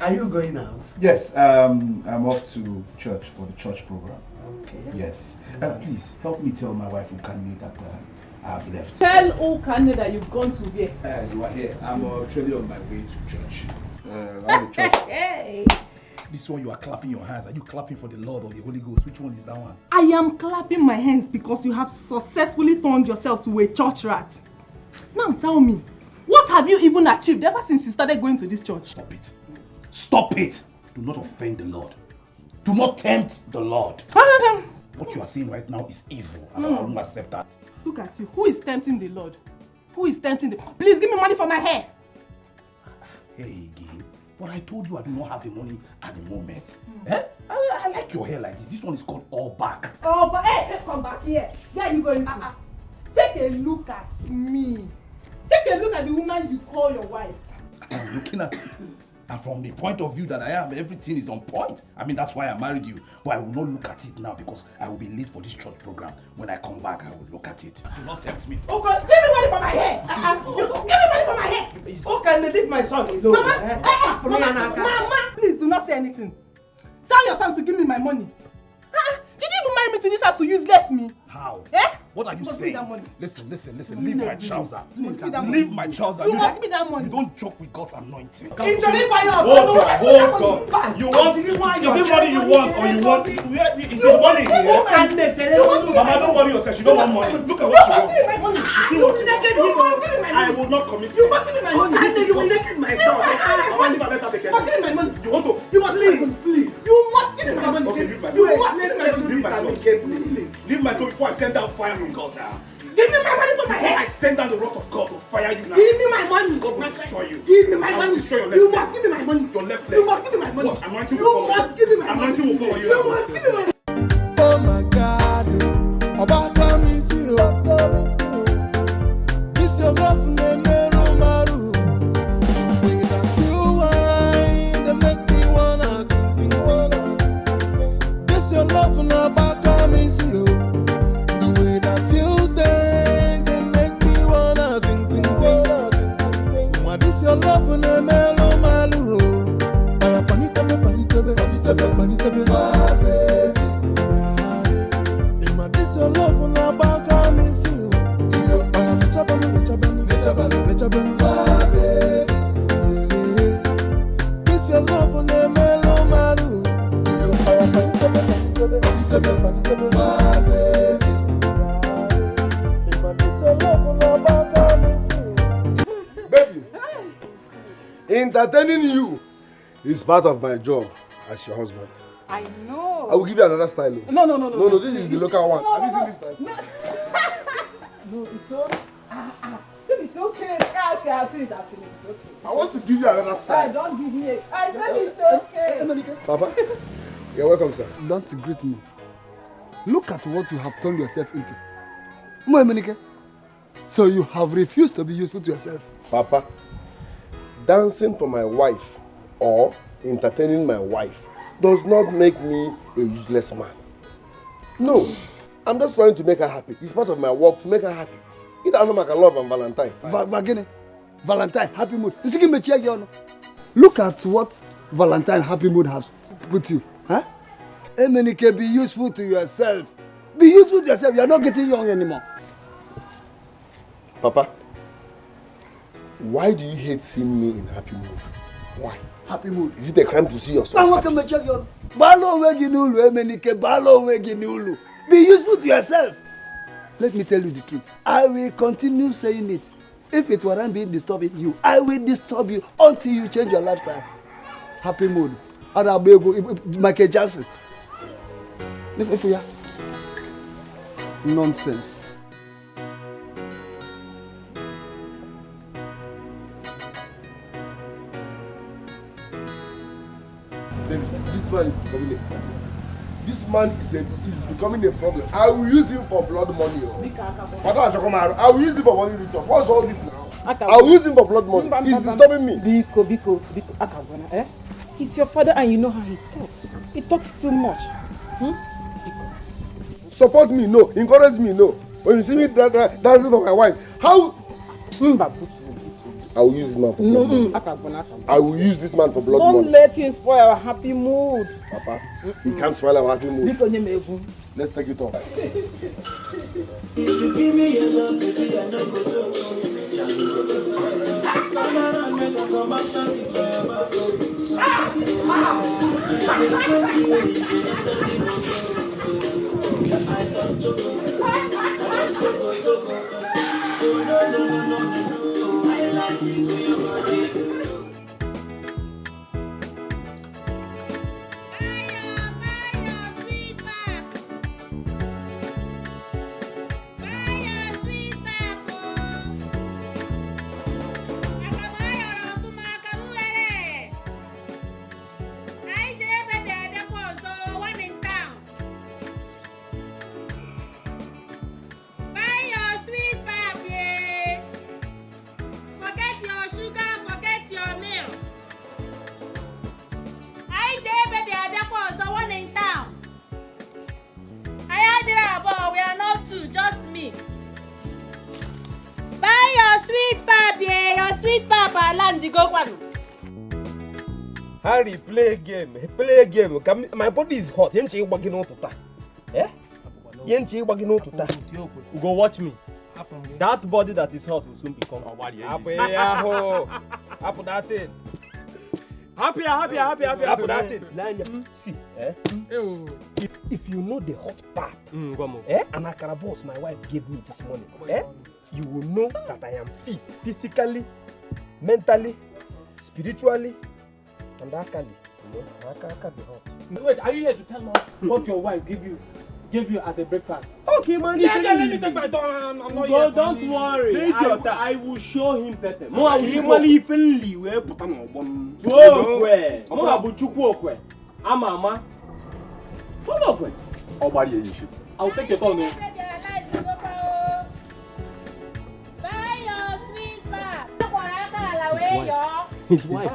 Are you going out? Yes, I'm off to church for the church program. Okay. Yes. Please, help me tell my wife Ukane that I have left. Tell Ukane that you've gone to where? You are here. I'm actually on my way to church. I'm church. Hey! This one you are clapping your hands. Are you clapping for the Lord or the Holy Ghost? Which one is that one? I am clapping my hands because you have successfully turned yourself to a church rat. Now tell me, what have you even achieved ever since you started going to this church? Stop it. Stop it. Do not offend the Lord. Do not tempt the Lord. What you are saying right now is evil, and I won't accept that. Look at you. Who is tempting the Lord? Who is tempting the... Please give me money for my hair. Hey, again. But I told you I do not have the money at the moment. Eh? I like your hair like this. This one is called all back. Oh, but hey, come back here. Where are you going to? Take a look at me. Take a look at the woman you call your wife. I'm looking at it. And from the point of view that I am, everything is on point. I mean, that's why I married you. But I will not look at it now because I will be late for this church program. When I come back, I will look at it. Do not tempt me. Oh God, give me money for my hair. Give me money for my hair. Oh, can you leave my son alone? Mama, please do not say anything. Tell your son to give me my money. Did you even marry me to this house to useless me? How? Eh? What are you saying? Listen. Leave my trouser. Leave my trouser. You must give me that money. You don't joke with God's anointing. Hold on. You want? Is it money you want, or you want? Is it money here? Mama, don't worry yourself. She don't want money. Look at what she wants. You see what you want? I will not commit. You must give me my money. I said you will naked myself. Mama, leave her, let her take care. You must give me my money. You want to? You must give me my money. Please. You must give me my money. Okay, leave my You must give me my money. Leave my clothes. Please. Leave my clothes before I send down fire from God now. Give me my money for my head. I send down the wrath of God to fire you now. Give me my money. God will destroy you. Give me my I will money. destroy your left You leg. must give me my money. Your left leg. You must give me my money. What? Anointing will You follow you. must give me my money. Anointing will follow you. You must give me my money. Oh my God, Oba come and see you. This your love, no matter. Without you, they make me wanna sing. This your love, no Oba come and see you. The way that you dance, they make me wanna sing. This your love, no matter. Panitabe, my baby. This your love on the back of me, see. My baby. This your love on the mellow maru. My baby. This your love on the back of me, see. Baby, entertaining you is part of my job as your husband. I know. I will give you another style. No. This is the local one. Have you seen this style? No, it's so. It's okay. Okay, I've seen it. It's okay. I want to give you another style. Don't give me it. I said it's okay. Papa, you're welcome, sir. Don't greet me. Look at what you have turned yourself into. Moemenike. So you have refused to be useful to yourself. Papa, dancing for my wife or entertaining my wife does not make me a useless man. No, I'm just trying to make her happy. It's part of my work to make her happy. It doesn't make a love on Valentine. Valentine, happy mood. Look at what Valentine happy mood has put you. Huh? Emenike, be useful to yourself. Be useful to yourself. You are not getting young anymore. Papa, why do you hate seeing me in happy mood? Why? Happy mood. Is it a crime to see yourself happy? Be useful to yourself. Let me tell you the truth. I will continue saying it. If it weren't being disturbing you, I will disturb you until you change your lifestyle. Happy mood. Michael Jackson. Nonsense. This man is becoming a problem. This man is becoming a problem. I will use him for blood money. I will use him for money rituals. What's all this now? I will use him for blood money. He's disturbing me. Biko. Akabana, eh? He's your father and you know how he talks. He talks too much. Support me, no. Encourage me, no. When you see me dancing for my wife, how? I will use this man for blood money. I will use this man for blood money. Don't let him spoil our happy mood. Papa, he can't spoil our happy mood. Let's take it off. If you give me your love, baby, I no go do. Come on, make us come back, Harry, play a game. Play a game. My body is hot. Yenchi walking on to ta. Eh? Yenchi walking on to ta. Go watch me. That body that is hot will soon become a body. Happy, happy that it. Happy that it. See, eh? If you know the hot part, eh? And Akara boss my wife gave me this morning, eh? You will know that I am fit physically, mentally, spiritually. And that can be, you know, that can be hot. Wait, are you here to tell me what your wife gave you as a breakfast? Okay, man. Yeah, let me take my turn. I'm not here. Don't worry. I will show him better. Mo abuchukwu ifenli we put am ogbon. Okwe. Mo abuchukwu okwe. Ama. Follow okwe. Obari you should. I'll take your turn. His wife.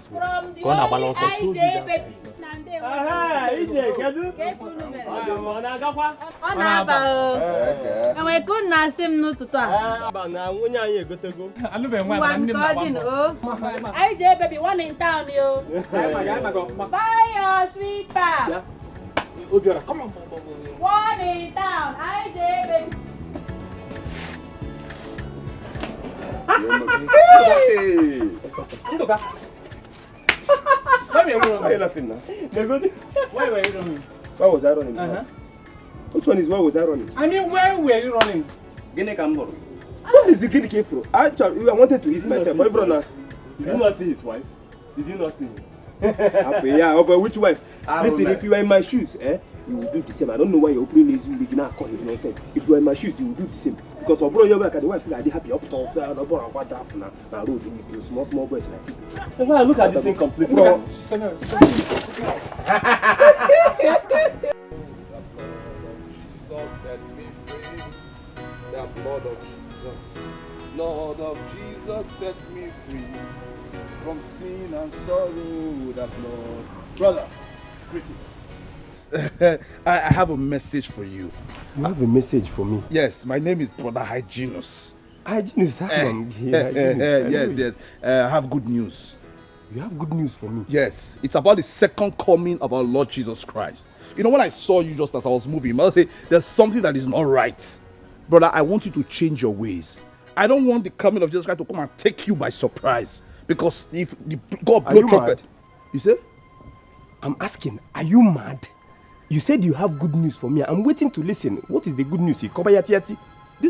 From the IJ baby. IJ baby, one in town, you. Buy your sweet pie. Come on. One in town, IJ baby. Hey! Why are you laughing now? Why were you running? Why was I running? Which one is why was I running? I mean, where were you running? What is the guinea came from? Actually, I wanted to ease myself. Did you not see his wife? Did you not see him? Yeah, but which wife? Listen, if you were in my shoes, you will do the same. I don't know why you're opening this big now calling nonsense. If you were in my shoes, you will do the same. Because your brother, your wife, and the wife feel like they happy up top, so I don't know what draft now. Now, road with small boys like you. When I look at this thing completely. The blood of Jesus. Lord of Jesus set me free from sin and sorrow. That Lord. Brother, greetings. I have a message for you. You have a message for me? Yes, my name is Brother Hyginus. Hyginus, yes. I have good news. You have good news for me? Yes, it's about the second coming of our Lord Jesus Christ. You know, when I saw you just as I was moving, I say there's something that is not right. Brother, I want you to change your ways. I don't want the coming of Jesus Christ to come and take you by surprise. Because if God blow trumpet, you say? I'm asking, are you mad? You said you have good news for me. I'm waiting to listen. What is the good news? This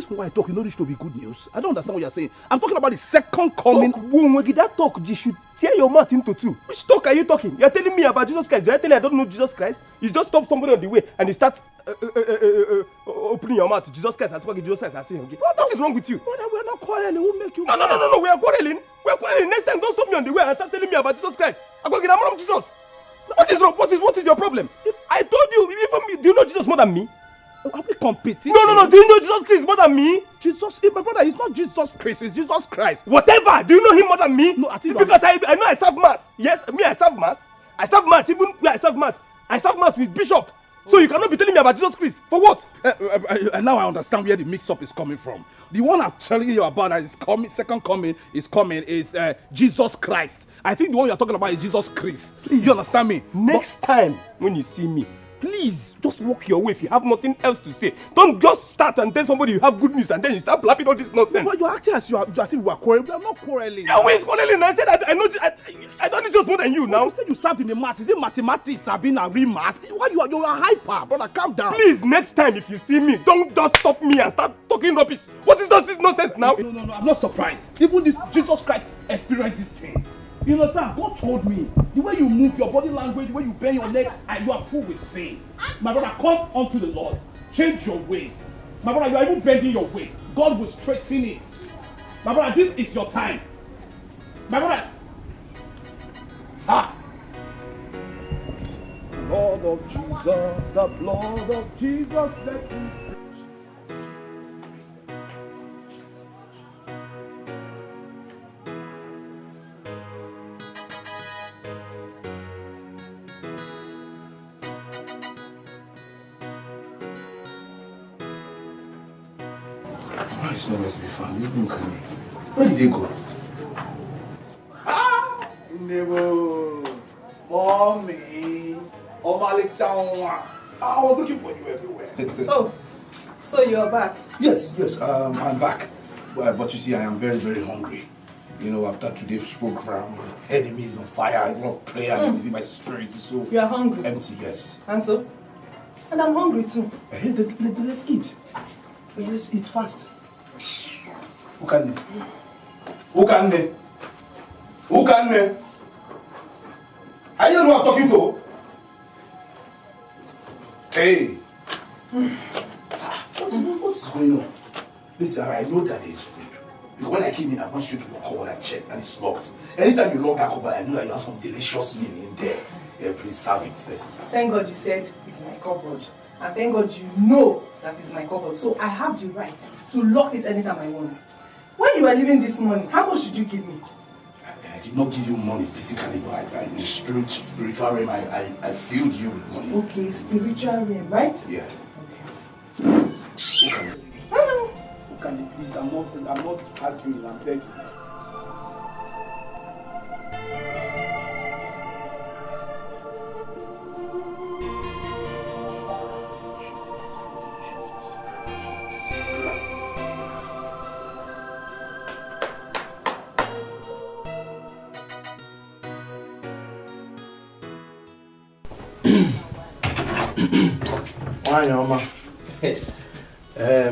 is why I talk. You know this should be good news. I don't understand what you're saying. I'm talking about the second coming. That talk, you should tear your mouth into two. Which talk are you talking? You're telling me about Jesus Christ. You're telling me I don't know Jesus Christ? You just stop somebody on the way and you start opening your mouth to Jesus Christ and talking Jesus Christ and saying, okay, what is wrong with you? Brother, we're not quarreling. We'll make you. No, we are quarreling. We are quarreling. Next time, don't stop me on the way and start telling me about Jesus Christ. I'm going to get a man of Jesus. What is wrong? What is your problem? I told you, even me, do you know Jesus more than me? Are we competing? No, do you know Jesus Christ more than me? Jesus, my brother, it's not Jesus Christ, it's Jesus Christ. Whatever, do you know him more than me? No, I think because I know I serve mass. Yes, me I serve mass. I serve mass, even where I serve mass with bishop. So you cannot be telling me about Jesus Christ. For what? Now I understand where the mix-up is coming from. the one I'm telling you about that is coming, second coming is coming, is Jesus Christ. I think the one you're talking about is Jesus Christ. Please. You understand me? Next time when you see me, please just walk your way if you have nothing else to say. Don't just start and tell somebody you have good news and then you start blabbing all this nonsense. But you're acting as if we are quarreling. We are not quarreling. Yeah, who is quarreling? I said I know I don't need just more than you now. You said you served in the mass. Is it mathematics, Sabina, real mass? Why you are hyper, brother? Calm down. Please, next time if you see me, don't just stop me and start talking rubbish. What is this nonsense now? No, I'm not surprised. Even this Jesus Christ experienced this thing. You understand? God told me the way you move, your body language, the way you bend your neck, and you are full with sin. My brother, come unto the Lord. Change your ways. My brother, you are even bending your waist. God will straighten it. My brother, this is your time. My brother. Blood of Jesus, the blood of Jesus set me free. It's not meant to be found. You look at me. Where did they go? Nebo, mommy, I was looking for you everywhere. Oh, so you're back? Yes, I'm back. But you see, I am very, very hungry. You know, after today's program, enemies on fire, I love prayer, and my spirit is so you are hungry? Empty, yes. And so? And I'm hungry too. Hey, let's eat. Let's eat fast. Who can me? Who can me? Who can me? I don't know who I'm talking to. Hey. What's going on? Listen, I know that there is food. Because when I came in, I went straight to your cupboard and checked, and it's locked. Anytime you lock that cupboard, I know that you have some delicious meal in there. Yeah, please serve it. Let's eat. Thank God you said it's my cupboard. And thank God you know that it's my cupboard. So I have the right to lock it anytime I want. When you were leaving this morning, how much did you give me? I did not give you money physically, but in the spiritual realm, I filled you with money. Okay, spiritual realm, right? Yeah. Okay. Who can you? Hello. Who can you please? I'm not arguing, I'm begging.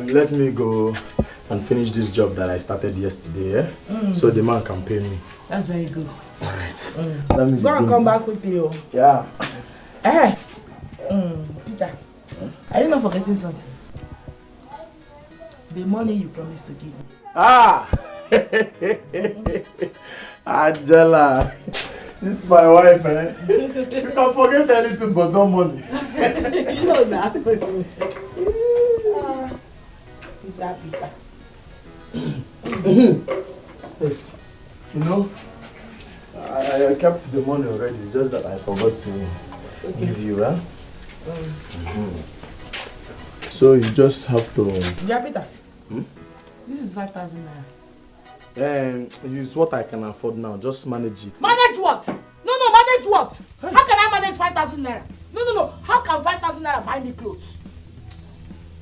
Let me go and finish this job that I started yesterday, so the man can pay me. That's very good. Alright. Let me go and come back with you. Yeah. Peter, are you not forgetting something? The money you promised to give me. Angela, this is my wife, eh? You can forget anything but no money. You know that. Peter. Yes. You know, I kept the money already. It's just that I forgot to give you, huh? So you just have to. Yeah, Peter. This is 5,000 naira. It's what I can afford now. Just manage it. Manage what? No, manage what? Hey. How can I manage 5,000 naira? No. How can 5,000 naira buy me clothes?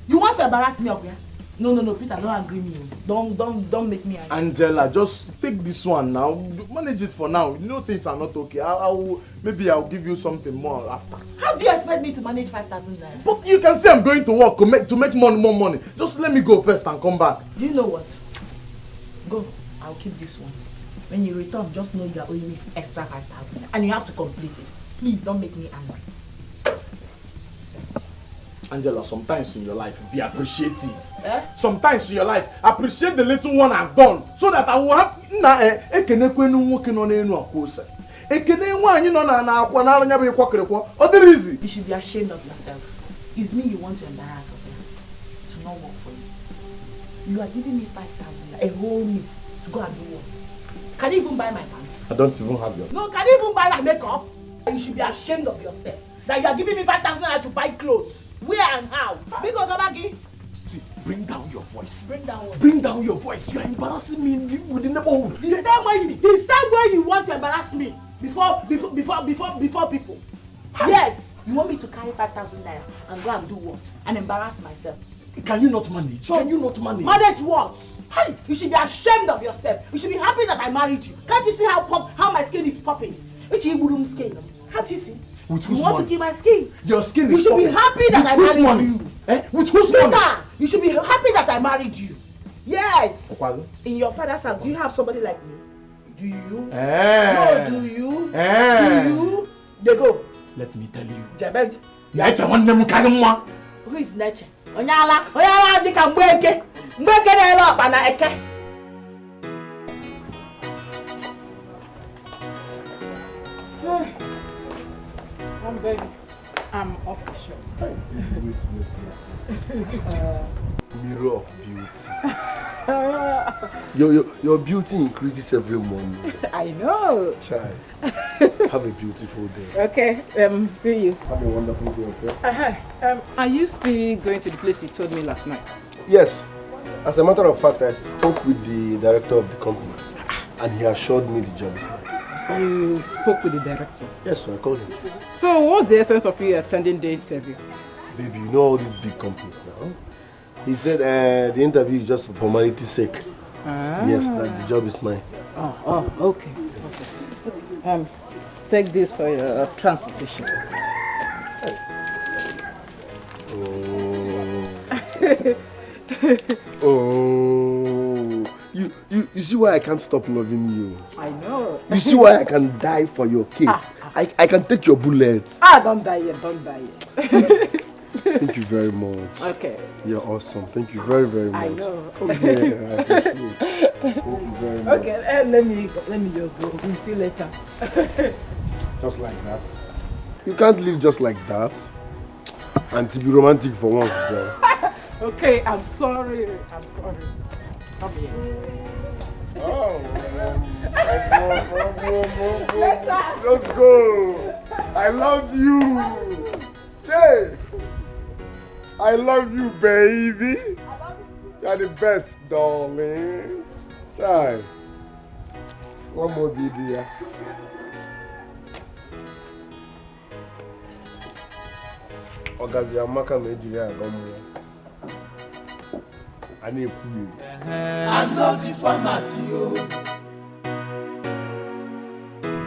You want to embarrass me up here? No, Peter, don't agree me. Don't make me angry. Angela, just take this one now. Manage it for now. You know things are not okay. Maybe I'll give you something more after. How do you expect me to manage 5,000 naira? But you can say I'm going to work to make more money. Just let me go first and come back. Do you know what? Go. I'll keep this one. When you return, just know you are owing me extra 5,000 and you have to complete it. Please don't make me angry. Angela, sometimes in your life, be appreciative. Eh? Sometimes in your life, appreciate the little one I've done so that I will have. You should be ashamed of yourself. It's me you want to embarrass of them. To not work for you. You are giving me 5,000, a whole meal, to go and do what? Can you even buy my pants? I don't even have your. No, can you even buy my makeup? You should be ashamed of yourself. That you are giving me 5,000 to buy clothes. Where and how? We go back in. See, bring down your voice. Bring down what? Bring down your voice. You are embarrassing me with the neighborhood. The same way you want to embarrass me before people. Yes. You want me to carry 5,000 naira and go and do what? And embarrass myself? Can you not manage? Can you not manage? Manage what? Hey, you should be ashamed of yourself. You should be happy that I married you. Can't you see how my skin is popping? It's a good skin. Can't you see? With whose you want money? to keep my skin? Your skin you is popping. You should be happy that I married money? you. Eh? With whose money? You should be happy that I married you. Yes. Okwalo? In your father's house, do you have somebody like me? Do you? Eh. No, do you? Eh. Do you? They go. Let me tell you. Jabed. Who is Neche? Onyala dika Mbeke. Mbeke na elo akpa na eke. I'm baby. I'm off the show. Wait. Mirror of beauty. Your beauty increases every morning. I know. Child, have a beautiful day. Okay, see you. Have a wonderful day, okay? Are you still going to the place you told me last night? Yes. As a matter of fact, I spoke with the director of the company and he assured me the job is mine. You spoke with the director? Yes, so I called him. So what's the essence of you attending the interview? Baby, you know all these big companies now. He said the interview is just for formality's sake. Yes, that the job is mine. Oh, okay. Take this for your transportation. Oh, you see why I can't stop loving you? I know. You see why I can die for your case? I can take your bullets. Don't die yet, don't die yet. Thank you very much. Okay. You're awesome. Thank you very, very much. I know. Okay, I appreciate it. Thank you very much. Okay, let me just go. We'll see you later. Just like that? You can't live just like that. And to be romantic for once, John. Okay, I'm sorry. Come here. Oh, let's go. I love you. Jay. I love you, baby. You're the best, darling. Chai. One more video. Ogazi amaka mejiri agamu. Ani ekuye. I know the format,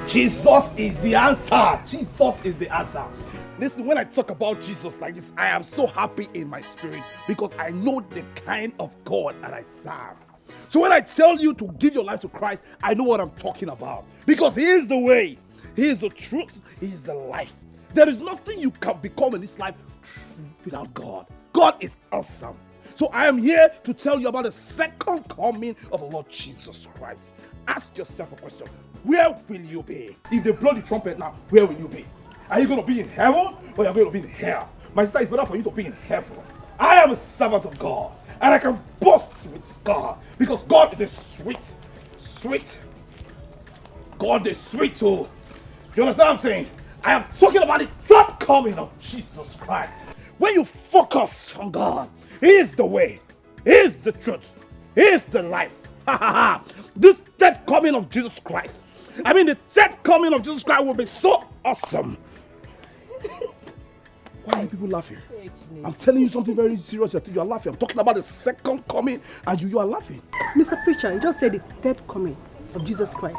Jesus is the answer. Jesus is the answer. Listen, when I talk about Jesus like this, I am so happy in my spirit because I know the kind of God that I serve. So when I tell you to give your life to Christ, I know what I'm talking about. Because He is the way, He is the truth, He is the life. There is nothing you can become in this life without God. God is awesome. So I am here to tell you about the second coming of the Lord Jesus Christ. Ask yourself a question. Where will you be? If they blow the trumpet now, where will you be? Are you going to be in heaven or are you going to be in hell? My sister, it's better for you to be in heaven. I am a servant of God and I can boast with God because God is sweet. God is sweet too. You understand what I'm saying? I am talking about the third coming of Jesus Christ. When you focus on God, He is the way, He is the truth, He is the life. This third coming of Jesus Christ, the third coming of Jesus Christ will be so awesome. Why are you people laughing? I'm telling you something very serious. You are laughing. I'm talking about the second coming and you are laughing. Mr. Preacher, you just said the third coming of Jesus Christ.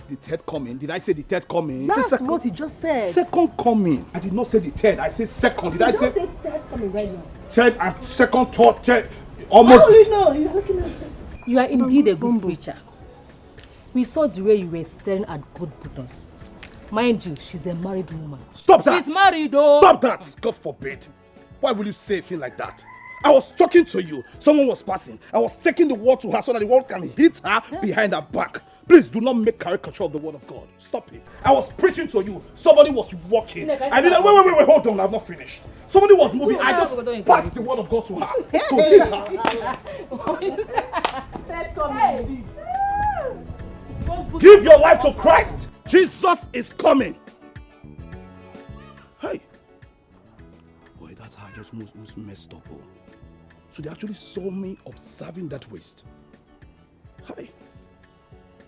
The third coming? Did I say the third coming? That's what you just said. Second coming. I did not say the third. I said second. Did I say? You don't say third coming right now. Third and second, third. Almost. How do you know? You're looking at it. You are indeed a good preacher. We saw the way you were staring at God Buddhas. Mind you, she's a married woman. Stop that! She's married, though! Stop that! God forbid. Why will you say a thing like that? I was talking to you. Someone was passing. I was taking the word to her so that the word can hit her behind her back. Please do not make caricature of the word of God. Stop it. I was preaching to you. Somebody was walking. Wait, hold on. I've not finised. Somebody was moving. I just passed the word of God to her. To hit her. Give your life to Christ. Jesus is coming. Hey. Boy, that's how I just messed up. Oh. So they actually saw me observing that waste. Hi.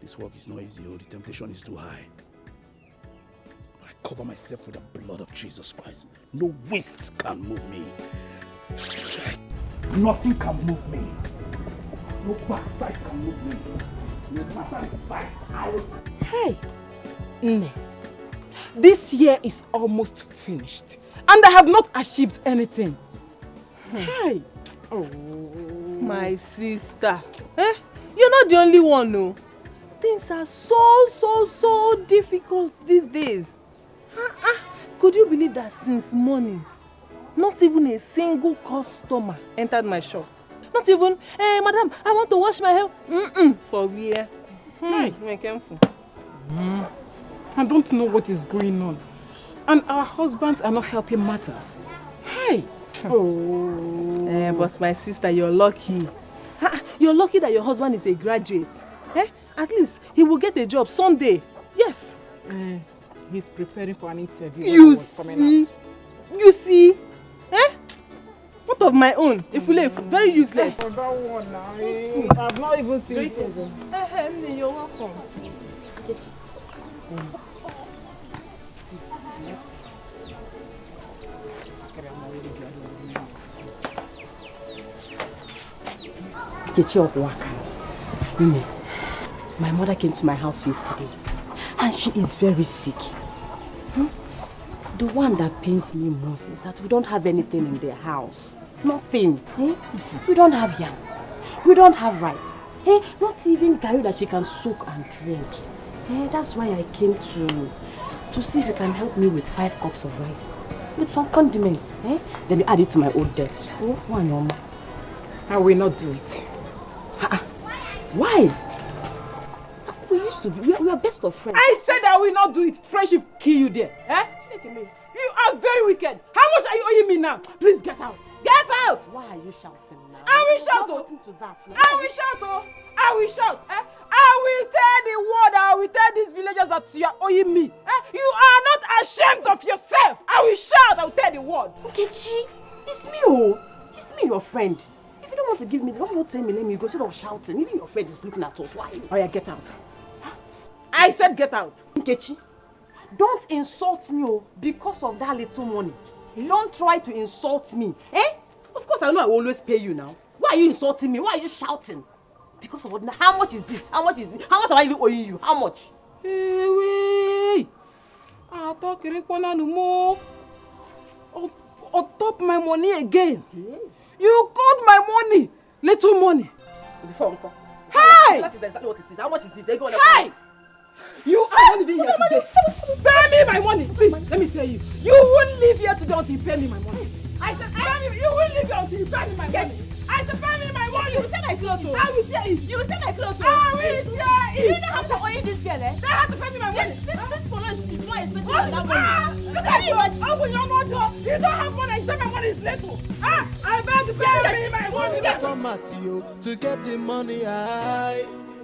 This work is not easy, the temptation is too high. But I cover myself with the blood of Jesus Christ. No waste can move me. Nothing can move me. No backside can move me. No matter the size, I will... Hey, Nne, this year is almost finished and I have not achieved anything. Hey. Oh. My sister. You're not the only one, no. Things are so difficult these days. Could you believe that since morning, not even a single customer entered my shop? Not even, hey, madam, I want to wash my hair. For where? Be careful. I don't know what is going on. And our husbands are not helping matters. Hey. Oh. But my sister, you're lucky. You're lucky that your husband is a graduate. At least he will get a job someday. Yes. He's preparing for an interview. You see? You see? What of my own? If we live, very useless. For that one now. I've not even seen it. You're welcome. My mother came to my house yesterday and she is very sick. The one that pains me most is that we don't have anything in the house. Nothing. We don't have yam. We don't have rice. Not even garri that she can soak and drink. That's why I came to see if you can help me with 5 cups of rice. With some condiments. Then you add it to my old debt. I will not do it. Why? We used to be, we are best of friends. I said I will not do it. Friendship kill you there. You are very wicked. How much are you owing me now? Please get out. Get out! Why are you shouting now? I will shout. I will shout. I will shout. I will tell the world, I will tell these villagers that you are owing me. You are not ashamed of yourself. I will shout. I will tell the world. Nkechi, it's me, It's me, your friend. If you don't want to give me, don't tell me, let me go. Instead of shouting, even your friend is looking at us. Why? Oh yeah, get out. I said get out. Nkechi, don't insult me because of that little money. Don't try to insult me. Of course I know I will always pay you now. Why are you insulting me? Why are you shouting? Because of what? How much is it? How much is it? How much am I even owing you? How much? Hey, I talk no more. On top my money again. You got my money. Little money. Before Uncle. Hey! That is exactly what it is. How much is it? They go on. Hey! You are only here today. Pay me my money. Please, let me tell you. You won't leave here today until you pay me my money. I said, pay me. You won't leave here until you pay me my money. I said, pay me my money. You will take my clothes. I will tear it. You will take my clothes. I will tear it. You don't have to owe this girl, They have to pay me my money. This polo is more expensive than that money. Look at you. Open your mouth. You don't have money. You say my money is little. I beg to pay me my money. Format you to get the money.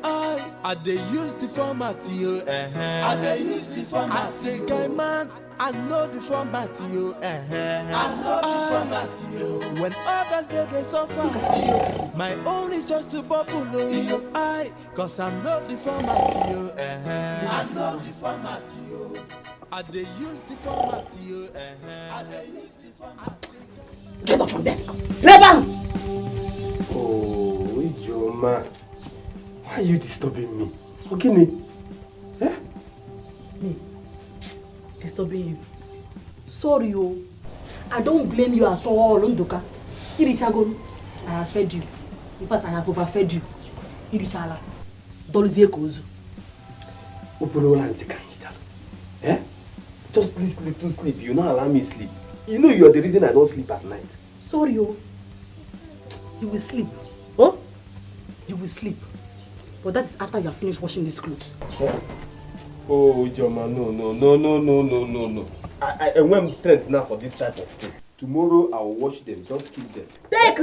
I dey use the format you. I dey use the format. I say, guy man, I know the format you. I know the format you. When others they suffer, my own is just to bubble you. Cause I know the format you. I know the format you. I dey use the format you. I dey use the format. Get off from there. Reba! Oh, Ijoma. Why are you disturbing me? Okay, me? Me? Disturbing you? Sorry, I don't blame you at all, Ndoka. Irichagon, I have fed you. In fact, I have overfed you. Irichala. Dolzie Kozu. Just sleep to sleep. You not allow me sleep. You know you're the reason I don't sleep at night. Sorry, You will sleep. Huh? You will sleep. But that's after you have finished washing these clothes. Oh, Ijoma, no. I want strength now for this type of thing. Tomorrow I will wash them. Just keep them. Take.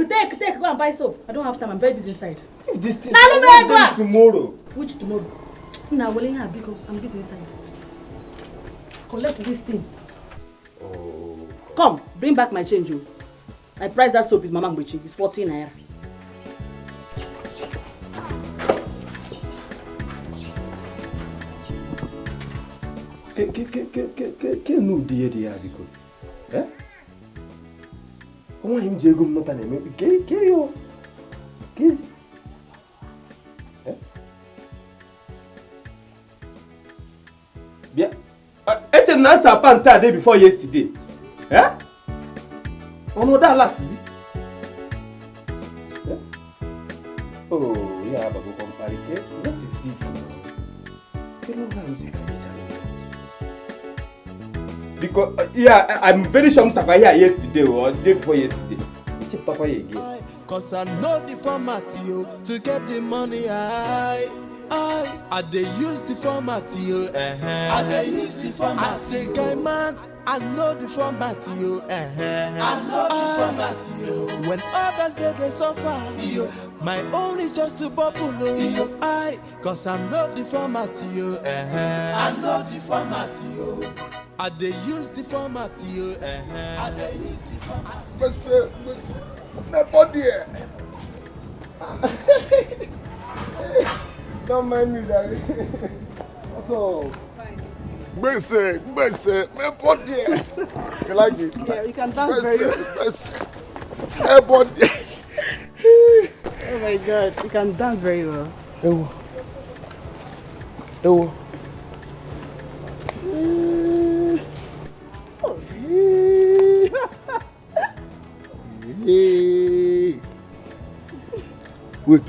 Go and buy soap. I don't have time. I'm very busy inside. If this thing, I want them tomorrow. Which tomorrow? Now, I'm busy inside. Collect this thing. Oh. Come, bring back my change, I priced that soap with Mama Mbuchi. It's 14 naira. Can you do the article? Eh? Come on, him Jago Motane. Carry on. Chizzy. Eh? Yeah. It's a nice apanta day before yesterday. Eh? On what that last is it? Eh? Oh, yeah, but go compare it. What is this now? Because yeah, I'm very sure Mr. here yesterday or the day before yesterday. Cause I know the format you to get the money. I they use the format you. I they use the format. I say, guy man, I know the format you. I know the format you. When others they suffer, my own is just to bubble. Cause I know the format you. I know the format you. I they use the format you. I they use the format. But my body. Don't mind me, daddy. So, Mercy, my body. You like it? Yeah, you can dance very well. My body. Oh my God, you can dance very well. Ewo. Wait,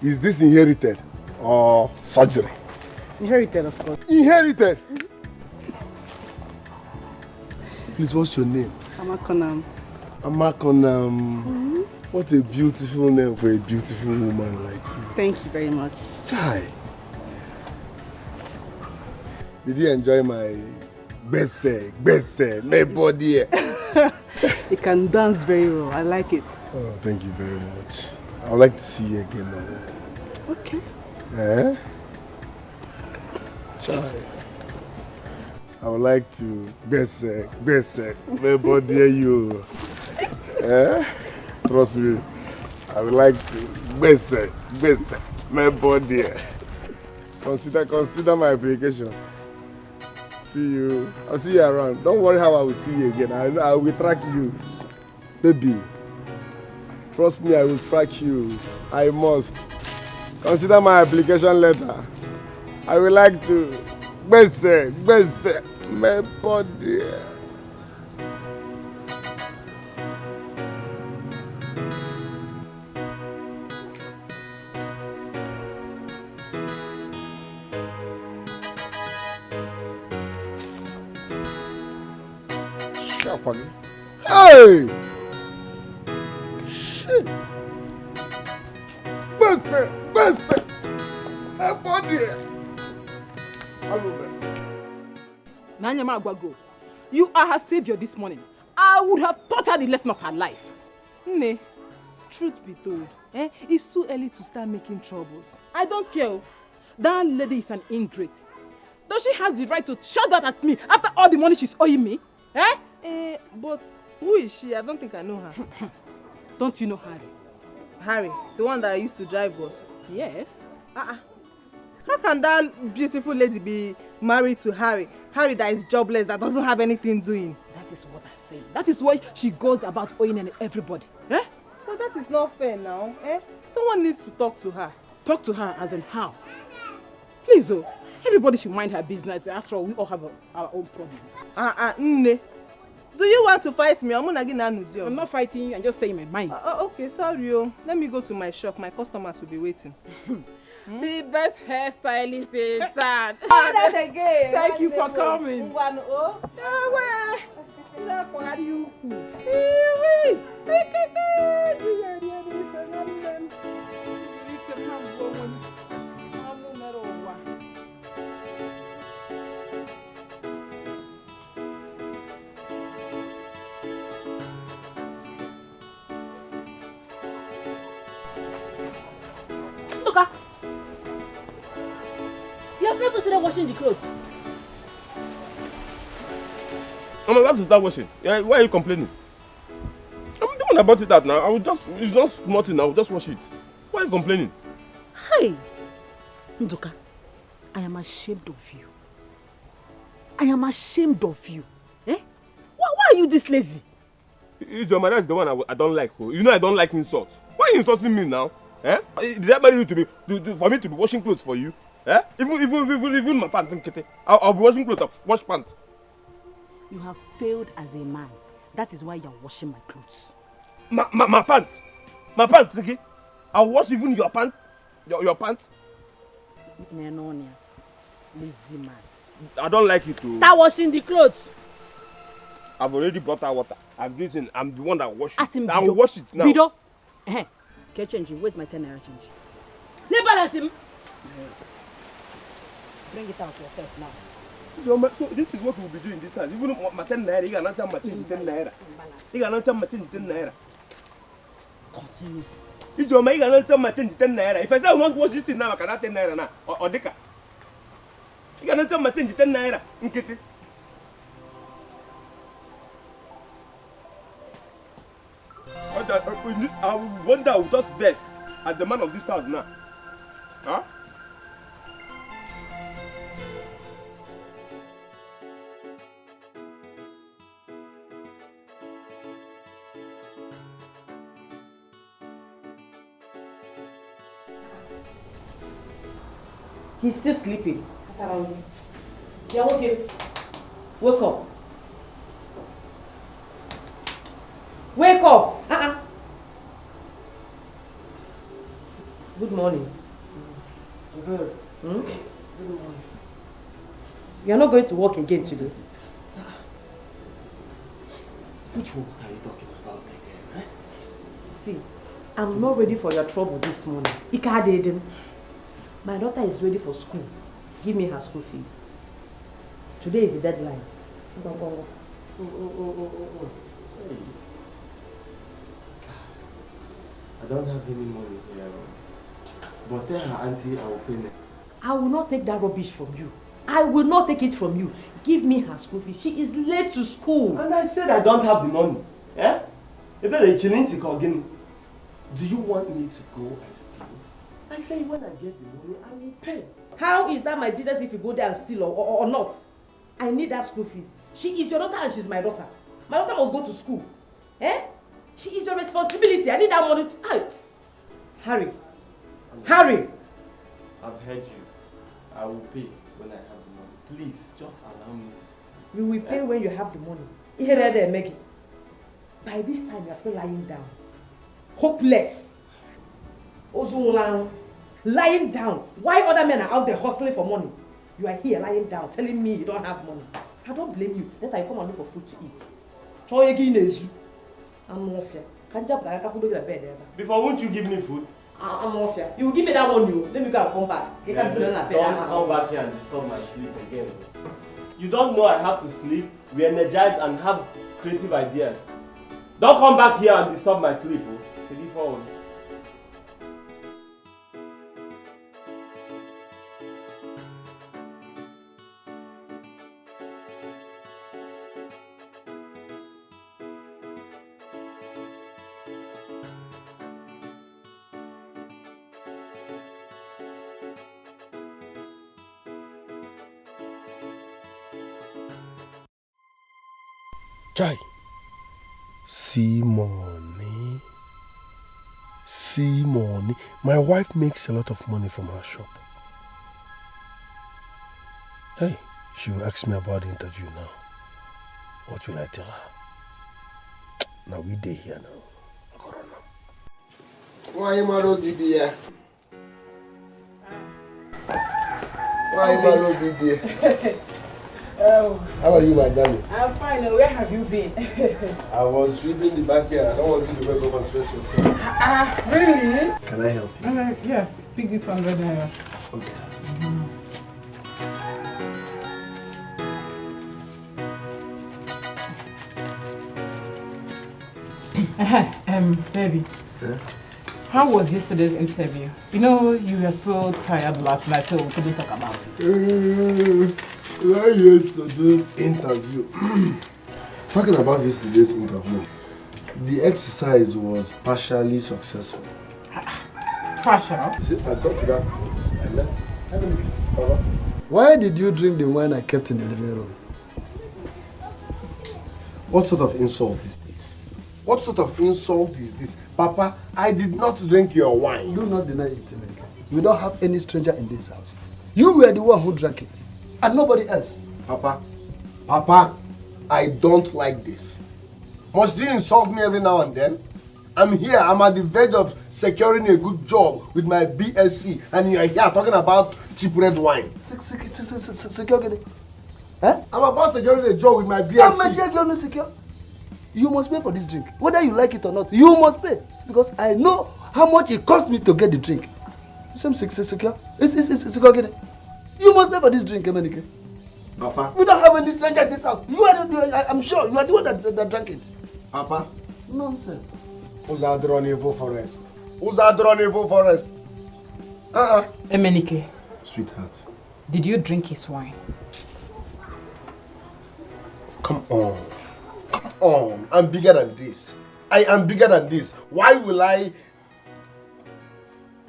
is this inherited or surgery? Inherited, of course. Inherited? Please, what's your name? Amakonam. Amakonam. What a beautiful name for a beautiful woman like you. Thank you very much. Chai. Did you enjoy my best my body? You can dance very well. I like it. Oh, thank you very much. I would like to see you again now. Okay. Eh? Chai. I would like to best my body you. Eh? Trust me. I would like to best my body. Consider my application. See you. I'll see you around. Don't worry how I will see you again. I will track you. Baby. Trust me, I will track you. I must. Consider my application letter. I would like to best my body. Hey! Shit! Best! My body! Nanyama Agwago, you are her savior this morning. I would have taught her the lesson of her life. Ne, truth be told, it's too early to start making troubles. I don't care. That lady is an ingrate. Does she have the right to shout that at me after all the money she's owing me? But who is she? I don't think I know her. Don't you know Harry? Harry, the one that used to drive us? Yes. How can that beautiful lady be married to Harry? Harry that is jobless, that doesn't have anything doing. That is what I say. That is why she goes about owing everybody. But that is not fair now. Someone needs to talk to her. Talk to her as in how? Please, everybody should mind her business. After all, we all have our own problems. Nne. Do you want to fight me? I'm not fighting you, I'm just saying my mind. Okay, sorry. Let me go to my shop. My customers will be waiting. The best hairstylist in town. That again. Thank you for coming. You have not to start washing the clothes. I'm about to start washing. Why are you complaining? when I bought it out now, I will just, it's not nothing, I will just wash it. Why are you complaining? Hey, Nduka, I am ashamed of you. I am ashamed of you. Eh? Why are you this lazy? Ijoma, that's the one I don't like. You know I don't like insults. Why are you insulting me now? Eh? Did I marry you for me to be washing clothes for you? Eh? Even my pants, I'll be washing clothes, wash pants. You have failed as a man. That is why you are washing my clothes. My pants? My pants, okay? I'll wash even your pants? Your pants? Nenonia, lazy man. I don't like it too. Start washing the clothes. I've already brought out water. I'm the one that washes it. I will wash it now. Bido, get changing. Where's my 10 naira change? Never let him. Bring it out yourself now. So this is what we'll be doing this house. Even my 10 naira, you cannot tell my change 10 naira. You cannot tell my change 10 naira. Continue. You cannot tell my change 10 naira. If I say I want to wash this thing now, I cannot 10 naira now. Or deka. You cannot tell my change 10 naira. Nkete. I wonder I will just vex as the man of this house now. Huh? He's still sleeping. Yeah, okay. Wake up. Wake up! Good morning. Good. Hmm? Good morning. You are not going to work again today. Which work are you talking about again? See, I'm not ready for your trouble this morning. My daughter is ready for school. Give me her school fees. Today is the deadline. I don't have any money here. But tell her auntie I will pay next. I will not take that rubbish from you. I will not take it from you. Give me her school fees. She is late to school. And I said I don't have the money. Eh? If they're chilling to call, do you want me to go and steal? I say when I get the money, I will pay. How is that my business if you go there and steal or not? I need that school fees. She is your daughter and she's my daughter. My daughter must go to school. Eh? She is your responsibility. I need that money. Hurry. Hurry. I've heard you. I will pay when I have the money. Please, just allow me to see. You will pay when you have the money. Here, Maggie. By this time, you are still lying down. Hopeless. Lying down. Why other men are out there hustling for money? You are here lying down, telling me you don't have money. I don't blame you. Let I come and look for food to eat. I'm off here. Before, won't you give me food? I'm off here. You will give me that one, you. Then you can come back. You can do that. Don't come back here and disturb my sleep again. You don't know I have to sleep, re-energize and have creative ideas. Don't come back here and disturb my sleep. Oh. Chai, see money. See money. My wife makes a lot of money from her shop. Hey, she will ask me about the interview now. What will I tell her? Now we day here now. I gotta know. Why you married Didier? Why you married Didier? How are you, my darling? I'm fine. Where have you been? I was sweeping the backyard. I don't want you to wake up and stress yourself. Really? Can I help you? Yeah, pick this 100 naira. Okay. Baby. Yeah? How was yesterday's interview? You know, you were so tired last night, so we couldn't talk about it. Yesterday's interview. Talking about yesterday's interview, The exercise was partially successful. Partial? See, I got to that point. I left. Why did you drink the wine I kept in the living room? What sort of insult is this? What sort of insult is this? Papa, I did not drink your wine. Do not deny it, Emeka. We don't have any stranger in this house. You were the one who drank it, and nobody else. Papa, I don't like this. Must you insult me every now and then? I'm here, I'm at the verge of securing a good job with my BSc, and you are here talking about cheap red wine. Security? Eh? I'm about securing a job with my BSc. You must pay for this drink. Whether you like it or not, you must pay. Because I know how much it cost me to get the drink. Same secure. It's secure. You must pay for this drink, Emenike. Papa. We don't have any stranger in this house. I'm sure you are the one that drank it. Papa. Nonsense. Who's out there on Evo Forest? Emenike. Sweetheart. Did you drink his wine? Come on. I'm bigger than this. I am bigger than this. Why will I...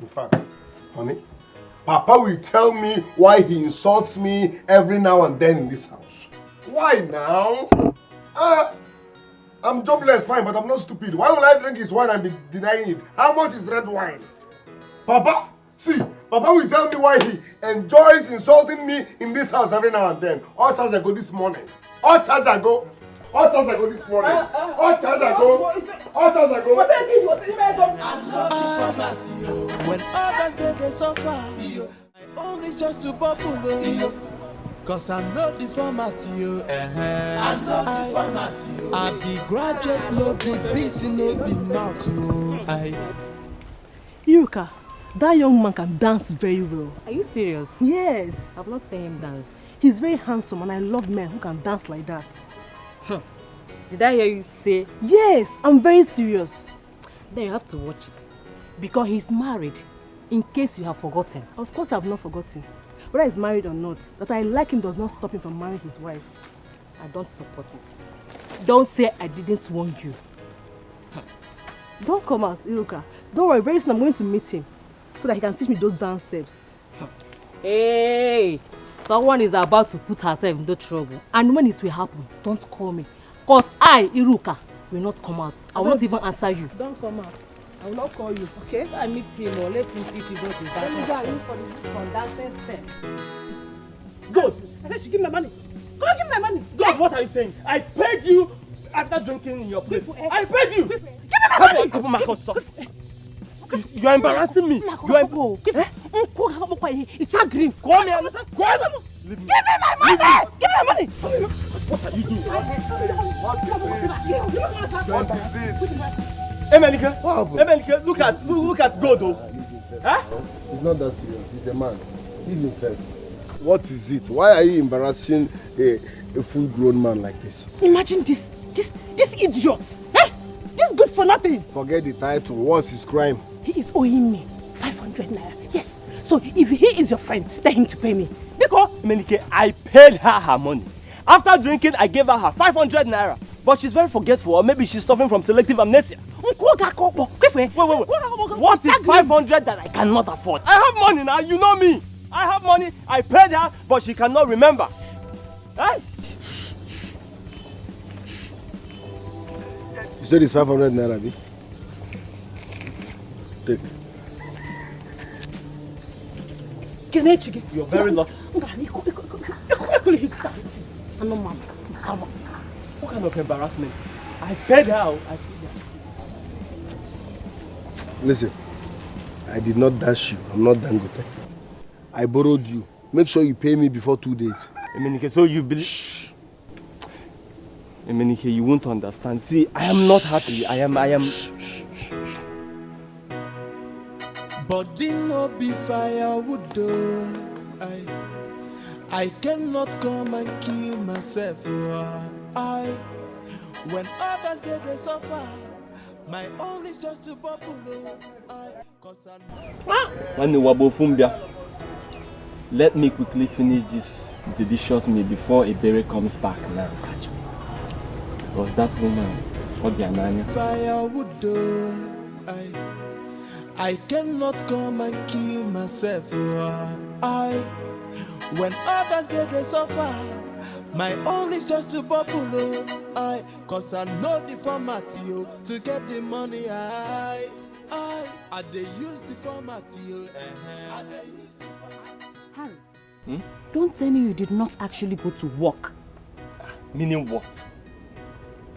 In fact, honey, Papa will tell me why he insults me every now and then in this house. Why now? I'm jobless, fine, but I'm not stupid. Why will I drink his wine and be denying it? How much is red wine? Papa, see, Papa will tell me why he enjoys insulting me in this house every now and then. All charge I go this morning. All charge I go this morning. When others they suffer, I only just to bubble. Cause I know the format you. I know the format you. I be graduate, no be busy, no be mouth. Iruka, that young man can dance very well. Are you serious? Yes. I've not seen him dance. He's very handsome and I love men who can dance like that. Did I hear you say? Yes, I'm very serious. Then you have to watch it. Because he's married, in case you have forgotten. Of course I've not forgotten. Whether he's married or not, that I like him does not stop him from marrying his wife. I don't support it. Don't say I didn't warn you. Don't come out, Iruka. Don't worry, very soon I'm going to meet him so that he can teach me those dance steps. Hey! Someone is about to put herself into trouble. And when it will happen, don't call me. Because I, Iruka, will not come out. I will not even answer you. Don't come out. I will not call you, okay? I meet him or let him teach you go to that. Let me go for the dancing steps. God! I said she give me my money. Come on, give me my money. God, what are you saying? I paid you after drinking in your place. I paid you! Give me my money! You are embarrassing me. You are... It's a green. Call me, understand? Call me! Give me my money! Give me my money! What are you doing? What is it? Emenike, look at God, though. Huh? It's not that serious. He's a man. Leave him first. What is it? Why are you embarrassing a full-grown man like this? Imagine this idiot. Eh? This good for nothing. Forget the title. What's his crime? He is owing me 500 naira. Yes. So if he is your friend, tell him to pay me. Because Emenike, I paid her money. After drinking, I gave her 500 naira. But she's very forgetful, or maybe she's suffering from selective amnesia. Wait. What is 500 that I cannot afford? I have money now, you know me. I have money, I paid her, but she cannot remember. Eh? You said it's 500 naira, B? Take. You're very lucky. What kind of embarrassment? I paid her. Listen, I did not dash you. I'm not Dangote. I borrowed you. Make sure you pay me before 2 days. Emenike, so you believe... Shh. Emenike, you won't understand. See, I am not happy. I am... Shh. Body no be firewood though. I cannot come and kill myself. When others they suffer, my own is just to bubble. Let me quickly finish this delicious meal before a berry comes back now. Catch me. Because that woman, Firewood, I cannot come and kill myself. When others they suffer, my own is just to bubble. Cause I know the format to get the money. They use the format Harry, don't tell me you did not actually go to work. Meaning what?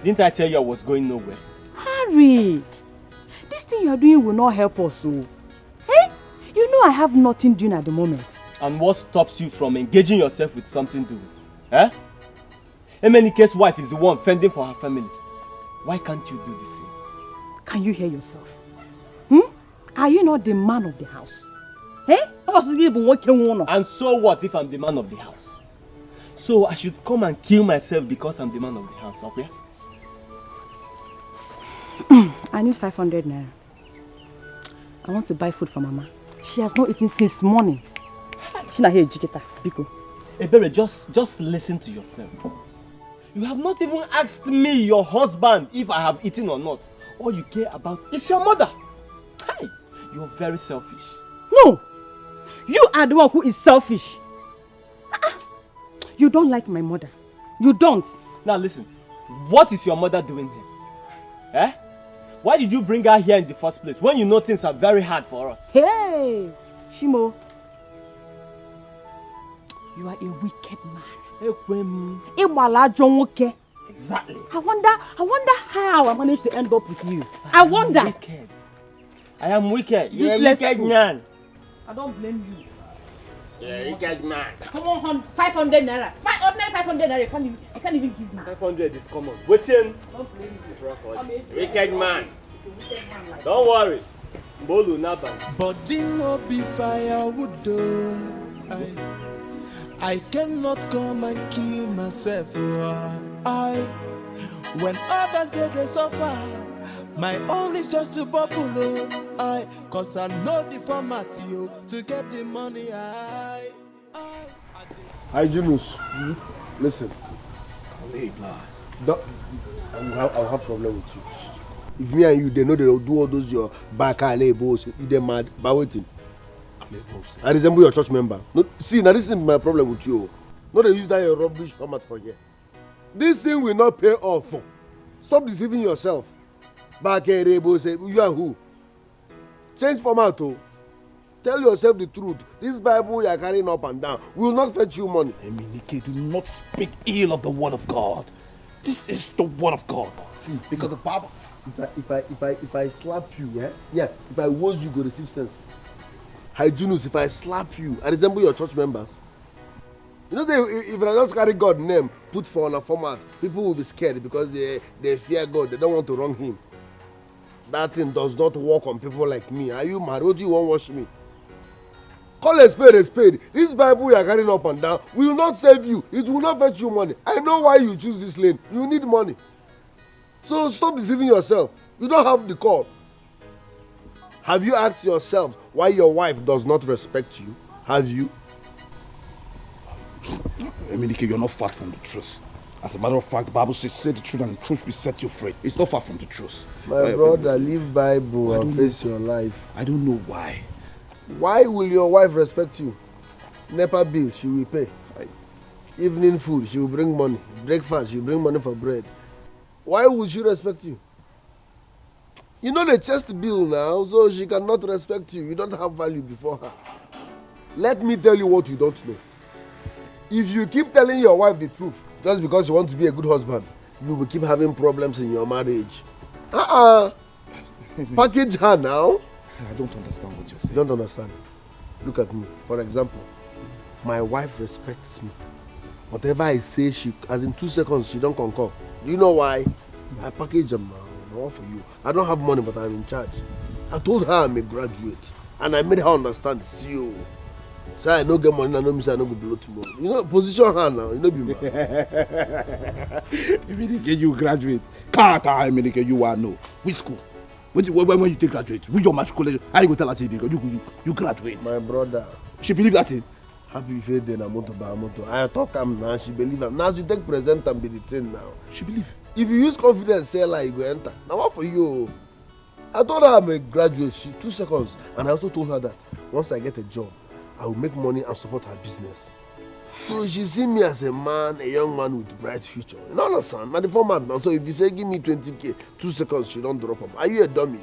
Didn't I tell you I was going nowhere? Harry, this thing you are doing will not help us. So. Hey, you know I have nothing doing at the moment. And what stops you from engaging yourself with something doing? Eh? Emenike's wife is the one fending for her family. Why can't you do the same? Can you hear yourself? Are you not the man of the house? Eh? And so what if I'm the man of the house? So I should come and kill myself because I'm the man of the house, okay? I need 500 naira. I want to buy food for Mama. She has not eaten since morning. She's not here, Jiketa. Biko. Ebere, just listen to yourself. You have not even asked me, your husband, if I have eaten or not. All you care about is your mother. Hi, you're very selfish. No! You are the one who is selfish. You don't like my mother. You don't. Now listen, what is your mother doing here? Eh? Why did you bring her here in the first place when you know things are very hard for us? Hey, Shimo. You are a wicked man. Exactly. I wonder how I managed to end up with you. I wonder. Wicked. I am wicked. You're a wicked man. I don't blame you. You're a wicked man. Come on, 500 naira. 500 naira. You can't even give me. 500 is common. Wait in. Don't blame you. Wicked man. Don't worry. Bolu Naba. But no be firewood. I cannot come and kill myself. When others they suffer, my own is just to bubble. Cause I know the format to get the money. Hi, Junus. Listen. I'll have problem with you. If me and you, they know they'll do all those your back and labels, they're mad, but waiting. I resemble your church member. No, see, now this is my problem with you. No, they use that your rubbish format for here. This thing will not pay off. Stop deceiving yourself. Back and labels, you are who? Change format. Tell yourself the truth. This Bible you are carrying up and down will not fetch you money. Eminike, do not speak ill of the word of God. This is the word of God. See, because the Bible. If I slap you, if I was you go receive sense. Hygienus, if I slap you, I resemble your church members. You know, if I just carry God's name, put for on a format, people will be scared because they fear God. They don't want to wrong Him. That thing does not work on people like me. Are you mad? What do you want to watch me? Call a spade a spade. This Bible you are carrying up and down will not save you. It will not fetch you money. I know why you choose this lane. You need money. So stop deceiving yourself. You don't have the call. Have you asked yourself why your wife does not respect you? Have you? Eminike, you're not far from the truth. As a matter of fact, the Bible says, say the truth and the truth will set you free. It's not far from the truth. My brother, leave Bible and face your life. I don't know why. Why will your wife respect you? NEPA bill, she will pay. Evening food, she will bring money. Breakfast, she will bring money for bread. Why would she respect you? You know the chest bill now, so she cannot respect you. You don't have value before her. Let me tell you what you don't know. If you keep telling your wife the truth, just because you want to be a good husband, you will keep having problems in your marriage. Package her now. I don't understand what you're saying. You don't understand. Look at me. For example, my wife respects me. Whatever I say, as in 2 seconds, she don't concur. Do you know why? I package them now. All for you. I don't have money, but I'm in charge. I told her I'm a graduate, and I made her understand. See you. So I don't get money, I know me say I don't go below tomorrow. You know, position her now. You know, be mad. Eminike, you graduate. Can't Eminike, you are no. Which school? When you take graduate, with your matriculation, how you go tell us you graduate? My brother. She believe that thing. happy birthday na moto by moto. I talk am now, she believe am. Now as you take present am be the thing now. She believe. If you use confidence, say like you go enter. Now what for you? I told her I'm a graduate. She 2 seconds, and I also told her that once I get a job, I will make money and support her business. So she see me as a man, a young man with a bright future. You know, understand? But the format now. So if you say give me 20K, 2 seconds, she don't drop them. Are you a dummy?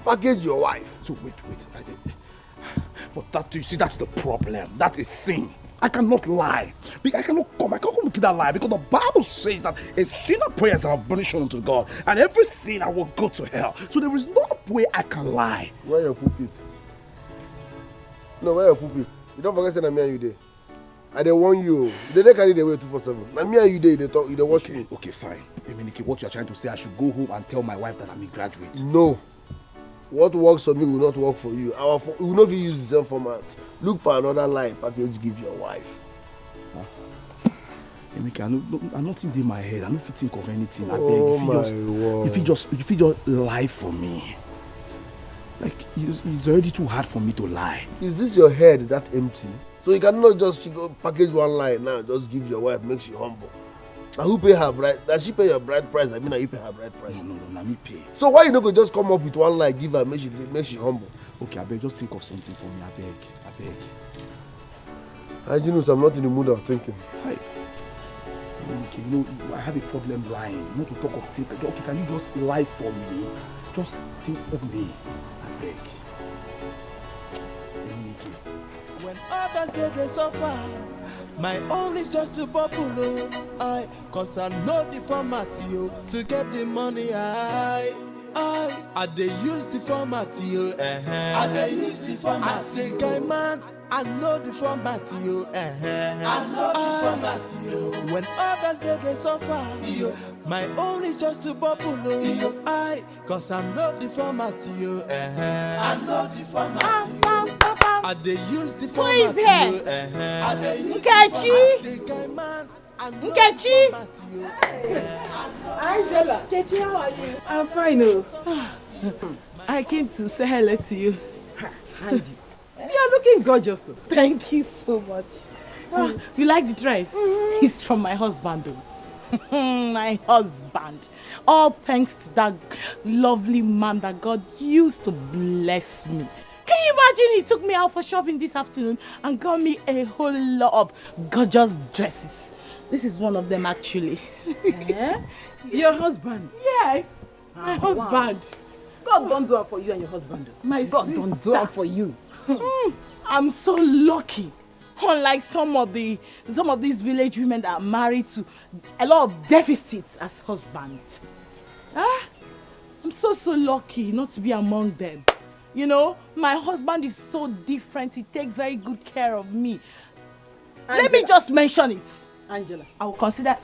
Package your wife. So wait. But that, you see, that's the problem. That is sin. I cannot lie. I cannot come to that lie because the Bible says that a sinner prays an abomination unto God, and every sin I will go to hell. So there is no way I can lie. Where your pulpit? No, where your pulpit? You don't forget saying me and you there. I dey warn you. They dey carry the way 247. Na me and you dey talk. You dey watch me. Okay, fine. Eminike, what you are trying to say? I should go home and tell my wife that I'm a graduate. No. What works for me will not work for you. We will not use the same format. Look for another line package. Give your wife. Eminike, I nothing in my head. I don't think of anything. Oh I beg. If you just lie for me. Like it's already too hard for me to lie. Is this your head that empty? So you cannot just package one line now. Just give your wife. Make she humble. Now who pay her bride? Does she pay your bride price? I mean, you pay her bride price. No, let me pay. So why you not go just come up with one line, give her, make she humble? Okay, I beg, just think of something for me. I beg. I know I'm not in the mood of thinking. Hi. Okay, you know, I have a problem lying. Not to talk of thinking. Okay, can you just lie for me? Just think of me. I beg. When others they suffer, my own is just to bubble. Cause I know the format you to get the money. I they use the format you. I they use the format. I say, guy man, I know the format you. I know the format you. When others they suffer, my own is just to bubble. Cause I know the format you. I know the format you. I they use the format. Who is here? Nkechi? Nkechi? Angela. Nkechi, how are you? I'm fine. I came to say hello to you. Angie, you're looking gorgeous. Thank you so much. You like the dress? It's from my husband. My husband. All thanks to that lovely man that God used to bless me. Can you imagine he took me out for shopping this afternoon and got me a whole lot of gorgeous dresses. This is one of them actually. Your husband? Yes, my husband. Wow. God don't do it for you and your husband. My God sister. don't do it for you. I'm so lucky. Unlike some of these village women that are married to a lot of deficits as husbands. I'm so lucky not to be among them. You know, my husband is so different. He takes very good care of me. Angela. Let me just mention it. Angela. I will consider...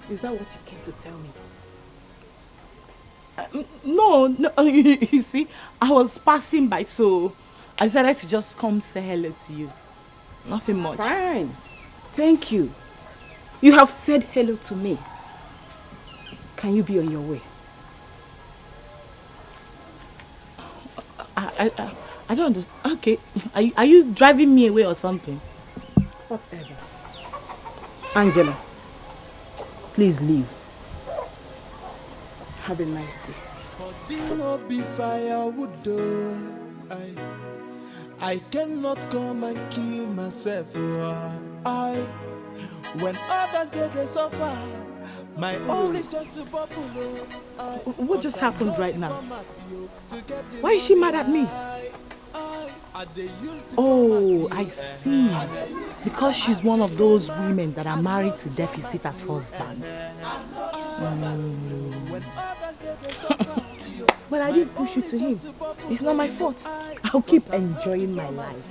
Is that what you came to tell me? No, you see, I was passing by, so I decided to just come say hello to you. Nothing much. Fine. Thank you. You have said hello to me. Can you be on your way? I don't understand. Okay. Are you driving me away or something? Whatever. Angela, please leave. Have a nice day. I cannot come and kill myself. When others they suffer, my only just to bubble. What just happened right now? Why is she mad at me? Oh, I see. Because she's one of those women that are married to deficit as husbands. But I didn't push you to him. It's not my fault. I'll keep enjoying my life.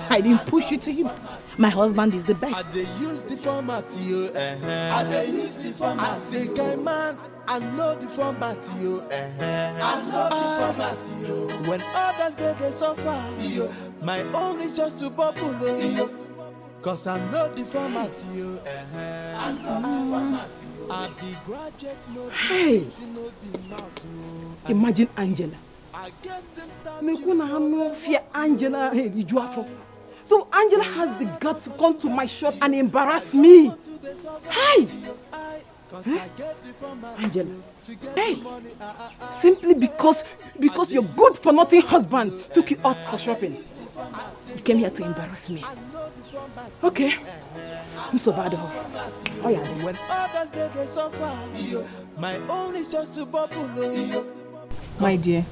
I didn't push you to him. My husband is the best. They use the format you. They use the format. I say, guy man, I know the format you. I know the format you. When others they suffer, my own is just to bubble. Cause I know the format you. I know the format you. Hey, imagine Angela. Me kuna hano fear Angela. Hey, So Angela has the guts to come to my shop and embarrass me. Hi! Angela, hey! Simply because your good-for-nothing husband took you out for shopping. You came here to embarrass me. Okay. I'm so bad. Oh yeah. When others they suffer, my own is just to bubble. My dear,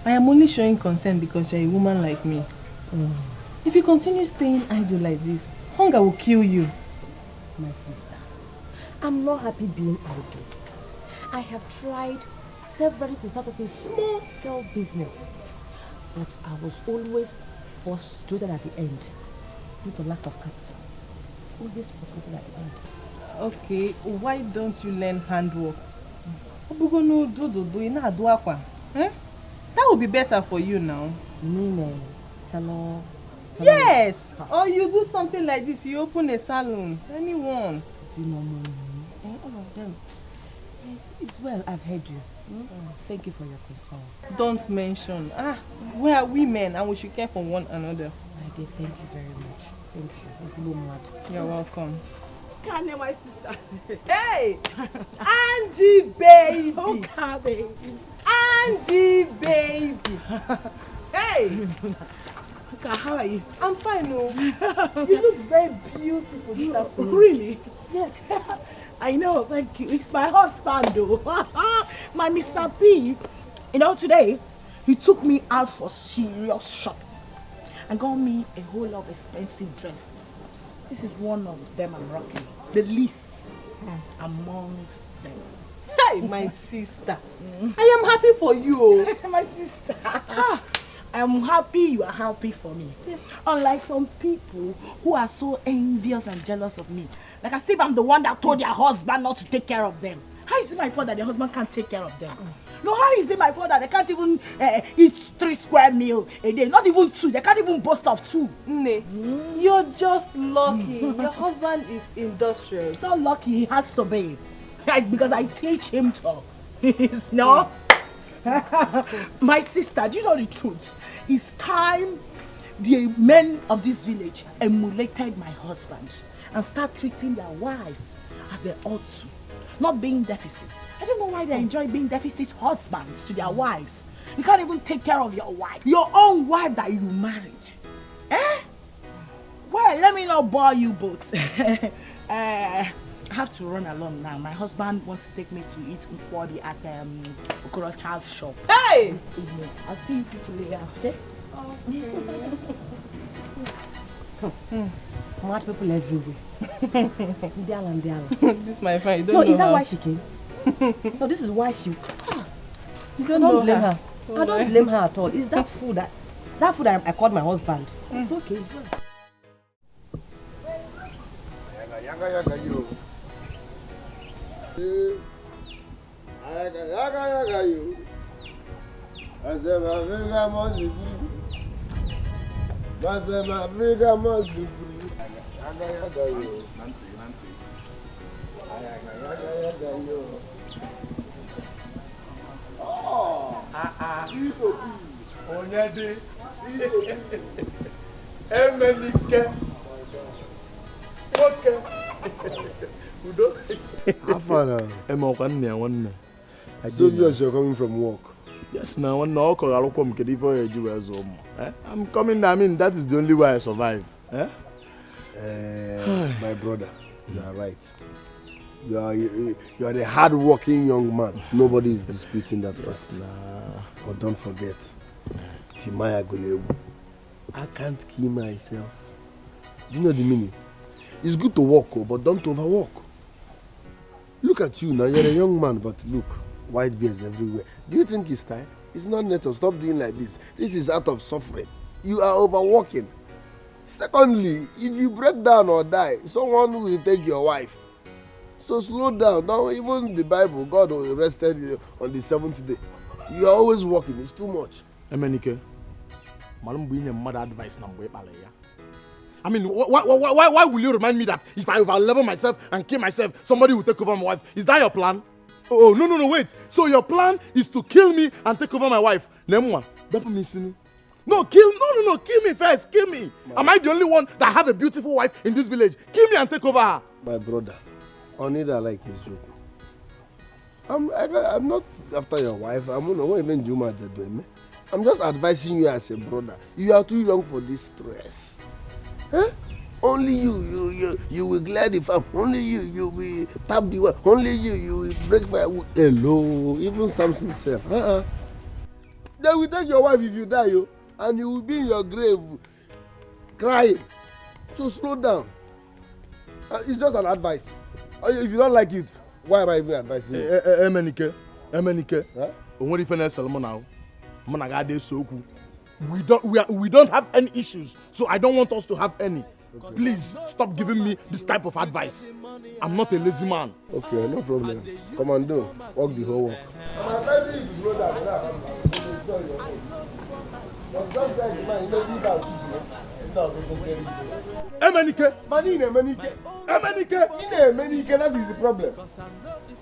I am only showing concern because you're a woman like me. If you continue staying idle like this, hunger will kill you. My sister, I'm not happy being idle. I have tried severally to start up a small-scale business, but I was always frustrated at the end due to lack of capital. Always frustrated at the end. Okay, why don't you learn handwork? That would be better for you now. Yes! Or you do something like this, you open a salon. Anyone. All of them. Yes, it's well, I've heard you. Thank you for your concern. Don't mention. We are women and we should care for one another. My dear, thank you very much. Thank you. You're welcome. Can't name my sister. Hey! Angie baby! Oh, baby. Angie baby! Hey! How are you? I'm fine, no. You look very beautiful this afternoon. Really? Yes. I know, thank you. It's my husband, though. My Mr. P. You know, today, he took me out for serious shopping and got me a whole lot of expensive dresses. This is one of them I'm rocking. The least amongst them. Hey, my sister. I am happy for you. My sister. I am happy you are happy for me. Yes. Unlike some people who are so envious and jealous of me. Like as if I'm the one that told their husband not to take care of them. How is it my fault that their husband can't take care of them? No, how is it my fault that they can't even eat 3 square meals a day? Not even 2. They can't even boast of 2. You're just lucky. Your husband is industrious. So lucky he has to be. Because I teach him to. No? My sister, do you know the truth? It's time the men of this village emulated my husband and start treating their wives as they ought to. Not being deficits. I don't know why they enjoy being deficit husbands to their wives. You can't even take care of your wife. Your own wife that you married. Well, let me not bore you both. I have to run along now. My husband wants to take me to eat Nkwadi at Okoro Child's shop. Hey! I'll see you people later, okay? Mad people everywhere. This my friend, you don't know. No, is that her. why she came? No, this is why she. You don't blame her. I don't blame her at all. It's that food I called my husband. It's okay, it's well. So you're coming from work? Yes, now I'm coming. I mean, that is the only way I survive. My brother, you are right. You are a hard-working young man. Nobody is disputing that fact. But don't forget, Timaya Golewu. I can't kill myself. Do you know the meaning? It's good to work, but don't overwork. Look at you now. You're a young man, but look, white beards everywhere. Do you think it's time? It's not natural. Stop doing like this. This is out of suffering. You are overworking. Secondly, if you break down or die, someone will take your wife. So slow down. Now, even the Bible, God rested you on the 7th day. You are always working. It's too much. Emenike, Madam being a mother advice number. I mean, why will you remind me that if I overlevel myself and kill myself, somebody will take over my wife? Is that your plan? Oh, no, wait. So your plan is to kill me and take over my wife? Nemwa, No, kill me first, kill me. Am I the only one that have a beautiful wife in this village? Kill me and take over her. My brother, only that like his joke. I'm not after your wife. I'm not even Juma Jadweme. I'm just advising you as a brother. You are too young for this stress. Huh? Only you will glide the farm. Only you will tap the well. Only you will break firewood. Hello, even something self. They will take your wife if you die, and you will be in your grave crying. So slow down. It's just an advice. If you don't like it, why am I even advising you? Emenike. What if I Salmon now? We don't have any issues, so I don't want us to have any. Okay. Please stop giving me this type of advice. I'm not a lazy man. Okay, no problem. Come on, do walk the whole walk. Emenike, that is the problem.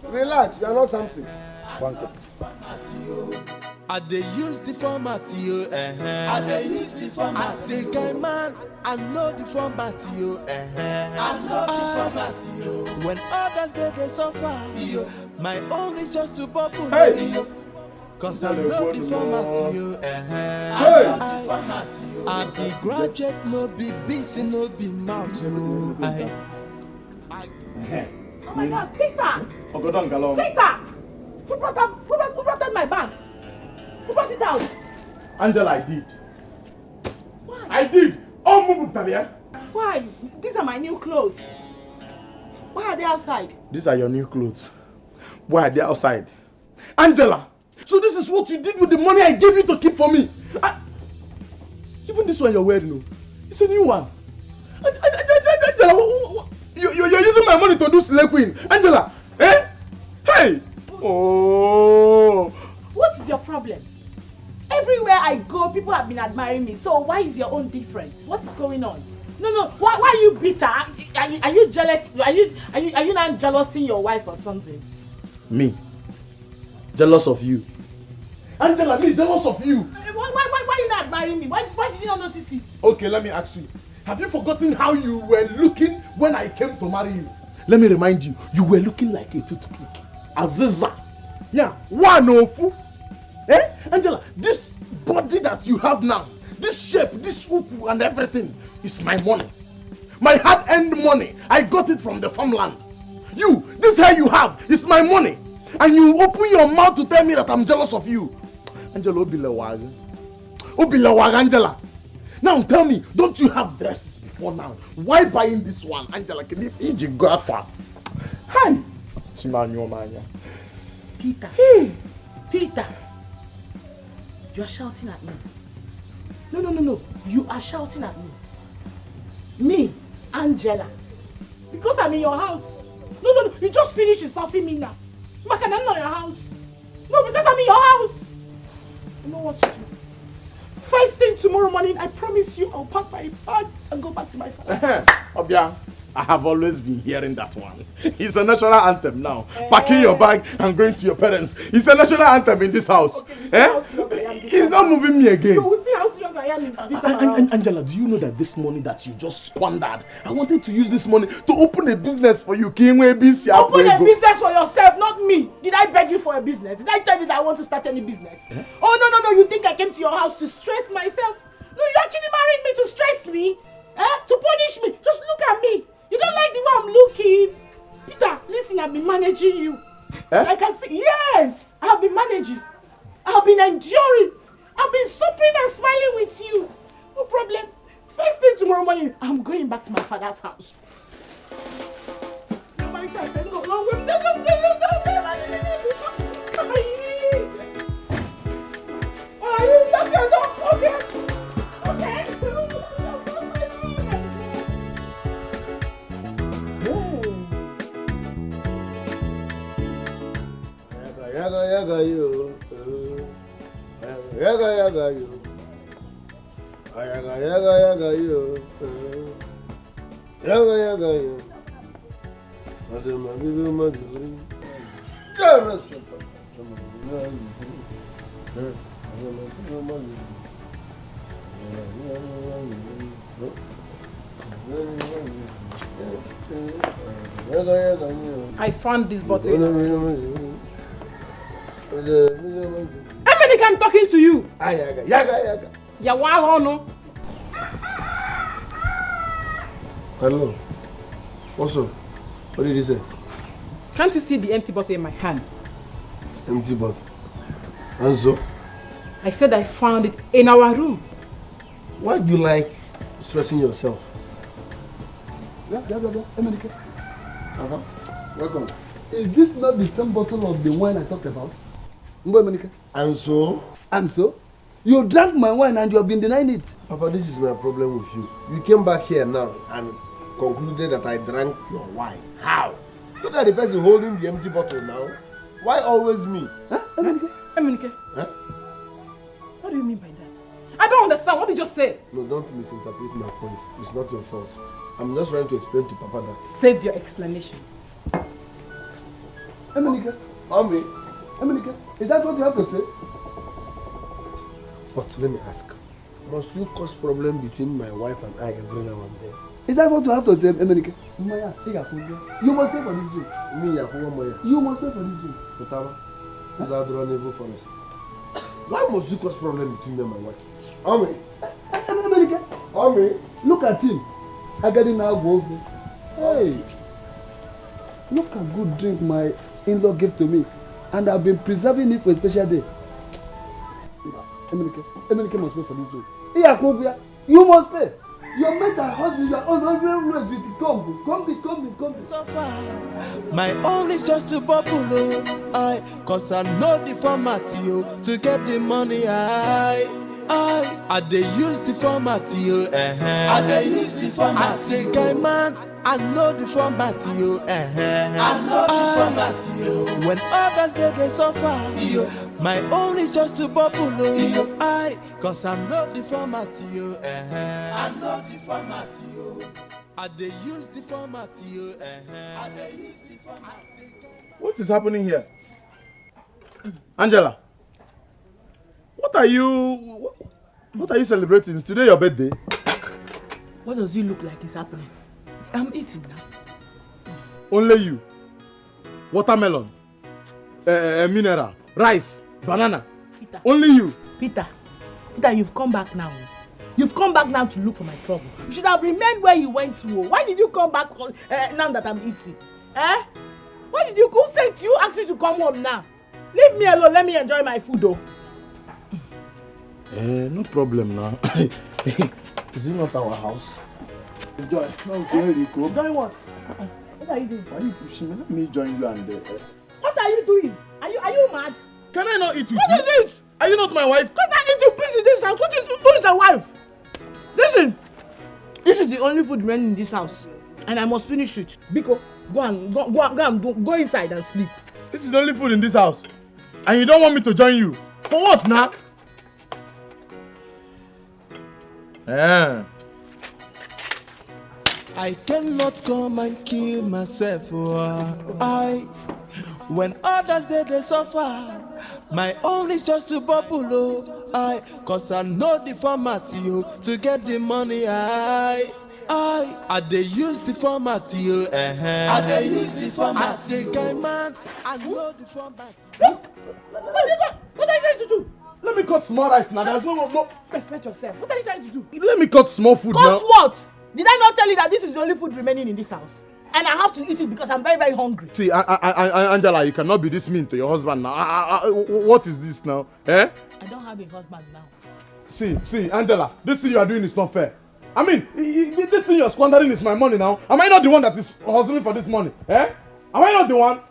Relax, you are not something. I dey use the format, I dey use the format. I say, guy man, I know the format, I know the format, When others they suffer, my own is just to bubble, Cause I know the format, I be graduate, no be busy, no be mouth, Oh my God, Peter! Peter! Who brought out my bag? Who brought it out? Angela, I did. Why? I did. Oh, Mubutalia. Why? These are my new clothes. Why are they outside? These are your new clothes. Why are they outside? Angela, so this is what you did with the money I gave you to keep for me. Even this one you're wearing, it's a new one. Angela, you're using my money to do slay queen. Angela, eh? Hey! Oh! What is your problem? Everywhere I go, people have been admiring me. So why is your own different? What is going on? No. Why are you bitter? Are you jealous? Are you not jealousing your wife or something? Me? Jealous of you? Angela, me jealous of you? Why are you not admiring me? Why did you not notice it? Okay, let me ask you. Have you forgotten how you were looking when I came to marry you? Let me remind you. You were looking like a toothpick. Aziza. Yeah, one of. Eh? Angela, this body that you have now, this shape, this uku and everything is my money. My hard-earned money. I got it from the farmland. You, this hair you have is my money. And you open your mouth to tell me that I'm jealous of you. Angela, Obilawaga, Angela. Now tell me, don't you have dresses before now? Why buying this one? Angela, can you go after? Hi. Peter. Peter. You are shouting at me. No. You are shouting at me. Me, Angela. Because I'm in your house. No. You just finished insulting me now. Maka, I'm not in your house. No, because I'm in your house. You know what to do. First thing tomorrow morning, I promise you I'll pack my bag and go back to my father's house. Obia, I have always been hearing that one. It's a national anthem now. Packing your bag and going to your parents. It's a national anthem in this house. Okay, it's not moving me again. You will see how serious I am in this house. Angela, do you know that this money that you just squandered, I wanted to use this money to open a business for you. Open a business for yourself, not me. Did I beg you for a business? Did I tell you that I want to start any business? Eh? Oh, no. You think I came to your house to stress myself? No, you actually married me to stress me. To punish me. Just look at me. You don't like the way I'm looking. Peter, listen, I've been managing you. I can see, yes, I've been managing. I've been enduring. I've been suffering and smiling with you. No problem. First thing tomorrow morning, I'm going back to my father's house. Yaga yo, yaga yo, yaga yo, yaga yo. Madam, I will madam. Just I found this bottle. America, I'm talking to you. Yaga. Yawa. Hello. What's up? What did you say? Can't you see the empty bottle in my hand? Empty bottle. And so? I said I found it in our room. Why do you like stressing yourself? America. Welcome. Is this not the same bottle of the wine I talked about? America. And so? And so? You drank my wine and you have been denying it. Papa, this is my problem with you. You came back here now and concluded that I drank your wine. How? Look at the person holding the empty bottle now. Why always me? Huh? Emenike. Huh? What do you mean by that? I don't understand. What did you just say? No, don't misinterpret my point. It's not your fault. I'm just trying to explain to Papa that. Save your explanation. Emenike. Omri. Emenike, is that what you have to say? But let me ask. Must you cause problem between my wife and I every now and then? Is that what you have to say, Emenike? You must pay for this drink. You must pay for this drink. Is that the forest? Why must you cause problem between me and my wife? Omri. Emenike. Omri. Look at him. I got him now go. Hey. Look at good drink my in-law gave to me. And I've been preserving it for a special day. Emenike must pay for this drink. You must pay. Your mate and husband, your own always with the come. So far, my own is just to bubble, cause I know the format, to get the money, I dey use the format, I dey use the format. I say, guy man, I know the format, I know the format, when others they suffer, my own is just to bubble, cause I know the format, I know the format, I dey use the format, I dey use the format. What is happening here? Angela, what are you celebrating? Is today your birthday? What does it look like is happening? I'm eating now. Only you. Watermelon, mineral, rice, banana. Peter. Only you. Peter, you've come back now. You've come back now to look for my trouble. You should have remained where you went to. Why did you come back now that I'm eating? Why did you? Who sent you? Asked you to come home now. Leave me alone. Let me enjoy my food, though. No problem now. Is it not our house? Enjoy. Enjoy what? What are you doing? Why are you pushing me? Let me join you and... What are you doing? Are you mad? Can I not eat with you? What is it? Are you not my wife? Can't I eat you peace in this house? Who is your wife? Listen, this is the only food remaining in this house, and I must finish it. Biko, go inside and sleep. This is the only food in this house, and you don't want me to join you. For what now? I cannot come and kill myself. When others they suffer, my own is just to bubble. Cause I know the format, to get the money. I dey use the format, I dey use the format. I say, guy man, I know the format. What are you trying to do? Let me cut small rice now. There's no. Respect yourself. What are you trying to do? Let me cut small food now. Cut what? Did I not tell you that this is the only food remaining in this house? And I have to eat it because I'm very, very hungry. See, Angela, you cannot be this mean to your husband now. What is this now? I don't have a husband now. See, Angela, this thing you are doing is not fair. I mean, this thing you're squandering is my money now. Am I not the one that is hustling for this money? Am I not the one?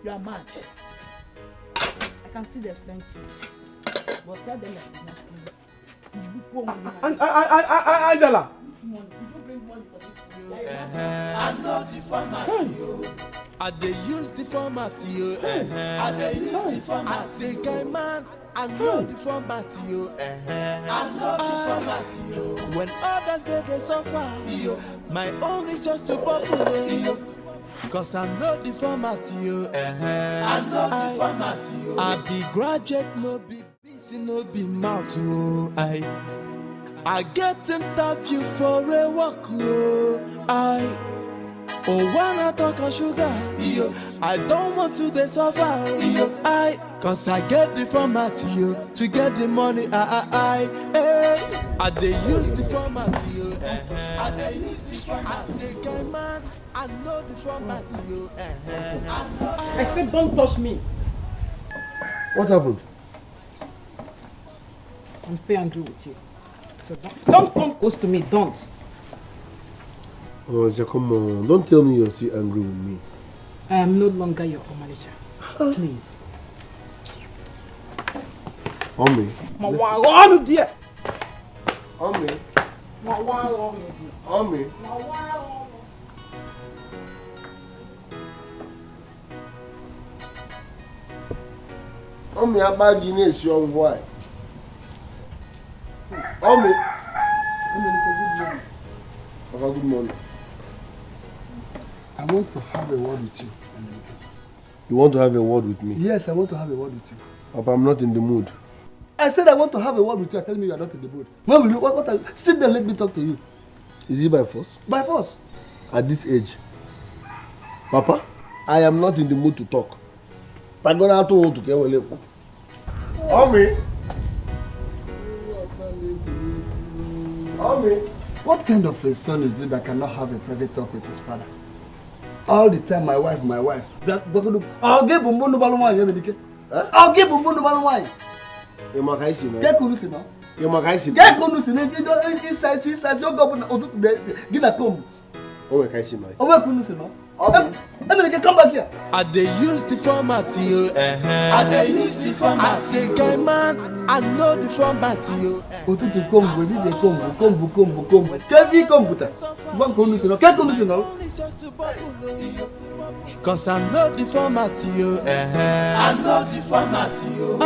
You are mad. I can see they've sent you. But tell them that not see. Angela. I know the format, I dey use the format, I dey use the format. I say, guy man, I know the format, I know the format. When others they suffer, my own is just to bubble. cause I know the format, yo. I know the format, yo. I be graduate, no be busy, no be mouth, oh. I get interview for a work, oh. Oh, when I talk of sugar, yo, I don't want to they suffer, yo. Cause I get the format, yo, to get the money, I they use the format, yo, I they use the format. I say, guy man, I know the format, yo, I said, don't touch me. What happened? I'm still angry with you. So don't come close to me, don't. Oh, come on. Don't tell me you're still angry with me. I am no longer your Omalisha. Please. Onny. Listen. Dear. Onny. Onny. Onny, I'm bagging this young boy. Onny. Good morning. I want to have a word with you. You want to have a word with me? Yes, I want to have a word with you. Papa, I'm not in the mood. I said I want to have a word with you. Tell me you are not in the mood. When will you? What are, sit there, let me talk to you. Is it by force? By force. At this age? Papa, I am not in the mood to talk. I'm going to get away. Onny. Onny. What kind of a son is this that cannot have a private talk with his father? All the time, my wife. I'll give Bumbuno Balumai. I'll give Bumbuno Balumai. You're my guy, you know. Get Kulusino. You're my guy, you know. Get Kulusino. Inside, your governor. Get a comb. Oh, my guy, you know. Oh, where Kulusino? Come back here. I they use the format, yo. I they use the format. I say, guy man, I know the format, yo. Otutu kombu, ni kombu. Kevi kombu ta. One Kulusino. Get Kulusino. Cause I know the format, yo. I know the format, yo.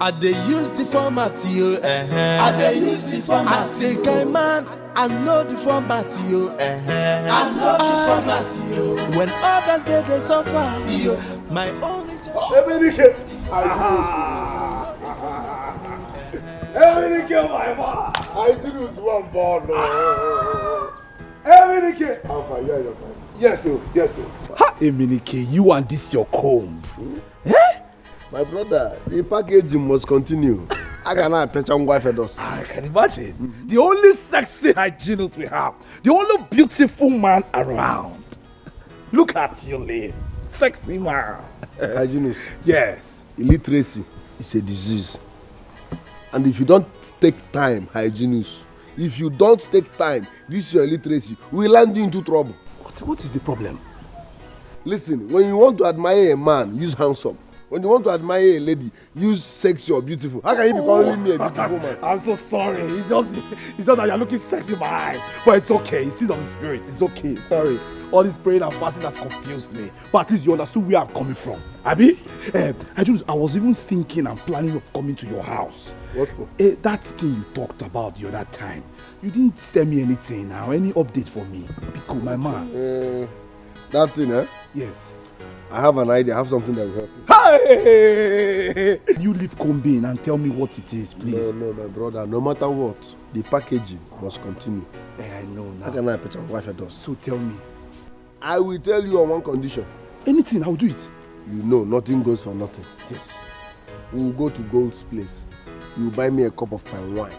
I they use the format, yo. I they use the format. I say, guy man, I know the format, yo. I know the format, yo. When others they suffer, yo, my own is just. Emenike, my man. I didn't one ball. Emenike. Yes, sir. Yes, sir. Ha, Emenike, you and this your comb. My brother, the packaging must continue. I cannot picture wife at us. I can imagine. The only sexy hygienist we have. The only beautiful man around. Look at your lips. Sexy man. Hygienist. Yes. Illiteracy is a disease. And if you don't take time, hygienist, if you don't take time, this your illiteracy will land you into trouble. What is the problem? Listen, when you want to admire a man, use handsome. When you want to admire a lady, use sexy or beautiful. How can you be calling me a beautiful man? I'm so sorry. It's just that you're looking sexy in my eyes. But it's okay. It's still on the spirit. It's okay. Sorry. All this praying and fasting has confused me. But at least you understood where I'm coming from. Abi? I was even thinking and planning of coming to your house. What for? That thing you talked about the other time. You didn't tell me anything now. Any update for me? Because my man. That thing, eh? Yes. I have an idea. I have something that will help you. Hey! You leave Combine and tell me what it is, please. No, my brother. No matter what, the packaging must continue. I know now. How can I put your wife at us? So tell me. I will tell you on one condition. Anything, I'll do it. You know, nothing goes for nothing. Yes. We will go to Gold's place. You buy me a cup of palm wine.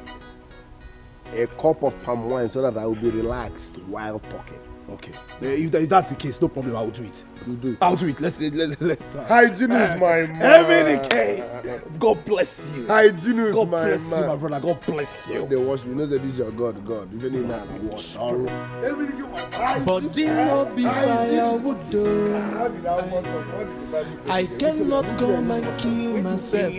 A cup of palm wine so that I will be relaxed while talking. Okay. If that's the case, no problem. I will do it. You do it. I'll do it. Let's. Hygiene is my man. Emenike. God bless you. Hygiene is my man. God bless you, my brother. God bless you. They wash me. You know that this is your God. Even in that wash. But they not be firewood though. I cannot come and kill myself.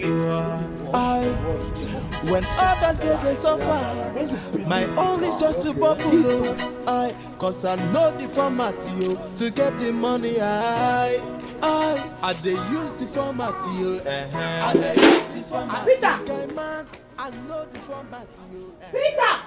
When others they suffer, my own is just to bubble. Cause I know the format, yo, to get the money. I they use the format, yo. I they use the format. Peter! Man, I know the format, yo. Peter!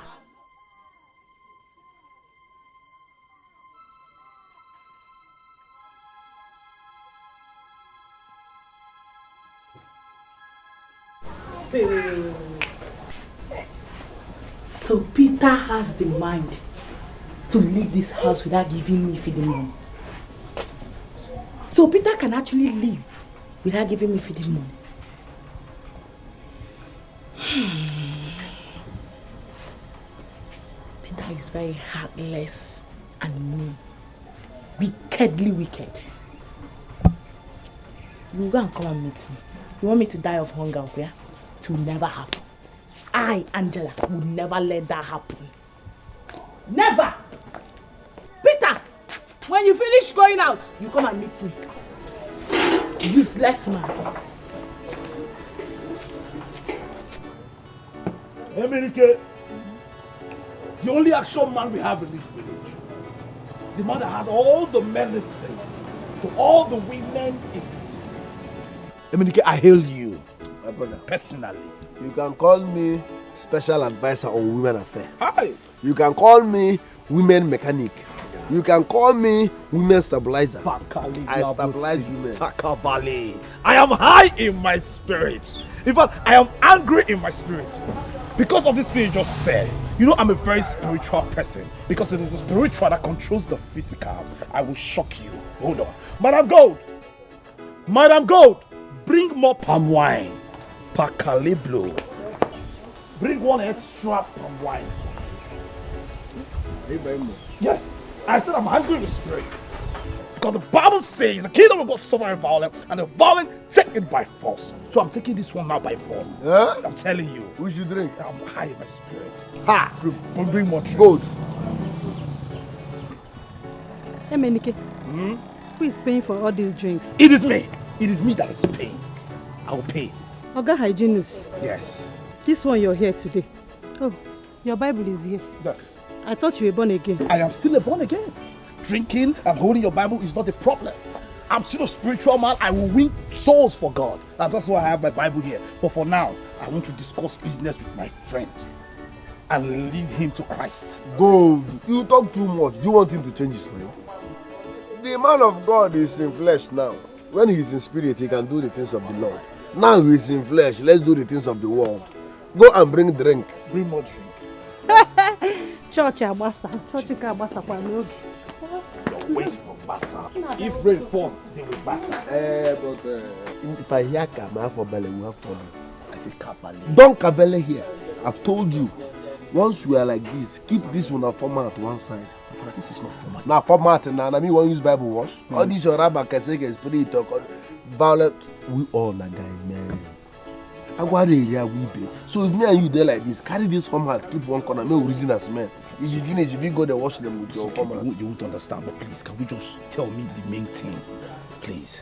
Wait. So Peter has the mind to leave this house without giving me feeding money. So Peter can actually leave without giving me feeding money. Peter is very heartless and mean. Wickedly wicked. You go and come and meet me. You want me to die of hunger, yeah? It will never happen. I, Angela, would never let that happen. Never! Peter! When you finish going out, you come and meet me. Useless man. Emenike, the only action man we have in this village. The man that has all the medicine to all the women in Emenike, I hail you. My brother. Personally. You can call me special advisor on women affairs. Hi. You can call me women mechanic. You can call me women stabilizer. I stabilize women. Takabali. I am high in my spirit. In fact, I am angry in my spirit. Because of this thing you just said. You know, I'm a very spiritual person. Because it is the spiritual that controls the physical. I will shock you. Hold on. Madam Gold. Madam Gold. Bring more palm wine. Pakaliblo. Bring one extra palm wine. Yes. I said I'm angry in the spirit. Because the Bible says the kingdom of God suffer violence and the violent take it by force. So I'm taking this one now by force. Yeah? I'm telling you. We should drink. I'm high in my spirit. Ha! Bring more drinks. Good. Hey Menike, who is paying for all these drinks? It is me. It is me that is paying. I will pay. Oga Hygienist. Yes. This one you're here today. Oh, your Bible is here. Yes. I thought you were born again. I am still a born again. Drinking and holding your Bible is not a problem. I'm still a spiritual man. I will win souls for God. That's why I have my Bible here. But for now, I want to discuss business with my friend and lead him to Christ. Gold, you talk too much. Do you want him to change his mind? The man of God is in flesh now. When he is in spirit, he can do the things of the Lord. Now he is in flesh. Let's do the things of the world. Go and bring drink. Bring more drink. Church abasa. Church abasa kwa n'oge. Wait for Bassa. If rain falls, they will Bassa. But if I hear Kama for Bele, we have problem. I say Kabale. Don't Kabele here. I've told you. Once we are like this, keep this one a format one side. But this is not format. Now format now. I mean, one use Bible wash. All these your rabbi can say spirit talk violent. We all na guy man. I go area we be. So if me and you there like this, carry this format, keep one corner, make original smell. If you finish, if you go there, wash them with your format. You won't understand, but please, can we just tell me the main thing, please?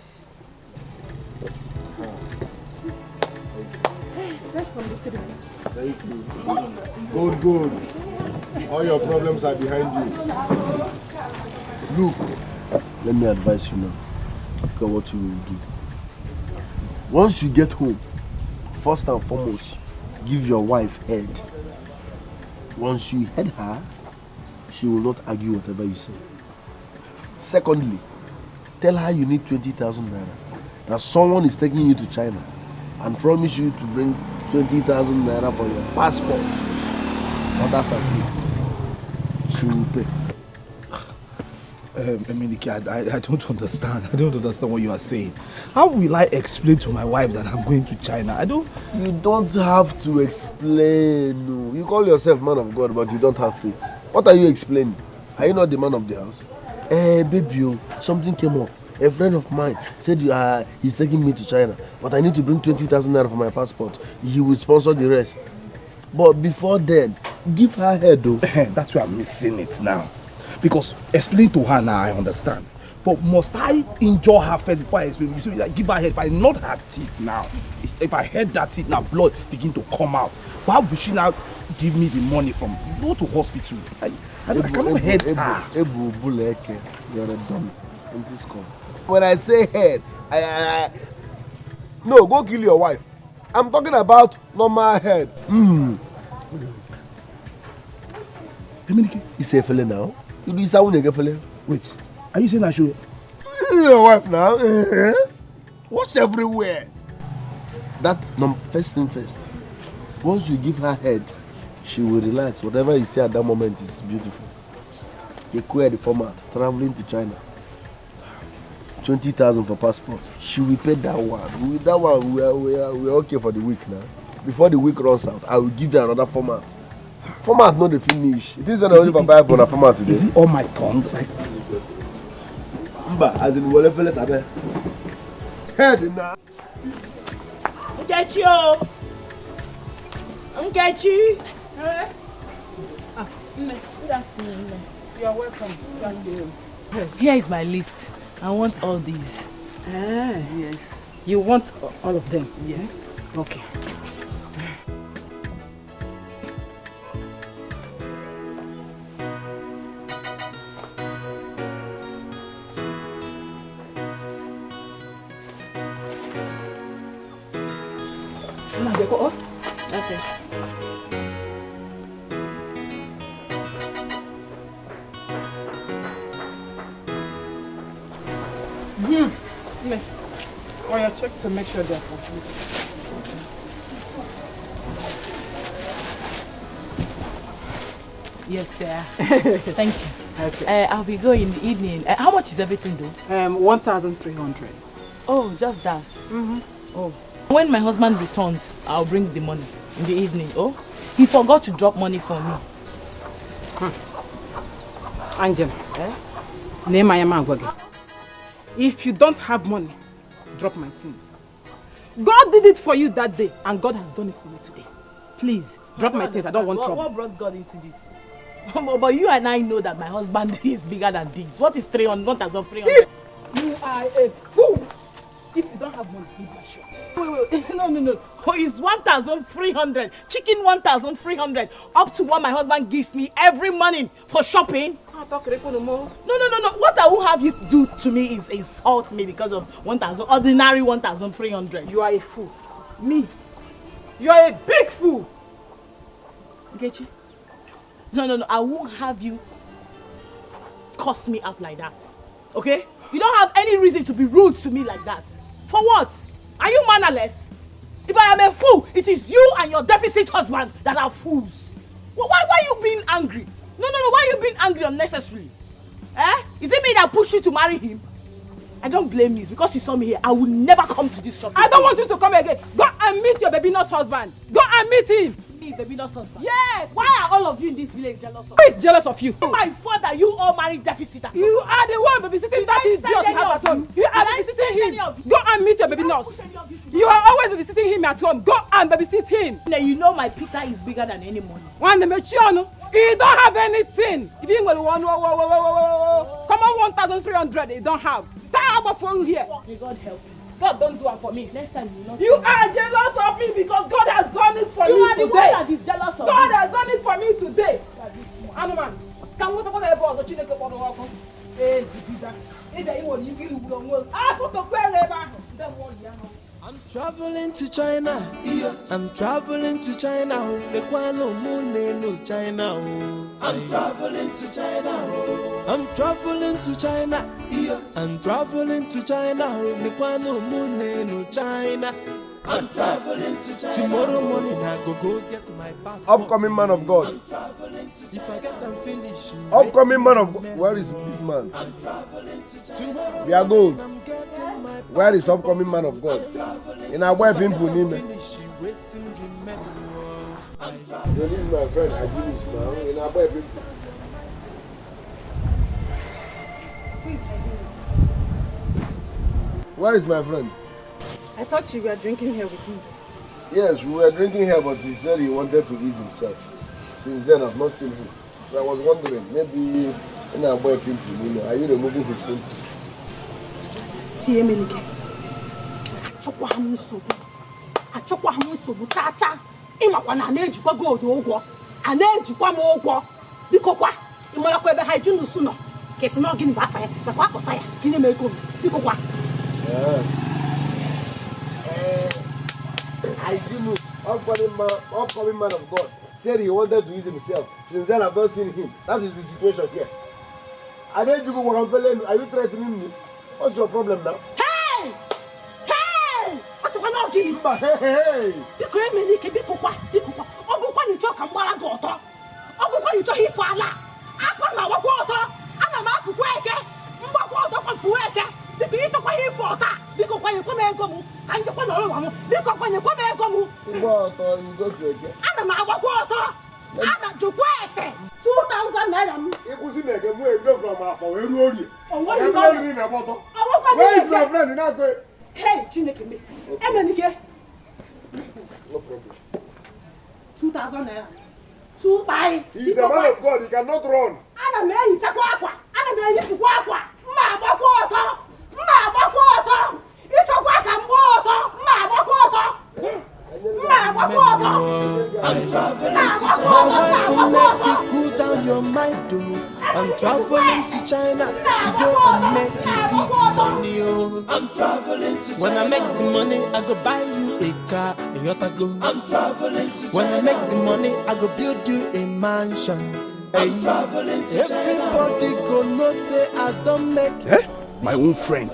Thank you. Good. All your problems are behind you. Look, let me advise you now. Look at what you will do. Once you get home, first and foremost, give your wife head. Once you head her, she will not argue whatever you say. Secondly, tell her you need 20,000 naira. That someone is taking you to China and promise you to bring 20,000 naira for your passport. Others are free. She will pay. Emenike, I don't understand. I don't understand what you are saying. How will I explain to my wife that I'm going to China? You don't have to explain. No. You call yourself man of God, but you don't have faith. What are you explaining? Are you not the man of the house? Baby, something came up. A friend of mine said he's taking me to China, but I need to bring 20,000 naira for my passport. He will sponsor the rest. But before then, give her head though. That's why I'm missing it now. Because explain to her now, I understand. But must I enjoy her first before I explain? You see, like, give her head. If I nod her teeth now, if I head that teeth now, blood begin to come out. Why would she now give me the money from go to hospital? I cannot head her. You're a dummy. In this call. When I say head, no, go kill your wife. I'm talking about normal head. It's a fella now. You do sound like a fella. Wait, are you saying I should? Your wife now. Wash everywhere. That's first thing first. Once you give her head, she will relax. Whatever you say at that moment is beautiful. You query the format, traveling to China. 20,000 for passport. She will pay that one. With that one, we are okay for the week now. Before the week runs out, I will give you another format. Format not the finish. It is not only for Bible on a format today. Is it on my tongue? Like... As in the fellas are there. Head now. Nkechi. Nkechi. Good afternoon. You are welcome. Thank you. Here is my list. I want all these. Yes. You want all of them? Yes. Okay. Okay. Oh, yeah, check to make sure they're complete. Yes, they are. Thank you. Okay. I'll be going in the evening. How much is everything though? 1,300. Oh, just that. Oh. When my husband returns, I'll bring the money in the evening. Oh, he forgot to drop money for me. Angela, if you don't have money, drop my things. God did it for you that day, and God has done it for me today. Please, drop my things. I don't want trouble. What brought God into this? But you and I know that my husband is bigger than this. What is 300? 1,300? You are a fool. If you don't have money, leave my shop. Wait. No. Oh, it's 1,300. Chicken 1,300. Up to what my husband gives me every morning for shopping. No. What I will have you do to me is insult me because of ordinary 1,300. You are a fool. Me. You are a big fool. Nkechi? No. I won't have you cuss me out like that. Okay? You don't have any reason to be rude to me like that. For what? Are you mannerless? If I am a fool, it is you and your deficit husband that are fools. Why are you being angry? No. Why are you being angry unnecessarily? Is it me that pushed you to marry him? I don't blame you. It's because you saw me here. I will never come to this shop. I don't want you to come again. Go and meet your baby nurse husband. Go and meet him. Me, baby nurse husband? Yes. Why are all of you in this village jealous of me? Who is jealous of you? My father, you all married deficiters. You are the one babysitting that idiot you have at home. You are babysitting him. Go and meet your baby nurse. You are always babysitting him at home. Go and babysit him. Now you know my Peter is bigger than any money. You don't have anything. If you want come on 1,300, you don't have. Tie up for you here. May God help you. God don't do it for me. Next time you will not. You are jealous of me because God has done it for me today. You are the one that is jealous of God me. has done it for me today. Anuman, can we talk about the boss or Chineke for the work? Eh, Zubida. I'm traveling to China. I'm traveling to China. No China. I'm traveling to China. I'm traveling to China. I'm traveling to China. No China. I'm traveling to China. Tomorrow morning I go get my passport. Upcoming man of God. If I get and finish. Upcoming man of God. Where is this man? I'm traveling to China. We are going. Where is upcoming man of God? In our wife in Punime. This is my friend. I give it now. In our wife in Where is my friend? I thought you were drinking here with me. Yes, we were drinking here, but he said he wanted to ease himself. Since then, I've not seen him. So I was wondering, maybe in our boy film, are you removing his film? See, Emelike. Achokwa hamusobu chacha. Imakwa na nejikwa gold ogwo. Anejikwa mo ogwo. Biko kwa. Imola kwa ebe haiju nusu no. Kesi no gini ba fa ya. Kwa akota ya. Kini me ko. Biko kwa. I do upcoming man of God said he wanted to use himself. Since then I've not seen him. That is the situation here. Are you threatening me? What's your problem now? Hey! What's the one now? Hey! chọọ ka mgbara gị ọtọ. Ọ bụkwa ịchọ ife ala. Akwa na wakwa ọtọ. Ana m afụkwa eke. Mgbakwa ọtọ kwa fuwe eke. Biko ịchọkwa ife ọta. Biko kwanyekwa m ego m. Ka njekwa na ọlụwa m. Biko kwanyekwa m ego m. Ngwa ọtọ ngozu eke. Ana m agbakwa ọtọ. Ana jụkwa ese. 2,000 naira m. Ịkwụsị na eke mụ ego from afọ wee ruo orie. Where is my friend? Not going. Hey, Chineke me. Emenike. No problem. 2,000 naira. 2 buy. He's a man of God. He cannot run. Ana m ehichakwa akwa. Ana m eyipụkwa akwa. Mma agbakwa ọtọ. Mma agbakwa ọtọ. Ịchọkwa ka m gbaa ọtọ. Mma agbakwa ọtọ. Mma agbakwa ọtọ. I'm traveling to China. My wife will make you cool down your mind, though. I'm traveling to China to go and make you good money, oh. I'm traveling to China. When I make the money, I go buy you a car, a yacht I go. I'm traveling to China. When I make the money, I go build you a mansion. I'm traveling to China. Everybody go know say I don't make it. My own friend,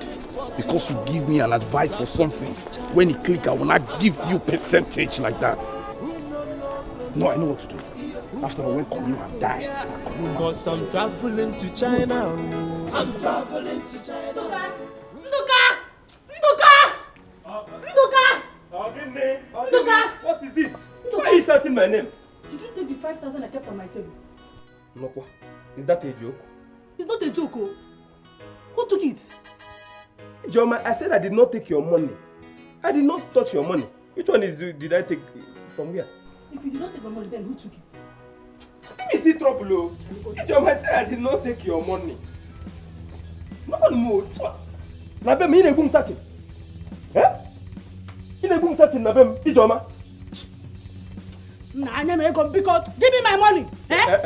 because you give me an advice for something, when it click, I will not give you percentage like that. No, I know what to do. After I went come you and die. Because I'm traveling to China. I'm traveling to China. Nduka! What is it? Why are you shouting my name? Did you take the 5,000 I kept on my table? Nokwa, is that a joke? It's not a joke, oh. Who took it? Joma, I said I did not take your money. I did not touch your money. Which one did I take from where? If you did not take my money, then who took it? Is it trouble? Joma, I said I did not take your money. No one moves. Nabem, you ain't searching. Eh? You ain't searching, Nabem, Joma. Nah, because give me my money.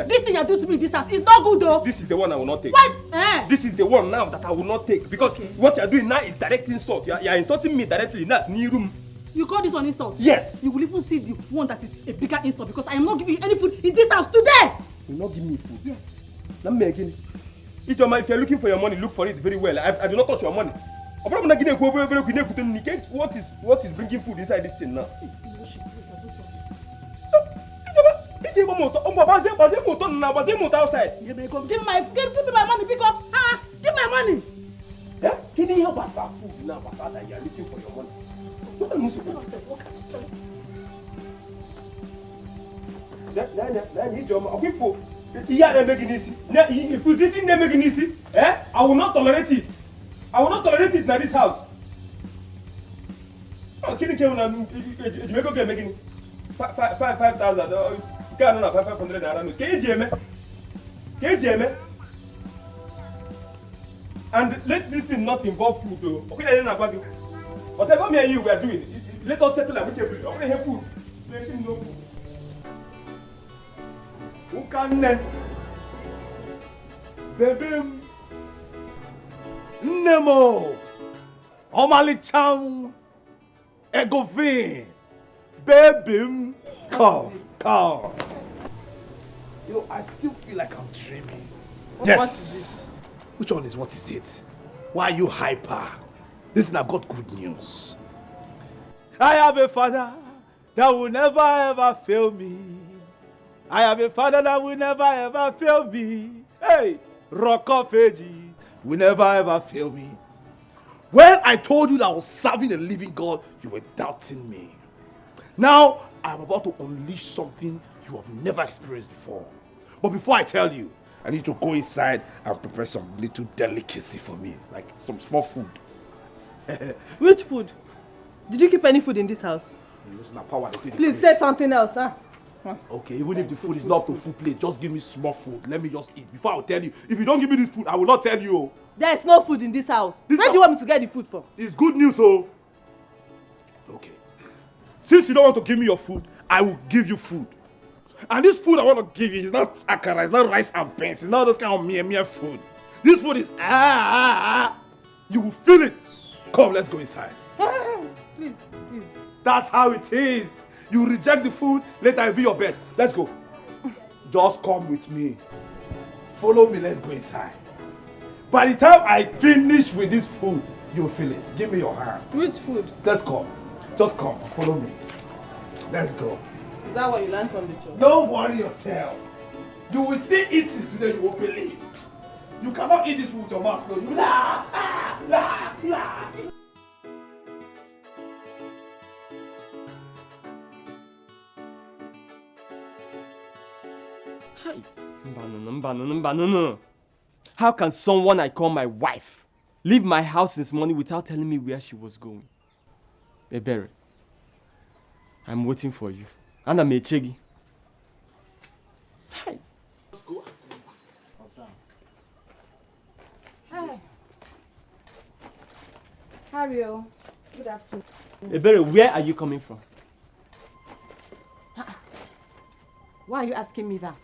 This thing you do to me this house is not good though. This is the one I will not take. What? This is the one now that I will not take because what you are doing now is direct insult. You are insulting me directly. That's new room. You call this one insult? Yes. You will even see the one that is a bigger insult because I am not giving you any food in this house today. You will not give me food? Yes. Let me again. If you are looking for your money, look for it very well. I do not touch your money. What is bringing food inside this thing now? Give me my money, pick up. Give my money. Yeah? Can you help us have food now, Papa, that you are looking for your money? If you didn't make it easy, I will not tolerate it. I will not tolerate it in this house. Can you make it 5,000? Can you 500 naira? Can you and let this thing not involve food though. Okay, whatever me and you were doing, let us settle amicably. Okay, have food. Let him know food. Who can then? Baby Nemo Omalicham Egovin Baby Come. You know, I still feel like I'm dreaming. Yes. What is this? Which one is what is it? Why are you hyper? Listen, I've got good news. I have a father that will never ever fail me. I have a father that will never ever fail me. Hey, Rock of Ages will never ever fail me. When I told you that I was serving a living God, you were doubting me. Now, I'm about to unleash something you have never experienced before. But before I tell you, I need to go inside and prepare some little delicacy for me, like some small food. Which food? Did you keep any food in this house? Please say something else, huh? Okay, even if the food is not up to full plate, just give me small food. Let me just eat. Before I will tell you. If you don't give me this food, I will not tell you. There is no food in this house. Where do you want me to get the food from? It's good news, oh. Okay. Since you don't want to give me your food, I will give you food. And this food I want to give you is not akara, it's not rice and beans, it's not those kind of mere food. This food is You will feel it. Come, let's go inside. Please. That's how it is. You reject the food, later I'll be your best. Let's go. Just come with me. Follow me, let's go inside. By the time I finish with this food, you'll feel it. Give me your hand. Which food? Let's go. Just come, follow me. Let's go. Is that what you learned from the church? Don't worry yourself. You will see eating today, you won't believe. You cannot eat this food with your mouth closed. You la, la, la. How can someone I call my wife leave my house this morning without telling me where she was going? Ebere, I'm waiting for you. And I'm Chegi. Hi. Hi. Hario, good afternoon. Ebere, where are you coming from? Why are you asking me that?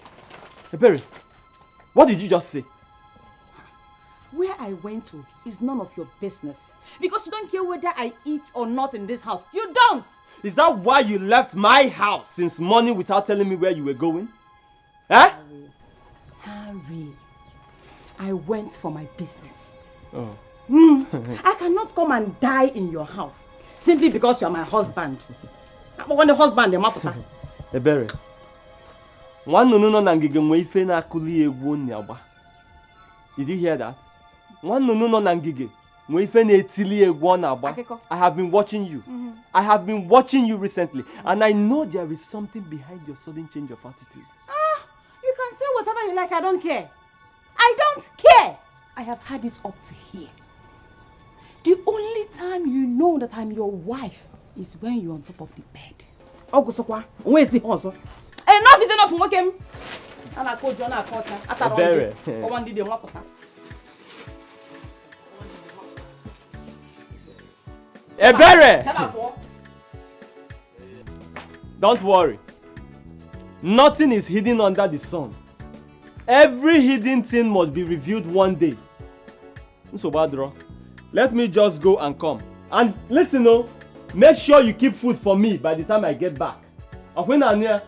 Ebere, what did you just say? Where I went to is none of your business. Because you don't care whether I eat or not in this house. You don't! Is that why you left my house since morning without telling me where you were going? Huh? Harry, I went for my business. Oh. I cannot come and die in your house simply because you are my husband. When the husband, the maputa. Ebere, one no nangige mwife na kuli egwu nyaba. Did you hear that? One no nangige mwife na etili egwu nyaba. I have been watching you. I have been watching you recently, and I know there is something behind your sudden change of attitude. You can say whatever you like. I don't care. I don't care. I have had it up to here. The only time you know that I'm your wife is when you're on top of the bed. Ogusokwa, where's the hustle? Enough is enough, Mokem. And I called John, I called her. Ebere. Ebere! Don't worry. Nothing is hidden under the sun. Every hidden thing must be revealed one day. So Badro, let me just go and come. And listen, make sure you keep food for me by the time I get back. And when I'm near,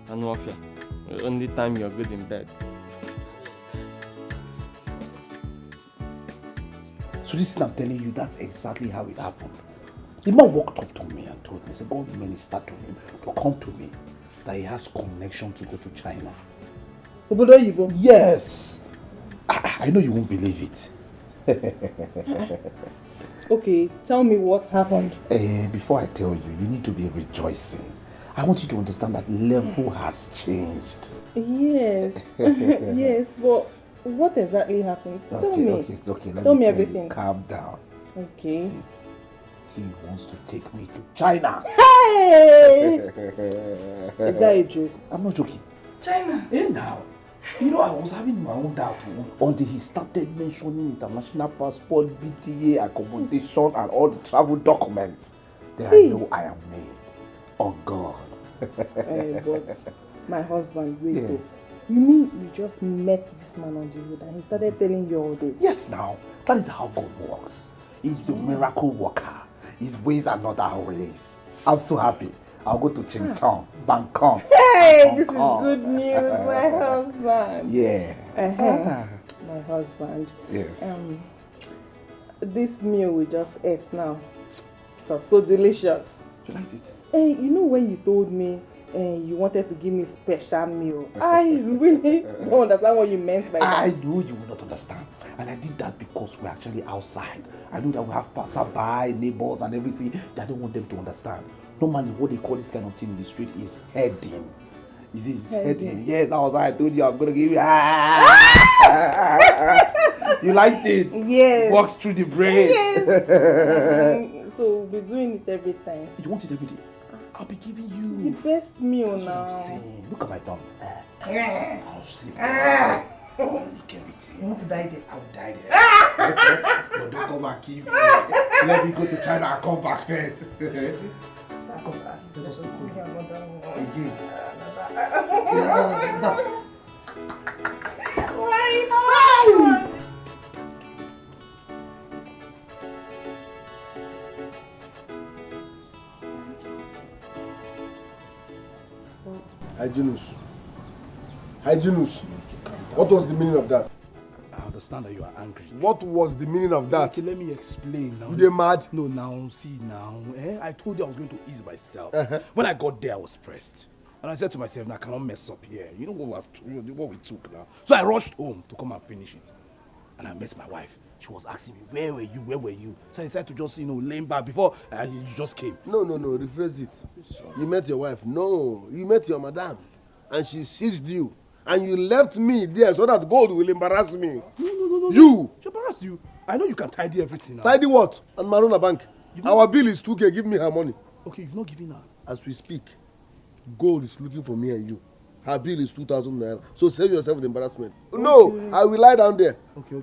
I know of you. The only time you're good in bed. So this thing I'm telling you, that's exactly how it happened. The man walked up to me and told me, said God ministered to him to come to me, that he has connection to go to China. Yes. I know you won't believe it. Okay, tell me what happened. Before I tell you, you need to be rejoicing. I want you to understand that level has changed. Yes. Yes, but what exactly happened? Tell me. Okay. Let Tell me me tell everything. You, calm down. Okay. See, he wants to take me to China. Hey! Is that a joke? I'm not joking. China? Hey now. You know, I was having my own doubt until he started mentioning international passport, BTA, accommodation, and all the travel documents. Then I know I am made. On God. But my husband, wait. Yes. You mean you just met this man on the road and he started telling you all this? Yes, now. That is how God works. He's a miracle worker. His ways are not our ways. I'm so happy. I'll go to Chingchong, Bangkok. Hey, this is good news, my husband. Yeah. My husband. Yes. This meal we just ate now, it was so delicious. You liked it? Hey, you know when you told me you wanted to give me special meal, I really don't understand what you meant by that. I know you will not understand. And I did that because we're actually outside. I know that we have passerby, neighbors and everything. I don't want them to understand. Normally, what they call this kind of thing in the street is heading. Is it heading? Yes, that was why I told you I'm going to give you. You liked it? Yes. Walks through the brain. Yes. So we'll be doing it every time. You want it every day? I'll be giving you. It's the best meal That's now. What I'm saying. Look at my thumb. I'll sleep. Look everything. You want to die there? I'll die there. But don't come and kill me. Let me go to China and come back first. Come, let us go again. Why? Hygienus. What was the meaning of that? understand that you are angry. What was the meaning of that? Okay, let me explain now. You dey mad? No, now, see now. I told you I was going to ease myself. When I got there, I was pressed. And I said to myself, I cannot mess up here. You know what we took now. So I rushed home to come and finish it. And I met my wife. She was asking me, where were you? Where were you? So I decided to just, lean back before you just came. No, rephrase it. Sorry. You met your wife. No, you met your madam. And she seized you. And you left me there so that God will embarrass me. No. You. She embarrassed you. I know you can tidy everything now. Tidy what? And Marona Bank. Our bill is 2K. Give me her money. Okay, you've not given her. As we speak, God is looking for me and you. Her bill is 2,000 naira. So save yourself the embarrassment. Okay. No, I will lie down there. Okay.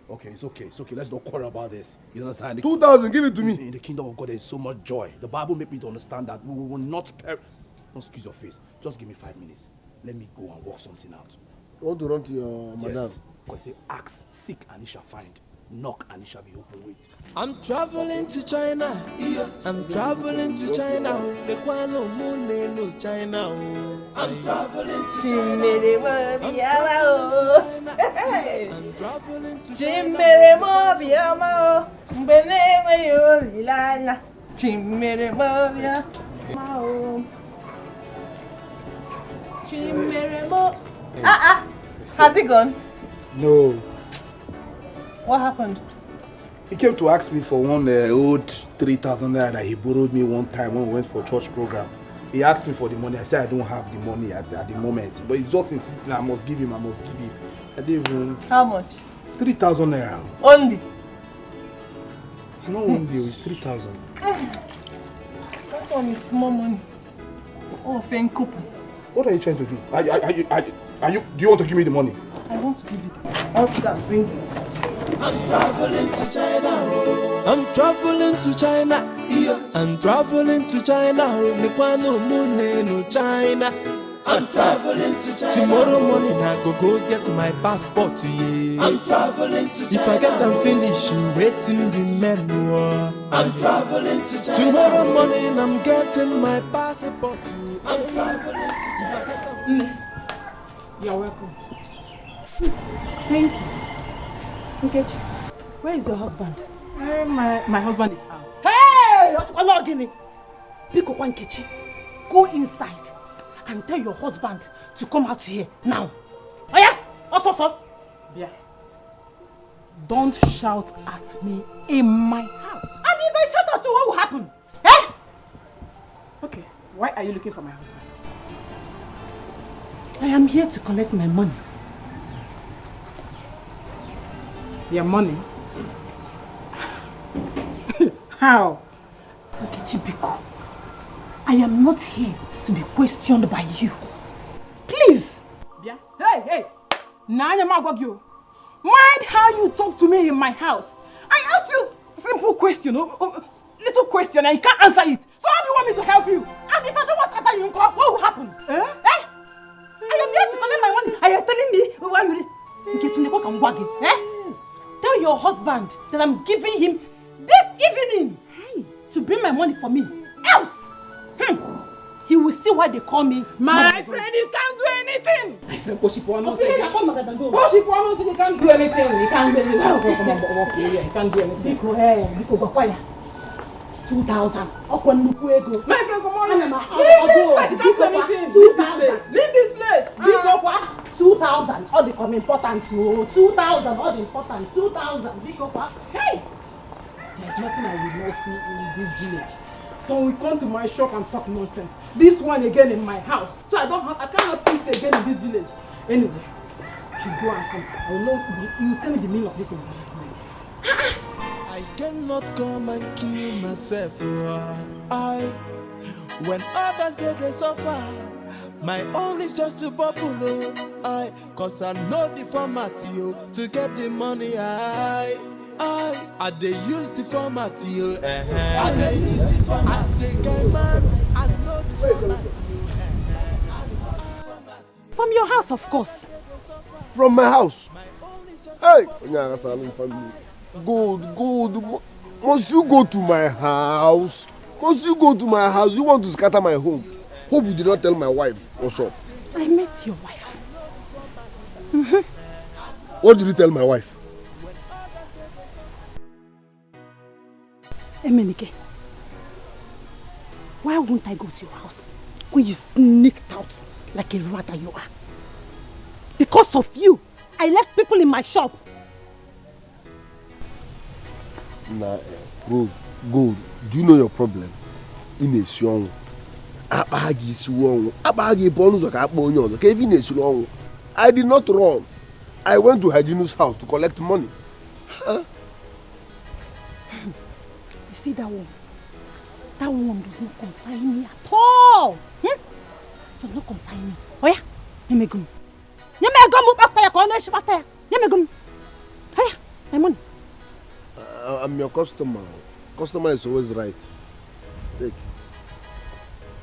Okay, it's okay. Let's not quarrel about this. You understand? 2,000, give it to me. In the kingdom of God, there is so much joy. The Bible made me to understand that we will not perish. Don't squeeze your face. Just give me 5 minutes. Let me go and work something out. You want to run to your madam? Yes. Because say, ask, seek, and it shall find. Knock, and it shall be open. Wait. I'm traveling to China. I'm traveling to China. The Kwano Moon no China. I'm traveling to China. I'm traveling to China. Has he gone? No. What happened? He came to ask me for one old 3,000 naira that he borrowed me one time when we went for a church program. He asked me for the money. I said I don't have the money at the moment. But he's just insisting I must give him. I didn't even... How much? 3,000 naira. Only? It's not one deal, it's 3,000. That one is small money. Oh, thank you. What are you trying to do? Do you want to give me the money? I want to give it. I'll bring it. I'm traveling to China. I'm traveling to China. I'm traveling to China. No China. I'm traveling to China. Tomorrow morning I go get my passport to you. I'm traveling to China. If I get and finish, you waiting remember. I'm traveling to China. Tomorrow morning I'm getting my passport to you. I'm traveling to China. You're welcome. Thank you. Nkechi, where is your husband? My husband is out. Hey! I'm not getting it. Pico Nkechi, go inside and tell your husband to come out here now. Oh yeah? Also. Yeah. Don't shout at me in my house. And if I shout at you, what will happen? Eh? Okay, why are you looking for my husband? I am here to collect my money. Your money? How? Nkechi Biko, I am not here to be questioned by you. Please! Yeah. Hey! Mind how you talk to me in my house. I asked you a simple question, little question, and you can't answer it. So how do you want me to help you? And if I don't want to answer you, what will happen? I am here to collect my money. Are you telling me why will Tell your husband that I'm giving him this evening to bring my money for me. Else, he will see why they call me. My friend, you can't do anything. My friend, Poshipuano said you can't do anything. You can't do anything. You can't do anything. Biko, 2,000. My friend, come on. Leave this place. 2,000. All the important. 2,000. All the important. 2,000. Hey! There's nothing I will not see in this village. So we come to my shop and talk nonsense. This one again in my house. So I can't have peace again in this village. Anyway, you should go and come. I will know. You tell me the meaning of this embarrassment. I cannot come and kill myself. When others they suffer, my own is just to bubble. Cause I know the format to get the money. I they use the format I they use the format. I say, guy man, I know the format From your house, of course. From my house. Hey, good. Must you go to my house? You want to scatter my home? Hope you did not tell my wife what's up. I met your wife. What did you tell my wife? Emenike, why won't I go to your house when you sneaked out like a rat that you are? Because of you, I left people in my shop. Nah, Rose, Gold, do you know your problem? In a song, I did not run. I went to Hajinu's house to collect money. Huh? You see that one? That one does not concern me at all. Does not concern me. Oh yeah? Yemegum. Yemegum after your coronation after you. Yemegum. Hey, my money. I'm your customer. Customer is always right. Take.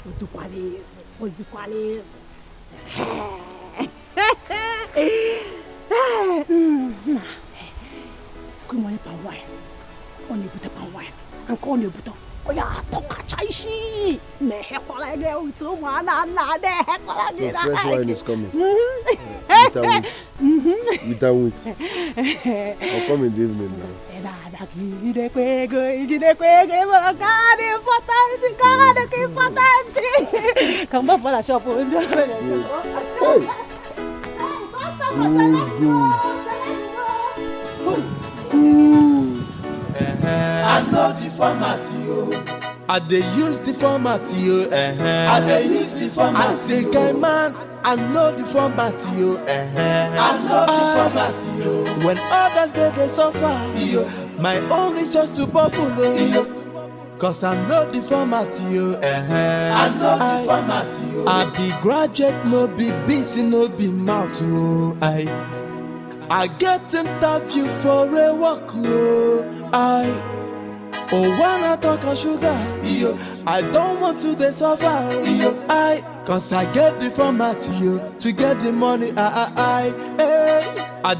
Ozukwales. Good morning, Pawai. Only put a Pawai. And call you buto. Oh yeah, toka chaishi. Me hekola de utu mana na de hekola de. So fresh wine is coming. Without wheat. I'll come in the evening now. Come up for the shop. I know the format, yo. I dey use the format, yo. I dey use the format. I say, guy man, I know the format, yo. I know the format, yo. When others they suffer, yo, my own is just to bubble, yo. Cause I know the format, yo. I know the format, yo. I be graduate, no be busy, no be mouth, yo. I get interview for a walk, yo. Oh, when I talk of sugar, yo, I don't want to dey suffer, yo. Cause I get the format, yo, to get the money, I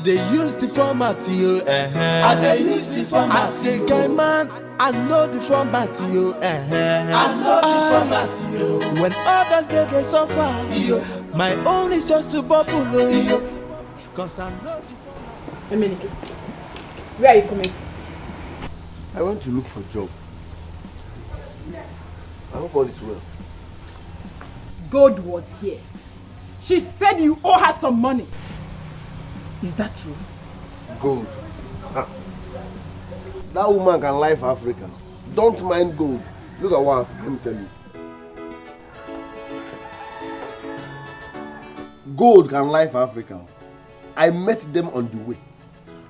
dey use the format, yo, I dey use the format. I say, guy man, I know the format, yo, I know the format, yo. When others they suffer, yo, my own is just to bubble, yo. Cause I know the format. Emenike, where are you coming from? I went to look for a job. I hope all is well. God was here. She said you owe her some money. Is that true? Gold. That woman can lie for Africa. Don't mind gold. Look at what happened. Let me tell you. Gold can lie for Africa. I met them on the way.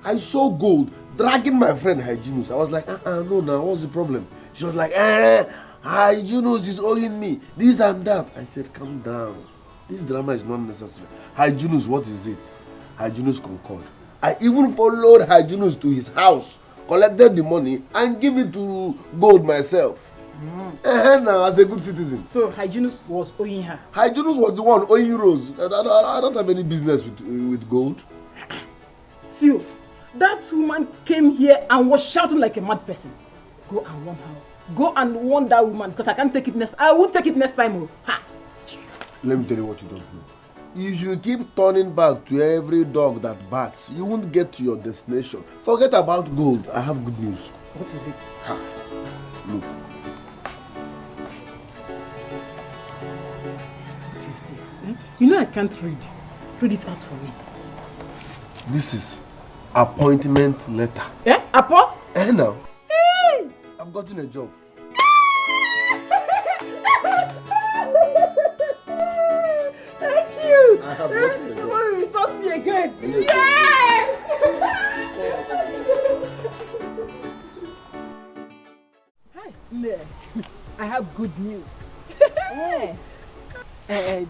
I saw Gold dragging my friend Hyginus. I was like, no, what's the problem? She was like, Hyginus is owing me this and that. I said, calm down. This drama is not necessary. Hyginus, what is it? Hyginus concurred. I even followed Hyginus to his house, collected the money, and gave it to Gold myself. Now, as a good citizen. So Hyginus was owing her? Hyginus was the one owing Rose. I don't have any business with Gold. See, that woman came here and was shouting like a mad person. Go and warn her. Go and warn that woman, because I can't take it next. I won't take it next time. Ha. Let me tell you what you don't know. If you keep turning back to every dog that barks, you won't get to your destination. Forget about Gold. I have good news. What is it? Ha. Look. What is this? You know I can't read. Read it out for me. This is appointment letter. Eh? Appo? Now. Hey! I've gotten a job. Thank you! I have gotten a job. Oh, you insult me again! Yes! Hi. I have good news.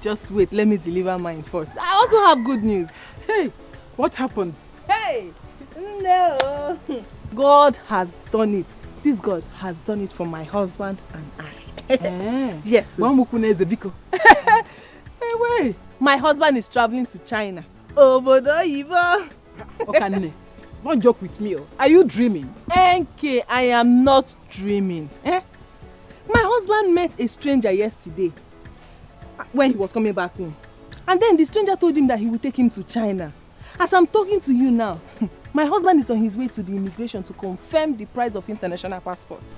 Just wait, let me deliver mine first. I also have good news. Hey, what happened? Hey! No! God has done it. This God has done it for my husband and I. Yes. Hey, wait. My husband is traveling to China. Obodo Ivo. Okay, don't joke with me. Are you dreaming? NK, I am not dreaming. My husband met a stranger yesterday when he was coming back home. And then the stranger told him that he would take him to China. As I'm talking to you now, my husband is on his way to the immigration to confirm the price of international passports.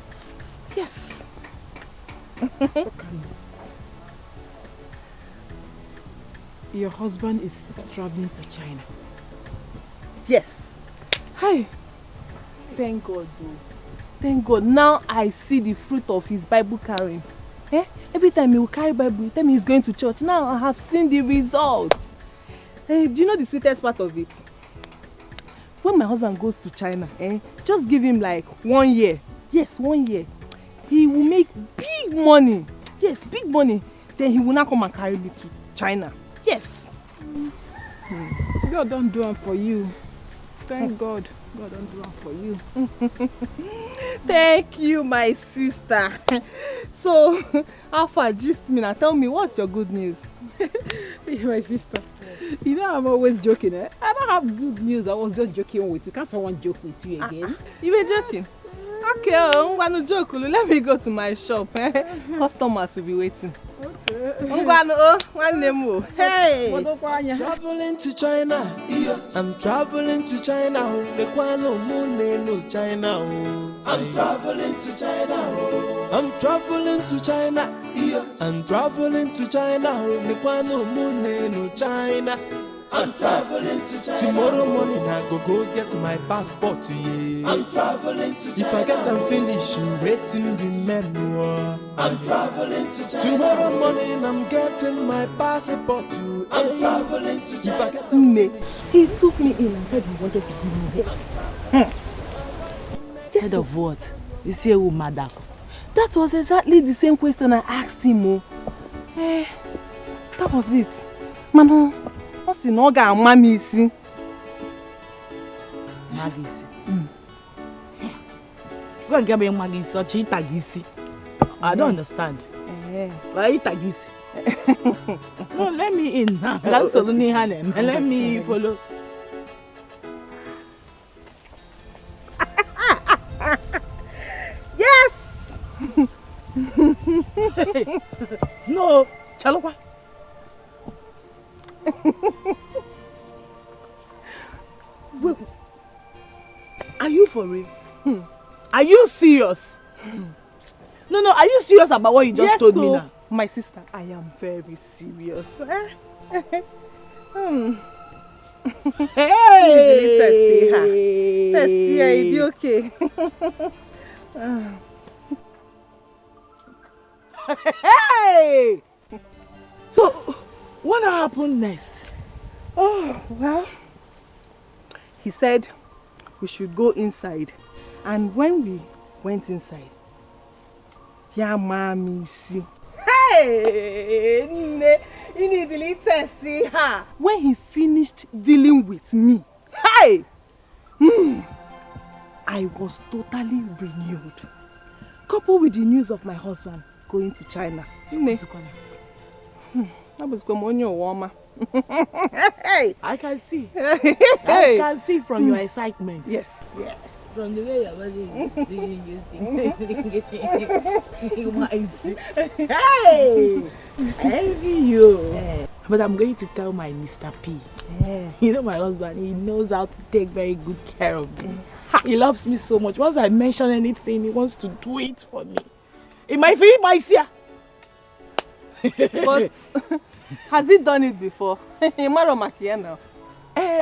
Yes. Okay. Your husband is traveling to China. Yes. Hi. Thank God, though. Thank God. Now I see the fruit of his Bible carrying. Every time he will carry Bible, tell me he's going to church. Now I have seen the results. Do you know the sweetest part of it? When my husband goes to China, just give him like 1 year. Yes, 1 year. He will make big money. Yes, big money. Then he will not come and carry me to China. Yes. God don't do it for you. Thank God. God don't do it for you. Thank you, my sister. So, how far gist me now? Tell me, what's your good news? My sister. You know I'm always joking, eh? I don't have good news. I was just joking with you. Can't someone joke with you again? You were joking? Okay, I'm gonna joke. Let me go to my shop. Customers will be waiting. Okay. Hey! Traveling to China. I'm traveling to China. China. I'm traveling to China. I'm traveling to China. I'm traveling to China. China. I'm traveling to China. Tomorrow morning I go get my passport. Yeah. I'm traveling to China. If I get them finished, you waiting remember. I'm traveling to China. Tomorrow morning I'm getting my passport. I'm traveling to China. If I get them he took me in and said he wanted to give me head. Yes, head of what? You see a woman that was exactly the same question I asked him. That was it. Mano. Si no ga mami isi. Magisi. Go and get me magisi or chitagisi. I don't understand. Why itagisi? No, let me in now. Let me follow. Yes. No, Chalokwa. Wait, are you for real? Are you serious? No, are you serious about what you just told me now? My sister, I am very serious. Hey! Testy, Edochie. Hey! So, what happened next? Oh, well, he said we should go inside. And when we went inside, yeah, mommy, see. Hey! You need to leave testy, huh? When he finished dealing with me, hey! I was totally renewed. Coupled with the news of my husband going to China. Hey! I can see. I can see from your excitement. Yes. From the way your body is hey! I envy you. But I'm going to tell my Mr. P. You know my husband, he knows how to take very good care of me. He loves me so much. Once I mention anything, he wants to do it for me. It might feel my seer. But has he done it before? now.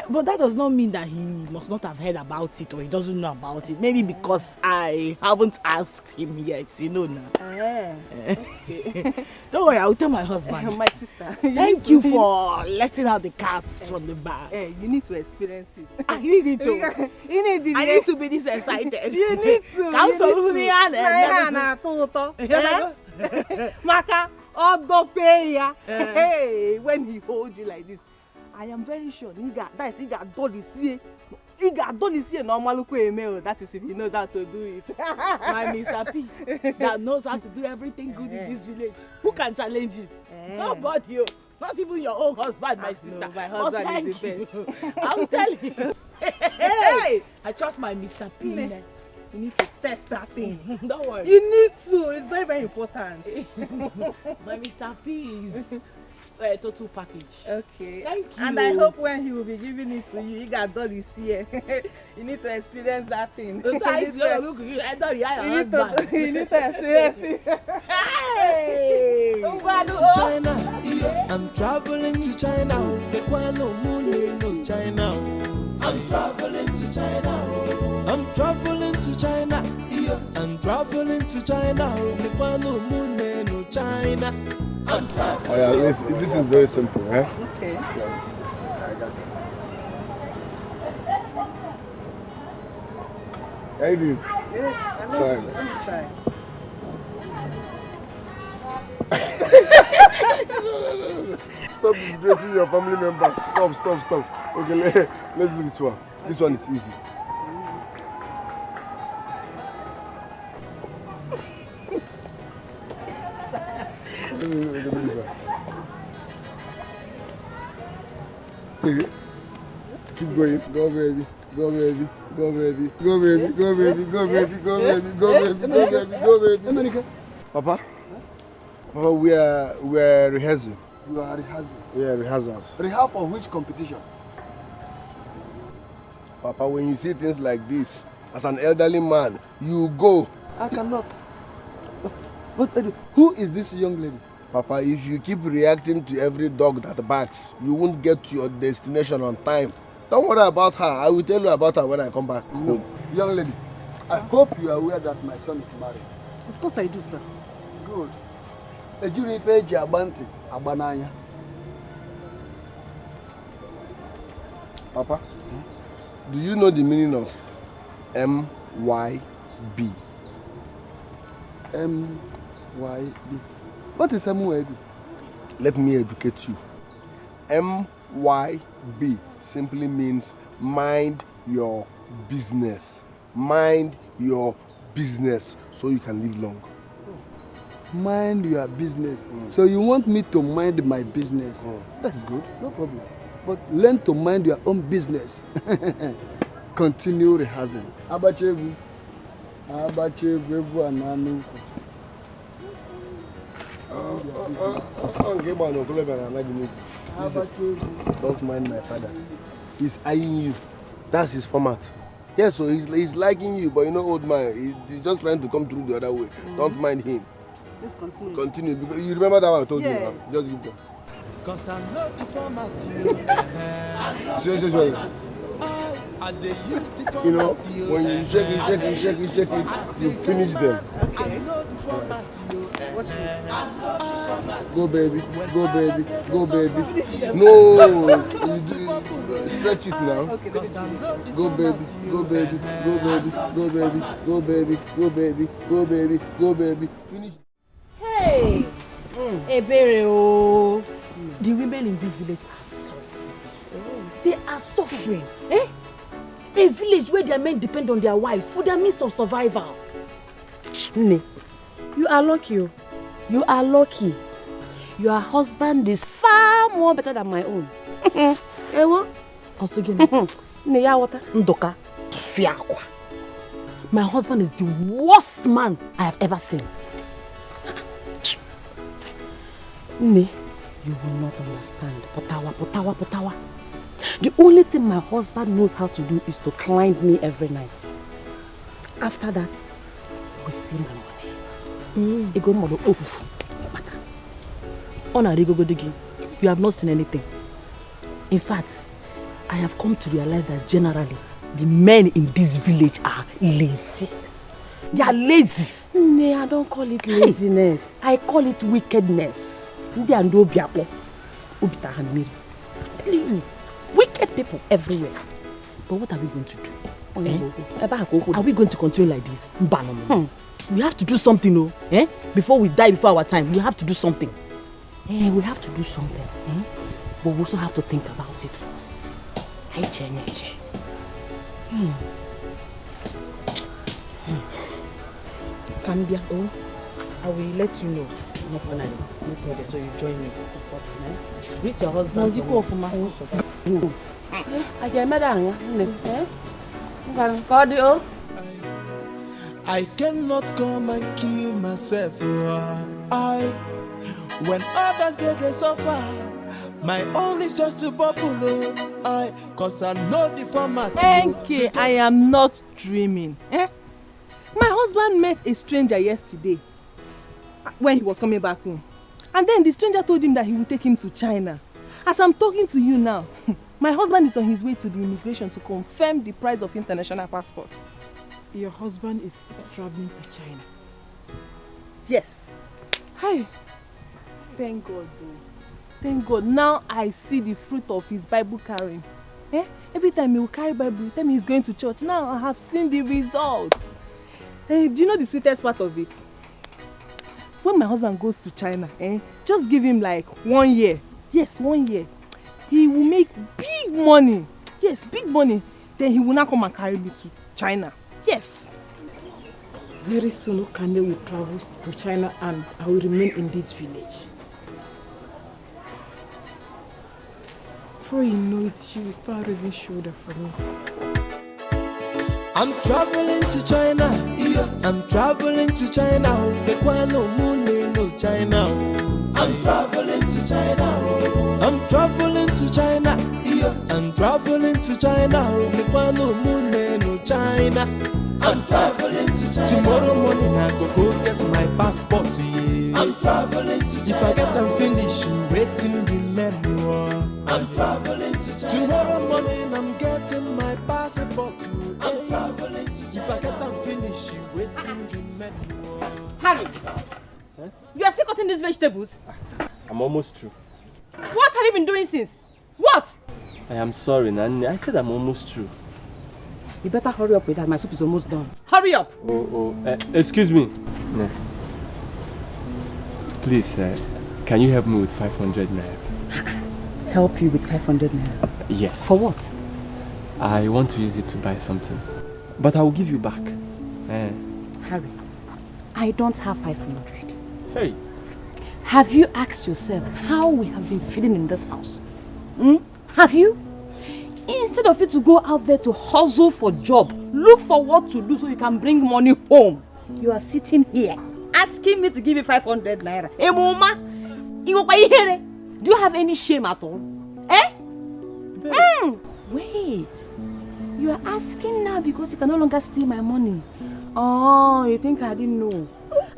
But that does not mean that he must not have heard about it or he doesn't know about it. Maybe because I haven't asked him yet, you know now. Okay. Don't worry, I'll tell my husband. My sister. Thank you for letting out the cats from the bar. You need to experience it. I need it too. I need to be this excited. You need to. Maka, hey, when he holds you like this, I am very sure he got done this year normal email. That is if he knows how to do it. My Mr. P that knows how to do everything good in this village. Who can challenge you? Nobody. Not even your own husband, my sister. No, my husband is the best. I'll tell you. Hey, I trust my Mr. P. You need to test that thing. Don't worry. You need to. It's very, very important. My Mr. P is total package. Okay. Thank you. And I hope when he will be giving it to you, you got done this year. You need to experience that thing. You need to experience it. Hey! To China, I'm traveling to China. The one no moon no China. I'm traveling to China. I'm traveling to China. I'm traveling to China. The one no moon no China. I'm traveling. Oh yeah, this is very simple, eh? Okay. I got it. I did. Yes, I know. Try. Let me try. No. Stop disgracing your family members. Stop. Okay, let's do this one. This one is easy. Keep going. Go baby. Go baby. Go baby. Go baby. Go baby. Go baby. Go baby. Go baby. Go baby. Go baby. America. Papa? Papa, we are rehearsing. You are rehearsing? We are rehearsals. Rehab for which competition? Papa, when you see things like this, as an elderly man, you go. I cannot. But who is this young lady? Papa, if you keep reacting to every dog that barks, you won't get to your destination on time. Don't worry about her. I will tell you about her when I come back home. Young lady, I hope you are aware that my son is married. Of course I do, sir. Good. Ejiri peji abanti abananya. Papa, do you know the meaning of MYB? MYB. What is MYB? Let me educate you. MYB simply means mind your business. Mind your business so you can live long. Mind your business. So you want me to mind my business? That's good, no problem. But learn to mind your own business. Continue rehearsing. Abachevu ananu. Don't mind my father. He's eyeing you. That's his format. Yes, so he's liking you, but you know, old man, he's just trying to come through the other way. Don't mind him. Let's continue. Continue. Because you remember that one I told you? Just give them. Cause I know the format Seriously. You know, when you shake it, you finish them. Go baby. No, stretch it now. Go baby. Finish. Hey, Ebere, the women in this village are suffering. They are suffering. Eh? A village where their men depend on their wives for their means of survival. Nne, you are lucky. You are lucky. Your husband is far more better than my own. Ewa? Osugene. Nne ya wata? Ndoka. Fiakwa. My husband is the worst man I have ever seen. Nne, you will not understand. Potawa. The only thing my husband knows how to do is to climb me every night. After that, we steal my money. Ego modo ofufu. Ona rigogodigi, you have not seen anything. In fact, I have come to realize that generally, the men in this village are lazy. They are lazy. No, I don't call it laziness. I call it wickedness. They are no biapo. I'm telling you, wicked people everywhere. But what are we going to do? Are we going to continue like this? We have to do something, no? Before we die before our time, we have to do something. We have to do something. But we also have to think about it first. Cambia. I will let you know. No problem. So you join me. Greet your husband. I cannot come and kill myself. When others they suffer, my own is just to bubble. Cause I know the format. Enke, I am not dreaming. My husband met a stranger yesterday when he was coming back home. And then the stranger told him that he would take him to China. As I'm talking to you now, my husband is on his way to the immigration to confirm the price of international passports. Your husband is traveling to China? Yes. Hi. Thank God, though. Thank God. Now I see the fruit of his Bible carrying. Every time he will carry Bible, tell me he's going to church. Now I have seen the results. Do you know the sweetest part of it? When my husband goes to China, just give him like 1 year. Yes, 1 year. He will make big money. Yes, big money. Then he will not come and carry me to China. Yes. Very soon, Okane will travel to China and I will remain in this village. Before you know it, she will start raising shoulder for me. I'm traveling to China. I'm traveling to China. No China. I'm traveling to China. I'm traveling to China. I'm traveling to China. No China. I'm traveling to China. Tomorrow morning I go get my passport. I'm traveling to China. If I get and finish, waiting remember. I'm traveling to China. Tomorrow morning I'm getting my passport. I'm traveling to China. If I get and finish, waiting remember. Harry, you are still cutting these vegetables? I'm almost through. What have you been doing since? What? I am sorry, Nanny. I said I'm almost through. You better hurry up with that. My soup is almost done. Hurry up! Excuse me. Please, can you help me with 500 naira? Help you with 500 naira? Yes. For what? I want to use it to buy something. But I will give you back. Harry, I don't have 500. Hey. Have you asked yourself how we have been feeling in this house? Have you? Instead of you to go out there to hustle for job, look for what to do so you can bring money home. You are sitting here asking me to give you 500 naira. Hey, Mama, do you have any shame at all? Wait. You are asking now because you can no longer steal my money. Oh, you think I didn't know?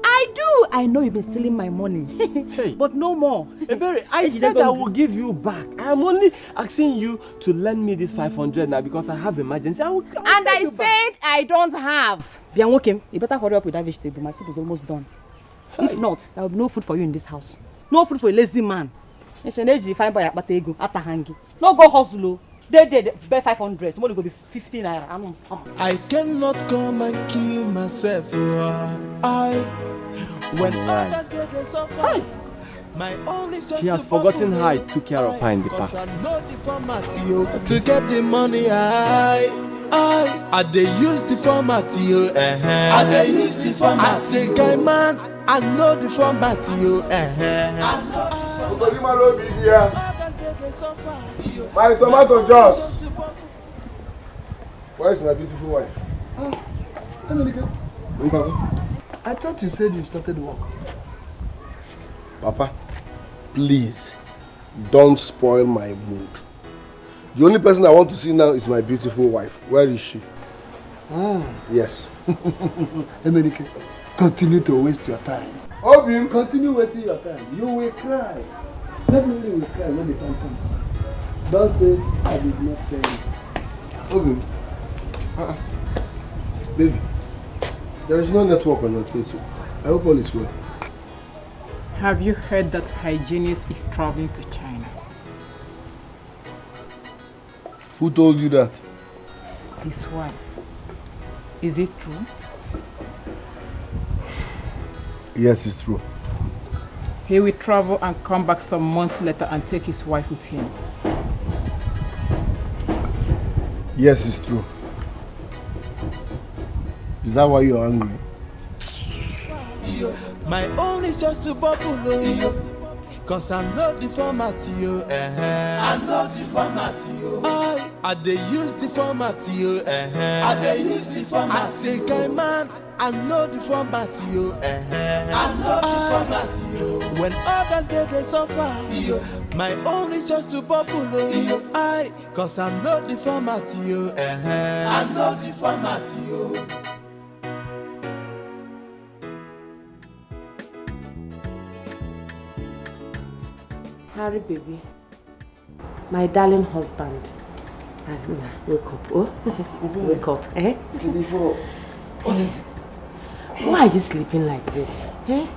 I do. I know you've been stealing my money. Hey. But no more. Ebere, I said I will give you back. I'm only asking you to lend me this 500 now because I have emergency. I said I don't have. Bianwokem, you better hurry up with that vegetable. My soup is almost done. Hey. If not, there will be no food for you in this house. No food for a lazy man. No go hustle. They buy 500. Tomorrow will be 50 naira. I cannot come and kill myself. When others they suffer, my only source he has forgotten how I took care of her in the past. I know the format to get the money. I they use the format. I they use the format. I say, guy man, I know the format. My tomato juice. Where is my beautiful wife? I thought you said you started work. Papa, please don't spoil my mood. The only person I want to see now is my beautiful wife. Where is she? Yes. Emenike, continue to waste your time. Obim, continue wasting your time. You will cry. Definitely will cry when the time comes. Don't say I did not tell you. Obim, baby, there is no network on your face. I hope all is well. Have you heard that hygienist is traveling to China? Who told you that? His wife. Is it true? Yes, it's true. He will travel and come back some months later and take his wife with him. Yes, it's true. Is that why you're angry? My own is just to bubble. Cause I know the format. I know the format. I dey use the format, yo. I dey use the format. I say, guy man, I know the format, yo. I know the format, yo. When others they suffer, yo. My own is just to bubble, yo. Cause I know the format, yo. I know the format, yo. Harry, baby. My darling husband. Wake up, oh? Wake up, eh? What is it? Why are you sleeping like this? Eh?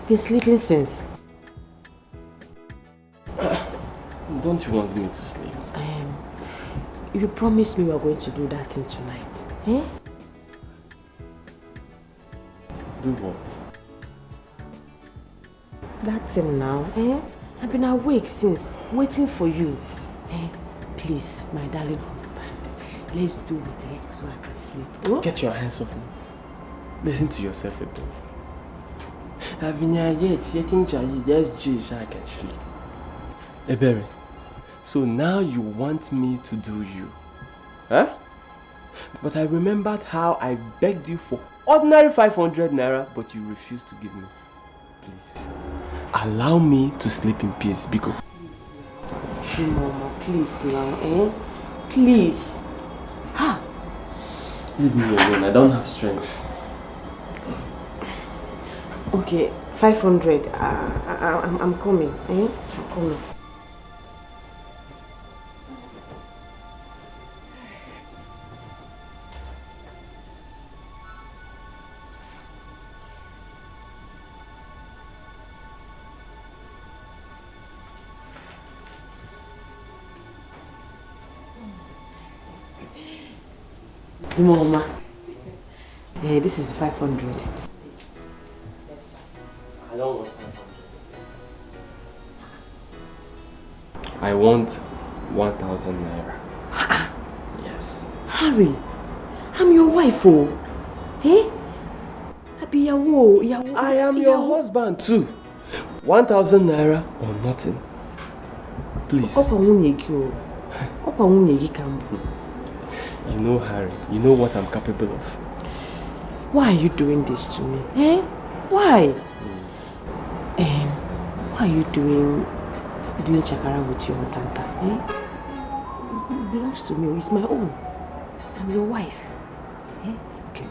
Been sleeping since. Don't you want me to sleep? You promised me you were going to do that thing tonight. Eh? Do what? That thing now, eh? I've been awake since, waiting for you. Eh? Please, my darling husband, let's do it, eh? So I can sleep. Oh? Get your hands off me. Listen to yourself a bit. I've been here yet I can sleep. Ebere, so now you want me to do you? Huh? But I remembered how I begged you for ordinary 500 naira, but you refused to give me. Please, allow me to sleep in peace, Biko. Mama, please now, eh? Please. Ha! Leave me alone, I don't have strength. Okay, 500. I'm coming, eh? I'm coming. Mama, this is the 500. I don't want 500. I want 1,000 naira. Yes. Harry, I'm your wife, oh. Eh? I am your husband too. 1,000 naira or nothing. Please. You know, Harry, you know what I'm capable of. Why are you doing this to me? Eh? Why? Why are you doing chakara with your tanta? Eh? It belongs to me. It's my own. I'm your wife. Eh? Okay,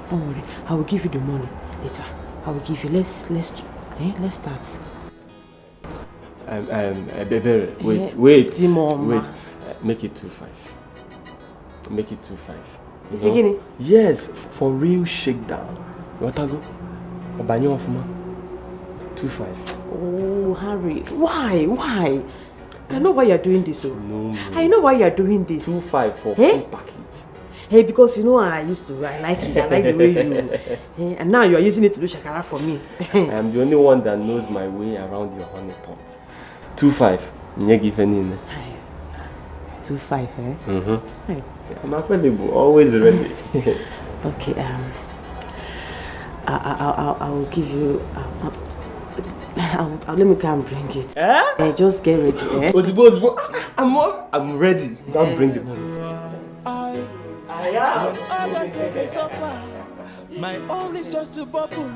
don't worry. I will give you the money later. I will give you. Let's start. Wait. Make it 2.5. Make it 2.5. Is it guinea? Yes, for real shakedown. You want to go? Or buy you off, ma? 2.5. Oh, Harry, why? I know why you're doing this. Oh. No. I know why you're doing this. 2.5 for full package. Hey, because you know I like it. I like the way you. And now you are using it to do shakara for me. I'm the only one that knows my way around your honey pot. 2.5. You give any. 2.5, eh? Hey. I'm available, always ready. Okay, I will give you. Let me go and bring it. Just get ready. I'm ready. Go and bring the money. When others they suffer, my own is just to bubble.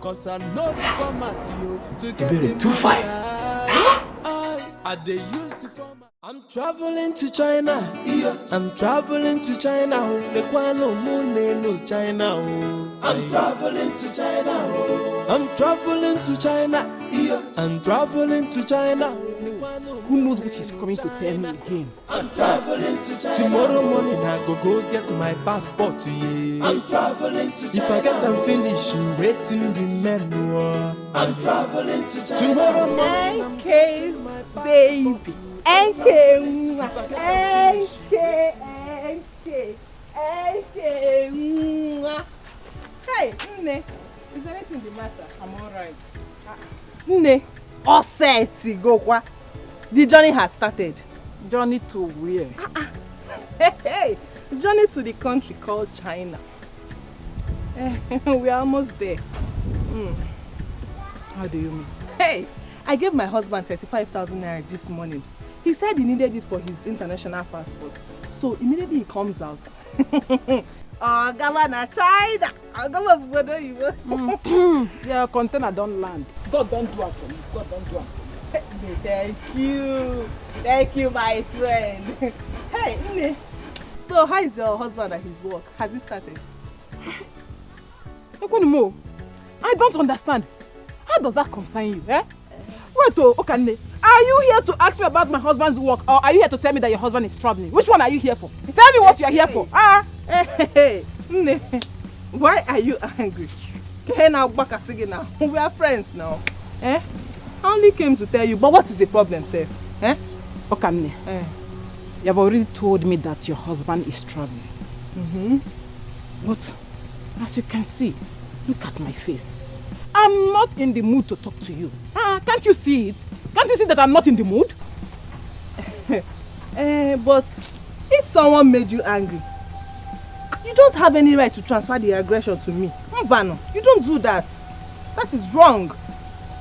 Cause I know the format, you to get the 2.5. I they use the format. I'm traveling to China. I'm traveling to China. No China. I'm traveling to China. I'm traveling to China. I'm traveling to China. Who knows what he's coming to tell me again? I'm traveling to China. Tomorrow morning I go get my passport to you. I'm traveling to China. If I get and finish, you waiting the menu. I'm traveling to China. Tomorrow morning I'm getting my passport. Baby. Hey, Nne, is anything the matter? I'm alright. Nne, all set to go. The journey has started. Journey to where? Hey, journey to the country called China. We are almost there. How do you mean? Hey, I gave my husband 35,000 naira this morning He said he needed it for his international passport. So immediately he comes out. Oh, Governor China. I'll go over you. Yeah, container don't land. God don't do it for me. God don't do it for me. Thank you. Thank you, my friend. Hey, Nne. So how is your husband at his work? Has he started? I don't understand. How does that concern you, eh? Wait, Okane, are you here to ask me about my husband's work, or are you here to tell me that your husband is traveling? Which one are you here for? Tell me what you are here for. Hey, why are you angry? Now. We are friends now. Eh? I only came to tell you, but what is the problem, sir? Eh? Okane, you have already told me that your husband is traveling. But as you can see, look at my face. I'm not in the mood to talk to you. Can't you see it? Can't you see that I'm not in the mood? But if someone made you angry, you don't have any right to transfer the aggression to me. Mbano, you don't do that. That is wrong.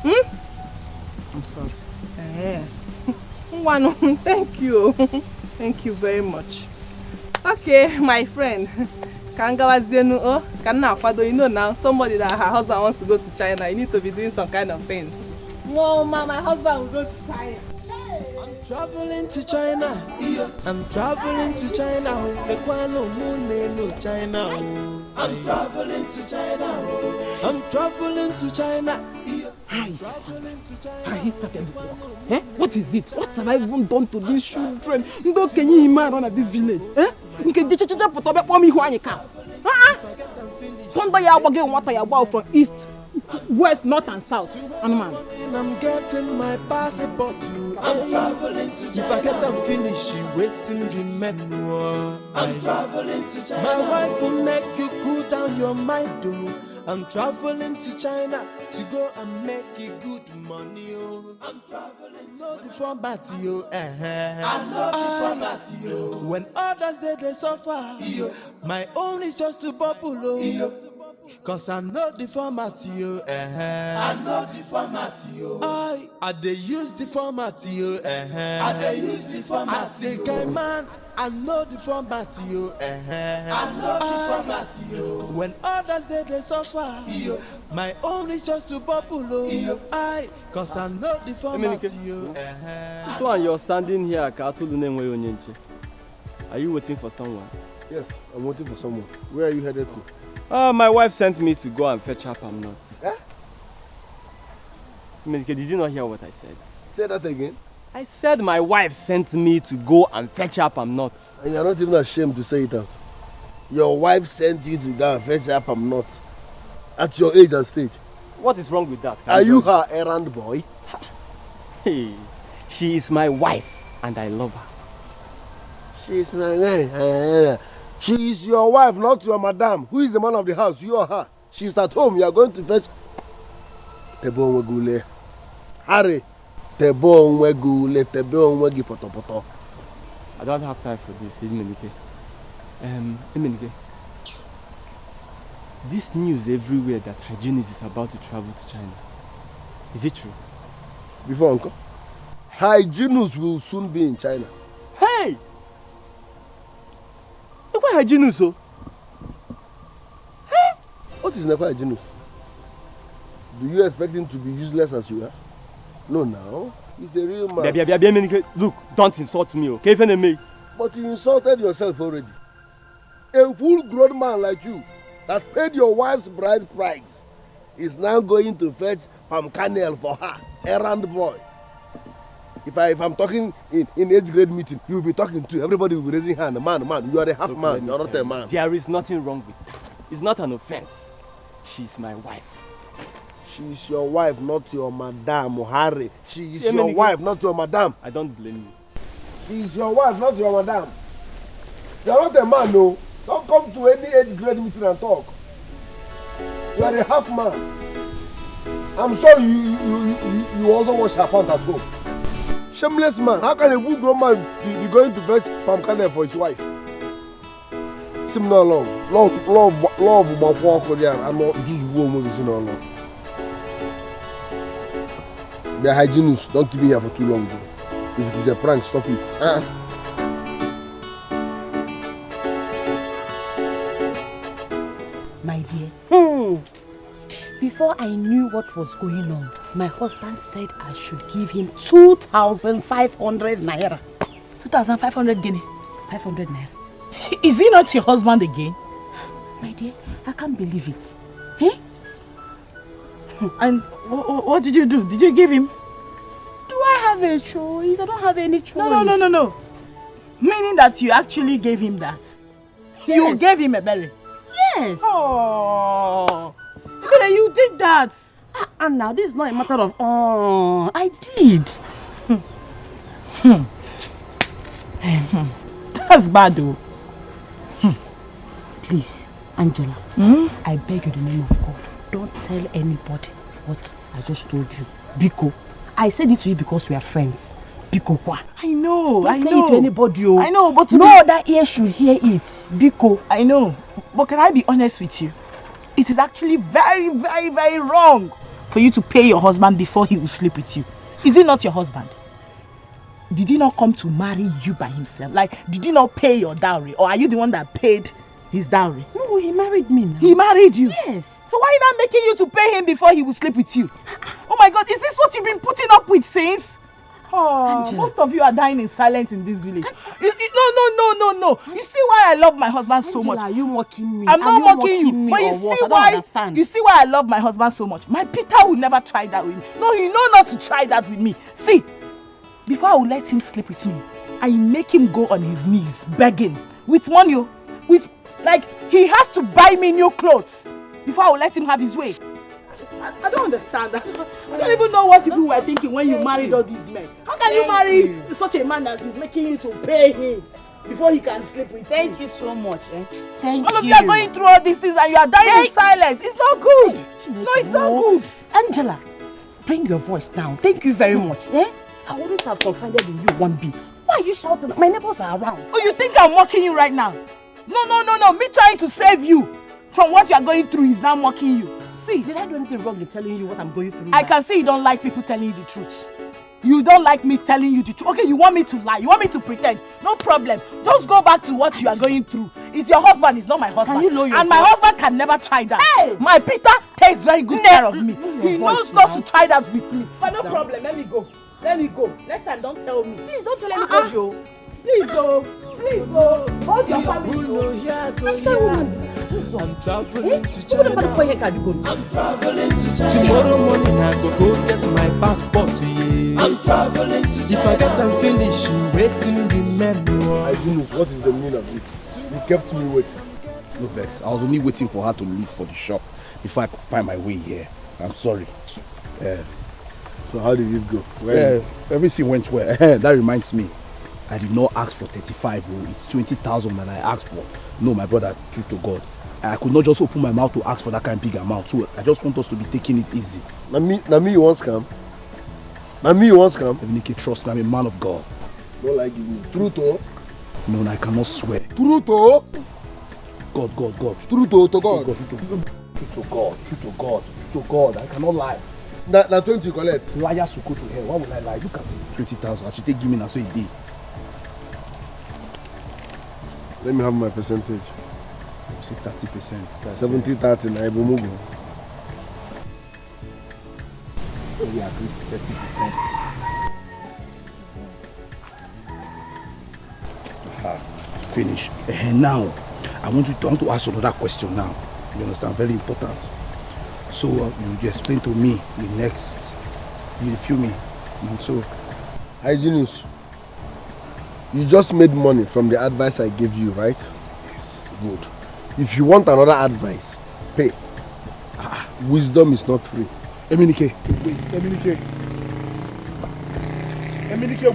I'm sorry. Mbano, thank you. Thank you very much. Okay, my friend. You know now, somebody that her husband wants to go to China, you need to be doing some kind of things. No, ma, my husband will go to China. I'm traveling to China. I'm traveling to China. I'm traveling to China. I'm traveling to China. How is your husband? How he started work? Eh? What is it? What have I even done to these children? Don't can you imagine at this village? Eh? From east, west, north and south. I'm getting my passport too. I'm traveling to China. If I get them finished, she waiting remember. I'm traveling to China. My wife will make you cool down your mind, though. I'm traveling to China to go and make it good money, oh. I'm traveling. No the format, yo. I know the format, yo. When others they suffer, yo. My own is just to bubble, oh. Cause I know the format, yo. I know the format, yo. I they use the format, yo. I they use the format. I say, guy man, I know the format, yo. I know the format, yo. When others they suffer, yo. My own is just to bubble, oh. Cause I know the format, yo. This one you're standing here, are you waiting for someone? Yes, I'm waiting for someone. Where are you headed to? My wife sent me to go and fetch her palm nuts. Eh? Did you not hear what I said? Say that again. I said my wife sent me to go and fetch her palm nuts. And you're not even ashamed to say it out. Your wife sent you to go and fetch her palm nuts at your age and stage. What is wrong with that? Are you her errand boy? Hey, she is my wife and I love her. She is my wife. She is your wife, not your madam. Who is the man of the house? You or her? She's at home. You are going to fetch. Tebo Wegule. Harry. Tebo Wegule. Tebo Wegi poto poto. I don't have time for this, Emenike. This news everywhere that Hygienist is about to travel to China. Is it true? Before uncle, Hygienist will soon be in China. Hey! Why Hygienist? Hey? What is Nekwa Hygienist? Do you expect him to be useless as you are? No, now. He's a real man. Look, don't insult me, okay? But you insulted yourself already. A full-grown man like you that paid your wife's bride price is now going to fetch palm kernel for her, errand boy. If I'm talking in age grade meeting, you'll be talking to everybody will be raising hand. Man, you are a half man, you're not a man. There is nothing wrong with that. It's not an offense. She's my wife. She's your wife, not your madam, Harry. She is your wife, not your madam. I don't blame you. She's your wife, not your madam. You're not a man, no. Don't come to any age grade meeting and talk. You are a half man. I'm sure you also wash her pants at home. Shameless man. How can a full grown man be going to fetch palm kernel for his wife? Sim no long. Love about walk for there and not just go movies no long. The hygienist, don't keep me here for too long though. If it is a prank, stop it. My dear, before I knew what was going on, my husband said I should give him 2,500 naira. 2,500 guinea? 500 naira. Is he not your husband again? My dear, I can't believe it. Eh? And what did you do? Did you give him? Do I have a choice? I don't have any choice. No. Meaning that you actually gave him that? Yes. You gave him a berry? Yes. Oh, you did that. And now this is not a matter of, I did. That's bad though. Please, Angela, I beg you in the name of God, don't tell anybody what I just told you. Biko, I said it to you because we are friends. Biko, what? I know, don't say it to anybody. I know, but no other ear should hear it. Biko. I know, but can I be honest with you? It is actually very, very, very wrong for you to pay your husband before he will sleep with you. Is he not your husband? Did he not come to marry you by himself? Like, did he not pay your dowry? Or are you the one that paid his dowry? No, he married me now. He married you? Yes. So why not making you to pay him before he will sleep with you? Oh my God, is this what you've been putting up with since? Oh, Angela. Most of you are dying in silence in this village. No. You see why I love my husband so much? Are you mocking me? I'm not mocking you. But you see why I love my husband so much? My Peter will never try that with me. No, he know not to try that with me. See, before I will let him sleep with me, I make him go on his knees begging with money, with like he has to buy me new clothes before I will let him have his way. I don't understand. I don't even know what people were thinking when you married all these men. How can you marry such a man that is making you to pay him before he can sleep with you? Thank you so much. Thank you. All of you are going through all these things and you are dying in silence. It's not good. No, it's not good. Angela, bring your voice down. Thank you very much. I wouldn't have confided in you one bit. Why are you shouting? My neighbors are around. Oh, you think I'm mocking you right now? No. Me trying to save you from what you are going through is now mocking you. See, did I do anything wrong in telling you what I'm going through? I can see you don't like people telling you the truth. You don't like me telling you the truth. Okay, you want me to lie. You want me to pretend. No problem. Just go back to what you are going through. It's your husband. It's not my husband. Can you know your And my husband can never try that. Hey! My Peter takes very good care of me. He knows not to try that with me. But no problem. Let me go. Next time, don't tell me. Please don't tell anybody. Please go. Hold your family. I'm traveling to China. I'm traveling to China. Tomorrow morning I go get my passport. Yeah. I'm traveling to China. If I get them finished, you waiting remember. Junus, what is the meaning of this? You kept me waiting. No vex. I was only waiting for her to leave for the shop before I could find my way here. I'm sorry. So how did it go? Everything went well. That reminds me. I did not ask for 35. It's 20,000 that I asked for. No, my brother, truth to God. I could not just open my mouth to ask for that kind of big amount. So I just want us to be taking it easy. Now me you want scam? Edochie, trust me, I'm a man of God. Don't like giving me. Truth to? No, I cannot swear. Truth to? God. Truth to God. Truth to God. I cannot lie. Now 20 collect. Liars will go to hell. Why would I lie? Look at it. 20,000. I should take give me now so it did. Let me have my percentage. Say 30%. 70-30 na Ibumugu. We agreed 30%. Finish. Now, I want to ask another question now. You understand? Very important. So you explain to me the next. You feel me? So, Hygienist, you just made money from the advice I gave you, right? Yes. Good. If you want another advice, pay. Wisdom is not free. Eminike.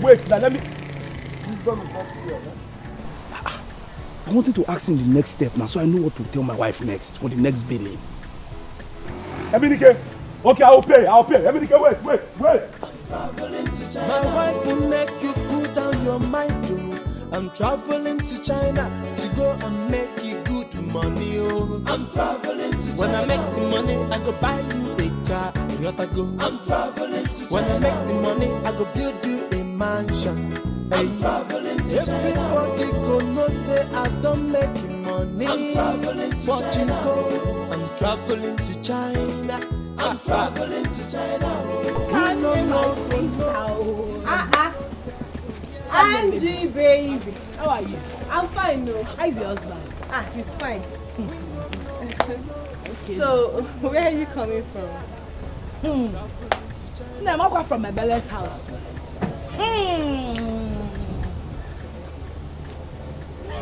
Wait. Now let me. Wisdom is not free. I wanted to ask him the next step now, so I know what to tell my wife next for the next billing. Eminike. Okay, I'll pay. Eminike, wait. My wife will make you cool down your mind, yo. I'm traveling to China to go and make you good money, oh. I'm traveling to China. When I make the money, I go buy you a car, Toyota go. I'm traveling to China. When I make the money, I go build you a mansion. I'm traveling to everybody gonna say I don't make money. I'm traveling to fortune gold. I'm traveling to China. I'm traveling to China. Angie, baby. How are you? I'm fine, no. How's your husband? He's fine. Okay. So, where are you coming from? No, I'm going from my Bella's house.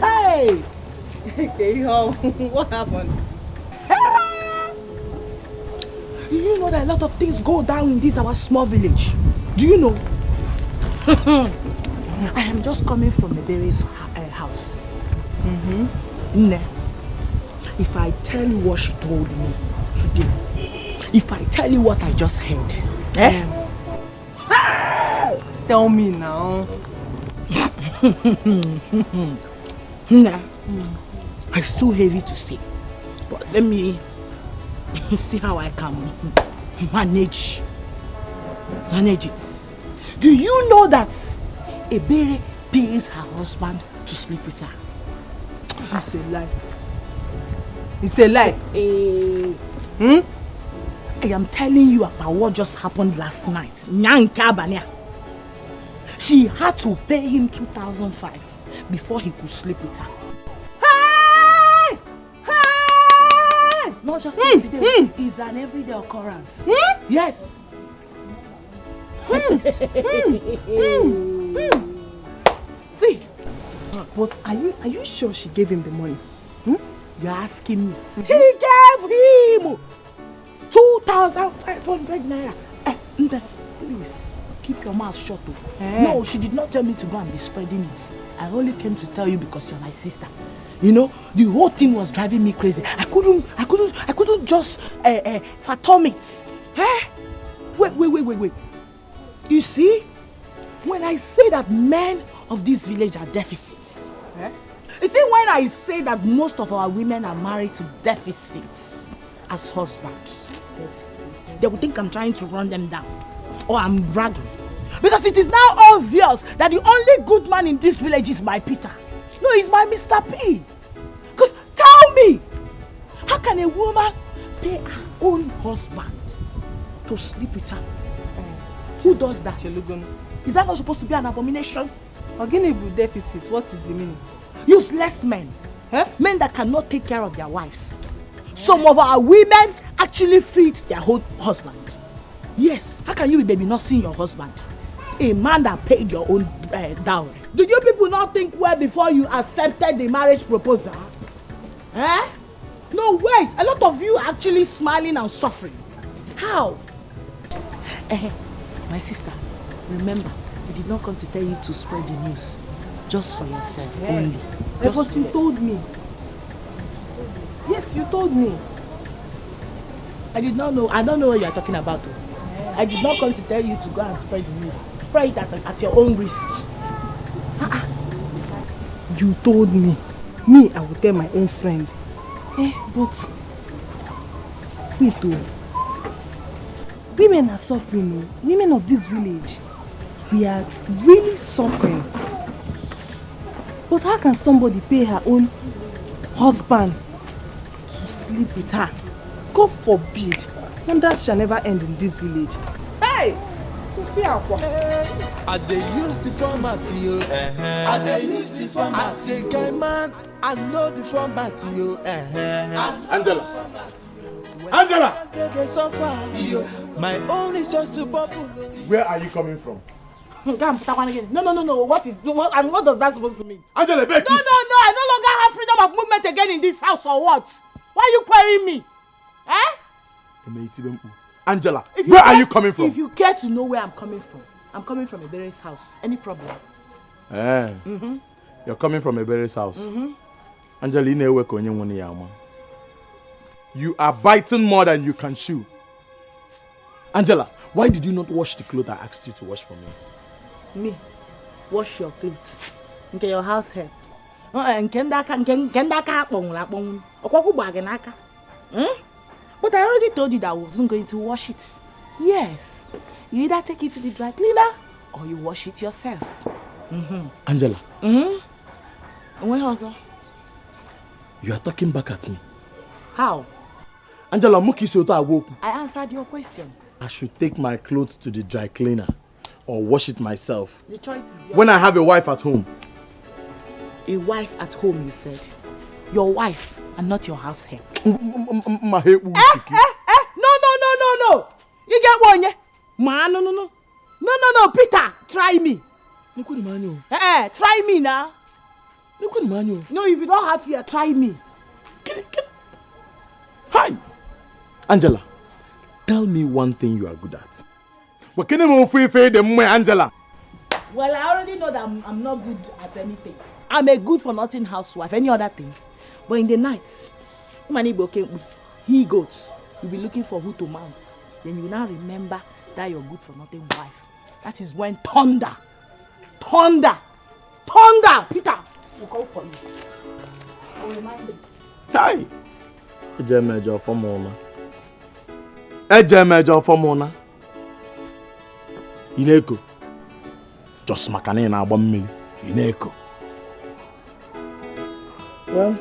Hey! Okay, what happened? Do you know that a lot of things go down in this our small village? Do you know? I am just coming from the Berry's house. If I tell you what she told me today, if I tell you what I just heard, tell me now. It's too heavy to say, but let me see how I can manage it. Do you know that Ebere pays her husband to sleep with her? It's a lie. It's a lie. I am telling you about what just happened last night. She had to pay him 2,500 before he could sleep with her. Hey! Hey! Not just today. It's an everyday occurrence. Yes. See, but are you sure she gave him the money? You're asking me. She gave him 2,500 naira. Please, keep your mouth shut. No, she did not tell me to go and be spreading it. I only came to tell you because you're my sister. You know, the whole thing was driving me crazy. I couldn't just fathom it. Wait. You see, when I say that men of this village are deficits, you see, when I say that most of our women are married to deficits as husbands, they will think I'm trying to run them down or I'm bragging. Because it is now obvious that the only good man in this village is my Peter. No, he's my Mr. P. Because tell me, how can a woman pay her own husband to sleep with her? Who does that? Is that not supposed to be an abomination? Again, with deficit, what is the meaning? Useless men. Men that cannot take care of their wives. Some of our women actually feed their whole husband. Yes, how can you be baby not seeing your husband? A man that paid your own dowry. Did you people not think well before you accepted the marriage proposal? No, wait. A lot of you are actually smiling and suffering. How? My sister, remember, I did not come to tell you to spread the news. Just for yourself only. But you told me. Yes, you told me. I did not know. I don't know what you are talking about. I did not come to tell you to go and spread the news. Spread it at your own risk. You told me. Me, I will tell my own friend. But wait though. Women are suffering. Women of this village, we are really suffering. But how can somebody pay her own husband to sleep with her? God forbid. Wonders shall never end in this village. Hey! I dey use the format, yo. I dey use the format. I say, guy man, I know the format, yo. Angela. My own is just to bubble. Where are you coming from? No. What does that supposed to mean? Angela, beg No. I no longer have freedom of movement again in this house or what? Why are you querying me? Angela, where are you coming from? If you care to know where I'm coming from Ebere's house. Any problem? You're coming from Ebere's house. Angela, you are biting more than you can chew. Angela, why did you not wash the clothes I asked you to wash for me? Me? Wash your clothes? Okay, your house hair. But I already told you that I wasn't going to wash it. Yes. You either take it to the dry cleaner or you wash it yourself. Angela. Where also? You are talking back at me. How? Angela, I answered your question. I should take my clothes to the dry cleaner or wash it myself. The choice is yours. When I have a wife at home. A wife at home, you said. Your wife and not your house help. No. You get one, yeah? Man, no, Peter, try me. Try me now. No, if you don't have fear, try me. Hi! Angela, tell me one thing you are good at. Angela? Well, I already know that I'm not good at anything. I'm a good for nothing housewife, any other thing. But in the nights, he goes, you'll be looking for who to mount. Then you now remember that you're good for nothing wife. That is when thunder, Peter will come for you. I will remind you. Hi! Ineko. Just makane na agba mmiri. Ineko. Well,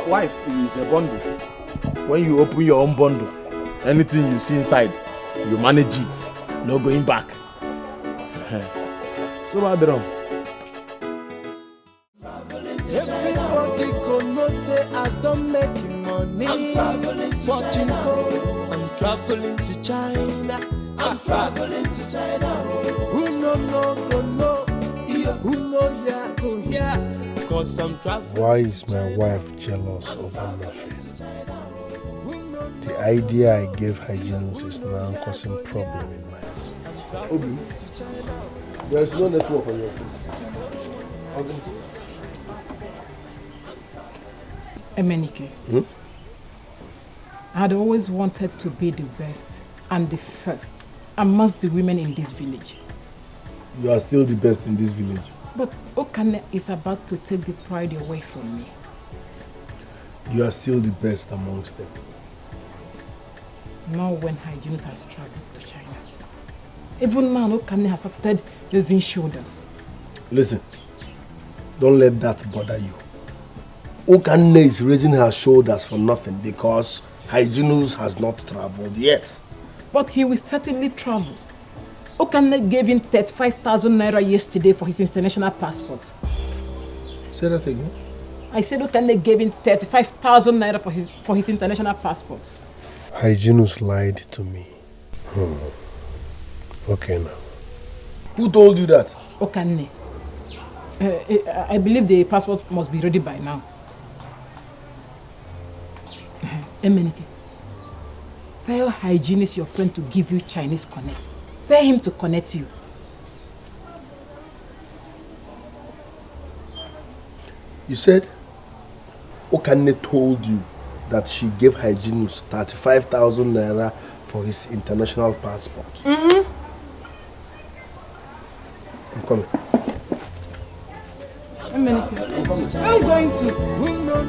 wife is a bundle. When you open your own bundle, anything you see inside, you manage it. No going back. So bad wrong. Everybody gonna say I don't make money. I'm traveling to China. I'm traveling to China. I'm traveling to China. Who no go know? Who know yeah go here? Cause I'm traveling. Why is my wife jealous over nothing? The idea I gave Hygienus is now causing problem in my house. Obi, there is no network on your phone. Emenike, I had always wanted to be the best and the first amongst the women in this village. You are still the best in this village. But Okane is about to take the pride away from me. You are still the best amongst them. Now when Hygienus has traveled to China. Even now Okane has started raising shoulders. Listen, don't let that bother you. Okane is raising her shoulders for nothing because Hygienus has not traveled yet. But he will certainly travel. Okane gave him 35,000 naira yesterday for his international passport. Say that again? I said Okane gave him 35,000 naira for his international passport. Hygienus lied to me. Okay now. Who told you that? Okane. I believe the passport must be ready by now. Emenike, tell Hygienist your friend to give you Chinese connect. Tell him to connect you. You said Okane told you that she gave Hygienus 35,000 naira for his international passport. I'm coming. Emenike, where are you going to? Who go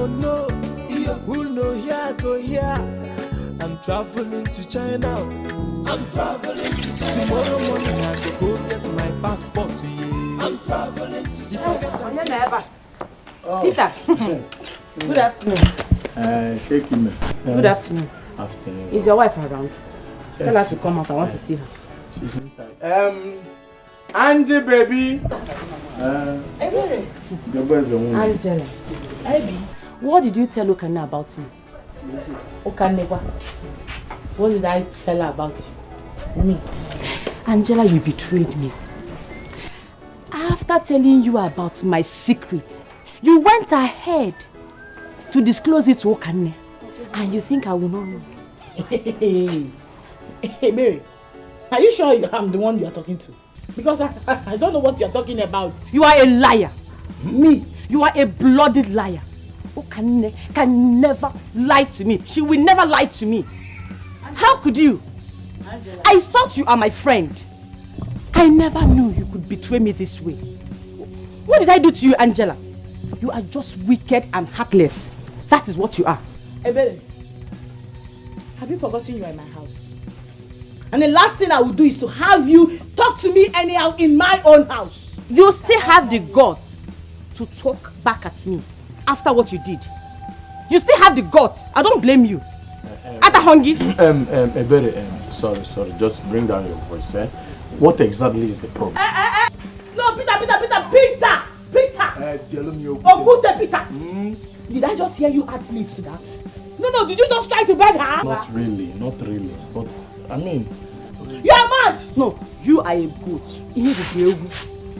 know? Who know here go here? I'm traveling to China. I'm traveling to China. Tomorrow morning I go get my passport. I'm traveling to China. Peter. Good afternoon. Shake him. Good afternoon. Afternoon. Is your wife around? Yes. Tell her to come out. I want to see her. She's inside. Angie, baby. Hey, Angela. What did you tell Okane about me? Okane, what did I tell her about you? Me. Angela, you betrayed me. After telling you about my secret, you went ahead to disclose it to Okane. And you think I will not know? Hey, Mary, are you sure I'm the one you are talking to? Because I don't know what you are talking about. You are a liar. Me, you are a bloody liar. Okane can never lie to me. She will never lie to me. How could you? Angela. I thought you are my friend. I never knew you could betray me this way. What did I do to you, Angela? You are just wicked and heartless. That is what you are. Ebele, Have you forgotten you are in my house? And the last thing I will do is to have you talk to me anyhow in my own house. You still have the guts to talk back at me after what you did. You still have the guts. I don't blame you. Atahongi. Sorry. Just bring down your voice, eh? What exactly is the problem? No, Peter. Ogute Peter. Did I just hear you add please to that? No, did you just try to beg her? Not really. But, I mean... You are mad! No, you are a goat.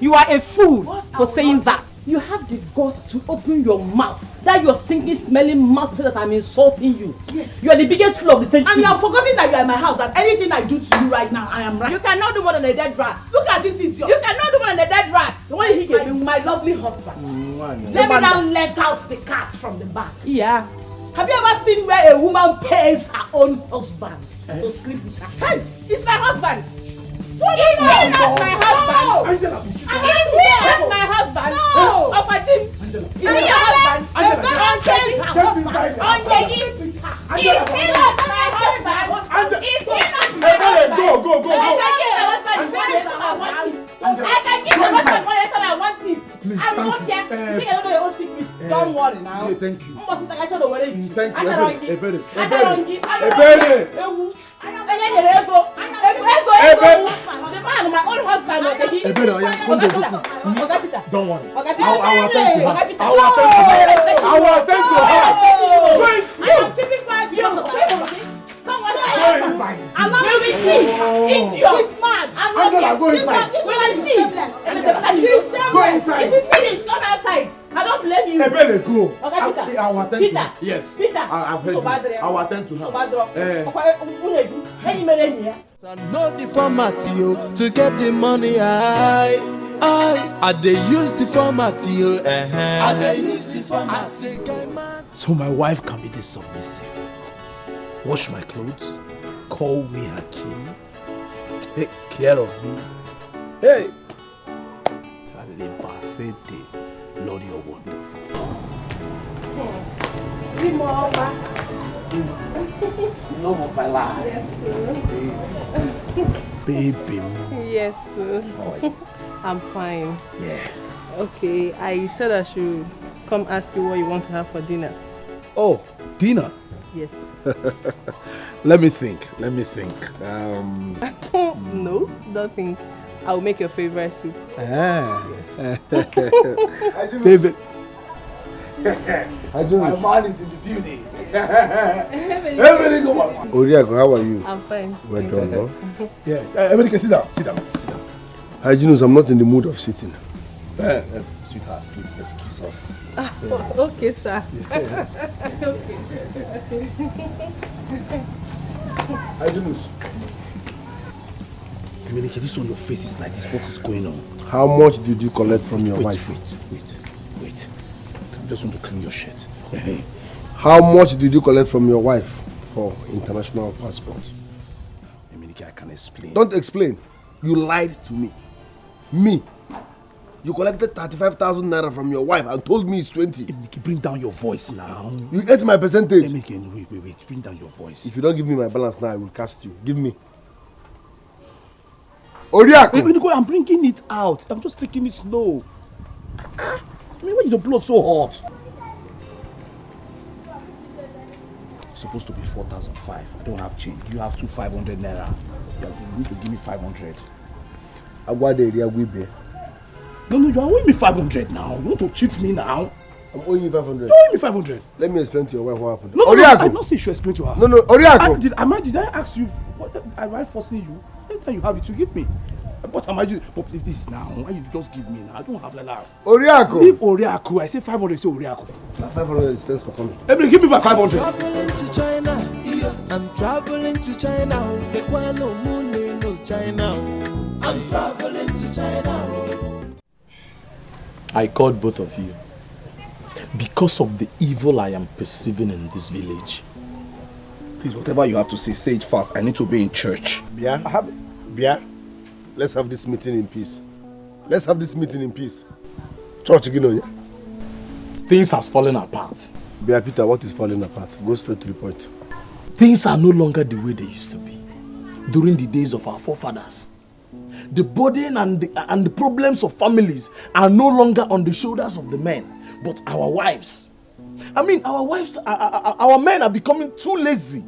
You are a fool for saying that. You have the guts to open your mouth. That your stinking, smelling mouth so that I'm insulting you. Yes. You are the biggest fool of the century. And you have forgotten that you are in my house, that anything I do to you right now, I am right. You cannot do more than a dead rat. Look at this idiot. You cannot do more than a dead rat. The one he gave my lovely husband. Let me now let out the cat from the bag. Yeah. Have you ever seen where a woman pays her own husband to sleep with her? Hey, it's my husband. What do you know? That's my husband. Angela, that's my husband. No. Of my team. Angela. Is it your husband? Angela, my husband. Is he not my husband? Is he not go. I can give my husband whatever I want it. Please, I'm not here. You think I don't know your own secret. Don't worry now. Thank you. Thank the man, my own husband, don't worry. I will attend to her. I am keeping quiet. Come on, allow me to see. She's mad. Angela, go inside. Go inside. If you finish, come outside. I don't blame you. Ebele, go. I will attend to her. Yes. Peter. I've heard you. I will attend to her. I know the format, yo, to get the money. I dey use the format, yo. I dey use the format. So my wife can be this submissive. Wash my clothes, call me her king, takes care of me. Hey! Lord, you're wonderful. Love of my life. Yes, sir. Baby. Yes, sir. How are you? I'm fine. Yeah. Okay, I said I should come ask you what you want to have for dinner. Oh, dinner? Yes. Let me think. No, don't think. I'll make your favorite soup. Yes. Baby. My man is in the building. Everybody go on. Oriago, how are you? I'm fine. Well done, no? Yes. Everybody can sit down. Hygienist, I'm not in the mood of sitting. Sweetheart, please excuse us. Okay, sir. Hygienist. Emenike, this on your face is like this. What is going on? How much did you collect from your wife? Wait. I just want to clean your shirt. How much did you collect from your wife for international passport? Emenike, I can explain. Don't explain. You lied to me. Me. You collected 35,000 naira from your wife and told me it's 20. Emenike, bring down your voice now. You ate my percentage. Emenike, wait. Bring down your voice. If you don't give me my balance now, I will cast you. Give me. Oriako! I'm bringing it out. I'm just taking it slow. I mean, why is your blood so hot? It's supposed to be 4,500. I don't have change. You have 500 naira. You need to give me 500. No, you are owing me 500 now. You want to cheat me now? I'm owing you 500. You owe me 500. Let me explain to your wife what happened. No, I did not say you should explain to her. No, Oriako! Did I ask you? Am I forcing you? Anytime you have it, you give me. But am I just? But if this now, why you just give me now? I don't have like that. Oriako! Leave Oriako. I say 500. Say Oriako. 500 stands for coming. Everybody, give me my 500. I'm traveling to China. I'm traveling to China. The one no moon no China. I'm traveling to China. I called both of you because of the evil I am perceiving in this village. Please, whatever you have to say it fast. I need to be in church. Bia, let's have this meeting in peace. Church again, yeah? Things has fallen apart. Bia Peter, what is falling apart? Go straight to the point. things are no longer the way they used to be during the days of our forefathers. The burden and the problems of families are no longer on the shoulders of the men, but our wives. I mean, our wives, our men are becoming too lazy.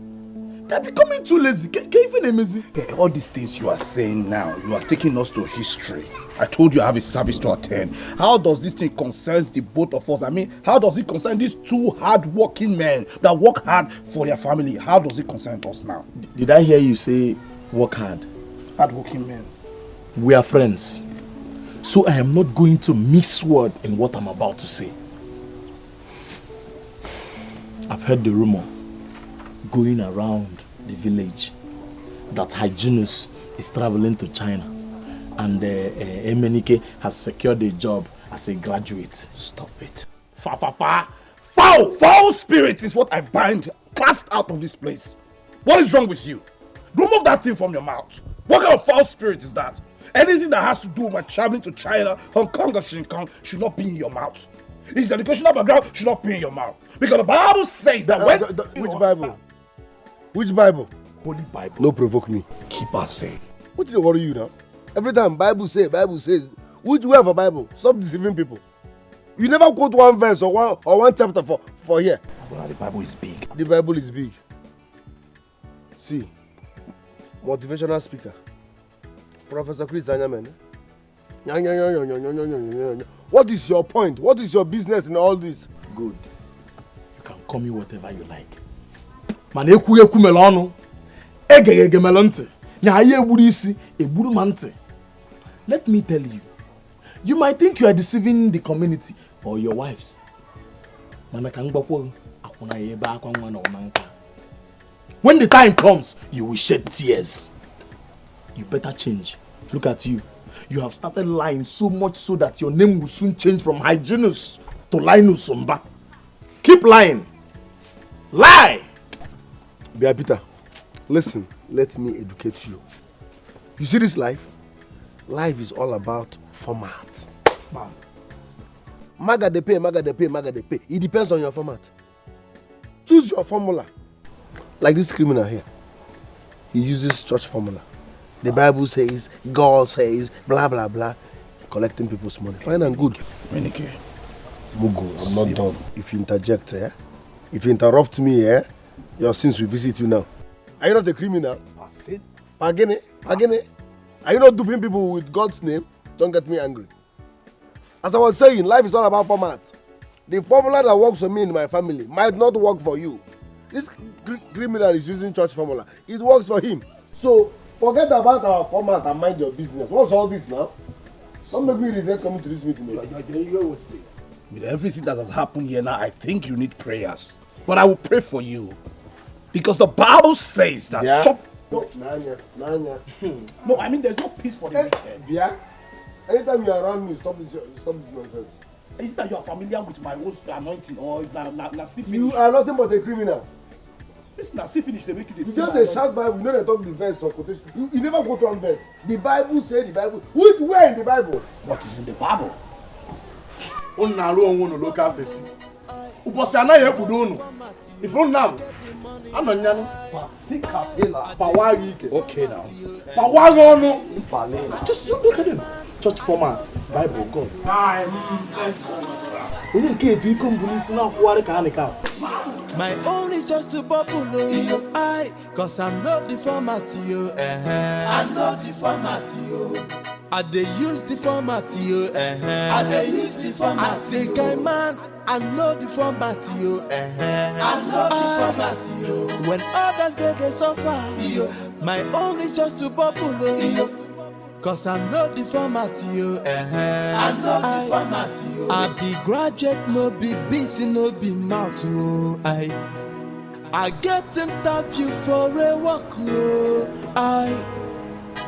They're becoming too lazy. Even amazing. All these things you are saying now, you are taking us to history. I told you I have a service to attend. How does this thing concern the both of us? I mean, how does it concern these two hard-working men that work hard for their family? How does it concern us now? Did I hear you say work hard? Hard-working men. We are friends. So I am not going to mix word in what I'm about to say. I've heard the rumor going around the village that Hyginus is traveling to China and Emenike has secured a job as a graduate. Stop it. Foul spirit is what I bind, cast out of this place. What is wrong with you? Remove that thing from your mouth. What kind of foul spirit is that? Anything that has to do with my traveling to China, Hong Kong or Shin Kong should not be in your mouth. His educational background should not be in your mouth. Because the Bible says that when... Which Bible? Which Bible? Holy Bible. No provoke me. Keep us saying. What did they worry you now? Every time Bible says. Which way of a Bible? Stop deceiving people. You never quote one verse or one chapter for here. Well, the Bible is big. The Bible is big. See, motivational speaker. Professor Chris Anyamen. What is your point? What is your business in all this? Good. You can call me whatever you like. Man, eku melonu. Ege melonte. Nya ye eburu isi, eburu mante. Let me tell you. You might think you are deceiving the community or your wives. When the time comes, you will shed tears. You better change. Look at you. You have started lying so much so that your name will soon change from Hyginus to Linus Somba. Keep lying. Lie! Bia Peter, listen, let me educate you. You see this life? Life is all about format. Maga de pay. It depends on your format. Choose your formula. Like this criminal here. He uses church formula. The Bible says, God says, blah, blah, blah. Collecting people's money. Fine and good. Renike. Mugu, I'm not done. If you interject, if you interrupt me, your sins will visit you now. Are you not a criminal? Pagene? Are you not duping people with God's name? Don't get me angry. As I was saying, life is all about format. The formula that works for me in my family might not work for you. This criminal is using church formula. It works for him. So, forget about our format and mind your business. What's all this now? Don't make me regret coming to this meeting. With everything that has happened here now, I think you need prayers. But I will pray for you. Because the Bible says that... Yeah. Nanya. No, I mean there's no peace for the wicked. Yeah? Anytime you're around me, stop this nonsense. Is that you are familiar with my own anointing or finish? You are nothing but a criminal. This Nasi finish, they make you the same. You just they shout Bible, you know they talk the verse or quotation. You never quote one verse. The Bible say the Bible. Where in the Bible? What is in the Bible? Local face. If you now, I'm okay now. Just look at him. Church format, Bible, God. My own is just to bubble, cause I know the format, I know the format, I dey use the format, I dey use the format. I say, guy man, I know the format, I know the format, when others they suffer, my own is just to bubble, cause I know the format, I know the format, I be graduate, no be busy, no be mouth, I get interview for a work,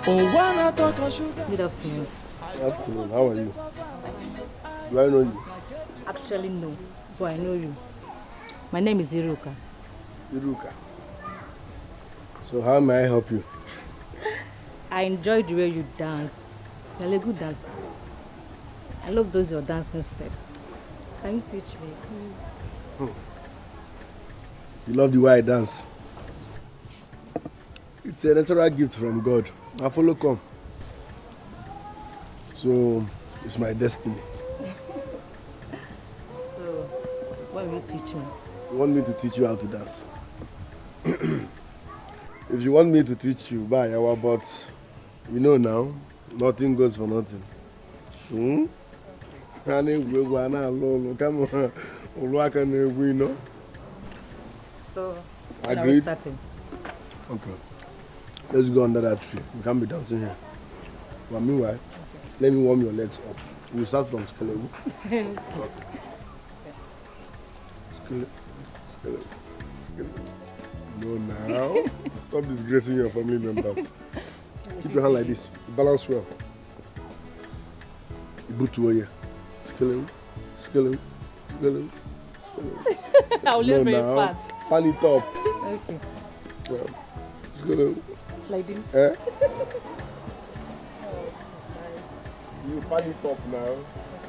wanna talk a sugar. Good afternoon. Good afternoon, how are you? Do I know you? Actually, no, but I know you. My name is Iruka. Iruka. So how may I help you? I enjoy the way you dance. You're a good dancer. I love those your dancing steps. Can you teach me, please? You love the way I dance? It's a natural gift from God. I follow come. So it's my destiny. So what will you teach me? You want me to teach you how to dance? If you want me to teach you, bye, but you know now, nothing goes for nothing. Hmm? Come on. You know? So agreed? Okay. Let's go under that tree. We can't be dancing here. But meanwhile, let me warm your legs up. We'll start from skeleton. No, now. Stop disgracing your family members. Keep your hand like this. Balance well. Boot to here. Skeleton. I'll learn very fast. Pan it up. Okay. Well, skeleton. Like this? You pan it up now.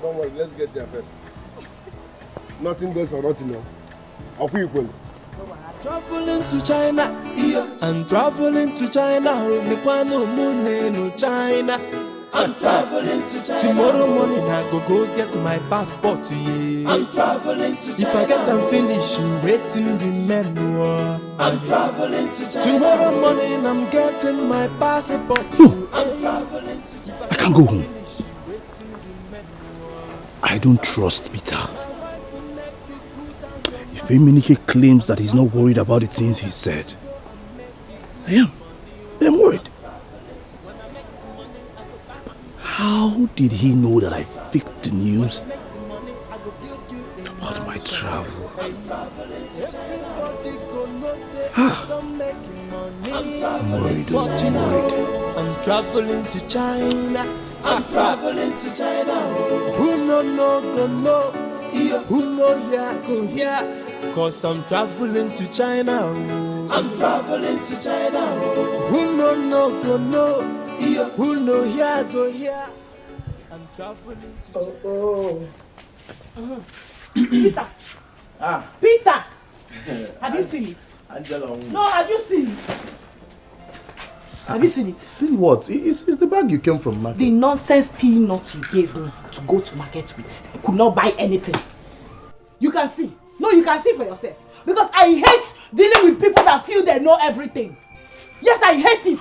Don't worry, let's get there first. Nothing goes for nothing now. I'll put equal. Traveling to China, I'm traveling to China. No China. I'm traveling to China. Tomorrow morning I go get my passport. Yeah. I'm traveling to China. If I get and finish, waiting remember. I'm traveling to China. Tomorrow morning I'm getting my passport. I'm traveling to China. I can't go home. I don't trust Peter. If Eminike claims that he's not worried about the things he said, I am worried. How did he know that I faked the news about my travel? I'm worried. I'm traveling to China. I'm traveling to China. Who no go no? Who know here go here? Cause I'm traveling to China. I'm traveling to China. Who no go no? Who know here go here? I'm traveling to China. Peter. Peter. Have you seen it? Angela. No, have you seen it? Have you seen it? Seen what? It's the bag you came from market. The nonsense peanuts you gave me to go to market with could not buy anything. You can see. No, you can see for yourself. Because I hate dealing with people that feel they know everything. Yes, I hate it.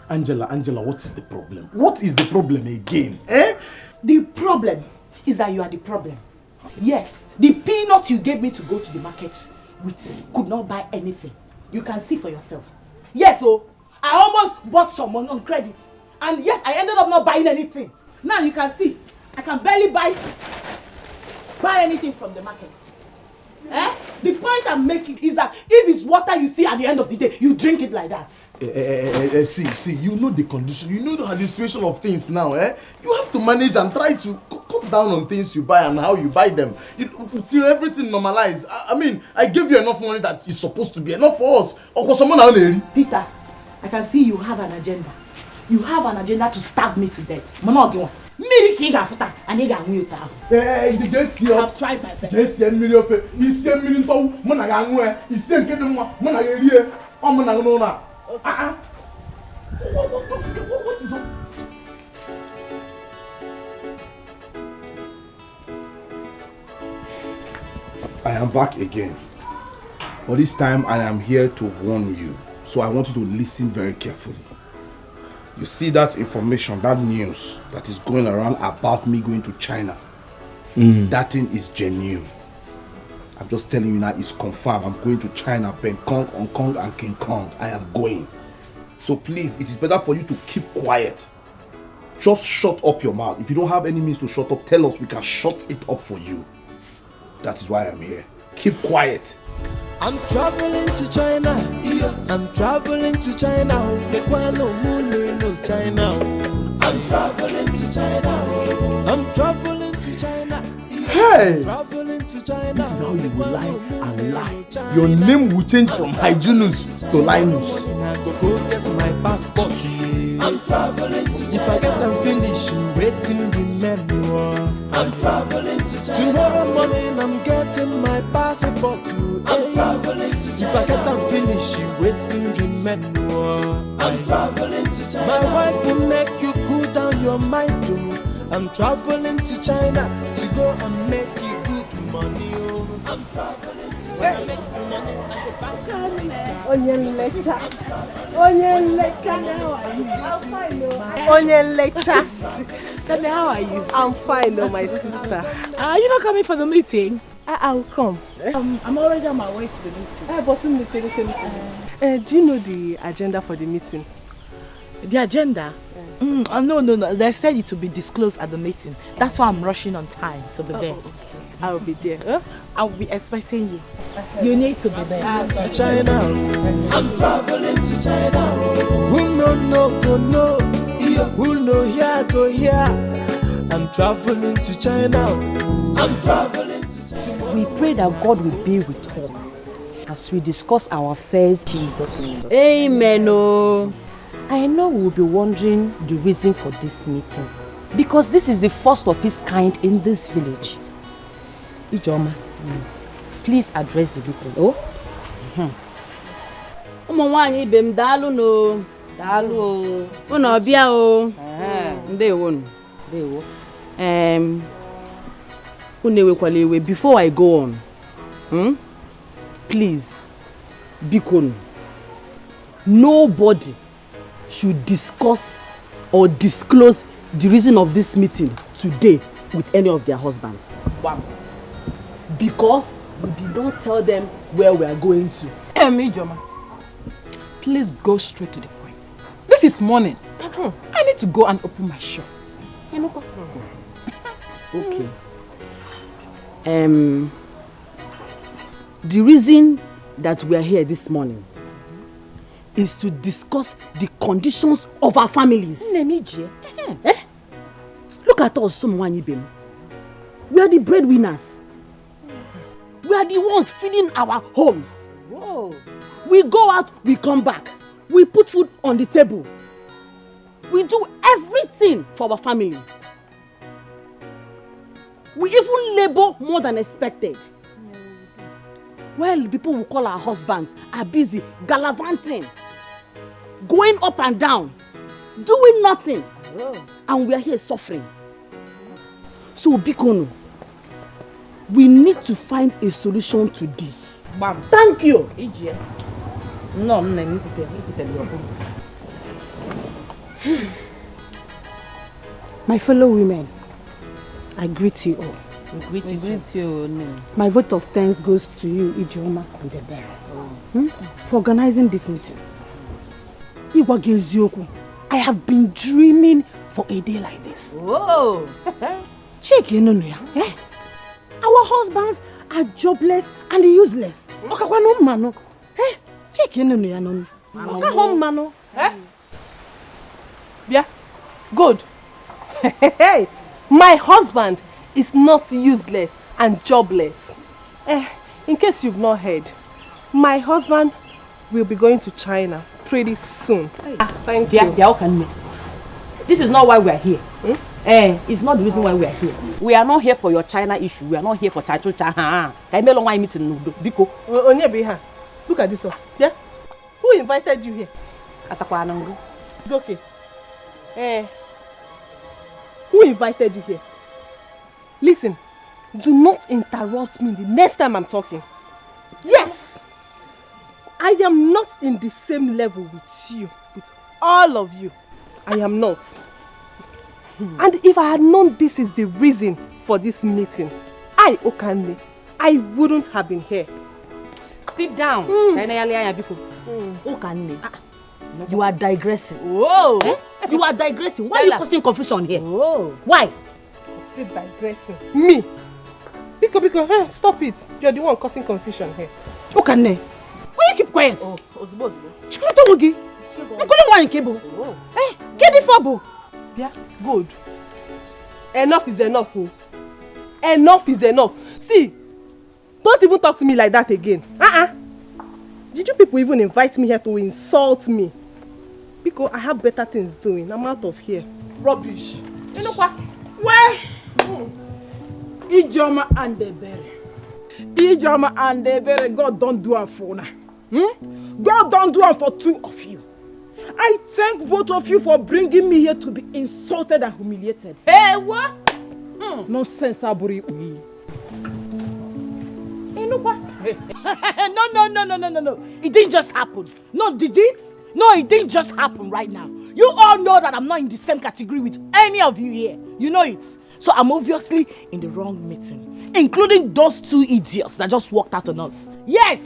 Angela, what is the problem? What is the problem again? Eh? The problem is that you are the problem. Yes, the peanut you gave me to go to the market with could not buy anything. You can see for yourself. Yes, so I almost bought someone on credit. And yes, I ended up not buying anything. Now you can see, I can barely buy anything from the market. Eh? The point I'm making is that if it's water you see at the end of the day, you drink it like that. See, you know the condition, you know the situation of things now, eh? You have to manage and try to cut down on things you buy and how you buy them. Till everything normalize. I mean, I gave you enough money that is supposed to be enough for us. Or for someone else. Peter, I can see you have an agenda. You have an agenda to starve me to death. I have tried my best. What is up? I am back again. But this time I am here to warn you. So I want you to listen very carefully. You see that information, that news that is going around about me going to China. That thing is genuine. I'm just telling you now, it's confirmed. I'm going to China, Bangkok, Hong Kong and King Kong. I am going. So please, it is better for you to keep quiet. Just shut up your mouth. If you don't have any means to shut up, tell us. We can shut it up for you. That is why I'm here. Keep quiet. I'm traveling to China. I'm traveling to China. No China. I'm traveling to China. I'm traveling to China. Hey! Traveling to China. This is how you will lie and lie. Your name will change from Hygienus to Linus. I go get my passport. I'm traveling to China. If I get and finish, waiting remember. I'm traveling to China. Tomorrow morning I'm getting my passport. I'm traveling to China. If I get and finish, waiting remember. men. I'm traveling to China. My wife will make you cool down your mind. I'm traveling to China to go and make you good money. I'm traveling to China to make money. Onion lecture. Onion lecture. How are you? I'm fine, no. Onion lecture. How are you? I'm fine, no, my sister. Are you not coming for the meeting? I'll come. I'm already on my way to the meeting. Do you know the agenda for the meeting? The agenda? No. They said it to be disclosed at the meeting. That's why I'm rushing on time to be there. Okay. I'll be there. Huh? I'll be expecting you. You need to be there. To China. I'm traveling to China. Who no go no. Who know here go here. I'm traveling to China. I'm traveling to China. We pray that God will be with us as we discuss our affairs. Jesus name. Amen. Oh. I know we'll be wondering the reason for this meeting, because this is the first of its kind in this village. Ijoma, please address the meeting. Oh? Ụmụnwaanyị ibe m daalụ no. Daalụ o. Unu ọbịa o. Ndewo nu. Ndewo. Unu ewekwala iwe before I go on. Please, biko, nobody should discuss or disclose the reason of this meeting today with any of their husbands. Bam. Because we did not tell them where we are going to. Ijoma, please go straight to the point. This is morning. I need to go and open my shop. Okay. The reason that we are here this morning is to discuss the conditions of our families. Look at us, Someone. We are the breadwinners. We are the ones feeding our homes. Whoa. We go out, we come back. We put food on the table. We do everything for our families. We even labor more than expected. Well, people who call our husbands are busy gallivanting, going up and down, doing nothing. And we are here suffering. So, Bikono, we need to find a solution to this. Bam. Thank you. No, my fellow women, I greet you all. We greet you. My vote of thanks goes to you, Ijoma and the bear, for organizing this meeting. I have been dreaming for a day like this. Whoa! Check, our husbands are jobless and useless. Check, Yeah, good. Hey, my husband is not useless and jobless. In case you've not heard, my husband will be going to China pretty soon. Thank you. This is not why we are here. It's not the reason why we are here. We are not here for your China issue. We are not here for China. Look at this one. Yeah? Who invited you here? It's okay. Who invited you here? Listen, do not interrupt me the next time I'm talking. Yes! I am not in the same level with you, with all of you. I am not. And if I had known this is the reason for this meeting, Okanne, I wouldn't have been here. Sit down. Okanne, you are digressing. Whoa! You are digressing. Why are you causing confusion here? Whoa. Why? Sit digressing. Me? Because, stop it. You're the one causing confusion here. Okanne, why you keep quiet? Yeah, good. Enough is enough. Enough is enough. See, don't even talk to me like that again. Did you people even invite me here to insult me? Because I have better things doing. I'm out of here. Rubbish. You know what? Where? Ijoma and the berry. Ijoma and the berry. God don't do a phone. God don't do it for two of you. I thank both of you for bringing me here to be insulted and humiliated. Hey, what? Nonsense, Aburi. No. It didn't just happen. No, did it? No, it didn't just happen right now. You all know that I'm not in the same category with any of you here. You know it. So I'm obviously in the wrong meeting, including those two idiots that just walked out on us. Yes!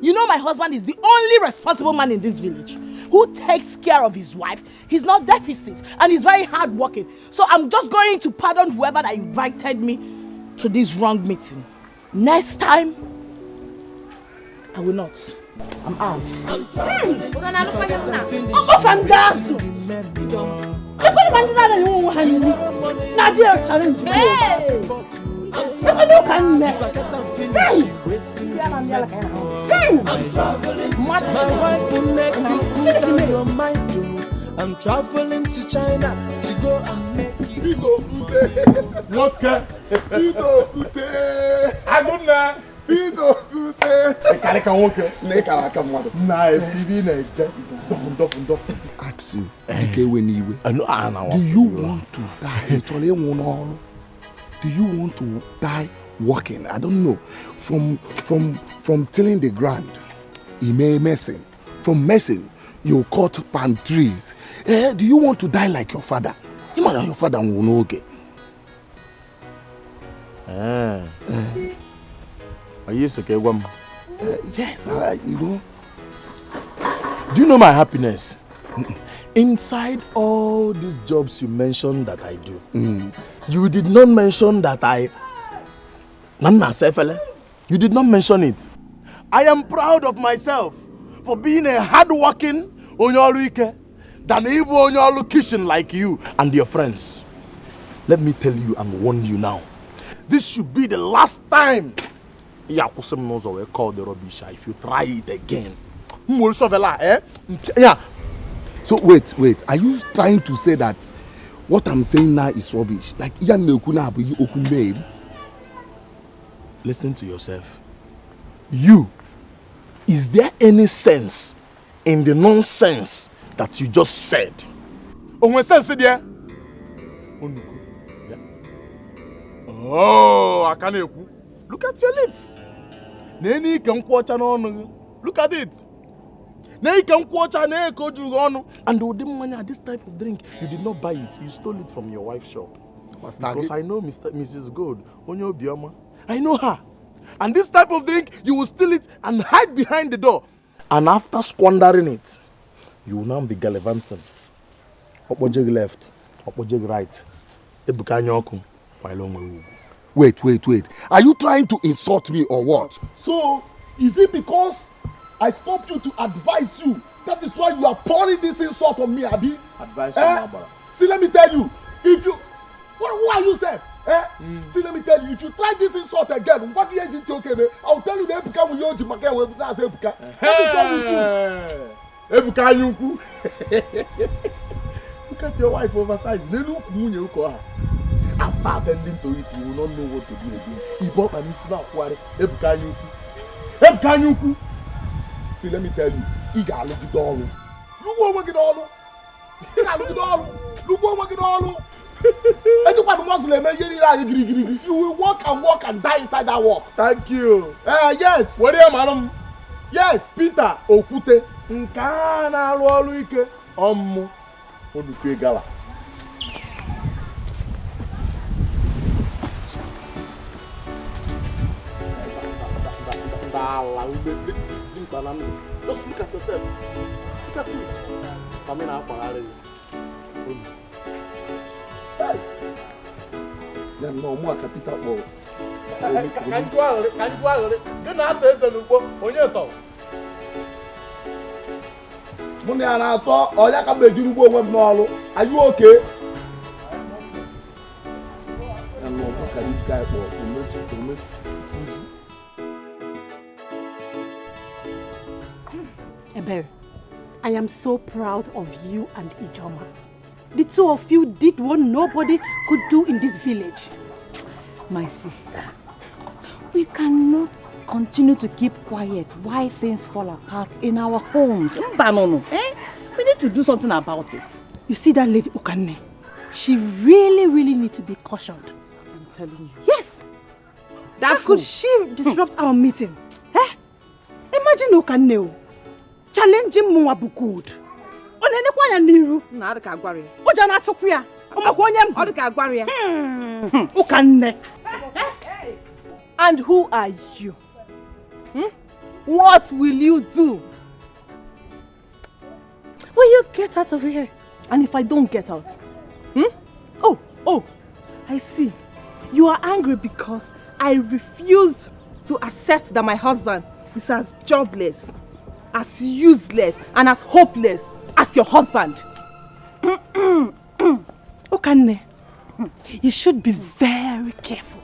You know my husband is the only responsible man in this village who takes care of his wife. He's not deficit and he's very hardworking. So I'm just going to pardon whoever that invited me to this wrong meeting. Next time, I will not. I'm out. My wife will make you cool down your mind. I'm traveling to China to go and make you go. Ask you, do you want to die? Do you want to die walking? I don't know. From tilling the ground, you may messing. From messing, you cut palm trees. Do you want to die like your father? You know your father will know okay. Are you okay, woman? Yes, you know. Do you know my happiness? Inside all these jobs you mentioned that I do, you did not mention that you did not mention it. I am proud of myself for being a hard-working Onyoluike than even Onyolu kitchen like you and your friends. Let me tell you and warn you now. This should be the last time Yakusem Nosa will call the rubbish if you try it again. Yeah. So wait. Are you trying to say that what I'm saying now is rubbish? Like listen to yourself. Is there any sense in the nonsense that you just said? Oh, I can't. Look at your lips. Look at it. And this type of drink, you did not buy it. You stole it from your wife's shop. Because I know Mrs. Gold, Onyo Bioma. I know her. And this type of drink, you will steal it and hide behind the door. And after squandering it, you will now be gallivanting. Opojeg left, Opojeg right. Wait. Are you trying to insult me or what? So, is it because I stopped you to advise you? That is why you are pouring this insult on me, Abi? Advice See, let me tell you. If you... Who are you, sir? See, let me tell you. If you try this insult again, what is it okay? I'll tell you they become Yoji Maka. What is wrong with you? Look at your wife oversized. After attending to it, you will not know what to do again. He bought an Islam. See, let me tell you. He got look at all. Look what we all. He got look at all. Look what we all. You will walk and die inside that walk. Thank you. Yes. What are you, madam? Yes. Peter Okute. Nkana Luike. Onuke Gala. Just look at yourself. Look at you. I'm in our hey. Then no more capital ball. Can you get out there on your top? Money and I thought, or like a bedroom woman, are you okay? And no, look at this guy for miss. Ebere, I am so proud of you and Ijoma. The two of you did what nobody could do in this village. My sister, we cannot continue to keep quiet while things fall apart in our homes. We need to do something about it. You see that lady Ukane? She really needs to be cautioned. I'm telling you. Yes! How could she disrupt our meeting? Imagine Ukane challenging Mwabukud. Onene kwa ya niru. Na adika agwari. Oja na atokwu ya. Omakwonyem. Adika agwari ya. Ukane. And who are you? What will you do? Will you get out of here? And if I don't get out? Oh, I see. You are angry because I refused to accept that my husband is as jobless, as useless, and as hopeless as your husband. Okane, you should be very careful.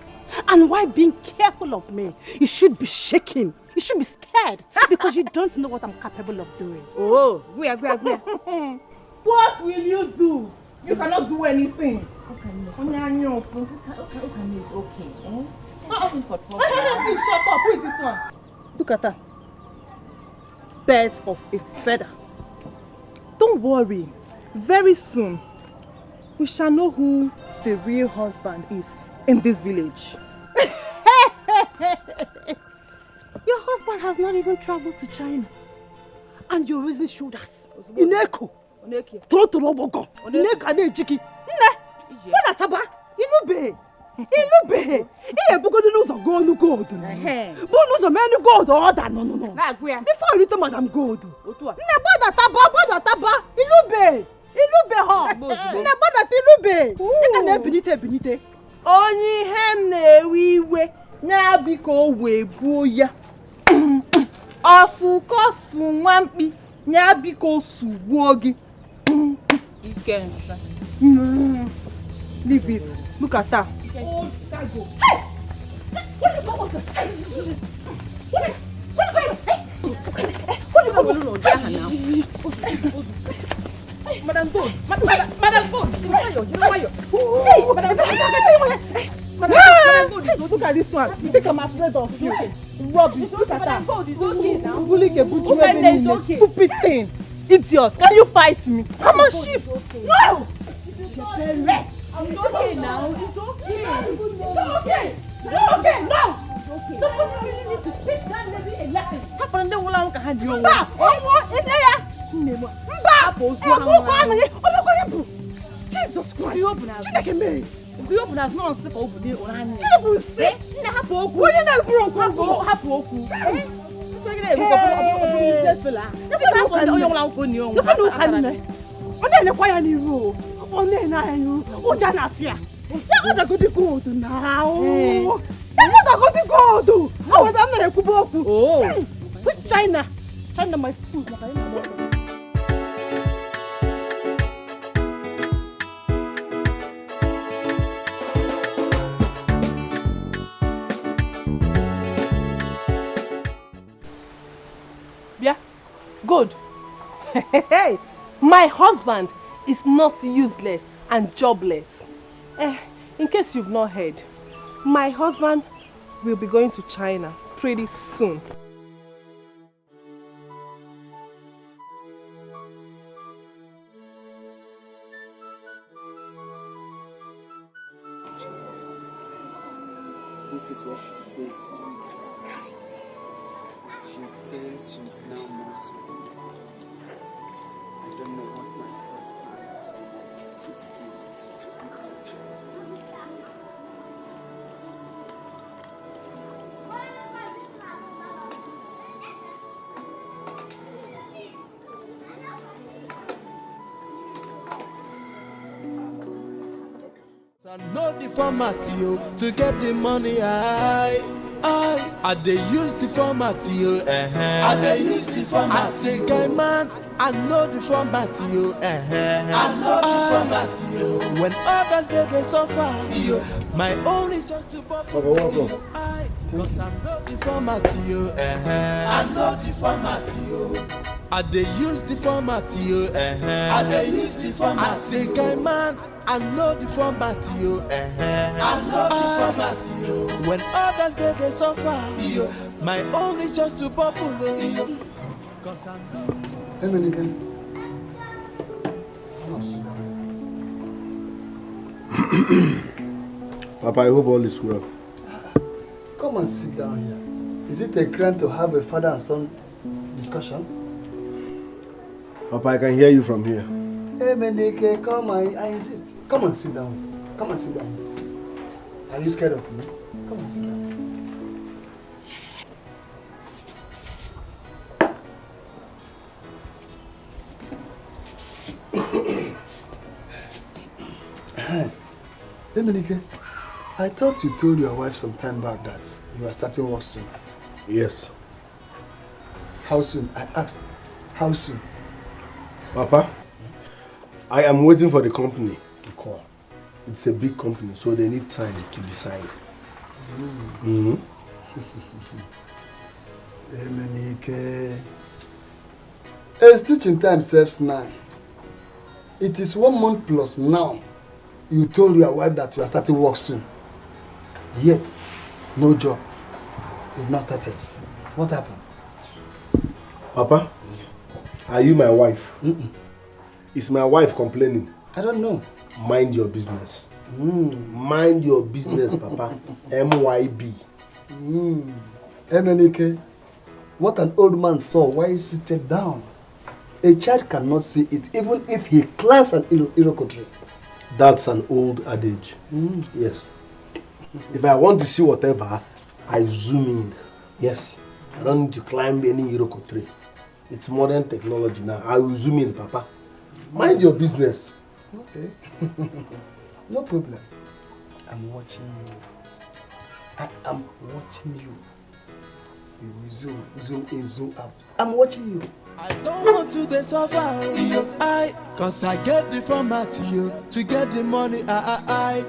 And while being careful of me, you should be shaking. You should be scared because you don't know what I'm capable of doing. Oh, we are. What will you do? You cannot do anything. Okane is okay. Shut up. Who is this one? Look at her. Birds of a feather. Don't worry. Very soon, we shall know who the real husband is in this village. Your husband has not even traveled to China. And you're raising shoulders. Ineko. Totorobogo. Ineka ne jiki. Ne. What ataba? Inube. Iye bugodu nuzo go nu gold. Bo nuzo menu gold order no. Before you return Madam Gold. Ne boda taba. Inube ho. Ne boda tilube. Eka ne binite. Onye hem na-ewe iwe na biko we buo ya. Osukosu nwampi nya biko sugbuo gi. Ikensa. Leave it. Look at her. Oh, go. Hey! Madam Gold. Look at this one. You think I'm afraid of you? Rubbish. Look at her. Stupid thing. Idiot. Can you fight me? Come on, shift. No! It's okay now. It's okay. No! Somebody really need to teach that lady a lesson. Happened then one can hand you over. Jesus Christ. You open us. You open us not sick over there or hand. You say, Napo, what you know, bro? Hapu. Which China? China, my food. Yeah, good. Hey, my husband is not useless and jobless. In case you've not heard, my husband will be going to China pretty soon. This is what she says all the time. She says she's now Nosa. I don't know what my husband is doing. I know the format, yo, to get the money. I dey use the format, yo. I dey use the format. I say, guy man, I know the format, yo. I know the format, yo. When others they suffer, yo, my own is just to pop. Cause I know the format, yo. I know the format, yo. I dey use the format, yo. I dey use the format. I say, guy man, I know the format, yo. I know the format, yo. When others they suffer, yo. My own is just to bubble, yo. Cause I know. Hey, man, again. Papa, I hope all is well. Come and sit down here. Is it a crime to have a father and son discussion? Papa, I can hear you from here. Hey, Menike, come on, I insist. Come and sit down. Come and sit down. Are you scared of me? Come and sit down. Hey, Menike, I thought you told your wife some time back that you are starting work soon. Yes. How soon? I asked. How soon? Papa, I am waiting for the company to call. It's a big company, so they need time to decide. Hey, Menike. A stitching time serves 9. It is 1 month plus now. You told your wife that you are starting work soon. Yet, no job. You've not started. What happened? Papa, are you my wife? Is my wife complaining? I don't know. Mind your business. Mind your business, Papa. MYB. Menike, what an old man saw while he seated down. A child cannot see it even if he climbs an Iroko tree. That's an old adage. Yes. If I want to see whatever, I zoom in. Yes. I don't need to climb any Iroko tree. It's modern technology now. I will zoom in, Papa. Mind your business. Okay. No problem. I'm watching you. I am watching you. You will zoom in, zoom out. I'm watching you. I don't want to suffer, cause I get the format, to get the money, I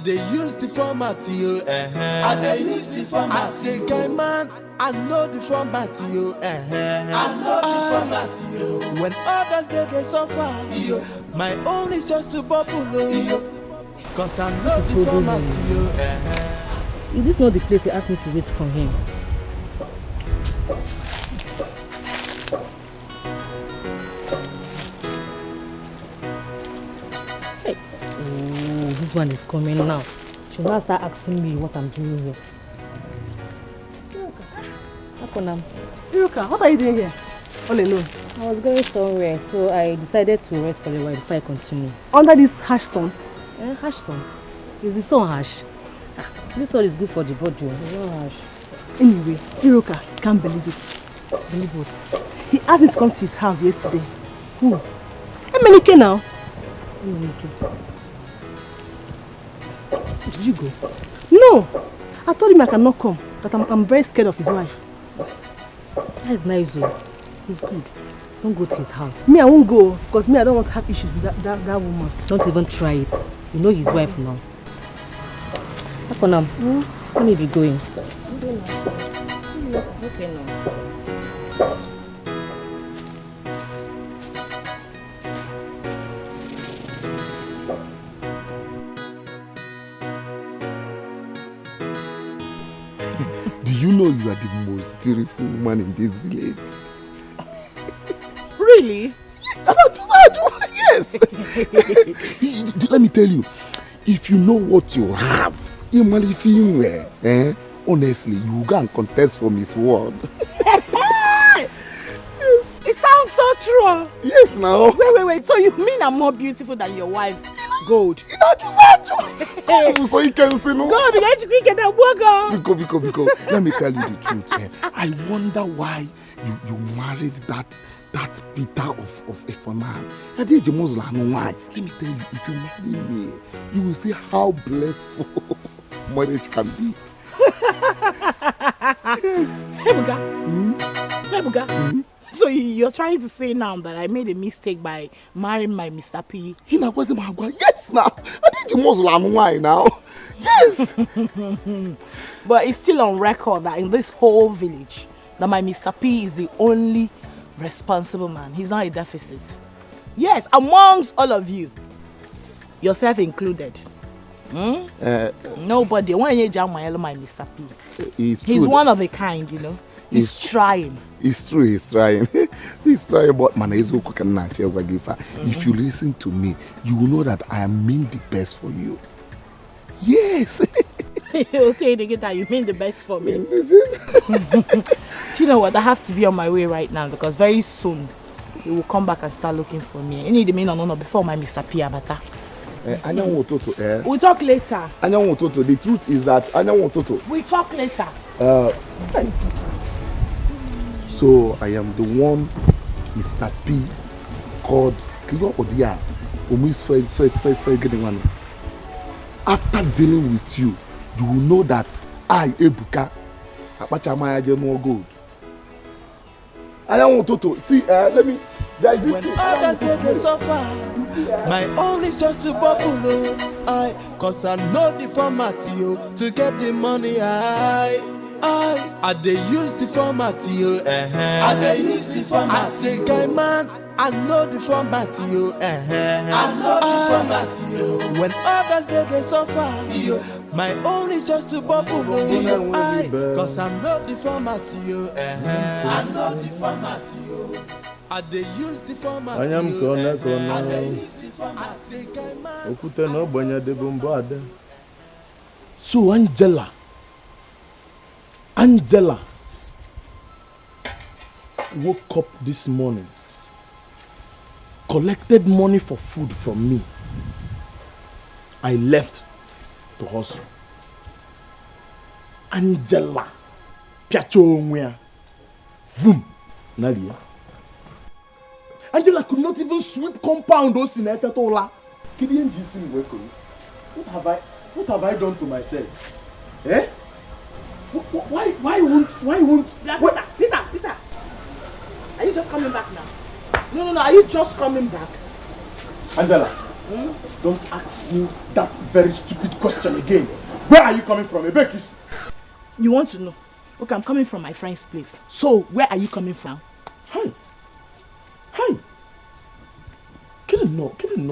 they use the format, I they use the format. I say, guy man, I know the format, I know the format, when others they suffer, my own is just to bubble, cause I know the format, Is this not the place they asked me to wait for him? This one is coming now. She will start asking me what I'm doing here. Iruka, what are you doing here? All alone? I was going somewhere, so I decided to rest for a while before I continue. Under this harsh sun? Harsh sun? Is the sun harsh? This sun is good for the body. It's not harsh. Anyway, Iruka, can't believe it. Believe what? He asked me to come to his house yesterday. Who? Emenike now. Emenike. Did you go? No! I told him I cannot come, that I'm very scared of his wife. That is nice though. He's good. Don't go to his house. Me, I won't go, because me, I don't want to have issues with that woman. Don't even try it. You know his wife now. Let me be going. Okay now. Do you know you are the most beautiful woman in this village? Really? Yes! Let me tell you, if you know what you have, honestly, you will go and contest for Miss World. Yes. It sounds so true. Yes, now. Wait. So you mean I'm more beautiful than your wife? Gold. So you can see no. Gold, you get that worker. Because let me tell you the truth. I wonder why you married that Peter of a man. I did the Muslim. Why? Let me tell you, if you marry me, you will see how blissful marriage can be. Yes. Ebuka. So you're trying to say now that I made a mistake by marrying my Mr. P? Yes, now. I did the Muslim. Why now? Yes. But it's still on record that in this whole village, that my Mr. P is the only responsible man. He's not a deficit. Yes, amongst all of you. Yourself included. Nobody. Why you jam my Mr. P? He's one of a kind, you know. He's trying. It's true, he's trying. He's trying, but man, if you listen to me, you will know that I mean the best for you. Yes. You'll tell you that you mean the best for me. Do you know what? I have to be on my way right now because very soon he will come back and start looking for me. You need the mean no before my Mr. P abata. We'll talk later. The truth is that We'll talk later. So I am the one Mr. P called Odia. First getting one. After dealing with you, you will know that I, Ebuka, no good. I don't want to see. Let me. When others they suffer, my own is just to bubble. Cause I know the format to get the money. I they use the format I they use the format. I say, guy man, I know the format I know the format When others they suffer, my own is just to bubble. Cause I know the format I know the format I they use the format I am gonna Okute no banya de bombade. So Angela woke up this morning, collected money for food from me. I left to hustle. Angela, piacho onwea, vroom, Nadia. Angela could not even sweep compound those in Etetola. What have I done to myself? Eh? Why won't? Peter. Are you just coming back now? No. Are you just coming back? Angela, don't ask me that very stupid question again. Where are you coming from, Ebekis? You want to know? Okay, I'm coming from my friend's place. So, where are you coming from? Hi. Kill him no. Even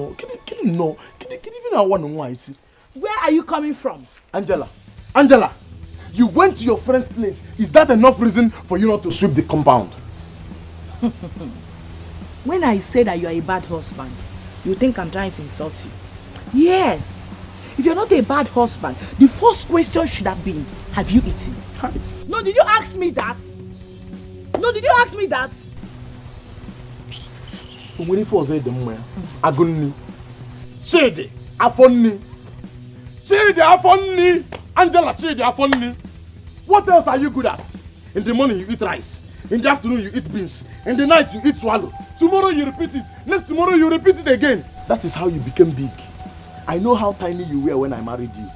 I want to know I see. Where are you coming from? Angela, you went to your friend's place. Is that enough reason for you not to sweep the compound? When I say that you are a bad husband, you think I'm trying to insult you? Yes. If you're not a bad husband, the first question should have been, have you eaten? No, did you ask me that? When he was there, Aguni. Chidi, Afonni. Angela, Chidi, Afonni. What else are you good at? In the morning you eat rice. In the afternoon you eat beans. In the night you eat swallow. Tomorrow you repeat it. Next tomorrow you repeat it again. That is how you became big. I know how tiny you were when I married you.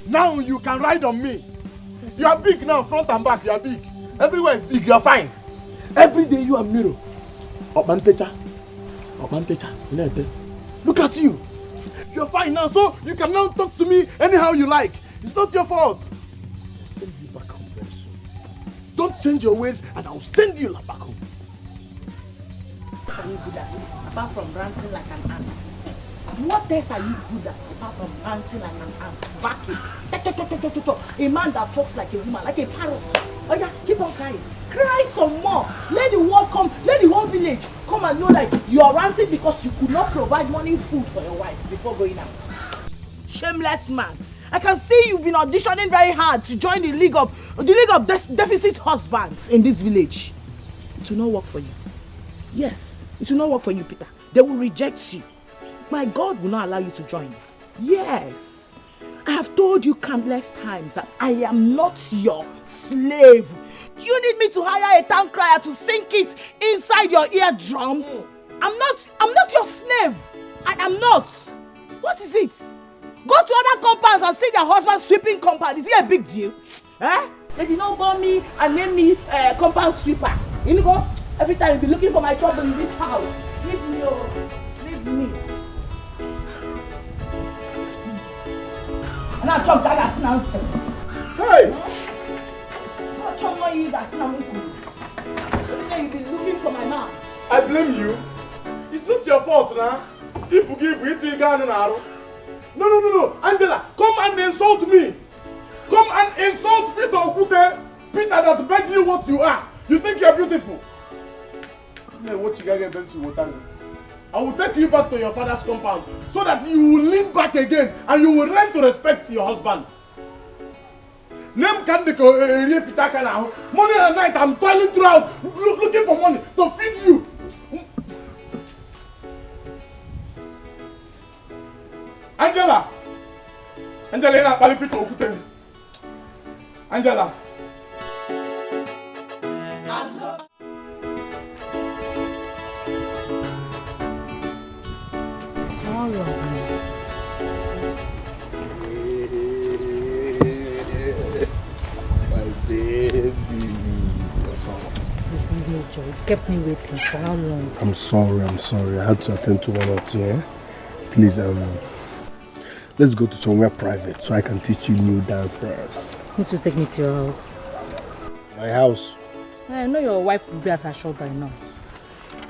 Now you can ride on me. You are big now, front and back, you are big. Everywhere is big, you are fine. Every day you are mirror. Obantecha. Look at you. You are fine now, so you can now talk to me anyhow you like. It's not your fault. I'll send you back home very soon. Don't change your ways and I'll send you back home. What are you good at apart from ranting like an ant? What else are you good at apart from ranting like an ant? Backing. A man that talks like a woman, like a parrot. Oh yeah, keep on crying. Cry some more. Let the world come, let the whole village come and know that you are ranting because you could not provide morning food for your wife before going out. Shameless man. I can see you've been auditioning very hard to join the league of deficit husbands in this village. It will not work for you. Yes, it will not work for you, Peter. They will reject you. My God will not allow you to join. Yes. I have told you countless times that I am not your slave. Do you need me to hire a town crier to sink it inside your eardrum? I'm not your slave. I am not. What is it? Go to other compounds and see their husband sweeping compound. Is it a big deal? Eh? They did not burn me and name me compound sweeper. You know, every time you be looking for my trouble in this house. Leave me, oh. Leave me. And I jump that as nonsense. Hey! I jump my ears as nonsense. Every time you be looking for for my man. I blame you. It's not your fault now. No. Angela, come and insult me. Come and insult Peter Okute. Peter that made you what you are. You think you're beautiful. I will take you back to your father's compound so that you will lean back again and you will learn to respect your husband. Name Kandiko now. Money at night, I'm toiling throughout looking for money to feed you. Angela! Angela, Angela! You kept me waiting for how long? I'm sorry. I had to attend to one or two, eh? Please, let's go to somewhere private so I can teach you new dance steps. You need to take me to your house. My house? I know your wife will be at her shop by now.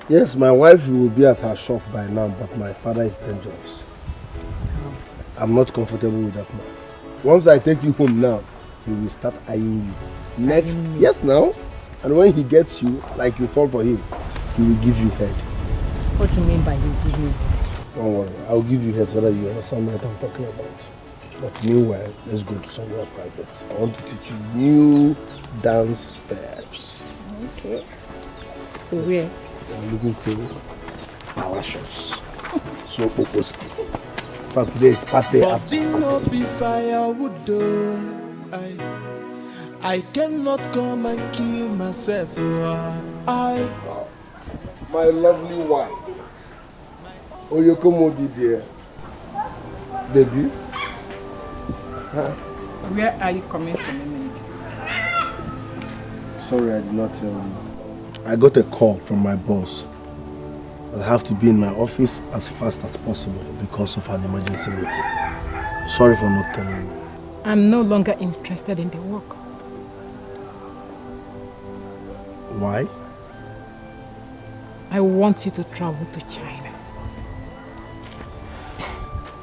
Yes, my wife will be at her shop by now, but my father is dangerous. I'm not comfortable with that man. Once I take you home now, he will start eyeing you. Next, yes now. And when he gets you, like you fall for him, he will give you head. What do you mean by he will give me head? Don't worry, I'll give you head so that you understand what I'm talking about. But meanwhile, let's go to somewhere private. I want to teach you new dance steps. Okay. So where? I'm looking for power shots. So focused. In fact, today is party after. Not be firewood though. I cannot come and kill myself. My lovely wife. Oh, you come over there. Baby. Huh? Where are you coming from, Emily? Sorry, I did not tell you. I got a call from my boss. I'll have to be in my office as fast as possible because of an emergency meeting. Sorry for not telling you. I'm no longer interested in the work. Why? I want you to travel to China.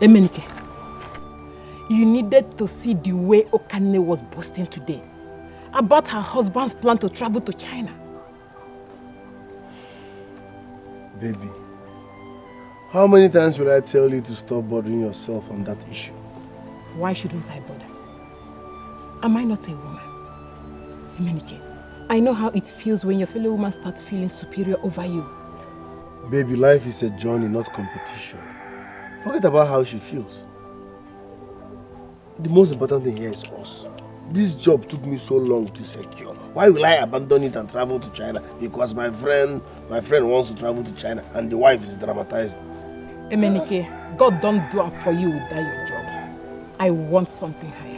Emenike, you needed to see the way Okane was boasting today about her husband's plan to travel to China. Baby, how many times will I tell you to stop bothering yourself on that issue? Why shouldn't I bother? Am I not a woman? Emenike, I know how it feels when your fellow woman starts feeling superior over you. Baby, life is a journey, not competition. Forget about how she feels. The most important thing here is us. This job took me so long to secure. Why will I abandon it and travel to China? Because my friend wants to travel to China and the wife is dramatized. Emenike, God don't do it for you without your job. I want something higher.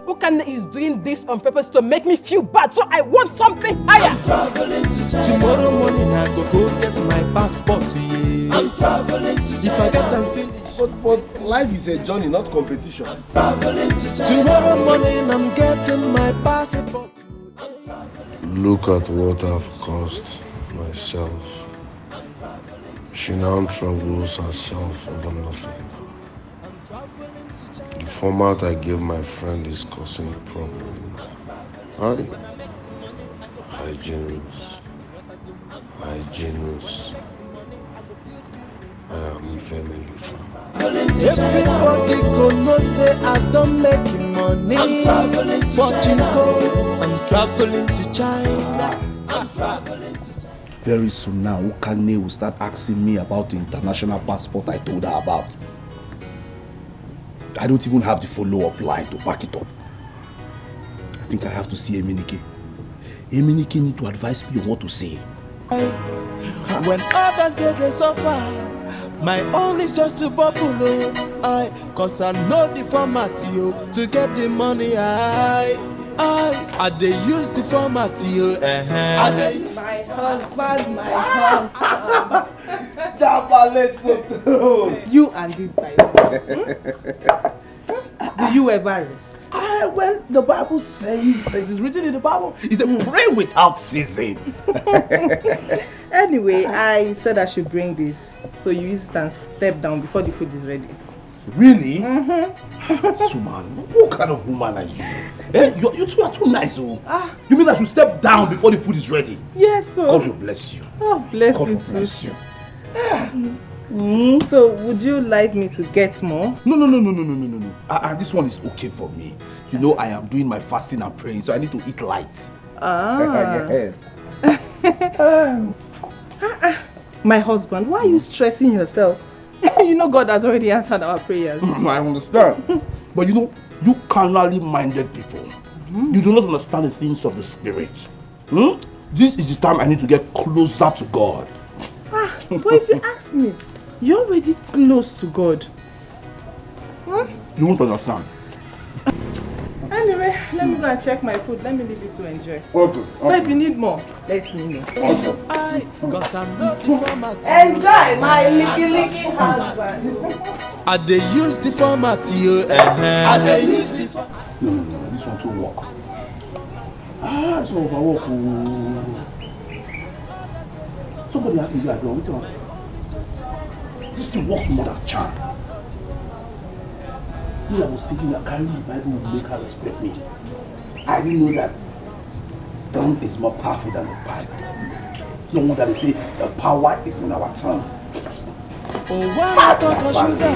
Okane is doing this on purpose to make me feel bad, so I want something higher. I'm traveling to China. Tomorrow morning I go get my passport. Yeah. I'm traveling to China. If I get and finish. But life is a journey, not competition. I'm traveling to China. Tomorrow morning I'm getting my passport. Look at what I've cost myself. She now troubles herself over nothing. The format I gave my friend is causing problems. Right? Hygienist. I am family. Everybody gonna say I don't make money. I'm traveling to China. I'm traveling to China. I'm traveling to China. Very soon now, Okane will start asking me about the international passport I told her about. I don't even have the follow-up line to back it up. I think I have to see Emenike. Emenike need to advise me on what to say. When others they suffer, my own is just to bubble. Cause I know the format to get the money. I they use the format My husband. You and this guy. Do you ever rest? Well, the Bible says, it is written in the Bible, it says pray without ceasing. Anyway, I said I should bring this. So you use it and step down before the food is ready. Really? This woman, what kind of woman are you? Eh? You two are too nice, oh. You mean I should step down before the food is ready? Yes, sir. God will bless you. Oh, bless God you will too. bless you. So, would you like me to get more? No. This one is okay for me. You know, I am doing my fasting and praying, so I need to eat light. Yes. My husband, why are you stressing yourself? You know God has already answered our prayers. I understand. But you know, you carnally minded people. You do not understand the things of the spirit. This is the time I need to get closer to God. But if you ask me, you're already close to God. You won't understand. Anyway, let me go and check my food. Let me leave you to enjoy. Okay. So if you need more, let me know. Enjoy my licky husband. I dey use the format you. I dey use the format. No, this one too work. It's overwork. Somebody has to be like, which one? This thing works more than charm. I was thinking that carrying the Bible would make her respect me. I didn't know that tongue is more powerful than the Bible. No wonder they say the power is in our tongue. Oh, when I talk of sugar,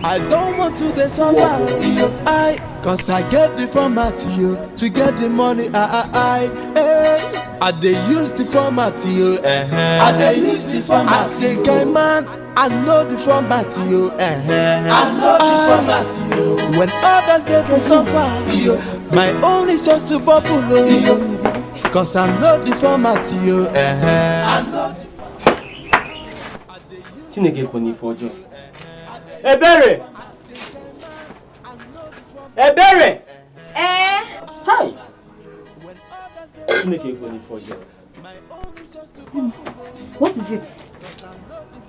I don't want to suffer. Cause I get the format to get the money. I dey use the format I dey use the format. I say, guy man, I know the format I know the format when others they suffer, my own is just to bubble. Cause I know the format I know. Chineke koni fojo. Ebere! Ebere! Hi! Chineke koni fojo. What is it?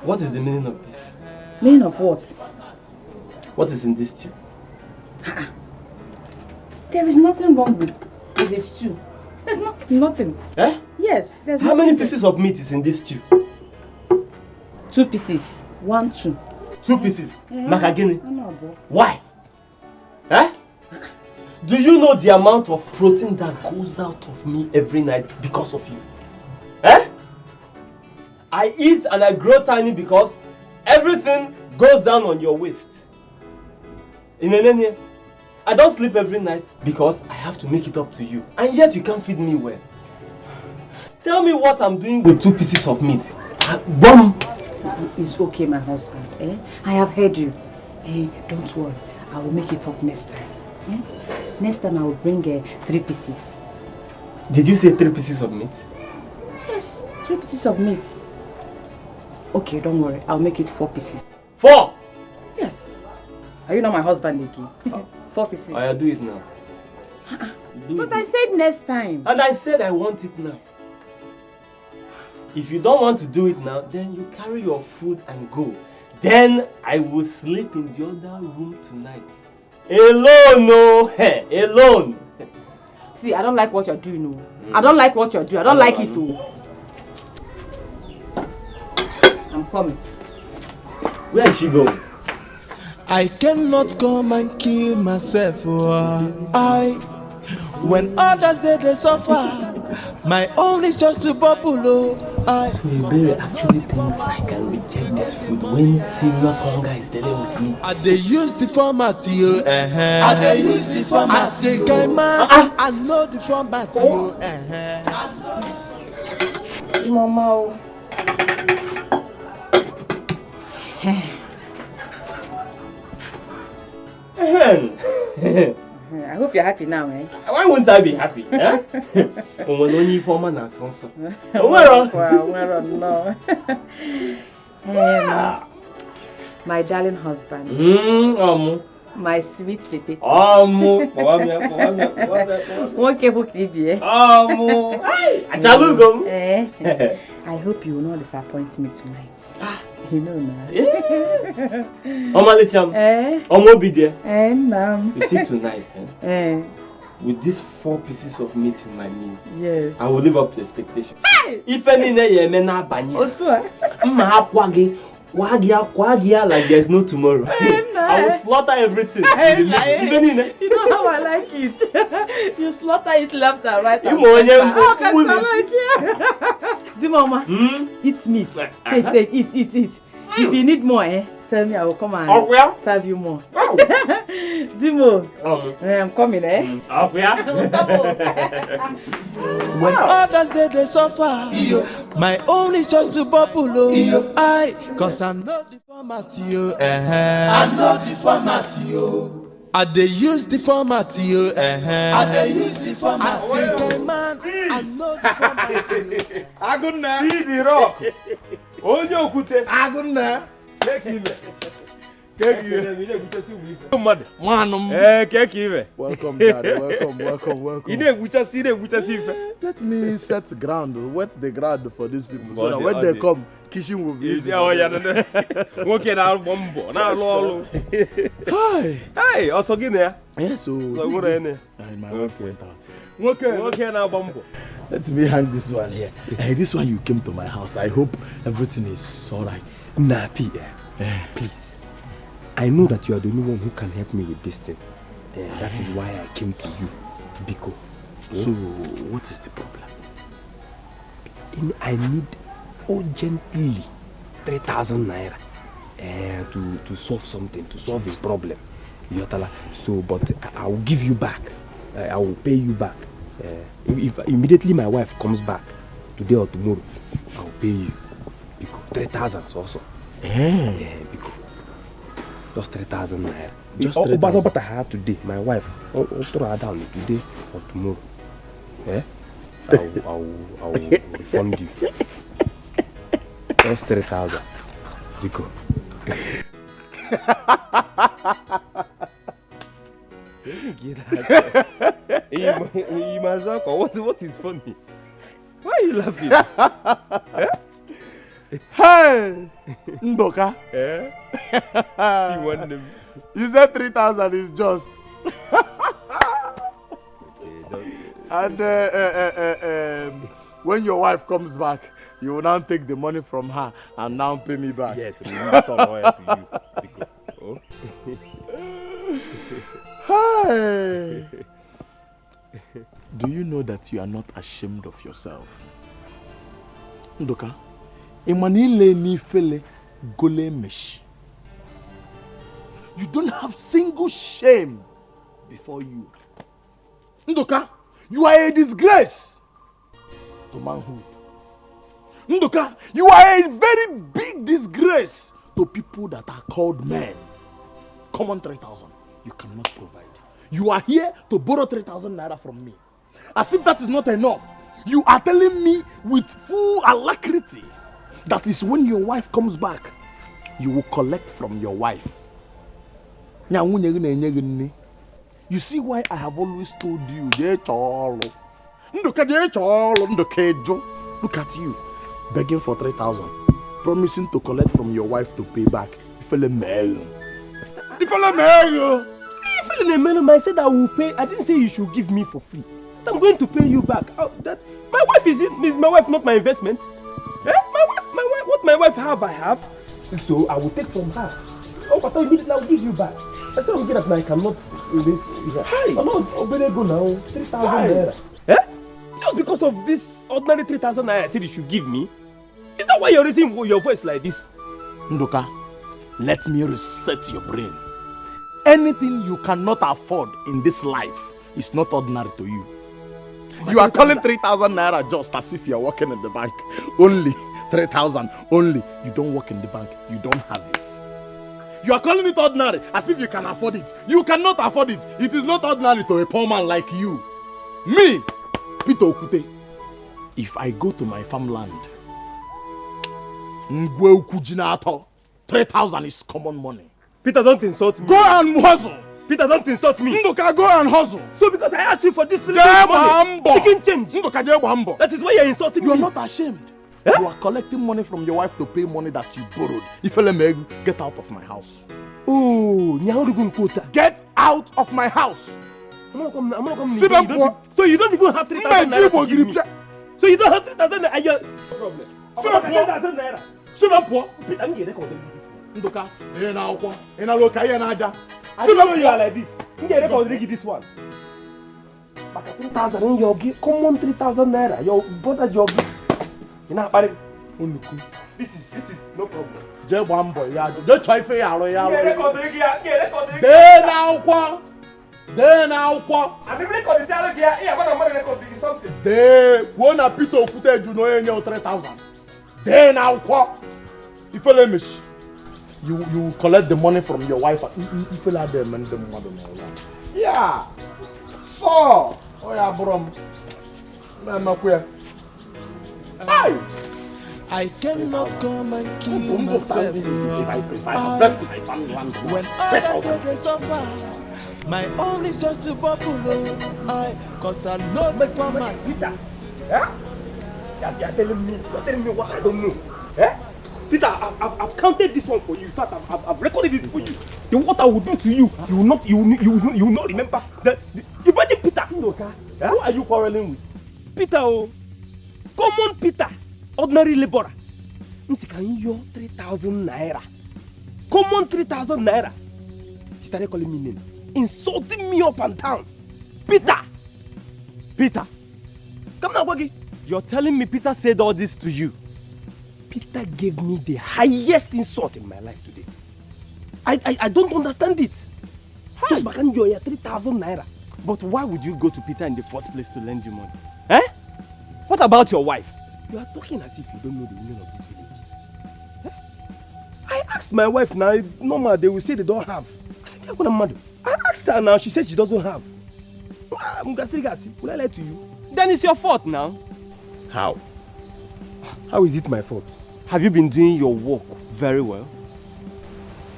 What is the meaning of this? Meaning of what? What is in this stew? There is nothing wrong with this stew. There's nothing. Eh? Yes, there's How many pieces of meat is in this stew? 2 pieces. 1, 2. 2 pieces? Makagini? No. Why? Eh? Do you know the amount of protein that goes out of me every night because of you? Eh? I eat and I grow tiny because everything goes down on your waist. I don't sleep every night because I have to make it up to you. And yet you can't feed me well. Tell me what I'm doing with 2 pieces of meat. Bomb! It's okay, my husband. I have heard you. Don't worry. I will make it up next time. Next time I will bring 3 pieces. Did you say 3 pieces of meat? Yes, 3 pieces of meat. Okay, don't worry. I'll make it 4 pieces. 4? Yes. Are you not my husband again? 4 pieces. I'll do it now. But I said next time. And I said I want it now. If you don't want to do it now, then you carry your food and go. Then I will sleep in the other room tonight. Alone, no. Hey, alone. See, I don't like what you're doing, no. I don't like what you're doing. I don't like it, too. I'm coming. Where is she going? I cannot come and kill myself. When others they suffer, my own is just to bubble. So Iberi actually thinks I can reject this food when serious hunger is dealing with me. I dey use the format I dey use the format. I say, guy man, I know the format Mama. I hope you're happy now, eh? Why won't I be happy? My darling husband. My sweet pete. I hope you will not disappoint me tonight. You know now. Omalicham. Omobide. Ma'am. You see tonight, with these 4 pieces of meat in my meal, yes, I will live up to expectation. If any na banye, Kwagia like there's no tomorrow. I will slaughter everything. You know how I like it. You slaughter it left and right. You how can I like it? The mama, eat meat. Take, eat. If you need more, tell me, I will come and serve you more. Dimo, I'm coming, When others they suffer, my own is just to bubble. Cause I know the format, I know the format, I they use the format, I they use the format. I say, man, I know the format. Aguna, be the rock. Onyo kute. Aguna, take him. Welcome, Daddy. Welcome. Let me set the ground, wet the ground for these people, so that when they come, kitchen will be easy. Working out bombo. Now, hi, also Guinea. Yes, so what are you? Okay, now bombo. Let me hang this one here. Hey, this one you came to my house. I hope everything is alright. Nah, Peter, please. I know that you are the only one who can help me with this thing. That is why I came to you, Biko. So, what is the problem? I need urgently 3,000 naira to solve something, to solve a problem. So, but I will give you back. I will pay you back. If immediately my wife comes back, today or tomorrow, I will pay you. Biko, 3,000 also. Biko. Just 3,000 naira. Just 3,000. But I have today. My wife, I'll throw her down today or tomorrow. I will refund you. Just 3,000. Rico. What is funny? Why are you laughing? Hey, Ndoka. You said 3,000 is just. And when your wife comes back, you will now take the money from her and now pay me back. Yes, we will return to you. Hey. Do you know that you are not ashamed of yourself? Ndoka, Emanile ni fele gole mesh. You don't have single shame before you. Ndoka, you are a disgrace to manhood. Ndoka, you are a very big disgrace to people that are called men. Common 3,000, you cannot provide. You are here to borrow 3,000 naira from me. As if that is not enough, you are telling me with full alacrity that is when your wife comes back, you will collect from your wife. You see why I have always told you, look at you, begging for 3,000, promising to collect from your wife to pay back. I said I will pay. I didn't say you should give me for free. I'm going to pay you back. My wife is my wife, not my investment. My wife, what my wife have, I have. So I will take from her. But immediately I will give you back. I said I'm that I cannot erase. I'm not going to go now. 3,000 naira. Just because of this ordinary 3,000 naira I said you should give me. Is that why you're raising your voice like this? Ndoka, let me reset your brain. Anything you cannot afford in this life is not ordinary to you. You are calling 3,000 naira just as if you are working in the bank. Only 3,000, only. You don't work in the bank, you don't have it. You are calling it ordinary as if you can afford it. You cannot afford it. It is not ordinary to a poor man like you. Me, Peter Okute, if I go to my farmland, 3,000 is common money. Peter, don't insult me. Go and hustle. Peter, don't insult me. Ndoka, go and hustle. So because I asked you for this money, chicken change. Ndoka, that is why you're insulting me. You're not ashamed. You are collecting money from your wife to pay money that you borrowed. If you let me get out of my house. Oh, get out of my house. I'm not coming. So you don't even have 3,000 naira to give me. So you don't have 3,000 naira. Problem. Ndoka, I don't know you are like this. This one. 3,000 in your gift. Common 3,000 naira. Your brother job. You know, this is no problem. Just one boy, yeah. Just try for your Then now, I'm record the channel here. I'm going to record something. Then, one a pito put you know any 3,000. Then now, if you let me, you collect the money from your wife. If you let them and them mother. Yeah. So, oh yeah, bro. Hey. I cannot come and kill myself. When others say they suffer, my own is just to bubble. Cause I know before my Peter. You're telling me what I don't know. Peter, I've counted this one for you. In fact, I've recorded it for you. Then what I will do to you, you will not remember. Imagine Peter. Who are you quarreling with? Peter, oh, common Peter. Ordinary laborer. Can you 3,000 naira? Common 3,000 naira. He started calling me names, insulting me up and down. Peter! Peter! Come now, Wagi. You're telling me Peter said all this to you? Peter gave me the highest insult in my life today. I don't understand it. Just back and you're 3,000 naira. But why would you go to Peter in the first place to lend you money? Eh? What about your wife? You are talking as if you don't know the women of this village. Eh? I asked my wife now, normal they will say they don't have. I said, I asked her now, she says she doesn't have. Will I lie to you? Then it's your fault now. How? How is it my fault? Have you been doing your work very well?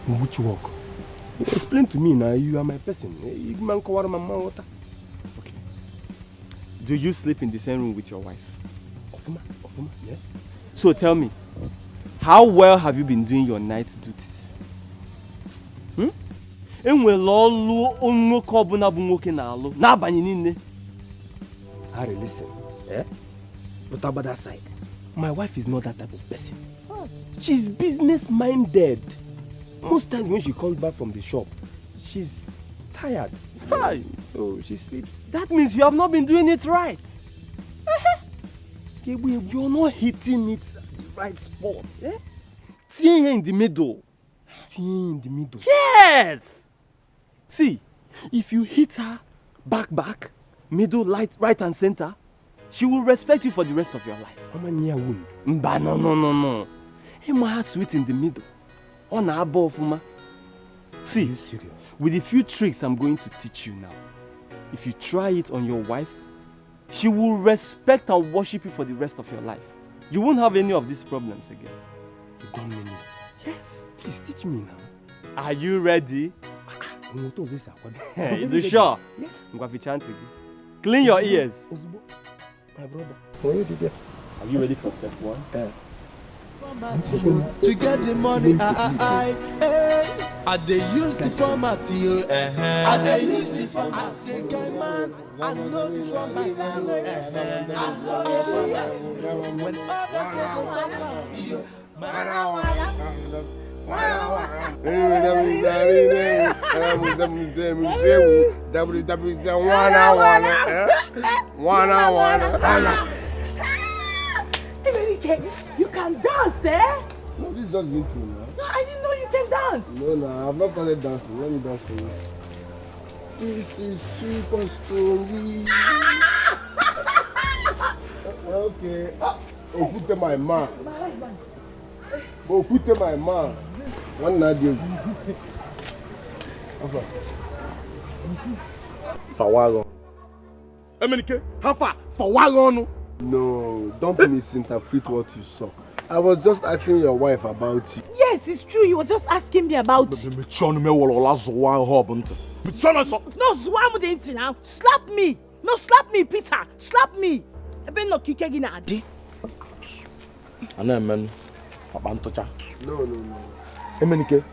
Which work? You explain to me now, you are my person. Okay. Do you sleep in the same room with your wife? Yes. So tell me, how well have you been doing your night duties? Harry, listen. But about that side, my wife is not that type of person. She's business minded. Most times when she comes back from the shop, she's tired. So she sleeps. That means you have not been doing it right. You're not hitting it at the right spot. See her in the middle. Yes! See, if you hit her back, middle, right and center, she will respect you for the rest of your life. No. Her sweet in the middle. On her above, see, are you serious? With a few tricks I'm going to teach you now. If you try it on your wife, she will respect and worship you for the rest of your life. You won't have any of these problems again. You don't mean it? Yes. Please teach me now. Are you ready? You sure? Yes. Clean your ears. My brother. Are you ready for step one? To get the money, I they use the format, I they use the format. I say, guy man, I know the format, when others they go You can dance, eh? No, this is just the intro now. No, I didn't know you can dance. No, I've not started dancing. Let me dance for you. This is super story. Okay. Put my man. Put my man. One Nadia. Fawago. Emenike, how far? Fawago. No, don't misinterpret what you saw. I was just asking your wife about you. Yes, it's true. You were just asking me about you. No, Zwam now. Slap me. No, slap me, Peter. Slap me. I better not kick again. man. No. Emenike,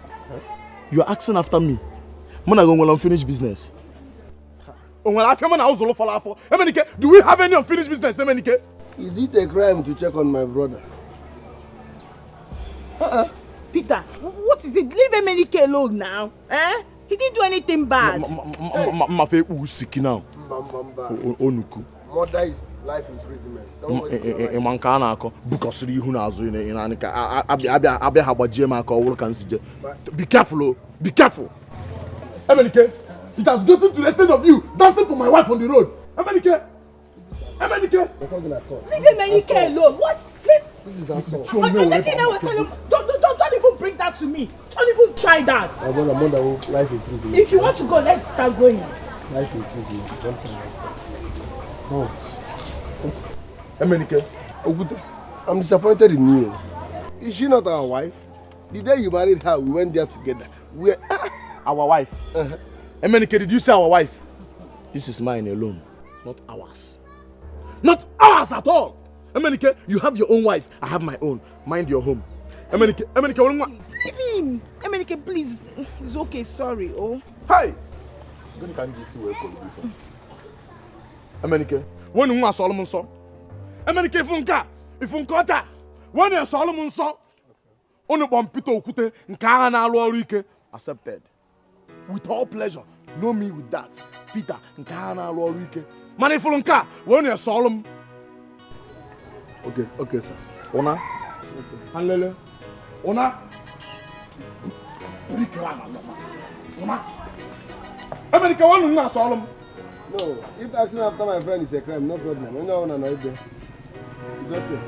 you are asking after me. I'm going to unfinished business. Emenike, do we have any unfinished business, Emenike? Is it a crime to check on my brother? Peter, what is it? Leave Emenike alone now. Eh? He didn't do anything bad. Mother is life imprisonment. Don't waste Be careful, be careful. Emenike, it has gotten to the extent of you dancing for my wife on the road. Emenike! Leave Emenike alone. What? This is assault. Don't even bring that to me. Don't even try that. Life imprisonment. If you want to go, let's start going. Life imprisonment. Don't try that. Emenike, I'm disappointed in you. Is she not our wife? The day you married her, we went there together. Our wife? Emenike, did you say our wife? This is mine alone, not ours. Not ours at all! Emenike, you have your own wife, I have my own. Mind your home. Emenike, Leave him. Emenike, please. It's okay, sorry. Oh. Hey! Emenike, when you want Solomon so? Emenike, if you got when you Solomon so? Only one Peter Okute, Nkana Lorike, accepted. With all pleasure. Know me with that. Peter, Nkana Lorike. Man, if you when you Solomon. Okay, sir. Ona? Hanlele? Ona? Emenike, when you want Solomon? No, if asking after my friend is a crime, no problem. I know it's okay.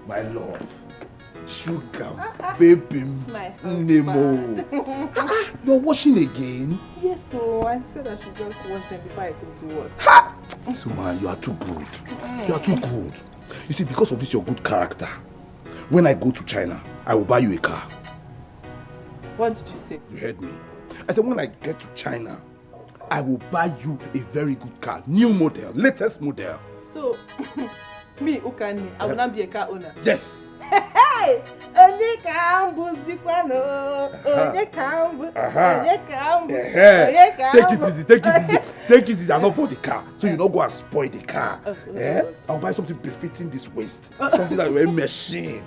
My love, sugar, baby, Nemo. You're washing again? Yes, so I said I should just wash them before I go to work. Suma, you are too good. You are too good. You see, because of this your good character, when I go to China, I will buy you a car. What did you say? You heard me. I said when I get to China, I will buy you a very good car. New model, latest model. So, me, Ukani, I will not be a car owner. Yes. Hey! Onye kambu zikwano. Onye kambu. Onye kambu. Take it easy, take it easy. Take it easy. I'll not buy the car. So you don't go and spoil the car. I'll buy something befitting this waist. Something that will machine.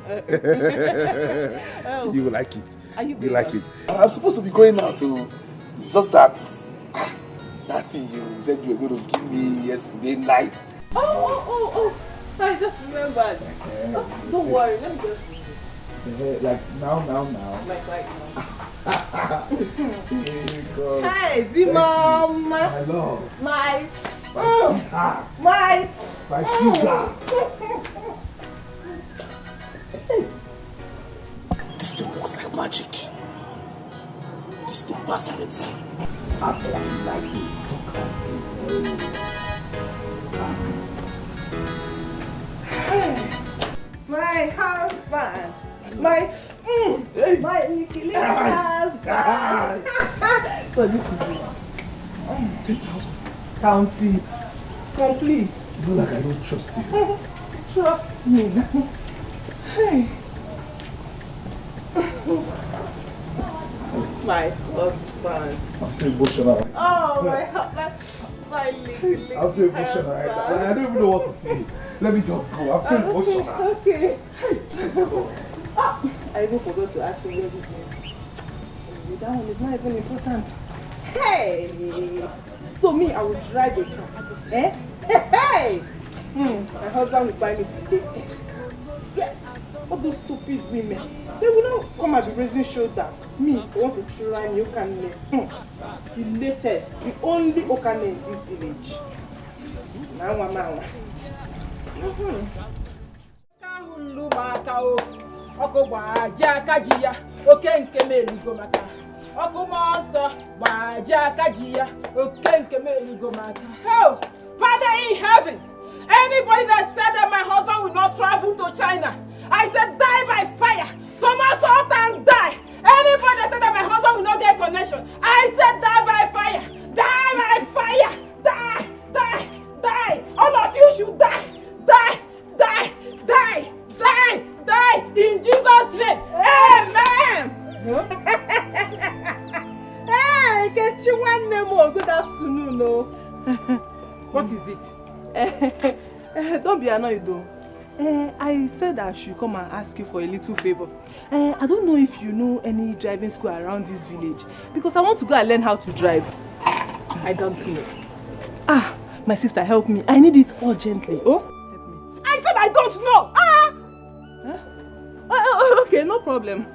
You will like it. You like it. I'm supposed to be going now to. It's just that. That thing you said you were going to give me yesterday night. Oh. I just remembered. Don't worry, let me just like now. Like right now. God. Hey, Z-Mom. My love. My sweetheart. My sugar. This thing looks like magic. This thing passes medicine. I like it. My husband, my Nikki husband. So this is it. 10,000. Count it. It's complete. You know, like I don't trust you. Trust me. Hey. My husband. I'm so emotional right now. Oh, my husband. My little I'm so emotional right now. I don't even know what to say. Let me just go. I'm so emotional. Okay. I even forgot to ask you where this is. That one is not even important. Hey! So me, I will drive a car. Eh? Hey! My husband will buy me today. Yes! All those stupid women. They will not come and be raising shoulders. Me, I want to try new Okane. The latest, the only Okane in this village. Now, mama. Ọkụ gbaji aka ji ya oke nke meligo maka ọkụ mmụọ nsọ gbaji aka ji ya oke nke meligo maka. Oh, Father in heaven, Anybody that said that my husband will not travel to China, I said die by fire. Somersault and die. Anybody that said that my husband will not get connection, I said die by fire. Die by fire. Die. Die. Die. All of you should die. Die. Die. Die. Die. Die. In Jesus' name. Amen. Hey, get you one name more. Good afternoon, no. What is it? Don't be annoyed though. I said I should come and ask you for a little favor. I don't know if you know any driving school around this village because I want to go and learn how to drive. I don't know. Ah, my sister, help me. I need it urgently. Oh, help me. I said I don't know. Okay, no problem.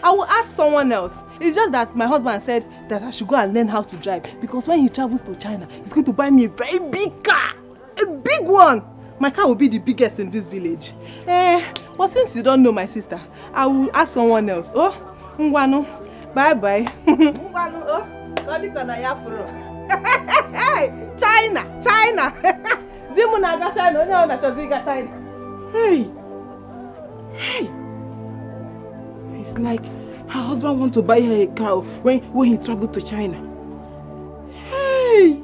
I will ask someone else. It's just that my husband said that I should go and learn how to drive because when he travels to China, he's going to buy me a very big car. A big one. My car will be the biggest in this village. But since you don't know my sister, I will ask someone else. Oh, Ngwano. Bye-bye. Ngwano, oh. China. Dimunaga China. China. Hey. It's like her husband wants to buy her a car when he traveled to China. Hey!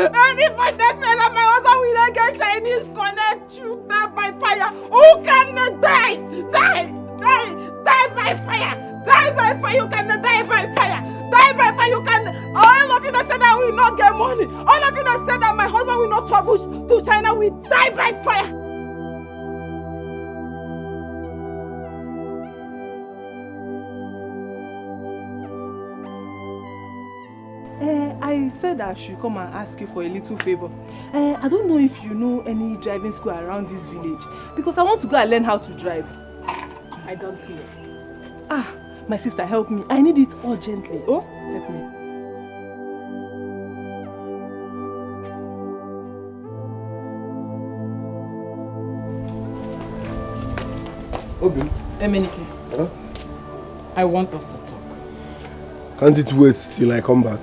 Anybody that said that my husband will not get Chinese connect, shoot that by fire. Who cannot die? Die by fire. Die by fire. You cannot die by fire. Die by fire. You can. All of you that said that will not get money. All of you that said that my husband will not travel to China will die by fire. I said I should come and ask you for a little favor. I don't know if you know any driving school around this village because I want to go and learn how to drive. I don't know. Ah, my sister, help me. I need it urgently. Oh, help me. Obi. Emenike. Huh? I want us to talk. Can't it wait till I come back?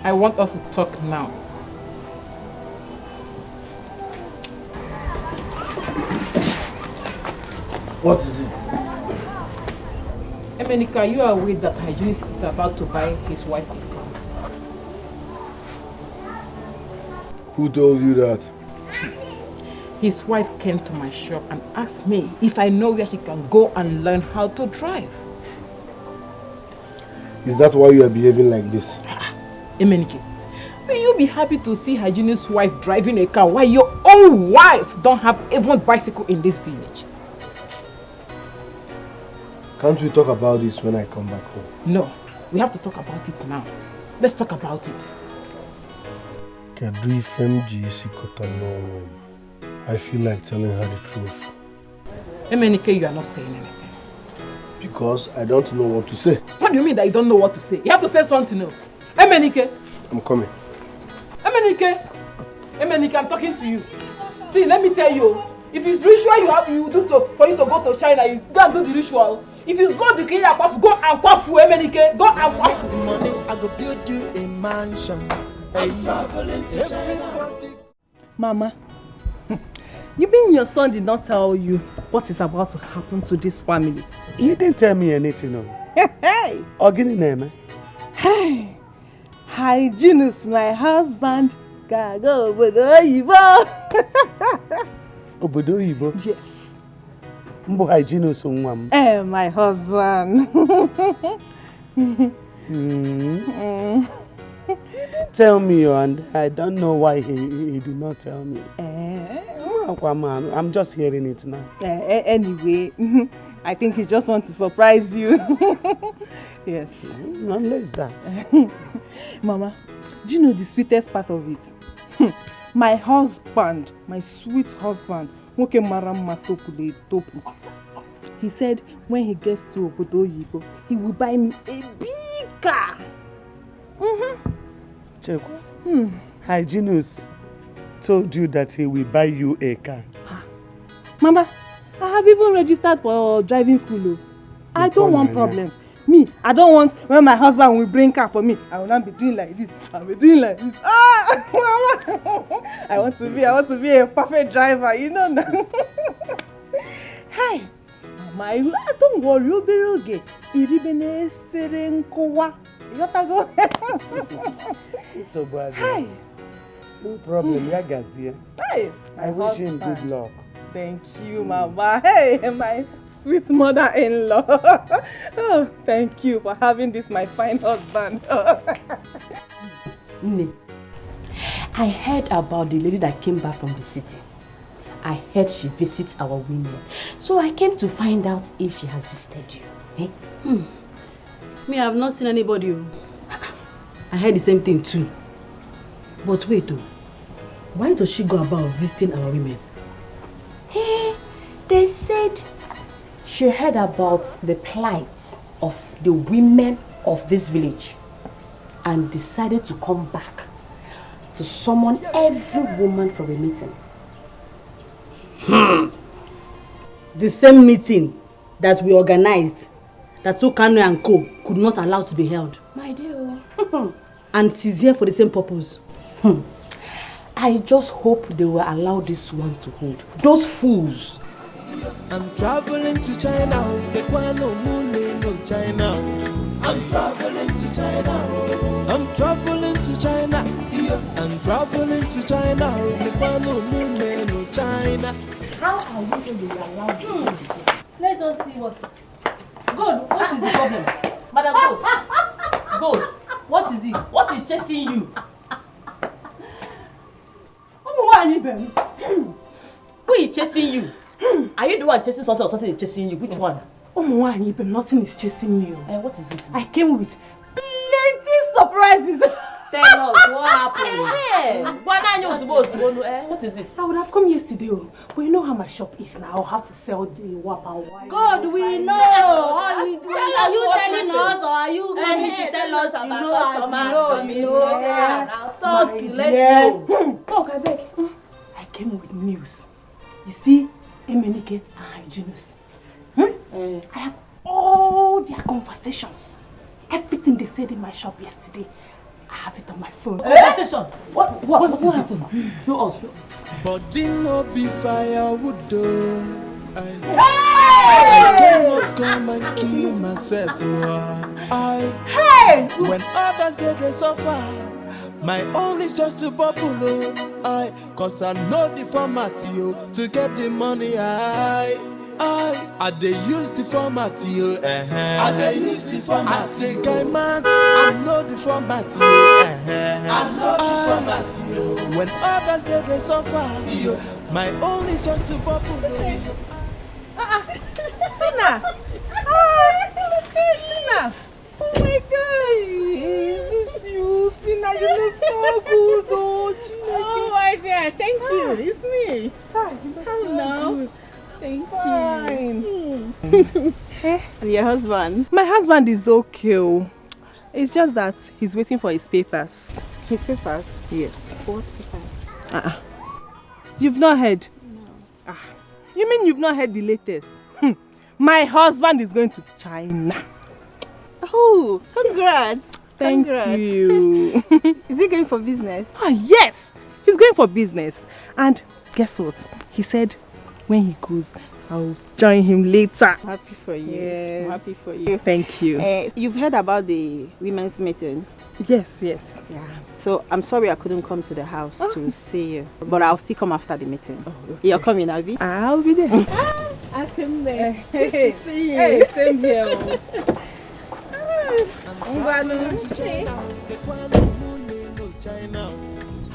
I want us to talk now. What is it? Emenika, you are aware that hygienist is about to buy his wife a car. Who told you that? His wife came to my shop and asked me if I know where she can go and learn how to drive. Is that why you are behaving like this? Emenike, will you be happy to see hygienist's wife driving a car while your own wife don't have even bicycle in this village? Can't we talk about this when I come back home? No, we have to talk about it now. Let's talk about it. I feel like telling her the truth. Emenike, you are not saying anything. Because I don't know what to say. What do you mean that you don't know what to say? You have to say something now. Emenike! I'm coming. Emenike! Emenike, I'm talking to you. See, let me tell you, if it's ritual you do for you to go to China, you go and do the ritual. If it's go to Kenya, go and kwafu, Emenike. Go and kwafu. Money, I go build you a mansion. I'm traveling to China. Mama, you mean your son did not tell you what is about to happen to this family? He didn't tell me anything, no. Hey! Ogini name? Hey! Hygienist, my husband. Go Obodo Oyibo. Obodo Oyibo? Yes. Mbo hygienist nwam. My husband. He didn't tell me, and I don't know why he did not tell me. I'm just hearing it now. Anyway, I think he just wants to surprise you. Yes. Unless that. Mama, do you know the sweetest part of it? My husband, my sweet husband, he said when he gets to Obodo Oyibo, he will buy me a big car. Chekwa, Hygienist told you that he will buy you a car. Mama, I have even registered for driving school. I don't want problems. Me, I don't want when my husband will bring car for me. I will not be doing like this. I'll be doing like this. Mama. I want to be a perfect driver, you know now. Hey, Mama, don't worry, Oberoge. Iribene Serenkowa. You gotta go. So bad. Hey. No problem, Yagazia. Hey, I wish him good luck. Thank you, Mama. Hey, my sweet mother-in-law. Oh, thank you for having this, my fine husband. I heard about the lady that came back from the city. I heard she visits our women. So I came to find out if she has visited you. Eh? Me, I have not seen anybody. I heard the same thing too. But wait though, why does she go about visiting our women? Hey, they said she heard about the plight of the women of this village and decided to come back to summon every woman for a meeting. The same meeting that we organized, that Okano and Co could not allow to be held. My dear. And she's here for the same purpose. I just hope they will allow this one to hold. Those fools. I'm traveling to China. No China. I'm traveling to China. I'm traveling to China. I'm traveling to China. No China. How are you going to allow you? Let us see what. God, what is the problem? Madam God, what is it? What is chasing you? Who is chasing you? Are you the one chasing something or something is chasing you? Which one? Nothing is chasing me. What is it? I came with plenty surprises. Tell us what happened. What is it? I would have come yesterday, but you know how my shop is now. I'll have to sell the wap and wine. God, we know. Are you telling us or are you coming to tell us about customers? Talk, let's go. Talk, I beg. I came with news. You see, Emenike and Hygienist. I have all their conversations. Everything they said in my shop yesterday. I have it on my phone. Conversation? What is it? Show us. Body no be firewood though. I cannot come and kill myself. When others they suffer, my own is just to bubble. Cause I know the format to get the money. I dey use the format I dey use the format. I say guy man, I know the format I know the format when others they suffer, my own is just to bubble. Tina! Tina! Oh my God! Is this you? Tina, you look so good, oh my dear, thank you. It's me. Hi, you look so good. Thank you. And your husband? My husband is okay. It's just that he's waiting for his papers. His papers? Yes. What papers? You've not heard? No. You mean you've not heard the latest? My husband is going to China. Oh, congrats. Thank you. Is he going for business? Yes, he's going for business. And guess what? He said when he goes, I'll join him later. I'm happy for you. Yes. I'm happy for you. Thank you. You've heard about the women's meeting? Yes. Yeah. So I'm sorry I couldn't come to the house to see you. But I'll still come after the meeting. Oh, okay. You're coming, Abby? I'll be there. I came there. Hey, see you. Hey, same here. I'm traveling to China.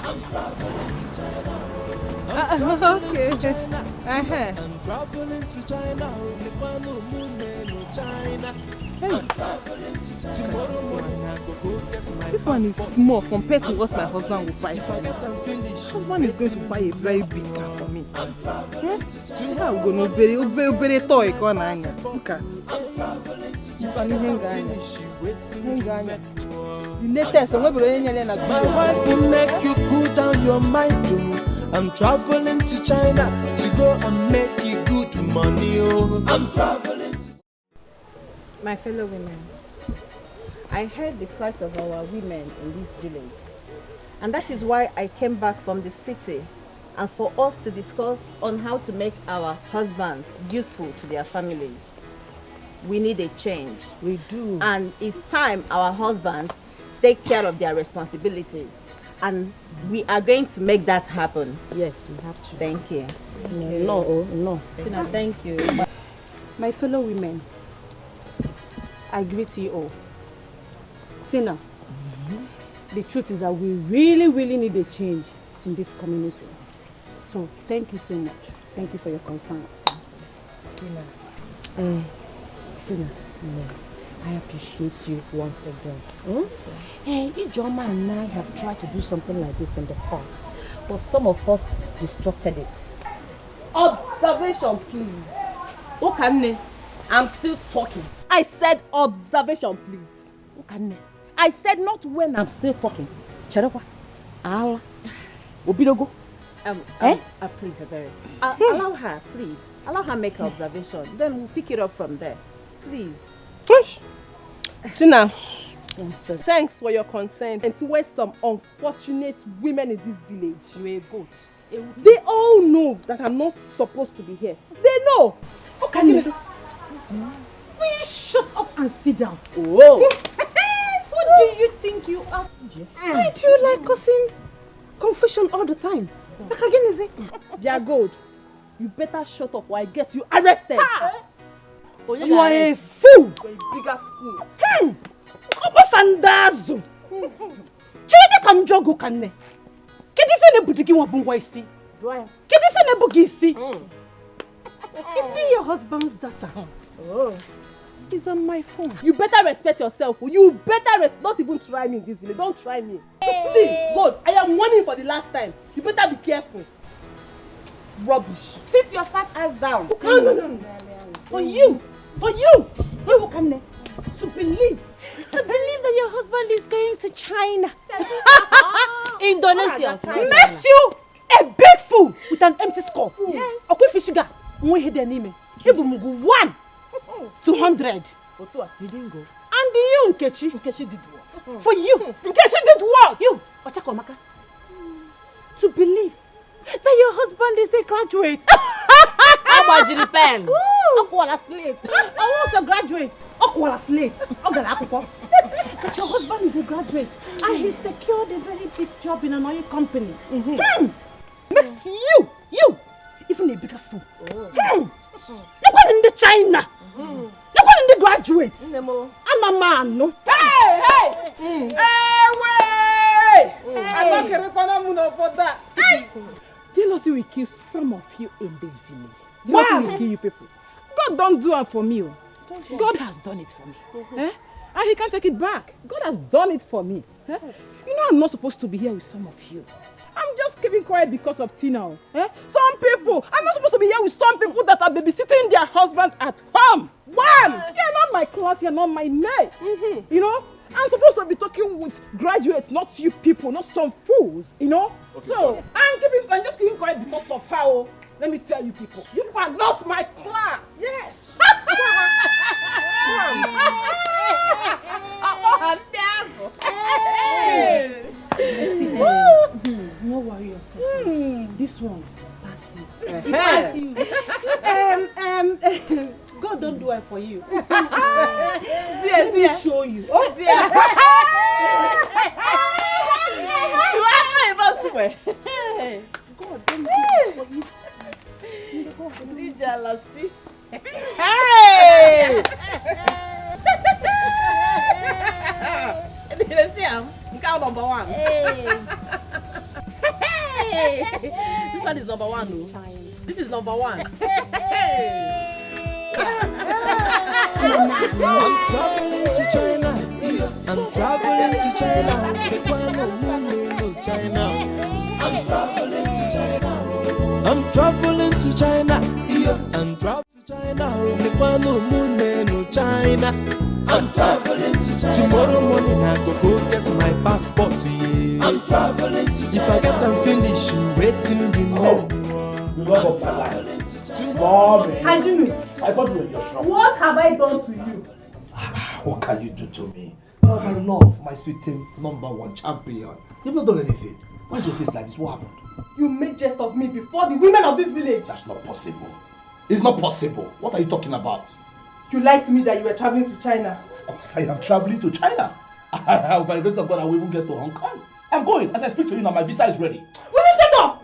I'm traveling to China. Okay. I'm traveling to China. This one is small compared to what my husband will buy for me. My husband is going to buy a very big car for me. I'm going to very toy. Look at the latest. My wife will make you cool down your mind, too. I'm traveling to China to go and make you good money. I'm traveling. My fellow women, I heard the plight of our women in this village, And that is why I came back from the city, and for us to discuss on how to make our husbands useful to their families. We need a change. We do. And it's time our husbands take care of their responsibilities. And we are going to make that happen. Yes, we have to. Thank you. No. Tina, thank you. My fellow women, I greet you all. Tina, the truth is that we really need a change in this community. So thank you so much. Thank you for your concern. Tina, I appreciate you once again. Hey, Ijoma and I have tried to do something like this in the past, but some of us disrupted it. Observation, please. Okane, I'm still talking. I said observation, please. Okane, I said not when I'm still talking. Cherekwa, Allah, Obidogo. Please, Abere. Allow her, please. Allow her make her observation. Then we'll pick it up from there. Please. Tina, thanks for your consent and towards some unfortunate women in this village. You're a goat. They all know that I'm not supposed to be here. They know. What can you do? Will you shut up and sit down? Oh. Who do you think you are? Why do you like causing confusion all the time? Like again, is it? They good. You better shut up or I get you arrested. You are a fool. You're a bigger fool. Fandazo. Chede kam jogo kanne. Kedi fene butiki wa bungwa isi. Kedi fene bugi isi. Is he your husband's daughter? Oh. He's on my phone. You better respect yourself. You better not even try me in this village. Don't try me. See, God, I am warning for the last time. You better be careful. Rubbish. Sit your fat ass down. No. For you, you Okane, to believe that your husband is going to China. Indonesia. Makes you a big fool with an empty skull. Yes. Okay, Fishiga, we hit the name. Hebumugu 1, 200. He didn't go. And you, Nkechi. Nkechi did what? For you, Nkechi did what? You, Ochakomaka. To believe that your husband is a graduate. How about Jilly Pen? Okwala slate. I was a graduate. Okwala slate. But your husband is a graduate and he secured a very big job in an oil company. Makes you, even a bigger fool. Look at in the China. Look at in the graduate. I'm a man, no? Hey! I'm not going to for that. Jealousy will kill some of you in this village. Jealousy will kill you people. God don't do it for me. God has done it for me. And he can't take it back. God has done it for me. You know I'm not supposed to be here with some of you. I'm just keeping quiet because of Tina. Some people, I'm not supposed to be here with some people that are babysitting their husbands at home. You're not my class, you're not my mate. You know? I'm supposed to be talking with graduates, not you people, not some fools, you know? Okay, so, I'm just keeping quiet because of how, let me tell you people, you are not my class. Yes. No worry yourself. This one, pass you. God don't do it for you. Let me show you. Oh dear. You are my boss. God don't do it for you. Be jealousy. Hey! You see him? Count number 1. Hey! This one is number 1, no? This is number 1. I'm traveling to China. I'm traveling to China. No China. I'm traveling to China. I'm traveling to China. I'm traveling to China. No China. I'm traveling to China. Tomorrow morning I go get my passport. I'm traveling to China. If I get and finish, waiting remember. I'm traveling to China. Mommy. I thought you were your trouble. What have I done to you? What can you do to me? Oh, my love, my sweet team, #1 champion. You've not done anything. Why is your face like this? What happened? You made jest of me before the women of this village. That's not possible. It's not possible. What are you talking about? You lied to me that you were traveling to China. Of course I am traveling to China. By the grace of God, I will even get to Hong Kong. I'm going. As I speak to you now, my visa is ready. Will you shut up?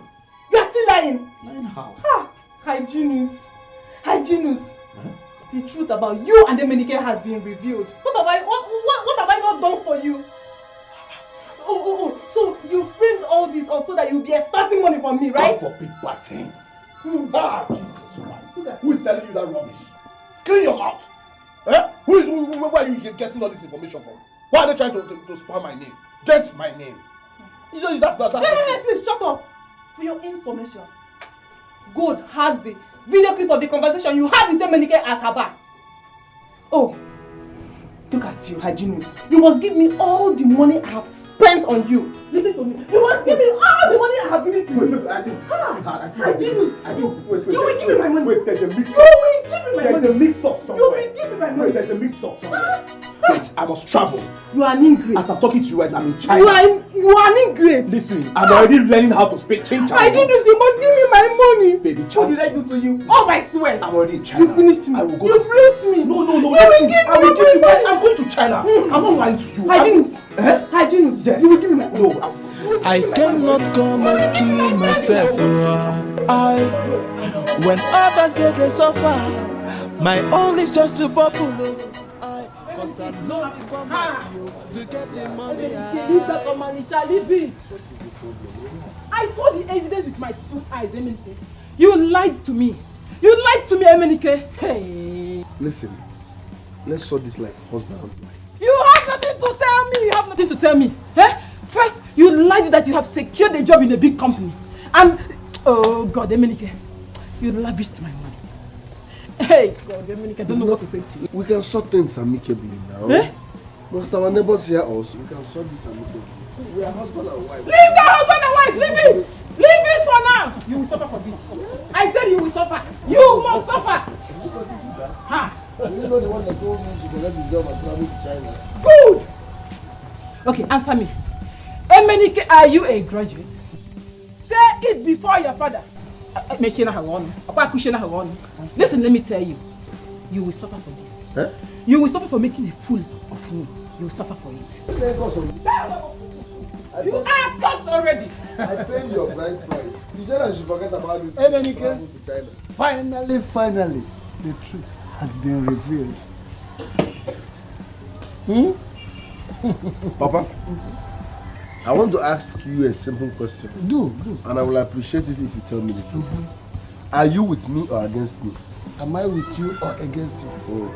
You are still lying. Lying how? Ha! Hygienus. Hygienus. The truth about you and Emenike has been revealed. What have I not done for you? Oh, so you framed all this up so that you'll be extorting money from me, right? For big bad thing. Ah, Jesus Christ. Who is telling you that rubbish? Clean your mouth. Eh? Where are you getting all this information from? Why are they trying to spam my name? Get my name. Hey, please shut up. For your information, God has the video clip of the conversation you had with Emenike at her bar. Oh, look at you, Hygienus. You must give me all the money I have spent on you. Listen to me. You must give me all the money I have given to you. Wait, I think Hygienus. You will give me my money. Wait, there's a mix-up. You will give me my money. There's a mix-up somewhere. You will give me my money. Wait, there's a mix-up somewhere. Wait, I must travel. You are an ingrate. As I'm talking to you right now, I'm in China. You are an ingrate. Listen, I'm already learning how to speak Chincha. Hygienus, you must give me my money. Baby, what did I do to you? Oh, my sweat. I'm already in China. You finished me. I will go. You raped me. No. You will give me my money. I'm going to China. I'm not lying to you. Hygienus. Hygienus. Yes. You will give me my money. No. I cannot come and kill myself. When others they suffer, my own is just to bubble. Cause I know the format to get the money. I saw the evidence with my 2 eyes, Emenike. You lied to me. You lied to me, Emenike. Hey. Listen, let's sort this like husband and wife. You have nothing to tell me. You have nothing to tell me. Eh? First, you lied that you have secured a job in a big company. And, oh God, Emenike, you lavished my money. Hey, God, Emenike, I don't know what to say to you. We can sort things amicably now. Eh? Most of our neighbors hear us. We can sort this amicably. We are husband and wife. Leave the husband and wife. Leave it. Leave it for now. You will suffer for this. I said you will suffer. You must suffer. You can do that. Ha. You know the one that told me to let his job and travel to China. Good. Okay, answer me. Emenike, are you a graduate? Say it before your father. Listen, let me tell you. You will suffer for this. Eh? You will suffer for making a fool of me. You will suffer for it. You are cursed already. I paid your bride price. You said I should forget about this. Emenike, finally, the truth has been revealed. Papa, I want to ask you a simple question. Do. And I will appreciate it if you tell me the truth. Are you with me or against me? Am I with you or against you?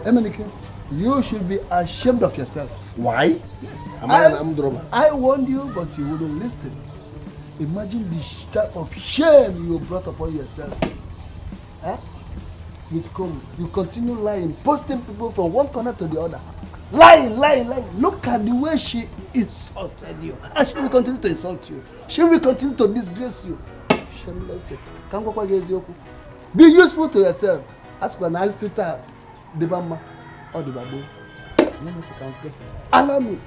Emenike, you should be ashamed of yourself. Why? Yes. Am I an armed robber? I warned you, but you wouldn't listen. Imagine the type of shame you brought upon yourself. Huh? You continue lying, posting people from one corner to the other. Lying. Look at the way she insulted you. And she will continue to insult you. She will continue to disgrace you. Shameless thing. Be useful to yourself. Ask for a nice tutor, the Bama or the Babu. Allow me.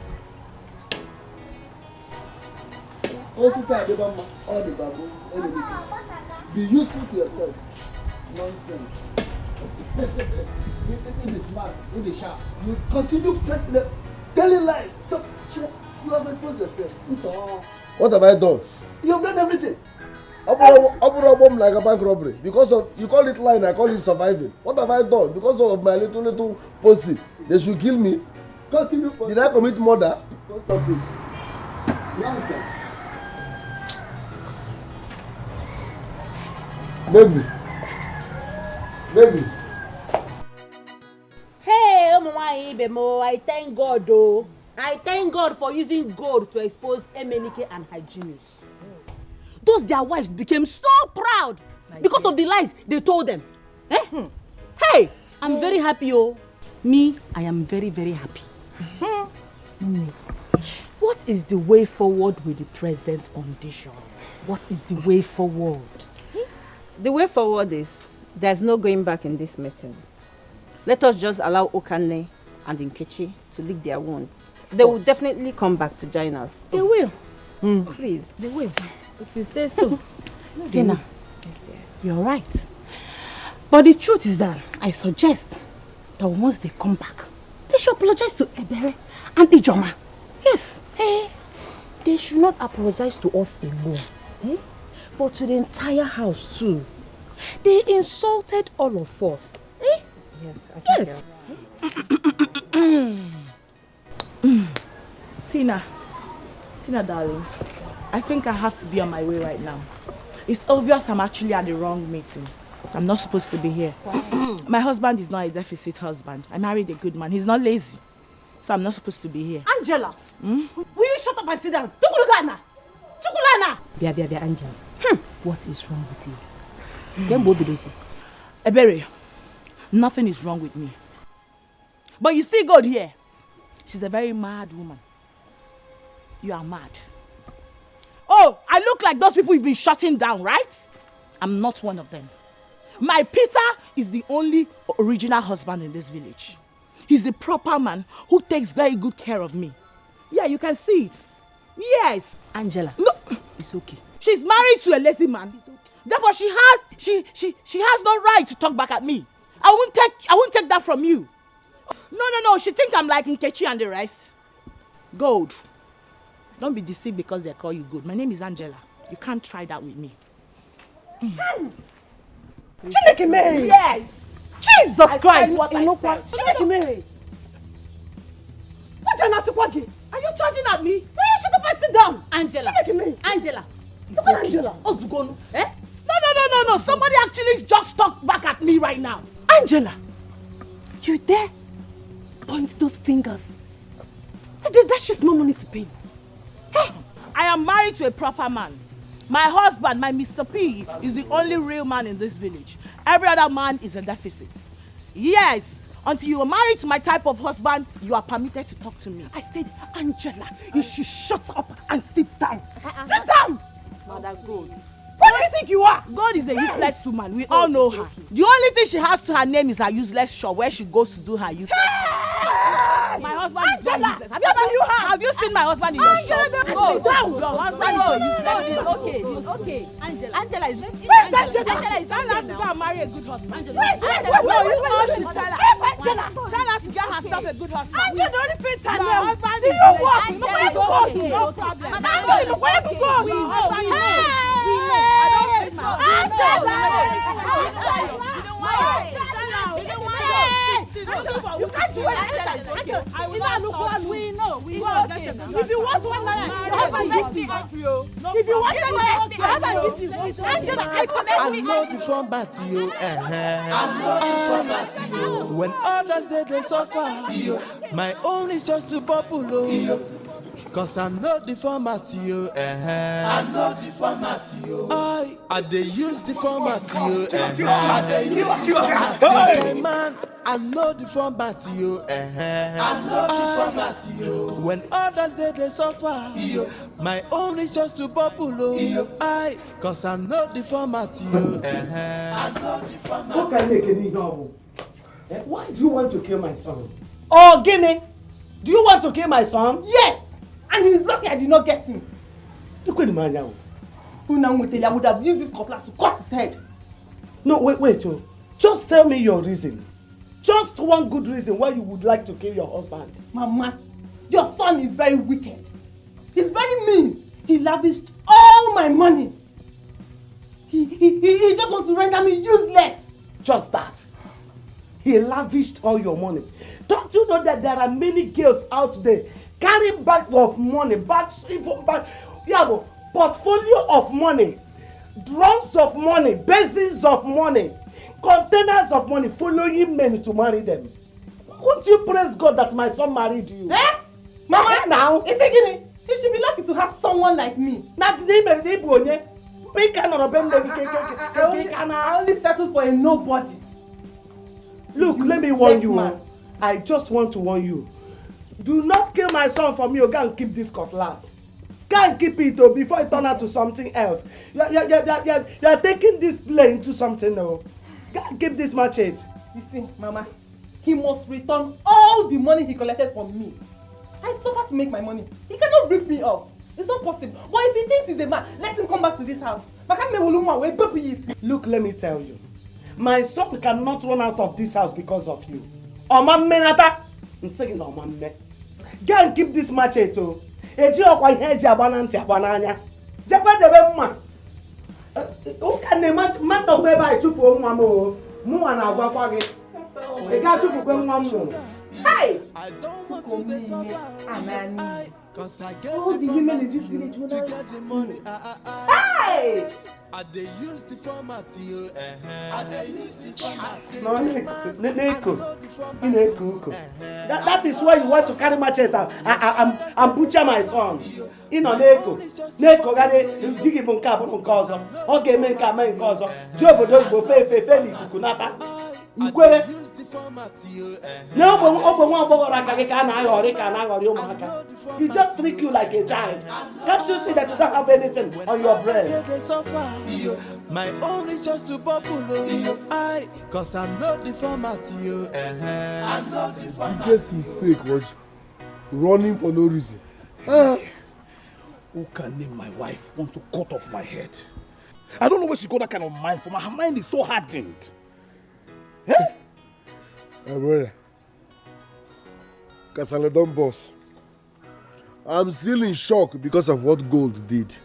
Be useful to yourself. Nonsense. In the smart, in the sharp. You continue telling lies. You have exposed yourself. What have I done? You have done everything. Like a bank robbery. Because of you call it lying, I call it surviving. What have I done? Because of my little posting, they should kill me. Continue. Did I commit murder? Post office. Nonsense. Baby. Hey, I thank God though. I thank God for using gold to expose Emenike and Hygienus. Those their wives became so proud because of the lies they told them. Eh? Hey, I'm very happy, oh. Me, I am very, very happy. What is the way forward with the present condition? What is the way forward? The way forward is there's no going back in this meeting. Let us just allow Okanne and Nkechi to lick their wounds They will definitely come back to join us. They will. Please. They will. If you say so. Tina, you're right. But the truth is that I suggest that once they come back, they should apologize to Ebere and Ijoma. Yes. They should not apologize to us alone, but to the entire house too. They insulted all of us. Yes, I think Tina, darling, I think I have to be on my way right now. It's obvious I'm actually at the wrong meeting. So I'm not supposed to be here. My husband is not a deficit husband. I married a good man. He's not lazy. So I'm not supposed to be here. Angela, will you shut up and sit down? Tukulugana! Tukulana! Bia, Angela. What is wrong with you? Ebere, nothing is wrong with me. But you see God here. She's a very mad woman. You are mad. Oh, I look like those people you've been shutting down, right? I'm not one of them. My Peter is the only original husband in this village. He's the proper man who takes very good care of me. Yeah, you can see it. Yes. Angela. No. It's okay. She's married to a lazy man. It's okay. Therefore, she has no right to talk back at me. I won't take that from you. No. She thinks I'm like Nkechi and the rest. Gold. Don't be deceived because they call you Gold. My name is Angela. You can't try that with me. Chineke Mary! Yes! Jesus Christ! What I said. Chineke Mary! What are you Are you charging at me? Will you shut up and sit down? Angela! Chineke Mary! Angela! It's okay. Angela! Ozugonu! No. Somebody actually just talked back at me right now. Angela! You dare point those fingers? That's just more money to paint. Hey, I am married to a proper man. My husband, my Mr. P, is the only real man in this village. Every other man is a deficit. Yes, until you are married to my type of husband, you are permitted to talk to me. I said, Angela, you should shut up and sit down. Sit down! Mother God. What do you think you are? God is a useless woman. We all know her. The only thing she has to her name is her useless shop where she goes to do her useless. My husband is not useless. Have you seen my husband in your shop? Go down. Your husband is useless. It's okay. Angela is listening. Where's Angela? Angela is tell her to go and marry a good husband. Angela. No, you know what she tell her. Tell her to get herself a good husband. Angela, don't repeat her Your name. husband Do is you walk? useless. No problem. Where you go? Your husband is You can't do it. We know. If you want one naira, your husband gives you. If you want 10 naira, your husband gives you. Angela, I know the format, you. When others they suffer, my own is just to bubble. Cause I know the format, you. I know the format, you. I they use the format, you. I know the format, you. I know the format, you. When others they suffer, my own is just to bubble. Cause I know the format, you. I know the format. What can make any novel? Why do you want to kill my son? Oh, Guinea, do you want to kill my son? Yes! And he's lucky I did not get him. Look at the man now. I would have used this cutlass to cut his head. No, wait. Just tell me your reason. Just one good reason why you would like to kill your husband. Mama, your son is very wicked. He's very mean. He lavished all my money. He just wants to render me useless. Just that. He lavished all your money. Don't you know that there are many girls out there carrying bags of money, portfolio of money, drums of money, basins of money, containers of money, following men to marry them? Won't you praise God that my son married you? Mama, now? Is he gonna? He should be lucky to have someone like me. I only settled for a nobody. Look, let me warn you. Man. I just want to warn you. Do not kill my son for me. Go and keep this cutlass. Go and keep it before it turns out to something else. You're taking this play into something now. Go and keep this machete. You see, Mama, he must return all the money he collected from me. I suffer to make my money. He cannot rip me off. It's not possible. But if he thinks he's a man, let him come back to this house. Look, let me tell you. My son cannot run out of this house because of you. Menata. I'm saying no, man. Go and keep this machete. Eji okwa ihe eji agbana nti agbana anya. Jekwa debe mma. O ka na man no be ba chufu nwa mo. Mu na agwakwa gi. E ga chufu pe nwa mo. Hey! I don't want to this suffer. Anani. Cause I get all the women in this village to get the money. Hey! I they use the format you. I they use the format. No, that is why you want to carry machete and butcher my son. Neko gade digi bunka bunka ozo. Oge me nka me nka ozo. Jobo do go fe ni kukunata. Ukwere. You just treat you like a giant. Can't you see that you don't have anything on your brain? My own is just to bubble. Cause I know the format you. I know the format. The biggest mistake was running for no reason. Who can name my wife want to cut off my head? I don't know where she got that kind of mind from. Her mind is so hardened. My brother, Kasale don't boss. I'm still in shock because of what Gold did.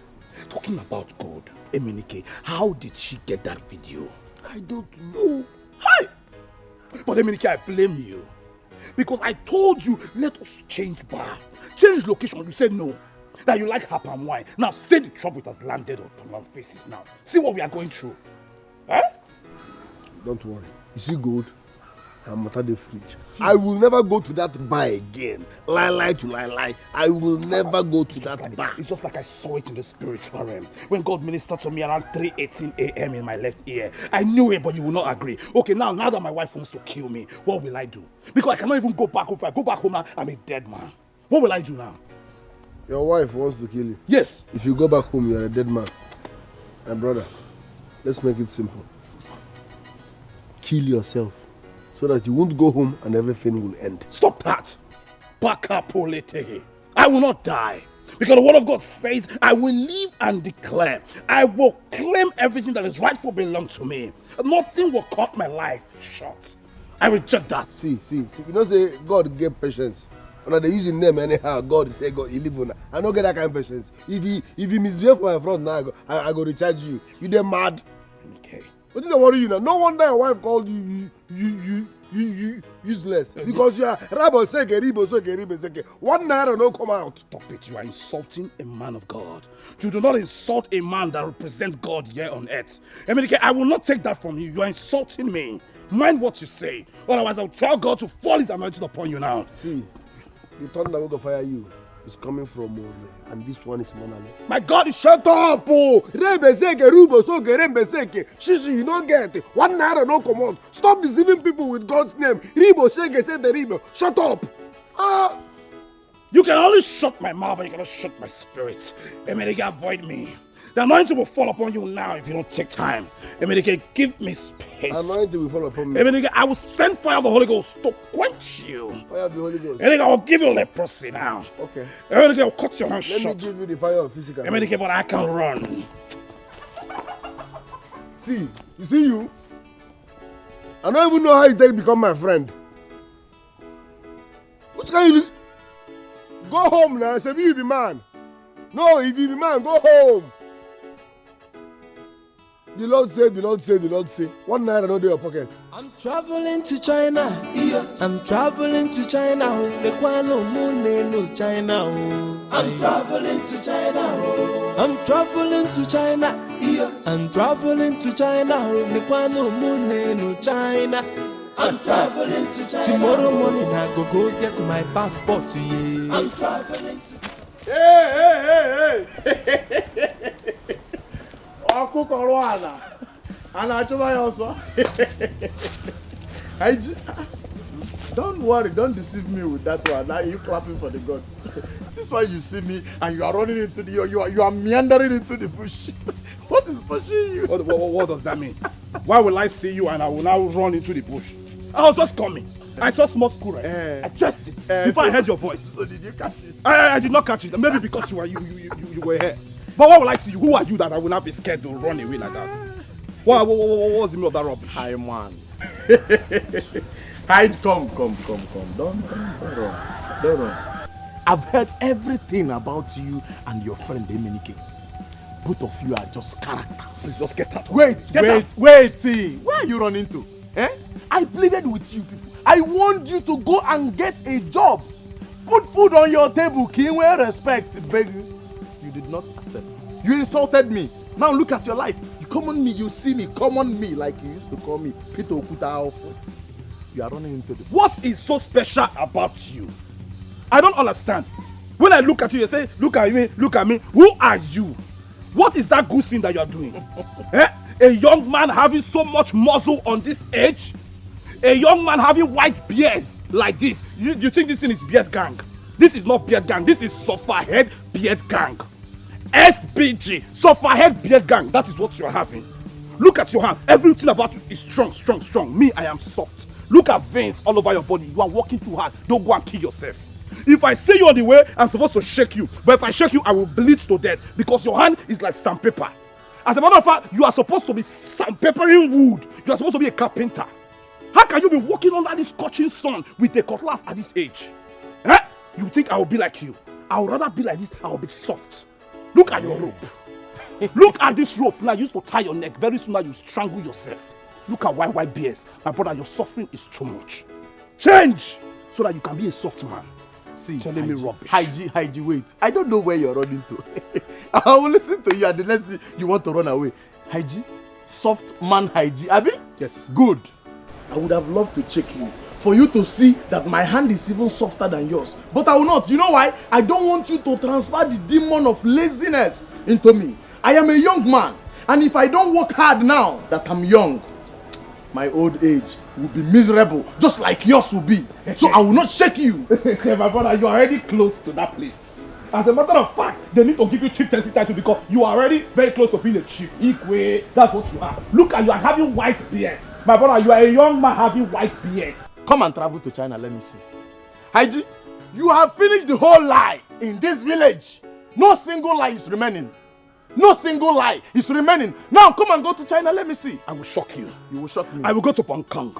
Talking about Gold, Emenike, how did she get that video? I don't know. Hi! But Emenike, I blame you. Because I told you, let us change bar. Change location. You said no. That you like hap and wine. Now say the trouble it has landed upon our faces now. See what we are going through. Eh? Don't worry. You see Gold? I'm out of the fridge. I will never go to that bar again. Lie to lie. I will never go to that bar. It's just like I saw it in the spiritual realm. When God ministered to me around 3:18 a.m. in my left ear. I knew it, but you will not agree. Okay, now that my wife wants to kill me, what will I do? Because I cannot even go back home. If I go back home now, I'm a dead man. What will I do now? Your wife wants to kill you? Yes. If you go back home, you're a dead man. My brother, let's make it simple. Kill yourself. So that you won't go home and everything will end. Stop that! I will not die. Because the word of God says, I will live and declare. I will claim everything that is rightful belongs to me. Nothing will cut my life short. I reject that. See. You know, say God gave patience. When they use his name anyhow, God say God, he live on. I don't get that kind of patience. If he misbehave for my front now, I go recharge you. You damn mad. Okay. What did I worry you now? No wonder your wife called you useless. Because you are Rabo Seke, Ribo Seke. 1 naira no come out. Stop it. You are insulting a man of God. You do not insult a man that represents God here on earth. Emenike, I will not take that from you. You are insulting me. Mind what you say. Otherwise, I will tell God to fall his anointing upon you now. See, the thunder will go fire you. Is coming from Ore, and this one is monerless. My God, shut up! Rebeseke, Rubo, Soke, Rebeseke. Shishi, you don't get it. 1 naira no come out. Stop deceiving people with God's name. Ribo, Sheke, say the Ribo. Shut up! You can only shut my mouth, but you cannot shut my spirit. Emenike, avoid me. The anointing will fall upon you now if you don't take time. Emenike, give me space. Anointing will fall upon me. Emenike, I will send fire of the Holy Ghost to quench you. Fire of the Holy Ghost. Emenike, I will give you leprosy now. Okay. Emenike, I will cut your hands short. Let me give you the fire of physical. Emenike, but I can run. See, you see you? I don't even know how you take become my friend. What kind of... Go home now, say you be man. No, if you be man, go home. The Lord say. 1 naira no dey your pocket. I'm traveling to China. I'm traveling to China. No China. I'm traveling to China. I'm traveling to China. I'm traveling to China. No China. I'm traveling to China. Tomorrow morning I go get my passport to you. I'm traveling to Hey. Aku korwana. Ana chuma yoso. Don't worry, don't deceive me with that one. Now you clapping for the gods. This one you see me and you are running into the you are meandering into the bush. What is pushing you? What does that mean? Why will I see you and I will now run into the bush? I was just coming. I saw small school, right? I chased it before I heard your voice. So did you catch it? I did not catch it. Maybe because you were here. But what will I see you? Who are you that I will not be scared to run away like that? What was the meaning of that rubbish? Hi, man. Hide, come. Don't run. I've heard everything about you and your friend Emenike. Both of you are just characters. Please just get out. Wait. Where are you running to? I pleaded with you people. I warned you to go and get a job. Put food on your table, King, where respect, begging. You did not accept. You insulted me. Now look at your life. You come on me, you see me, come on me like you used to call me Peter Okuta Alfo. You are running into the... What is so special about you? I don't understand. When I look at you, you say, look at me. Who are you? What is that good thing that you are doing? A young man having so much muscle on this age? A young man having white beards like this? You think this thing is beard gang? This is not beard gang. This is Sufferhead beard gang. SBG, Sufferhead beard gang. That is what you are having. Look at your hand. Everything about you is strong. Me, I am soft. Look at veins all over your body. You are working too hard. Don't go and kill yourself. If I see you on the way, I'm supposed to shake you. But if I shake you, I will bleed to death because your hand is like sandpaper. As a matter of fact, you are supposed to be sandpapering wood. You are supposed to be a carpenter. How can you be walking under this scorching sun with a cutlass at this age? You think I will be like you? I would rather be like this. I will be soft. Look at your rope. Look at this rope. Now, you used to tie your neck. Very soon now, you strangle yourself. Look at white bears. My brother, your suffering is too much. Change so that you can be a soft man. See, telling me rubbish. Hygie, wait. I don't know where you're running to. I will listen to you and the next thing you want to run away. Hygie? Soft man Hygie, Abi? Yes. Good. I would have loved to check you for you to see that my hand is even softer than yours. But I will not. You know why? I don't want you to transfer the demon of laziness into me. I am a young man. And if I don't work hard now that I'm young, my old age will be miserable, just like yours will be. So I will not shake you. My brother, you are already close to that place. As a matter of fact, they need to give you chieftaincy title because you are already very close to being a chief. Ikwe, that's what you are. Look at you are having white beards. My brother, you are a young man having white beards. Come and travel to China, let me see. Hygie, you have finished the whole lie in this village. No single lie is remaining. No single lie is remaining. Now come and go to China, let me see. I will shock you. You will shock me. I will go to Hong Kong.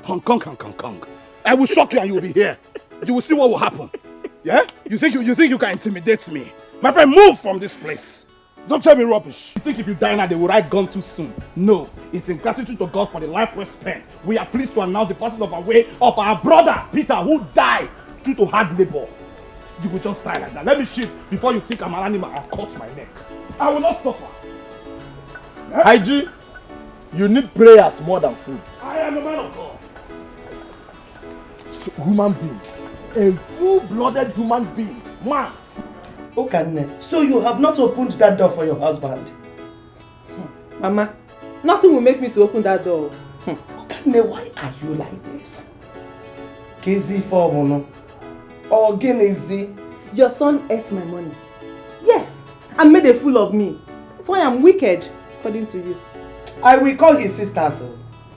Hong Kong. I will shock you and you will be here. You will see what will happen. Yeah? You think you can intimidate me? My friend, move from this place. Don't tell me rubbish. You think if you die now, they will write gone too soon? No. It's in gratitude to God for the life we spent. We are pleased to announce the passing of our brother, Peter, who died due to hard labor. You will just die like that. Let me shift before you think I'm an animal and cut my neck. I will not suffer. Hygie, you need prayers more than food. I am a man of God. Human being. A full-blooded human being. Man. Okay, so you have not opened that door for your husband? Mama, nothing will make me to open that door. Okay, why are you like this? Chizzy for Mono. Or Genezi? Your son ate my money. Yes, and made a fool of me. That's why I'm wicked, according to you. I will call his sisters.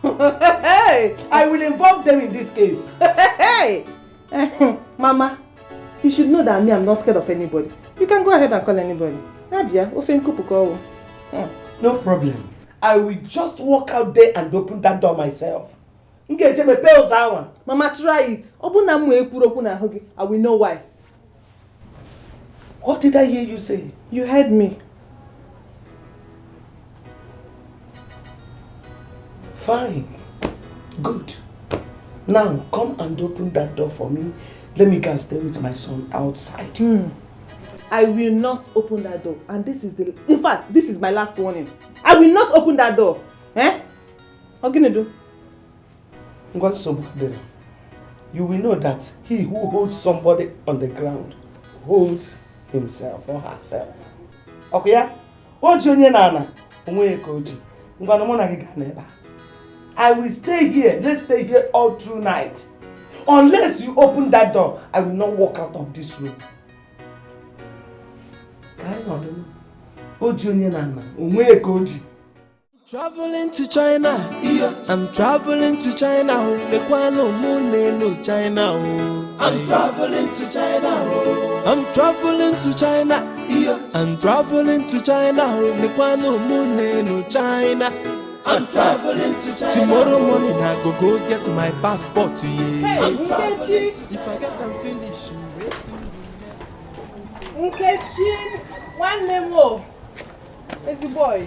Hey! I will involve them in this case. Hey! Mama, you should know that I'm not scared of anybody. You can go ahead and call anybody. No problem. I will just walk out there and open that door myself. Mama, try it. I will know why. What did I hear you say? You heard me. Fine. Good. Now, come and open that door for me. Let me go and stay with my son outside. I will not open that door. And this is in fact, this is my last warning. I will not open that door. What can you do? You will know that he who holds somebody on the ground holds himself or herself. Okay, yeah? I will stay here. Let's stay here all through night. Unless you open that door, I will not walk out of this room. Traveling to China, I'm traveling to China. Lekwano mune no China. I'm traveling to China. I'm traveling to China. I'm traveling to China. Lekwano mune no China. I'm traveling to China. Tomorrow morning I go get my passport to you. I'm traveling. If I get them finished, Nkechi, one memo. Easy boy.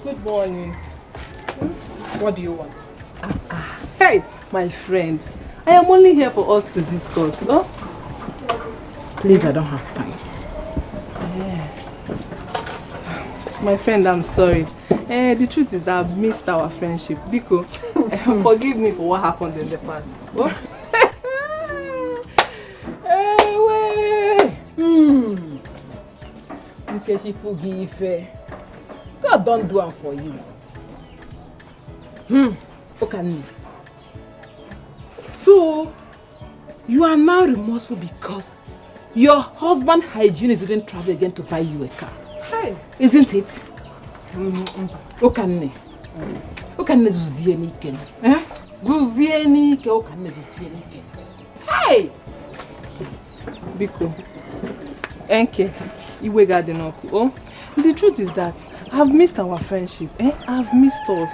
Good morning. What do you want? Hey, my friend. I am only here for us to discuss. Oh? Please, I don't have time. My friend, I'm sorry. The truth is that I've missed our friendship. Biko, forgive me for what happened in the past. Oh? Nkechi, forgive. God don't do it for you. Okay. So, you are now remorseful because your husband hygienist didn't travel again to buy you a car. Hey. Isn't it? Okay. Okay, Zuzienike. Zuzienike, okay, Zuzienike. Hey! Biko, Enke, Iwe Garden Oku. Oh? The truth is that I've missed our friendship. I've missed us.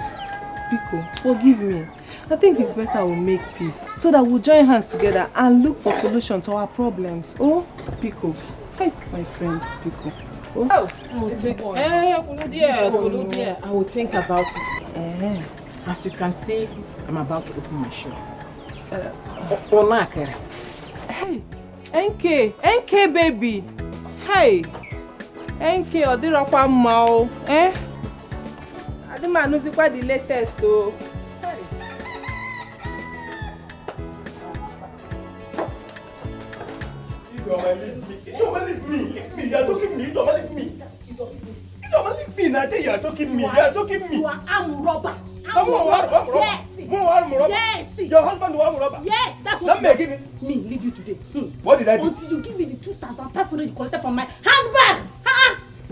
Biko, forgive me. I think it's better we'll make peace so that we'll join hands together and look for solutions to our problems. Oh, Biko. Hey, my friend, Biko. Oh, I will think about it. As you can see, I'm about to open my shop. Hey, NK baby. Hey. NK, Odirokwa Mao, Adima Nuzikwa the latest, oh. You don't believe me. You are talking me. You don't believe me. You don't believe me. I say you are talking me. You are talking me. You are armed robber. Yes. Yes. Your husband was a robber. Yes, that's what you me leave you today. What did I do? Until you give me the 2,500 you collected from my handbag.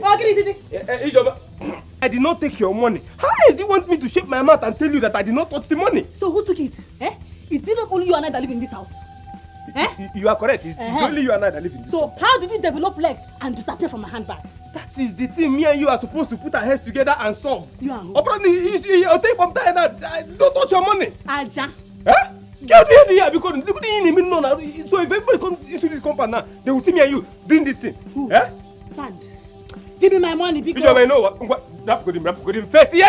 Oh, get it. I did not take your money. How do you want me to shape my mouth and tell you that I did not touch the money? So who took it? It's not only you and I that live in this house. You are correct. It's only you and I that live in this house. So how did you develop legs and disappear from my handbag? That is the thing me and you are supposed to put our heads together and solve. You are who? I'll take from time that don't touch your money. Aja. Get the here because look at the so if everybody comes into this compound now, they will see me and you doing this thing. Who? Sand. Give me my money because you know what? First here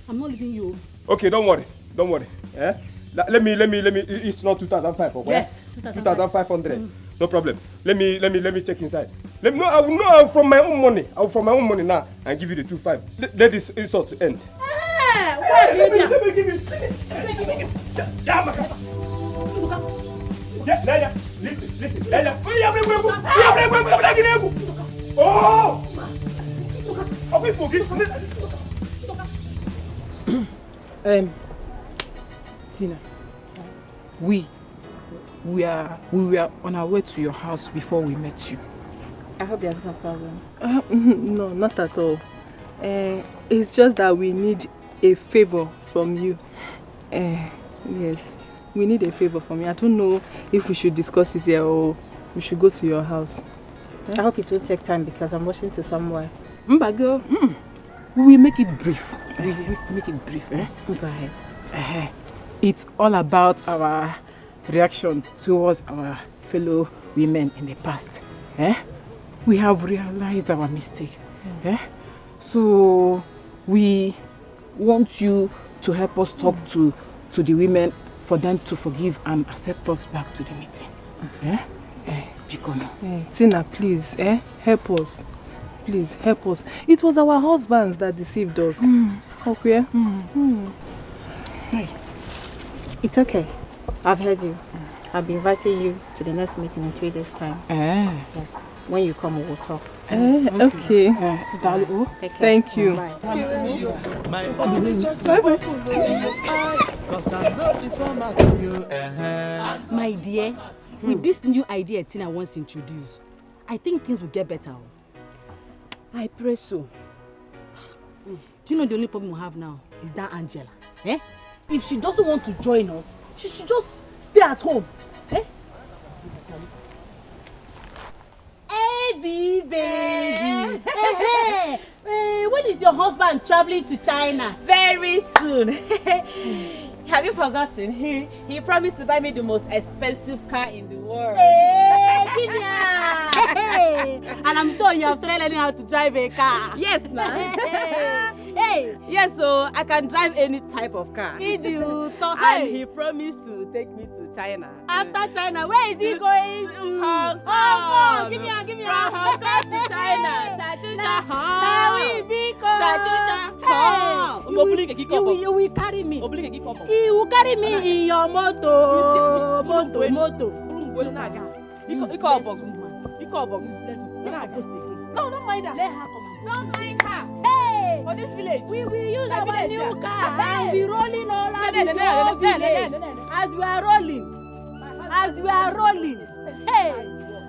I'm not leaving you. Okay, don't worry. Let me it's not 2005 okay? Yes, 2500. No problem. Let me check inside. I will know from my own money. I will from my own money now and give you the 25. Let this insult end. Let me give you. Yeah, listen. Oh! Tina, we were on our way to your house before we met you. I hope there's no problem. No, not at all. It's just that we need a favor from you. Yes, we need a favor from you. I don't know if we should discuss it here or we should go to your house. I hope it will take time because I'm rushing to somewhere. Girl, we will make it brief. We will make it brief. Go ahead. It's all about our reaction towards our fellow women in the past. We have realized our mistake. So we want you to help us talk to the women for them to forgive and accept us back to the meeting. Tina, please, help us. Please, help us. It was our husbands that deceived us. Okay? Hey. It's okay. I've heard you. I'll be inviting you to the next meeting in 3 days' time. Yes. When you come, we'll talk. Okay. Thank you. My own is just to open because I'm not the format to you. My dear, with this new idea Tina wants to introduce, I think things will get better. I pray so. Do you know the only problem we have now is that Angela? Eh? If she doesn't want to join us, she should just stay at home. Eh? Hey, baby. Hey, when is your husband traveling to China? Very soon. Have you forgotten? He promised to buy me the most expensive car in the world. Hey, hey. And I'm sure you have tried learning how to drive a car. Yes, ma'am. Hey. Yes, so I can drive any type of car. And he promised to take me to China. After China, where is he going? Hong Kong. Hong Kong. Give me a Hong Kong to China. You will carry me. He will carry me in your moto. No, don't mind her. Let her come. Don't mind her. Hey! For this village. We will use our new car and be rolling all around the whole village. As we are rolling. Hey!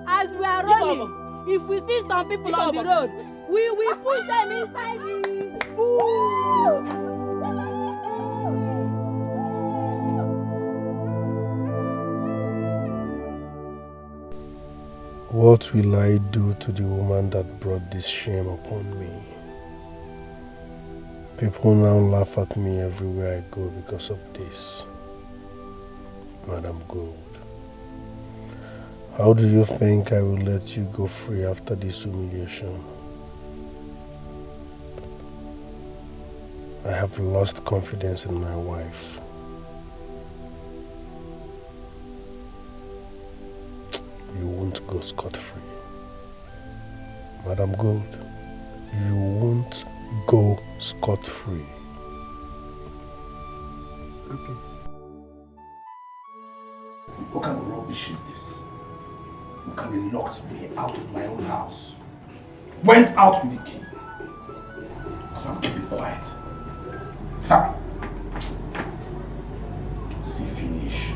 As we are rolling. If we see some people on the road, we will push them inside the... Ooh. What will I do to the woman that brought this shame upon me? People now laugh at me everywhere I go because of this. Madam Gold, how do you think I will let you go free after this humiliation? I have lost confidence in my wife. You won't go scot-free. Madam Gold, you won't go scot-free. Okay. What kind of rubbish is this? What kind of locked me out of my own house? Went out with the key. Because I'm keeping quiet. Ha! See finish.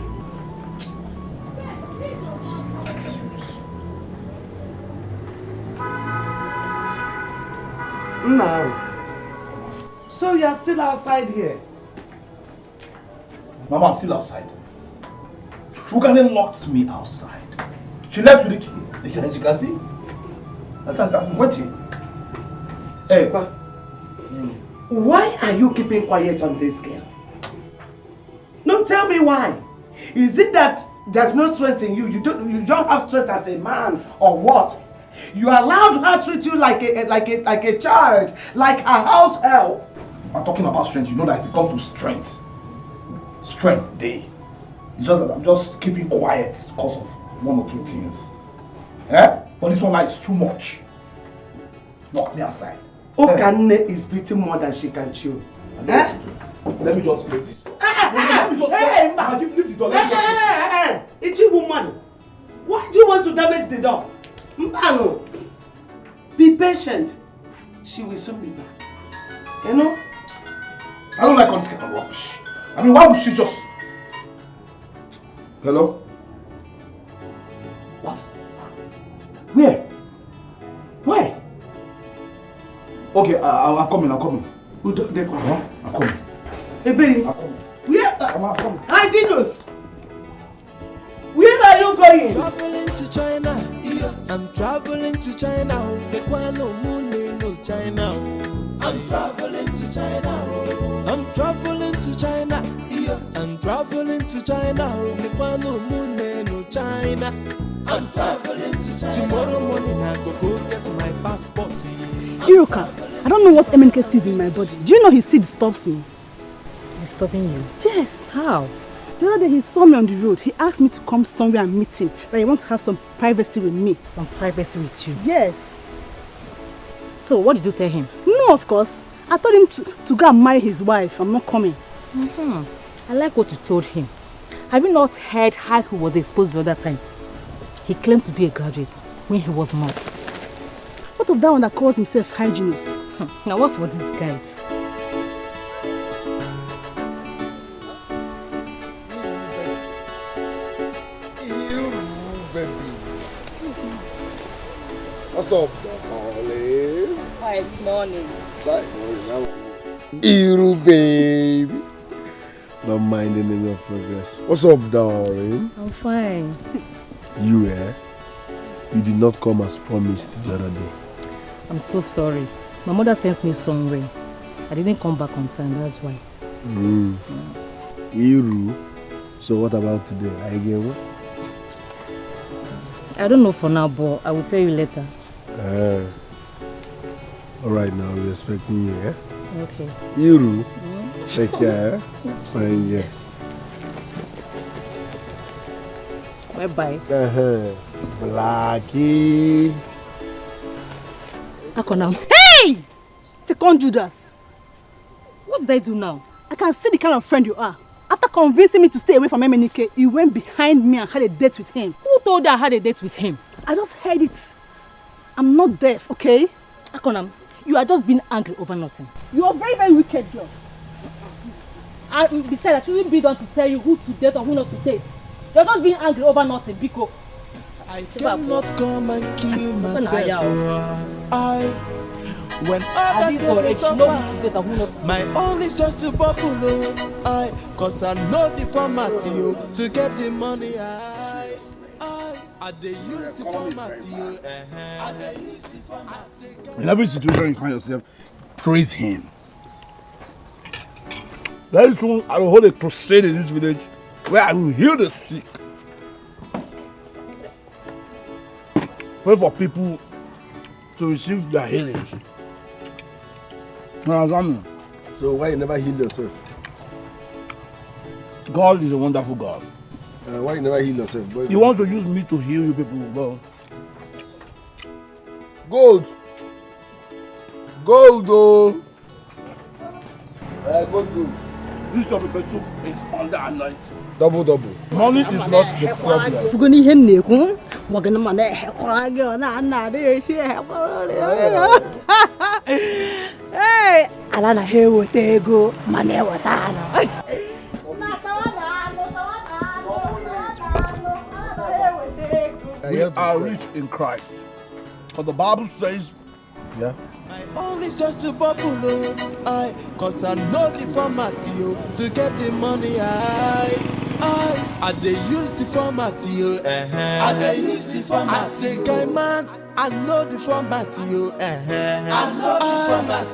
Now, so you are still outside here? Mama, I'm still outside. Ukane locked me outside. She left with the key. As you can see. I'm waiting. Hey, why are you keeping quiet on this girl? No, tell me why. Is it that there's no strength in you? You don't have strength as a man, or what? You allowed her to treat you like a child, like a house help. I'm talking about strength. You know that if it comes to strength day. It's just that I'm just keeping quiet because of one or two things. Eh? But this one now is too much. Knock me aside. Okanne is beating more than she can chew. Eh? Let me just break this door. Let me just hey, man! Give the door. Hey! Ichi woman! Why do you want to damage the door? Mbano! Be patient. She will soon be back. You know? I don't like all this kind of rubbish. I mean, why would she just... Hello? What? Where? Where? Okay, I'm coming. I'm coming. Hey, baby. I'm coming. Where? I'm coming. Hi, Genius. Where are you going? Traveling to China. I'm traveling to China. No China. I'm traveling to China. I'm traveling to China. I'm traveling to China. No China. I'm traveling to China. Tomorrow morning I go get my passport. Iruka, I don't know what MNK sees in my body. Do you know he still disturbs me? Disturbing you? Yes. How? The other day he saw me on the road. He asked me to come somewhere and meet him. That he wants to have some privacy with me. Some privacy with you? Yes. So what did you tell him? No, of course. I told him to go and marry his wife. I'm not coming. I like what you told him. Have you not heard how he was exposed the other time? He claimed to be a graduate when he was not. What of that one that calls himself hygienist? Now what for these guys? What's up, darling? Hi, good morning. outside. Iru, baby. Not minding any of progress. What's up, darling? I'm fine. You, You did not come as promised the other day. I'm so sorry. My mother sent me somewhere. I didn't come back on time, that's why. Iru. So what about today? Are you getting what? I don't know for now, but I will tell you later. Alright, now we're expecting you, Okay. Iru. Take care, Fine, yeah. Bye-bye. Blackie. Akonam. Hey! Second Judas. What did I do now? I can see the kind of friend you are. After convincing me to stay away from MNK, you went behind me and had a date with him. Who told you I had a date with him? I just heard it. I'm not deaf, okay? Akonam, you are just being angry over nothing. You are very, very wicked, girl. And besides, I shouldn't be done to tell you who to date or who not to date. You're just being angry over nothing, Biko. I cannot come and kill myself. When others they suffer, my own is just to bubble. Cause I know the format to get the money. I they use the format In every situation you find yourself, praise him. Very soon I will hold a crusade in this village where I will heal the sick. Pray for people to receive their healings. So why you never heal yourself? God is a wonderful God. Why you never heal yourself? He wants to use me to heal you people. Well. Gold. Gold, though. Gold. This type of person is under anointing. Double. Money is not the problem. Hey, Alana here with ego, money with Anna. We are rich in Christ. But the Bible says, yeah. My own is just to bubble. Cause I know the format to get the money. I they use the format I they use the format. I say, guy man, I know the format I know the format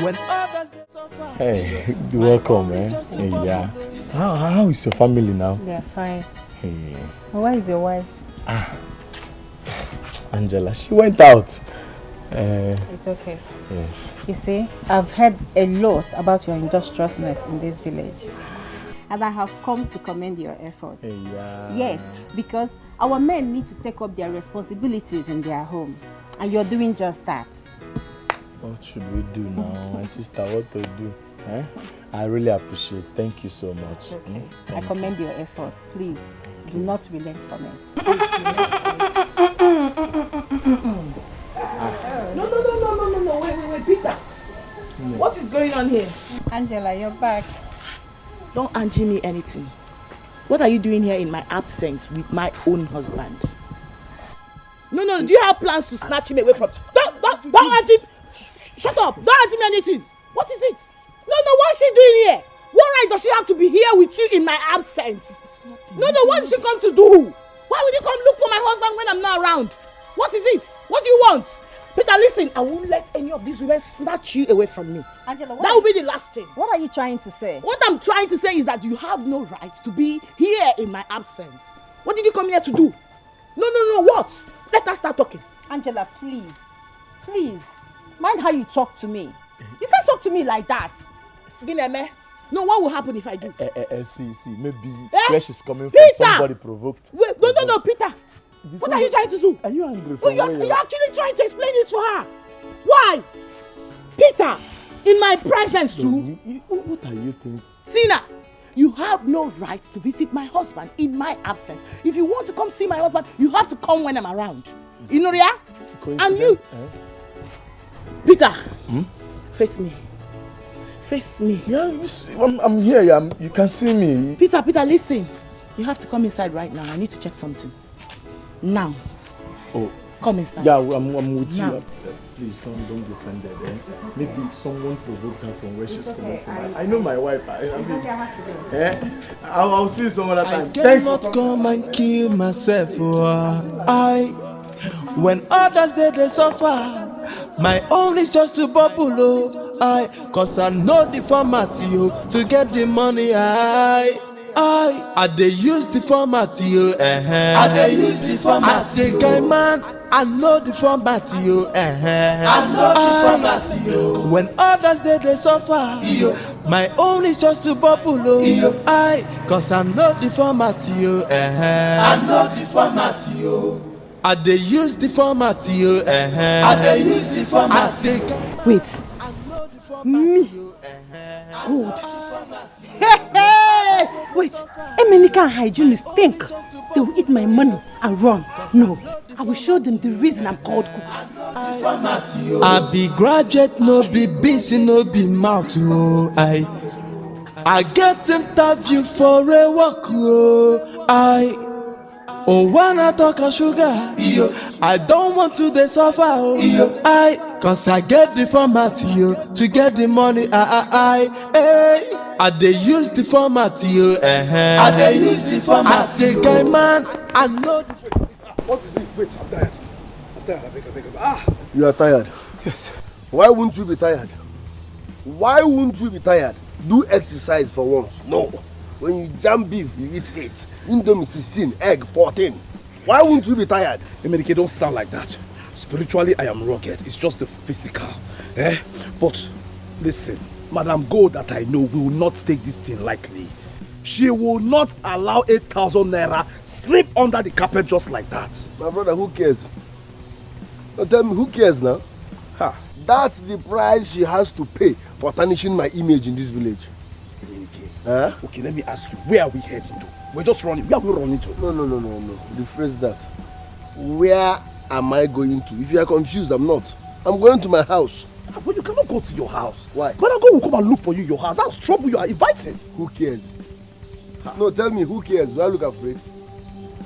when others suffer. Hey, welcome, man. Hey, yeah. How is your family now? They are fine. Hey. Where is your wife? Angela, she went out. It's okay. Yes. You see, I've heard a lot about your industriousness in this village. And I have come to commend your efforts. Hey, yeah. Yes, because our men need to take up their responsibilities in their home. And you're doing just that. What should we do now, my sister? What to do? I really appreciate it. Thank you so much. Okay. I commend your efforts. Please, do not relent from it. No, wait, Peter. What is going on here? Angela, you're back. Don't Angie me anything. What are you doing here in my absence with my own husband? No, do you have plans to snatch him away from... Don't Angie... Shut up! Don't Angie me anything! What is it? No, what is she doing here? What right does she have to be here with you in my absence? No, what did she come to do? Why would you come look for my husband when I'm not around? What is it? What do you want? Peter, listen, I won't let any of these women snatch you away from me. Angela, that will be the last thing. What are you trying to say? What I'm trying to say is that you have no right to be here in my absence. What did you come here to do? No, what? Let us start talking. Angela, please, mind how you talk to me. You can't talk to me like that. Gineme, no, what will happen if I do? See, maybe where she's coming Peter! from, somebody provoked. Wait, no, Peter. What are you trying to do? Are you angry for you're actually trying to explain it to her. Why? Peter, in my presence too. What are you thinking? Tina, you have no right to visit my husband in my absence. If you want to come see my husband, you have to come when I'm around. You know, yeah? And you... Peter, face me. Face me. Yeah, you see, I'm here. You can see me. Peter, listen. You have to come inside right now. I need to check something. Now. Oh. Come inside. Yeah, I'm with now. you. please don't be offended. Eh? Maybe someone provoked her from where she's coming from. I know my wife. I'll see you some other time. I cannot come and kill myself. When others they suffer, my own is just to bubble. Cause I know the format to get the money. I dey use the format I dey use the format. I say guy man, I know the format I know the format when others they suffer, my own is just to bubble. Cause I know the format I know the format I dey use the format I dey use the format. I say wait, me? Good. Wait, Emenika and hygienists think they will eat my money and run. No, I will show them the reason I'm called cook. I be graduate, no be beans, no be mouth. I get interview for a work. When I talk of sugar, I don't want to they suffer. Cause I get the format to get the money. I dey use the format I dey use the format. I say guy man, I know the. What is it? Wait, I'm tired. I beg. You are tired? Yes. Why wouldn't you be tired? Why wouldn't you be tired? Do exercise for once. No. When you jam beef, you eat 8. Indomie 16, egg 14. Why wouldn't you be tired? Emenike, don't sound like that. Spiritually, I am rugged. It's just the physical. But listen, Madam Gold that I know will not take this thing lightly. She will not allow 8,000 naira slip under the carpet just like that. My brother, who cares? Now tell me, who cares now? That's the price she has to pay for tarnishing my image in this village. Okay, let me ask you, where are we heading to? We're just running. Where are we running to? No. Rephrase that. Where am I going to? If you are confused, I'm not. I'm going to my house. But you cannot go to your house. Why? Madam God will come and look for you your house. That's trouble you are inviting. Who cares? No, tell me, who cares? Do I look afraid?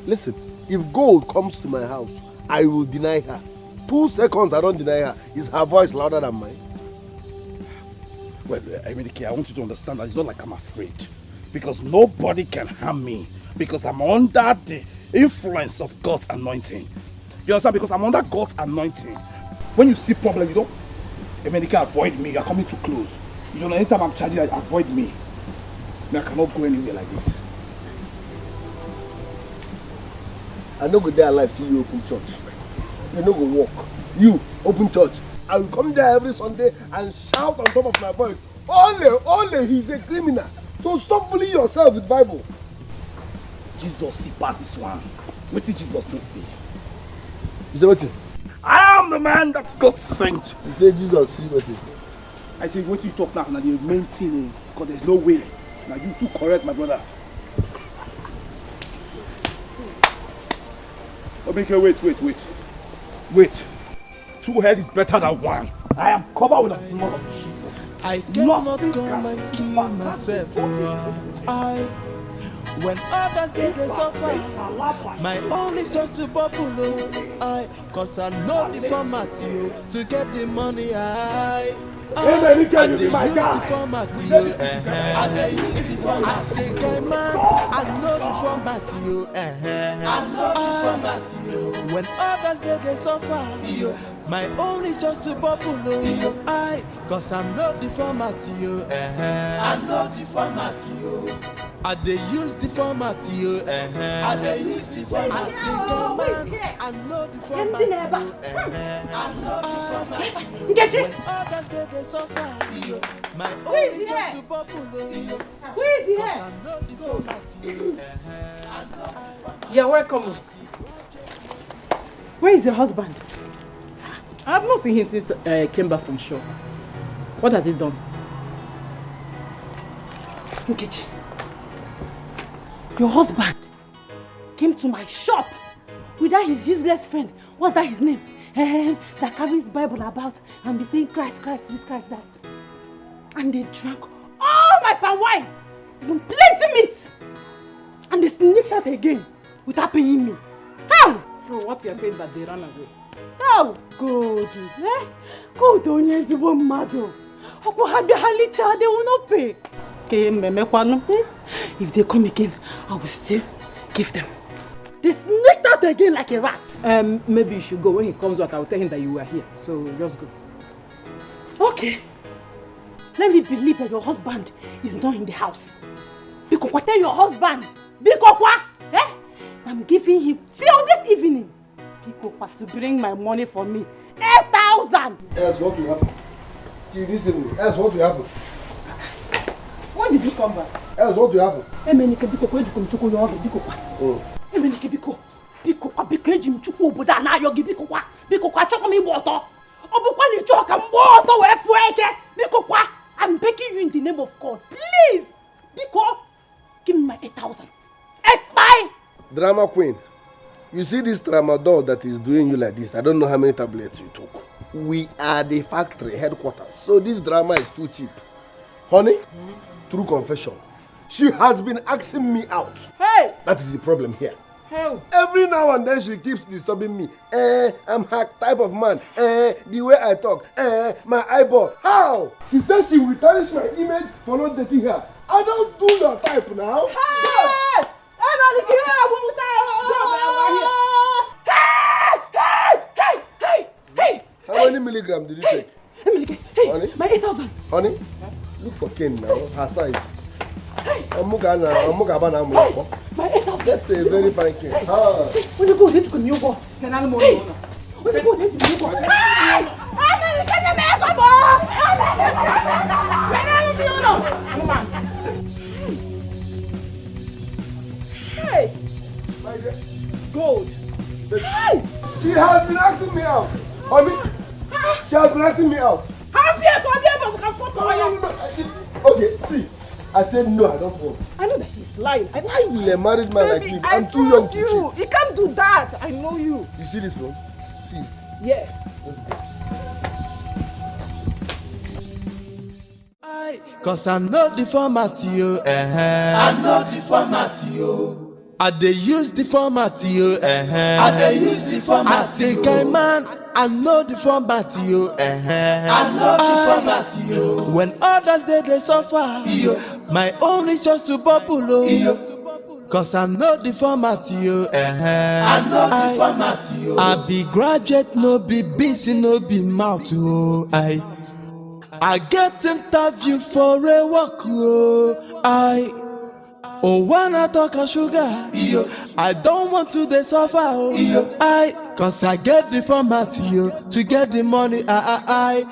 Listen, if Gold comes to my house, I will deny her. 2 seconds I don't deny her. Is her voice louder than mine? Well, Emenike, I want you to understand that it's not like I'm afraid. Because nobody can harm me. Because I'm under the influence of God's anointing. You understand? Because I'm under God's anointing. When you see problem, you don't... Emenike, avoid me. You're coming too close. You know, anytime I'm charging, avoid me. I cannot go anywhere like this. I no go there alive see you open church. You no go walk. You open church. I will come there every Sunday and shout on top of my voice, Ole, he's a criminal. So stop fooling yourself with Bible. Jesus see past this one. What did Jesus not see? You say what? I am the man that's God sent. You say Jesus see what? I say what you talk now the main thing, because there's no way. Now you too correct, my brother. Okay, wait. 2 heads is better than 1. I am covered with the blood of Jesus. I cannot come and kill myself. When others they suffer, my own is just to bubble. Cause I know the format to get the money. I dey use the format I dey use the format. I say guy man, I know the format I know the format when others they suffer, my own is just to bubble. Cause I know the format I know the format I dey use the format I dey use the format. I say guy man, I know the format I know the format when others they suffer, my own is just to bubble. Who is here? You're welcome. Where is your husband? I have not seen him since I came back from shore. What has he done? Nkechi, your husband came to my shop without his useless friend. What's that his name? That carries Bible about and be saying Christ, this Christ, that. And they drank all my palm wine, even plenty meat. And they sneaked out again without paying me. How? So what you're saying that they ran away? Oh, good. Good on you, the mother. Alichi, they will not pay. If they come again, I will still give them. They sneaked out again like a rat. Maybe you should go. When he comes out, I will tell him that you were here. So just go. Okay. Let me believe that your husband is not in the house. Because what tell your husband? Because what? I'm giving him till this evening. Because to bring my money for me. 8,000. That's what will happen. Till this evening. That's what will happen. When did you come back? That's what will happen. I'm begging you in the name of God. Please. Give me my 8,000. It's mine. Drama queen. You see this tramadol that is doing you like this. I don't know how many tablets you took. We are the factory headquarters. So this drama is too cheap. Honey, true confession. She has been asking me out. Hey! That is the problem here. Hey! Every now and then she keeps disturbing me. I'm her type of man. The way I talk. My eyeball. How? She says she will tarnish my image for not dating her. I don't do your type now. Hey! How many milligrams did you take? Honey? My 8,000. Honey? Look for Ken now. Her size. My 8,000. That's a very fine Ken. When you go, let's go. You go. When you go, let's go. Hey! Gold. Hey! She has been asking me out. Honey? She has been asking me out. Okay, see. I said no, I don't want. I know that she's lying. Why will a married man like me? I'm too young to cheat. You can't do that. I know you. You see this one? See. Yeah. Cause I know the format, yo. I know the format, yo. I dey use the format, yo. I dey use the format. I say, guy man, I know the format, yo. I know the format, yo. When others they suffer, yo. My own is just to bubble, yo. Cause I know the format, yo. I know the format, yo. I be graduate, no be busy, no be mouth, yo. I get interview for a work, yo. When I talk a sugar, yo, I don't want to they suffer, cause I get the format, yo, to get the money, I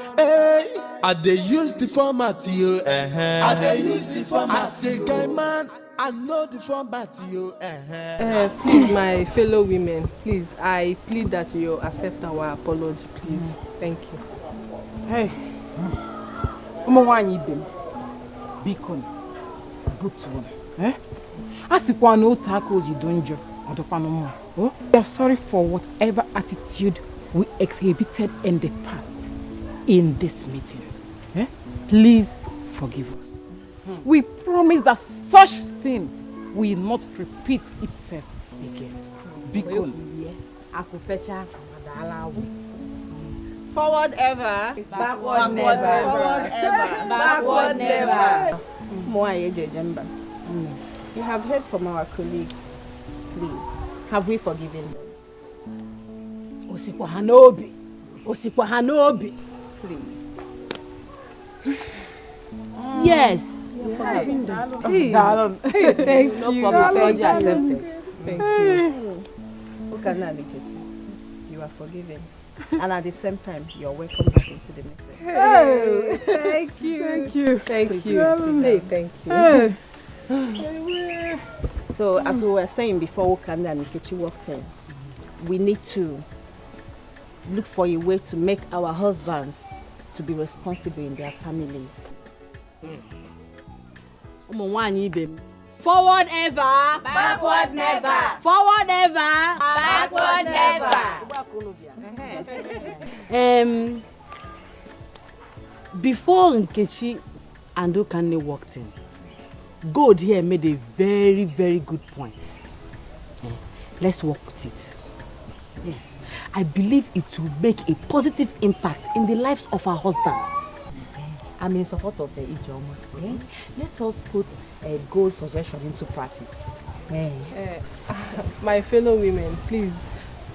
they use the format, yo, I they use the format. I say, guy man, I know the format, yo, Please, my fellow women, please, I plead that you accept our apology, please. Thank you. Hey. Beacon, good one. Asikwa no tackles you don't jo. We are sorry for whatever attitude we exhibited in the past in this meeting. Please forgive us. We promise that such thing will not repeat itself again. Beacon. Forward ever, backward never. Forward ever, backward never. You have heard from our colleagues. Please, have we forgiven them? Osikwa Hanobi. Please. Yes. Hey, thank you. No problem. Apology accepted. Thank you. You are forgiven. And at the same time, you're welcome back into the meeting. Hey, thank you. Thank you. Thank you. Hey, thank you. So, as we were saying before Okanda and Nkechi walked in, we need to look for a way to make our husbands to be responsible in their families. Forward ever, backward never. Forward ever, backward never. Before Nkechi and Okane walked in, God here made a very, very good point. Let's work with it. Yes, I believe it will make a positive impact in the lives of our husbands. I'm in support of Ijoma. Let us put a goal suggestion into practice. My fellow women, please.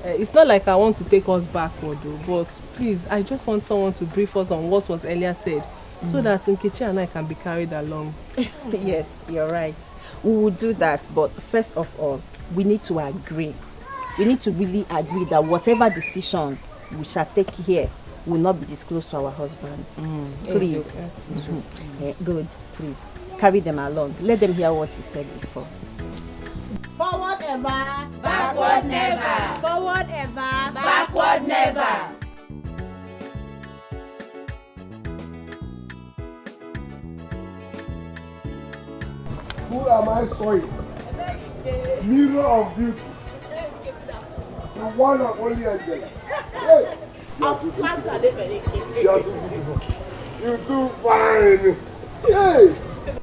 It's not like I want to take us backward, but please, I just want someone to brief us on what was earlier said, so that Nkechi and I can be carried along. Yes, you're right. We will do that, but first of all, we need to agree. We need to really agree that whatever decision we shall take here will not be disclosed to our husbands. Please. Good, please. Carry them along. Let them hear what you said before. Forward ever, backward never. Forward ever, Backward never. Who am I sawing? Mirror of beauty. The one and only Angela. Hey. You are too beautiful. You too fine. Hey.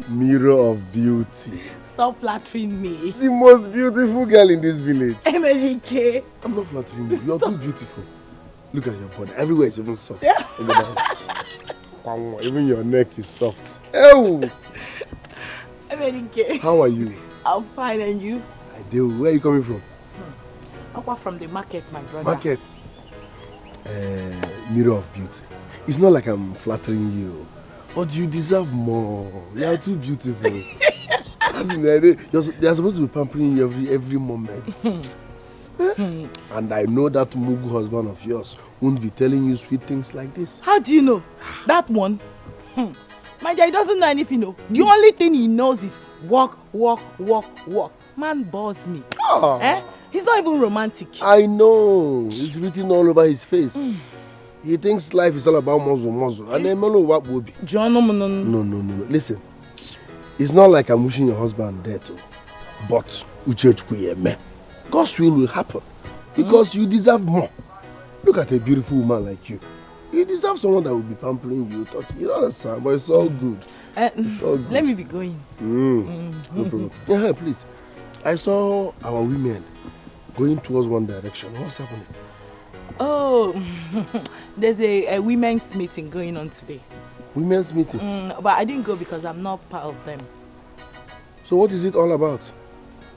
Mirror of beauty. Stop flattering me. The most beautiful girl in this village. Emelike. I'm not flattering you. You are too beautiful. Look at your body. Everywhere is even soft. Even your neck is soft. Oh. Emelike. How are you? I'm fine, and you? I do. Where are you coming from? Apart from the market, my brother. Market. Mirror of beauty. It's not like I'm flattering you, but you deserve more. You are too beautiful. As in, they're supposed to be pampering you every moment. And I know that Mugu husband of yours won't be telling you sweet things like this. How do you know? That one? My dear, he doesn't know anything. No. The only thing he knows is walk, walk, walk, walk. Man bores me. He's not even romantic. I know. It's written all over his face. He thinks life is all about muzzle. And then know what will be. No. Listen. It's not like I'm wishing your husband dead. But God's will happen. Because you deserve more. Look at a beautiful woman like you. You deserve someone that will be pampering you. You understand? But it's all good. It's all good. Let me be going. No problem. Yeah, please. I saw our women going towards one direction. What's happening? Oh, there's a women's meeting going on today. Women's meeting? But I didn't go because I'm not part of them. So what is it all about?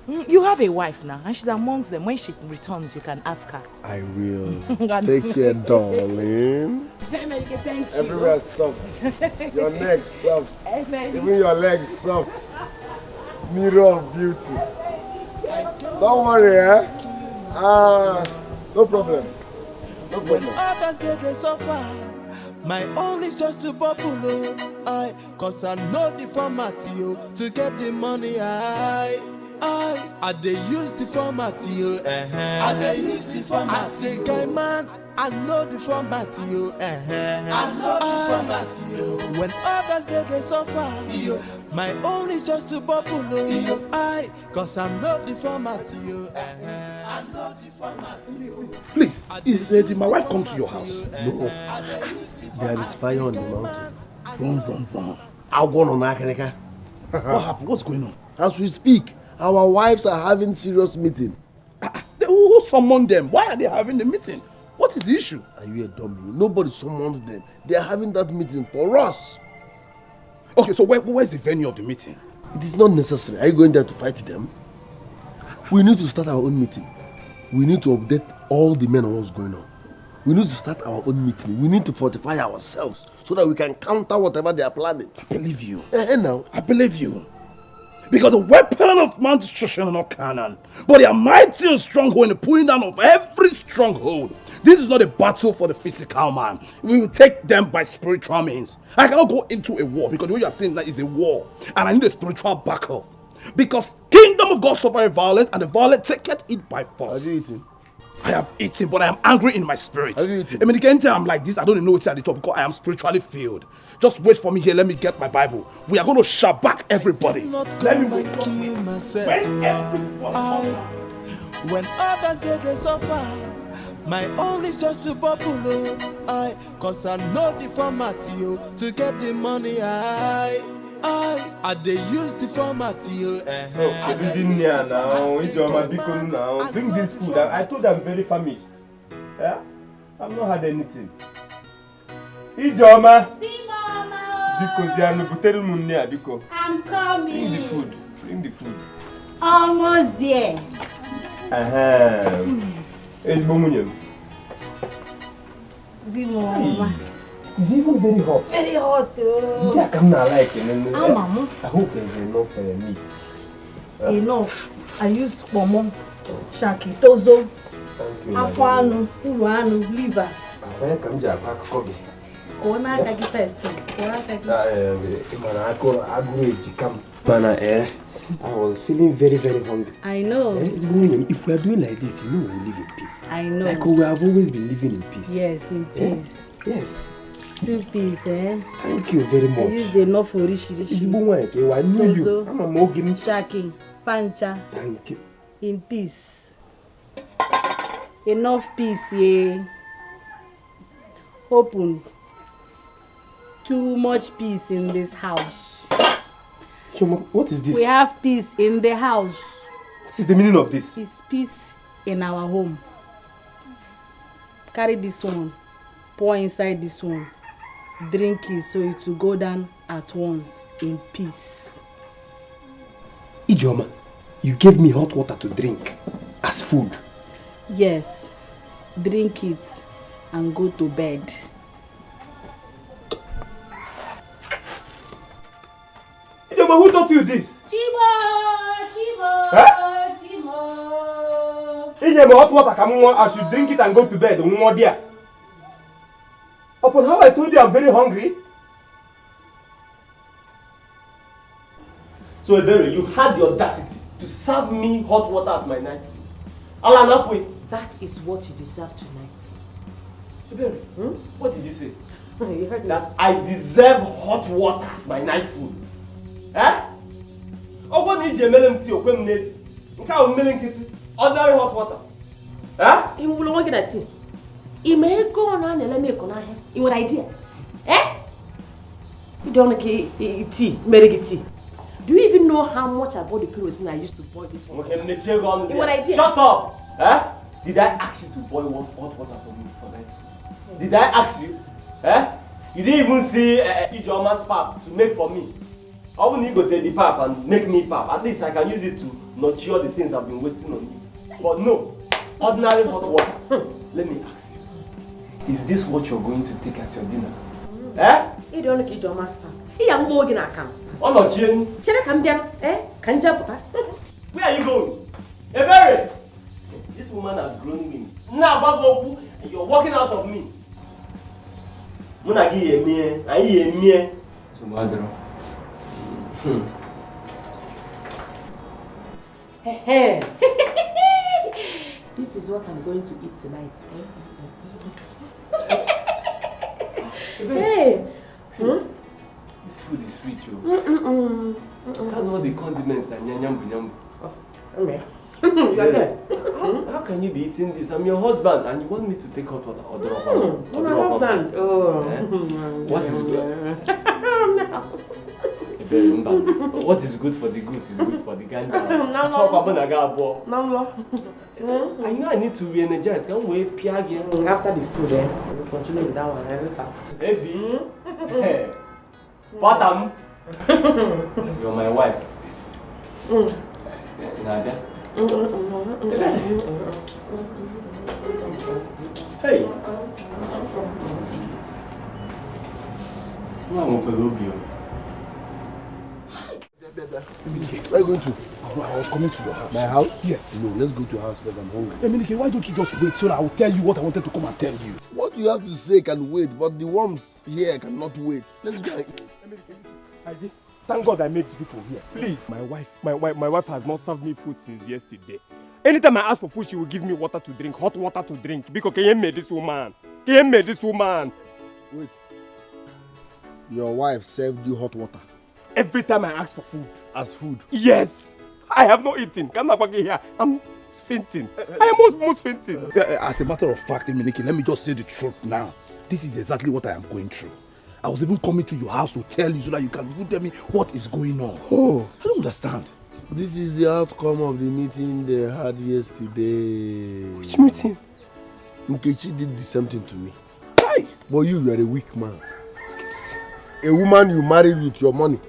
You have a wife now, and she's amongst them. When she returns, you can ask her. I will. Take care, darling. Thank you. Everywhere soft. Your neck soft. Even your legs soft. Mirror of beauty. Don't worry, no problem. No problem. When others they suffer, my own is just to bubble. Cause I know the format to get the money. I they use the format I they use the format. I say, guy man, I know the format I know the format When others they suffer, my own is just to bubble. Cause I know the format I know the format Please, did my wife come to your house? No. There is fire on the mountain. Run. I'll go on Akaneka. What happened? What's going on? As we speak, our wives are having serious meeting. Who summoned them? Why are they having the meeting? What is the issue? Are you a dummy? Nobody summoned them. They are having that meeting for us. Okay, so where's the venue of the meeting? It is not necessary. Are you going there to fight them? We need to start our own meeting. We need to update all the men on what's going on. We need to start our own meeting. We need to fortify ourselves so that we can counter whatever they are planning. I believe you. Now. I believe you. Because the weapon of man's destruction are not carnal, but they are mighty and stronghold in the pulling down of every stronghold. This is not a battle for the physical man. We will take them by spiritual means. I cannot go into a war because the way you are saying that is a war, and I need a spiritual backup. Because kingdom of God suffer violence, and the violent taketh it by force. Have you eaten? I have eaten, but I am angry in my spirit. Have you eaten? I mean, anytime I'm like this, I don't even know what's at the top because I am spiritually filled. Just wait for me here. Let me get my Bible. We are going to shabak everybody. Let me wait. Kill myself. When others they suffer, my own is just to bubble. Cause I know the format to get the money. I they use the format now. Bring this food. I told them very famished. Yeah? I've not had anything. Ijoma! Because you are not putting me near, because I'm coming. Bring the food. Bring the food. Almost there. It's Bomunium. It's even very hot. Very hot. Yeah, I'm not like it. Mama. I hope there's enough meat. Enough. I used pomo, shaki, tozo, akwanu, uruanu, liver. Where come you back, Kogi? Ona kaki testing. I was feeling very, very hungry. I know. If we are doing like this, you know we'll live in peace. I know. Like we have always been living in peace. Yes, in peace. Yes. 2 piece, eh? Thank you very much. I used enough for rishi. I know you. I'm a Mogin. Shaki, fancha. Thank you. In peace. Enough peace, yeah. Open. Too much peace in this house. What is this? We have peace in the house. What is the meaning of this? It's peace in our home. Carry this one. Pour inside this one. Drink it so it will go down at once in peace. Ijoma, you gave me hot water to drink as food. Yes. Drink it and go to bed. Ijoma, who taught you this? Chibo. Huh? Ijoma, hot water, come on, I should drink it and go to bed. Dear. Upon how I told you I'm very hungry. So, Ebere, you had the audacity to serve me hot water as my night food. That is what you deserve tonight. Ebere, what did you say? You heard me. That I deserve hot water as my night food. Eh? Oh, what did you make tea or when need? Ordinary hot water. Eh? You will want that tea. You may go on and let me go on. You what idea? Eh? You don't like tea, American tea. Do you even know how much I bought the kerosene I used to boil this one? You what idea? Shut up! Eh? Did I ask you to boil hot water for me for night? Did I ask you? Eh? You didn't even see Ijoma's pap to make for me. I wouldn't you go take the pap and make me pap. At least I can use it to nurture the things I've been wasting on you. But no, ordinary hot water. Let me ask you. Is this what you're going to take as your dinner? Eh? You don't like Ijoma's pap. He am more than I can. Oh no, Jane. Should I come down? Eh? Can you jump? Where are you going? Ebere! This woman has grown me. Now, and you're walking out of me. Hey. This is what I'm going to eat tonight. Hey. This food is sweet, yo. That's all the condiments and nyambu. How can you be eating this? I'm your husband and you want me to take hot water or my husband. What is good? What is good for the goose is good for the gander. And you know I need to re-energize. Can we piag here? After the food, we'll continue with that one. Baby. Bottom. You're my wife. Nadia. Hey. Where are you going to? I was coming to your house. My house? Yes. No, let's go to your house first. I'm hungry. Eminike, why don't you just wait so that I will tell you what I wanted to come and tell you? What you have to say can wait, but the worms here cannot wait. Let's go. Thank God I made the people here. Please. My wife has not served me food since yesterday. Anytime I ask for food, she will give me water to drink, hot water to drink. Because can you make this woman? Wait. Your wife served you hot water? Every time I ask for food. As food? Yes. I have not eaten. I'm fainting. I am almost fainting. As a matter of fact, Eminike, let me just say the truth now. This is exactly what I am going through. I was even coming to your house to tell you so that you can tell me what is going on. Oh, I don't understand. This is the outcome of the meeting they had yesterday. Which meeting? Nkechi did the same thing to me. Hey. But you are a weak man. A woman you married with your money,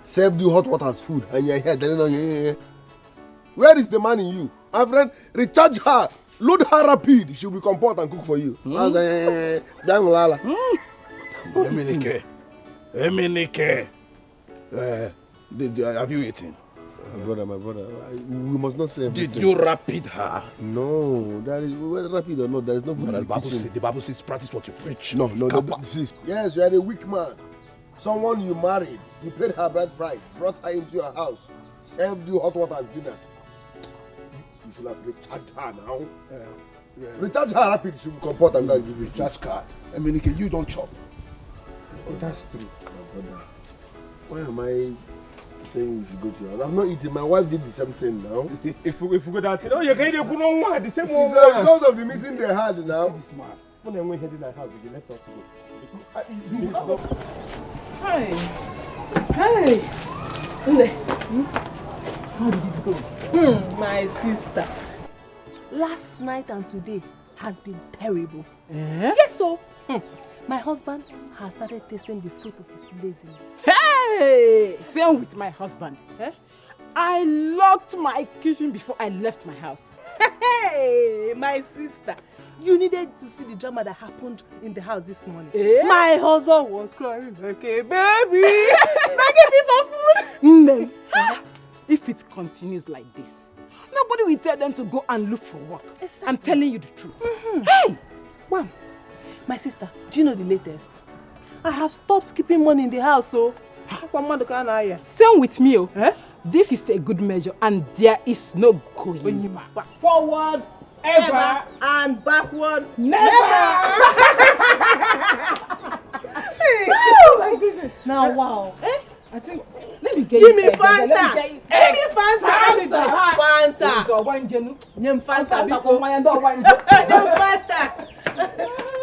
served you hot water as food, and you're here telling her, where is the man in you? My friend, recharge her, load her rapid, she'll be comport and cook for you. Emenike. Have you eaten? My brother, we must not say everything. Did you rapid her? No, that is whether rapid or not, there is no food. The Bible says practice what you preach. No, yes, you are a weak man. Someone you married, you paid her bride price, brought her into your house, served you hot water as dinner. You should have recharged her now. Recharge her rapid, she will comport and give you recharge card. Emenike, you don't chop. Oh, that's true, my brother. Why am I saying you should go to your house? I'm not eating. My wife did the same thing now. If we go that, oh, you can't even know the same one. It's the result of the meeting they had now. This man. When I went in my house again, let's go. Hey. Hey. How did it go? My sister. Last night and today has been terrible. Yes, so. My husband has started tasting the fruit of his laziness. Hey! Same with my husband. I locked my kitchen before I left my house. Hey, my sister. You needed to see the drama that happened in the house this morning. My husband was crying like a baby. Begging me for food. If it continues like this, nobody will tell them to go and look for work. Exactly. I'm telling you the truth. Hey! Wow. My sister, do you know the latest? I have stopped keeping money in the house, so... Same with me, This is a good measure and there is no going back. Forward, ever, and backward, never! Oh my goodness. Now, wow. I think, let me get Give me Fanta! Give me Fanta! Fanta! Fanta!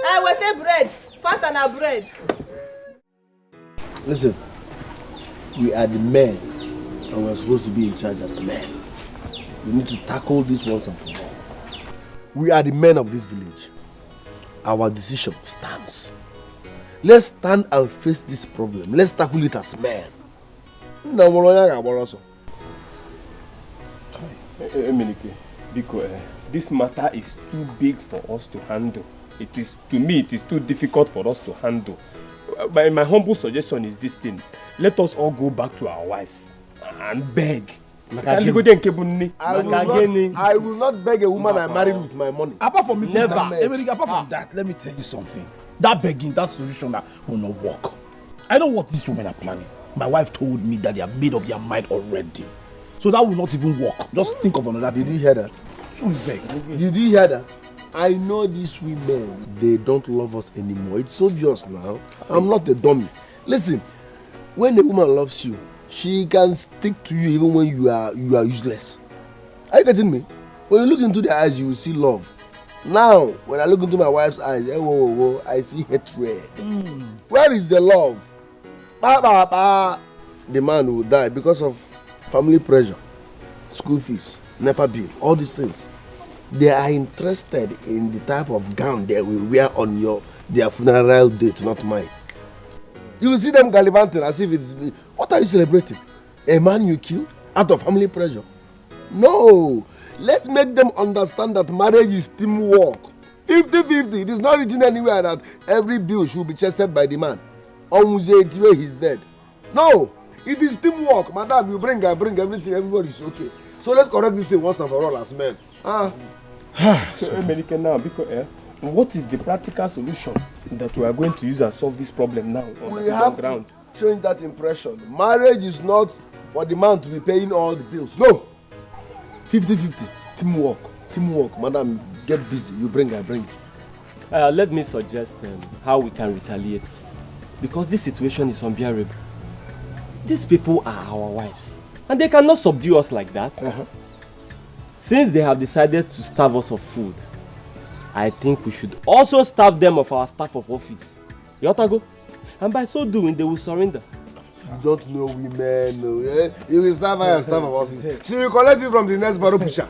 I want a bread. Fanta na bread. Listen, we are the men and we're supposed to be in charge as men. We need to tackle this once and for all. We are the men of this village. Our decision stands. Let's stand and face this problem. Let's tackle it as men. Emenike, because this matter is too big for us to handle. It is, to me, it is too difficult for us to handle. My humble suggestion is this thing. Let us all go back to our wives and beg. I will not beg a woman I married with my money. Apart from me, never. Apart from that, let me tell you something. That begging, that solution that will not work. I know what these women are planning. My wife told me that they have made up their mind already. So that will not even work. Just think of another thing. Did you hear that? Did you hear that? I know these women, they don't love us anymore. It's obvious now. I'm not a dummy. Listen, when a woman loves you, she can stick to you even when you are useless. Are you getting me? When you look into their eyes, you will see love. Now, when I look into my wife's eyes, I see hatred. Where is the love? The man will die because of family pressure, school fees, NEPA bill, all these things. They are interested in the type of gown they will wear on their funeral date, not mine. You will see them gallivanting as if it's... What are you celebrating? A man you killed out of family pressure? No! Let's make them understand that marriage is teamwork. 50-50. It is not written anywhere that every bill should be chested by the man. On he's dead. No! It is teamwork. Madam, you bring, I bring everything, everybody is okay. So let's correct this thing once and for all as men. So, Emenike, now, because, what is the practical solution that we are going to use and solve this problem now on we have ground? To change that impression. Marriage is not for the man to be paying all the bills. No! 50-50. Teamwork. Teamwork. Madam, get busy. You bring, I bring. Let me suggest how we can retaliate. Because this situation is unbearable. These people are our wives. And they cannot subdue us like that. Since they have decided to starve us of food, I think we should also starve them of our staff of office. You ought to go. And by so doing, they will surrender. You don't know women. You will starve our staff of office. She will collect it from the next barrow pusher.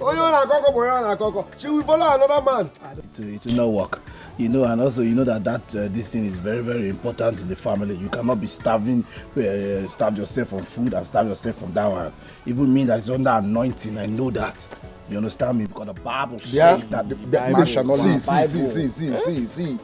Oh, you're not a coco. She will follow another man. It will not work. You know, and also you know that this thing is very, very important in the family. You cannot be starve yourself from food and starve yourself from that one. Even me that is under anointing, I know that. You understand me? Because the Bible says that the man shall not live. See.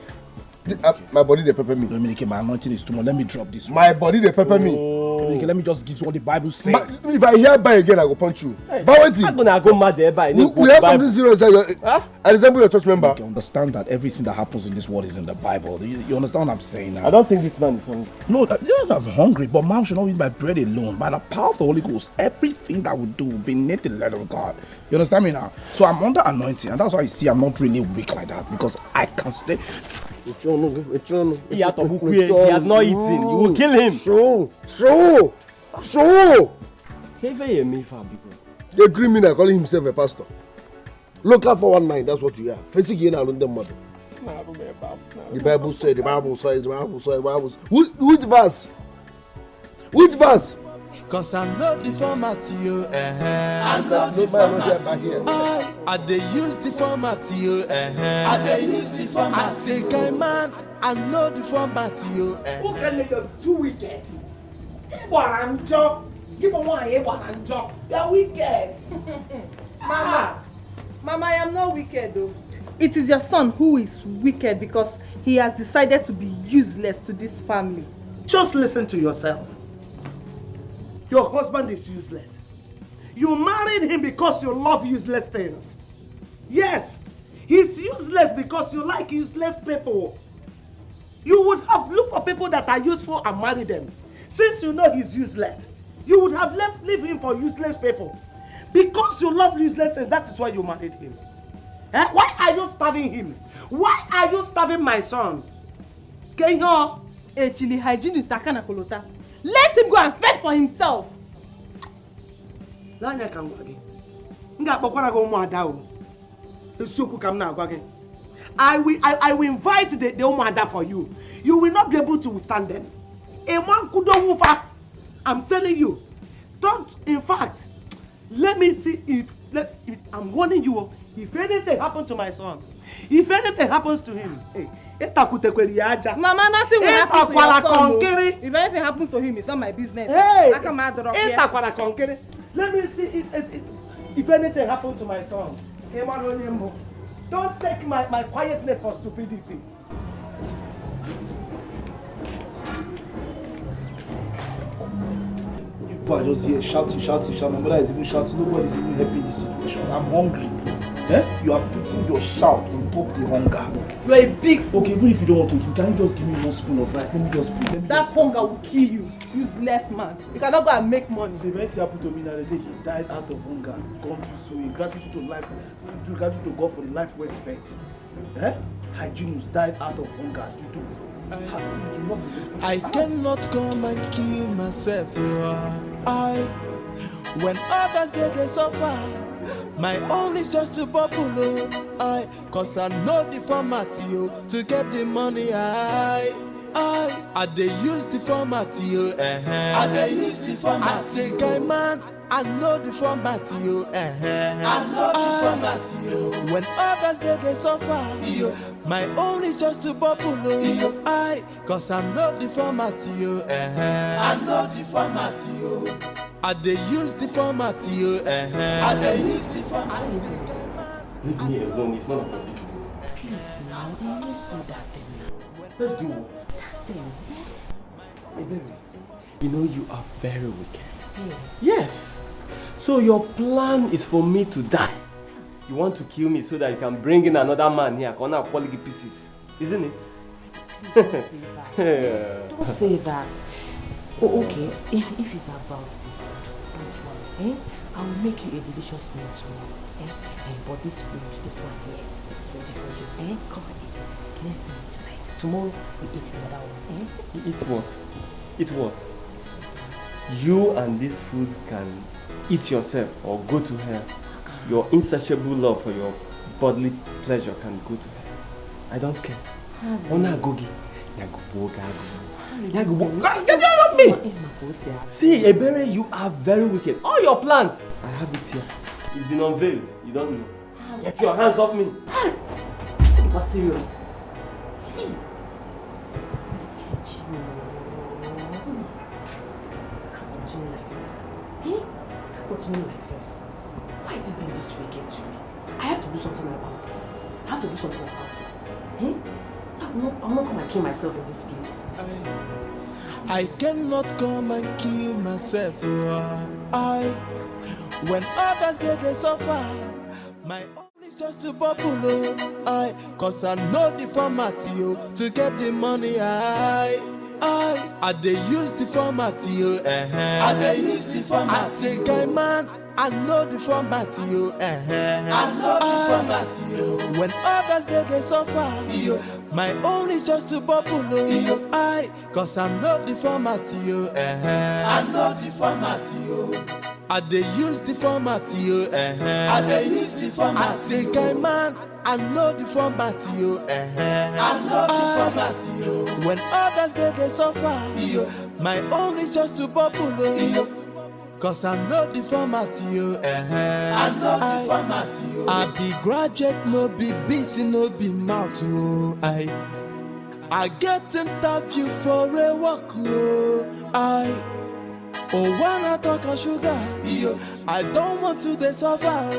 My body they pepper me. Dominic, my anointing is too much. Let me drop this one. My body they pepper me. Dominic, let me just give you what the Bible says. But if I hear by again, I go punch you. Hey, but wait, I'm gonna go mad there by. We have something serious. I resemble your church member. You understand that everything that happens in this world is in the Bible. You understand what I'm saying now? I don't think this man is hungry. No, I'm hungry, but man should not eat by bread alone. By the power of the Holy Ghost, everything that we do will be knit in the letter of God. You understand me now? So I'm under anointing, and that's why you see I'm not really weak like that because I can stay. He has not eaten. You will kill him. So. They agree me now calling himself a pastor. Look out for 1-9, that's what you are. Facing again alone them mother. The Bible said. Which verse? Which verse? Cause I know the format you I know the format I dey use the format you I say guy man, I know the format you Who can make them too wicked? Give one job. Give one job. They're wicked. Mama, I am not wicked though. It is your son who is wicked because he has decided to be useless to this family. Just listen to yourself. Your husband is useless. You married him because you love useless things. Yes, he's useless because you like useless people. You would have looked for people that are useful and married them. Since you know he's useless, you would have leave him for useless people. Because you love useless things, that is why you married him. Why are you starving him? Why are you starving my son? Kenyo, Chili hygiene is Sakana Kolota. Let him go and fend for himself. I will invite the Omada for you. You will not be able to withstand them. I'm telling you. Don't, in fact, let me see if I'm warning you. If anything happens to my son, if anything happens to him, hey, Mama, nothing will happen to your son. If anything happens to him, it's not my business. Hey, let me see if anything happens to my son. Don't take my quietness for stupidity. People are just here shouting. My mother is even shouting. Nobody's even helping this situation. I'm hungry. You are putting your shout on top the hunger. You are a big fool. Okay, even if you don't want to, can you just give me 1 spoon of rice? Let me just put. That hunger will kill you, useless man. You cannot go and make money. So if anything happened to me now, they say he died out of hunger, gone to sowing, gratitude to life, gratitude to God for the life we spent. Hygienist died out of hunger. I cannot come and kill myself. When others they suffer, my own is just to bubble. Cause I know the format to get the money. I dey use the format I dey use the format. I say guy man, I know the format I know the format when others they suffer, my own is just to bubble. Cause I know the format I know the format I dey use the format I dey use the format. Leave me alone, it's none of your business. Please now, let's do that thing now. Let's do what? Hey, baby, you know you are very wicked. Yes. So your plan is for me to die. You want to kill me so that you can bring in another man here, gonna quality pieces, isn't it? Don't say that. Don't say that. Oh, okay. If it's about the food, I will make you a delicious meal tomorrow. But this food, this one here, this is ready for you. Come on, let's do it tonight. Tomorrow we eat the other one. You eat what? Eat what? You and this food can eat yourself or go to hell. Your insatiable love for your bodily pleasure can go to hell. I don't care. Ona gogi. Get out of me! See, Ebere, you are very wicked. All your plans, I have it here. It's been unveiled. You don't know. Get your hands off me. You are serious. Hey. Continue like this. Hey? Continue like this. Why is it being this wicked to me? I have to do something about it. I have to do something about it. Hey? So I'm not come and kill myself in this place. I cannot come and kill myself. When others they suffer, my own is just to bubble. Cause I know the format to get the money. I they use the format I they use the format. I say guy man, I know the format I know the format when others they suffer, my own is just to bubble. Cause I know the format I know the format I they use the format I they use the format. I say guy man, I know the format I know the format when others they suffer, my own is just to bubble. Cause I know the format I know the format I be graduate, no be busy, no be mouth. I get interview for a walk. Oh, when I talk of sugar, I don't want to suffer.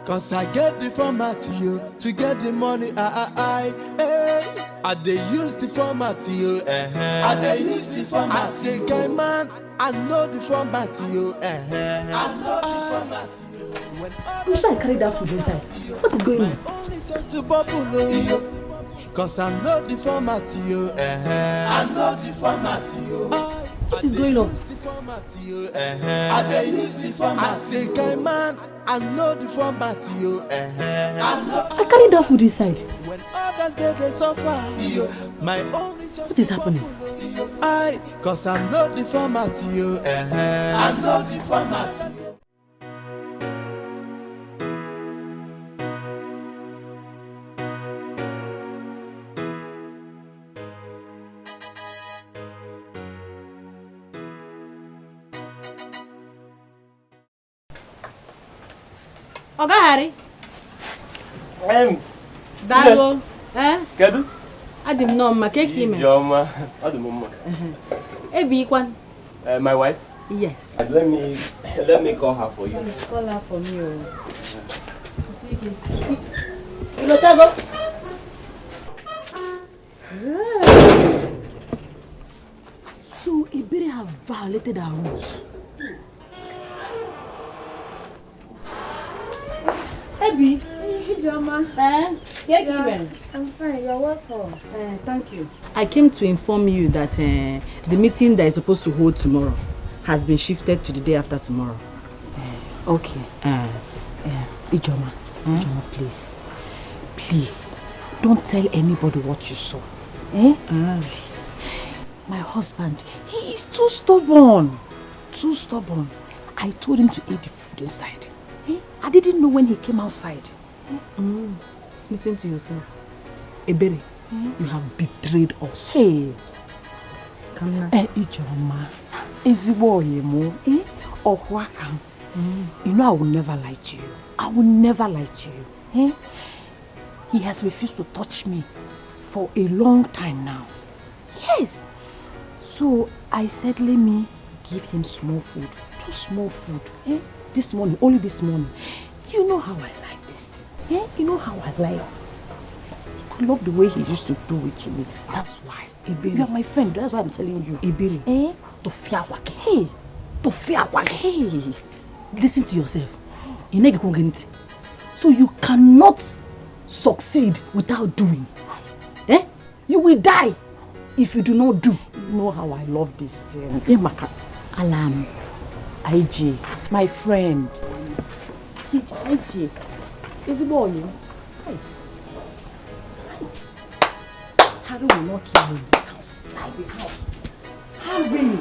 Cause I get the format to get the money. I they use the format I they use the format. I say guy man, I know the format I know the format. You should carry that food inside. What is going on? It's just to bubble. Cause I know the format I know the format. What is going on? I they use the format. I say guy man, I know the format I carry that food inside. When others they suffer, my own is just what is happening? Cause I know the format I know the format. Oga Harry. Dago. Kedu? Adim no ma ke ki me. Joma, adim mama. Ebi kwan. My wife? Yes. Let me call her for you. Call her for me. Ilochago. So Iberi have violated our rules. Ebi, Joma. I'm fine, you're welcome. Thank you. I came to inform you that the meeting that is supposed to hold tomorrow has been shifted to the day after tomorrow. Okay. Ijoma, Ijoma, please, don't tell anybody what you saw. Please. My husband, he is too stubborn. I told him to eat the food inside. I didn't know when he came outside. Listen to yourself. Ebere, you have betrayed us. Hey. Ijoma, you know I will never lie to you. He has refused to touch me for a long time now. Yes. So I said, let me give him small food. Just small food. This morning, only this morning. You know how I like this thing. You know how I like. I love the way he used to do it to me. That's why. Iberi. You are my friend. That's why I'm telling you. Iberi. To fear wake. Hey. To fear wake. Hey. Listen to yourself. So you cannot succeed without doing. You will die if you do not do. You know how I love this thing. Alam. IG, my friend. IG, is it boy? Harry will not kill you in this house. Inside the house. Harry!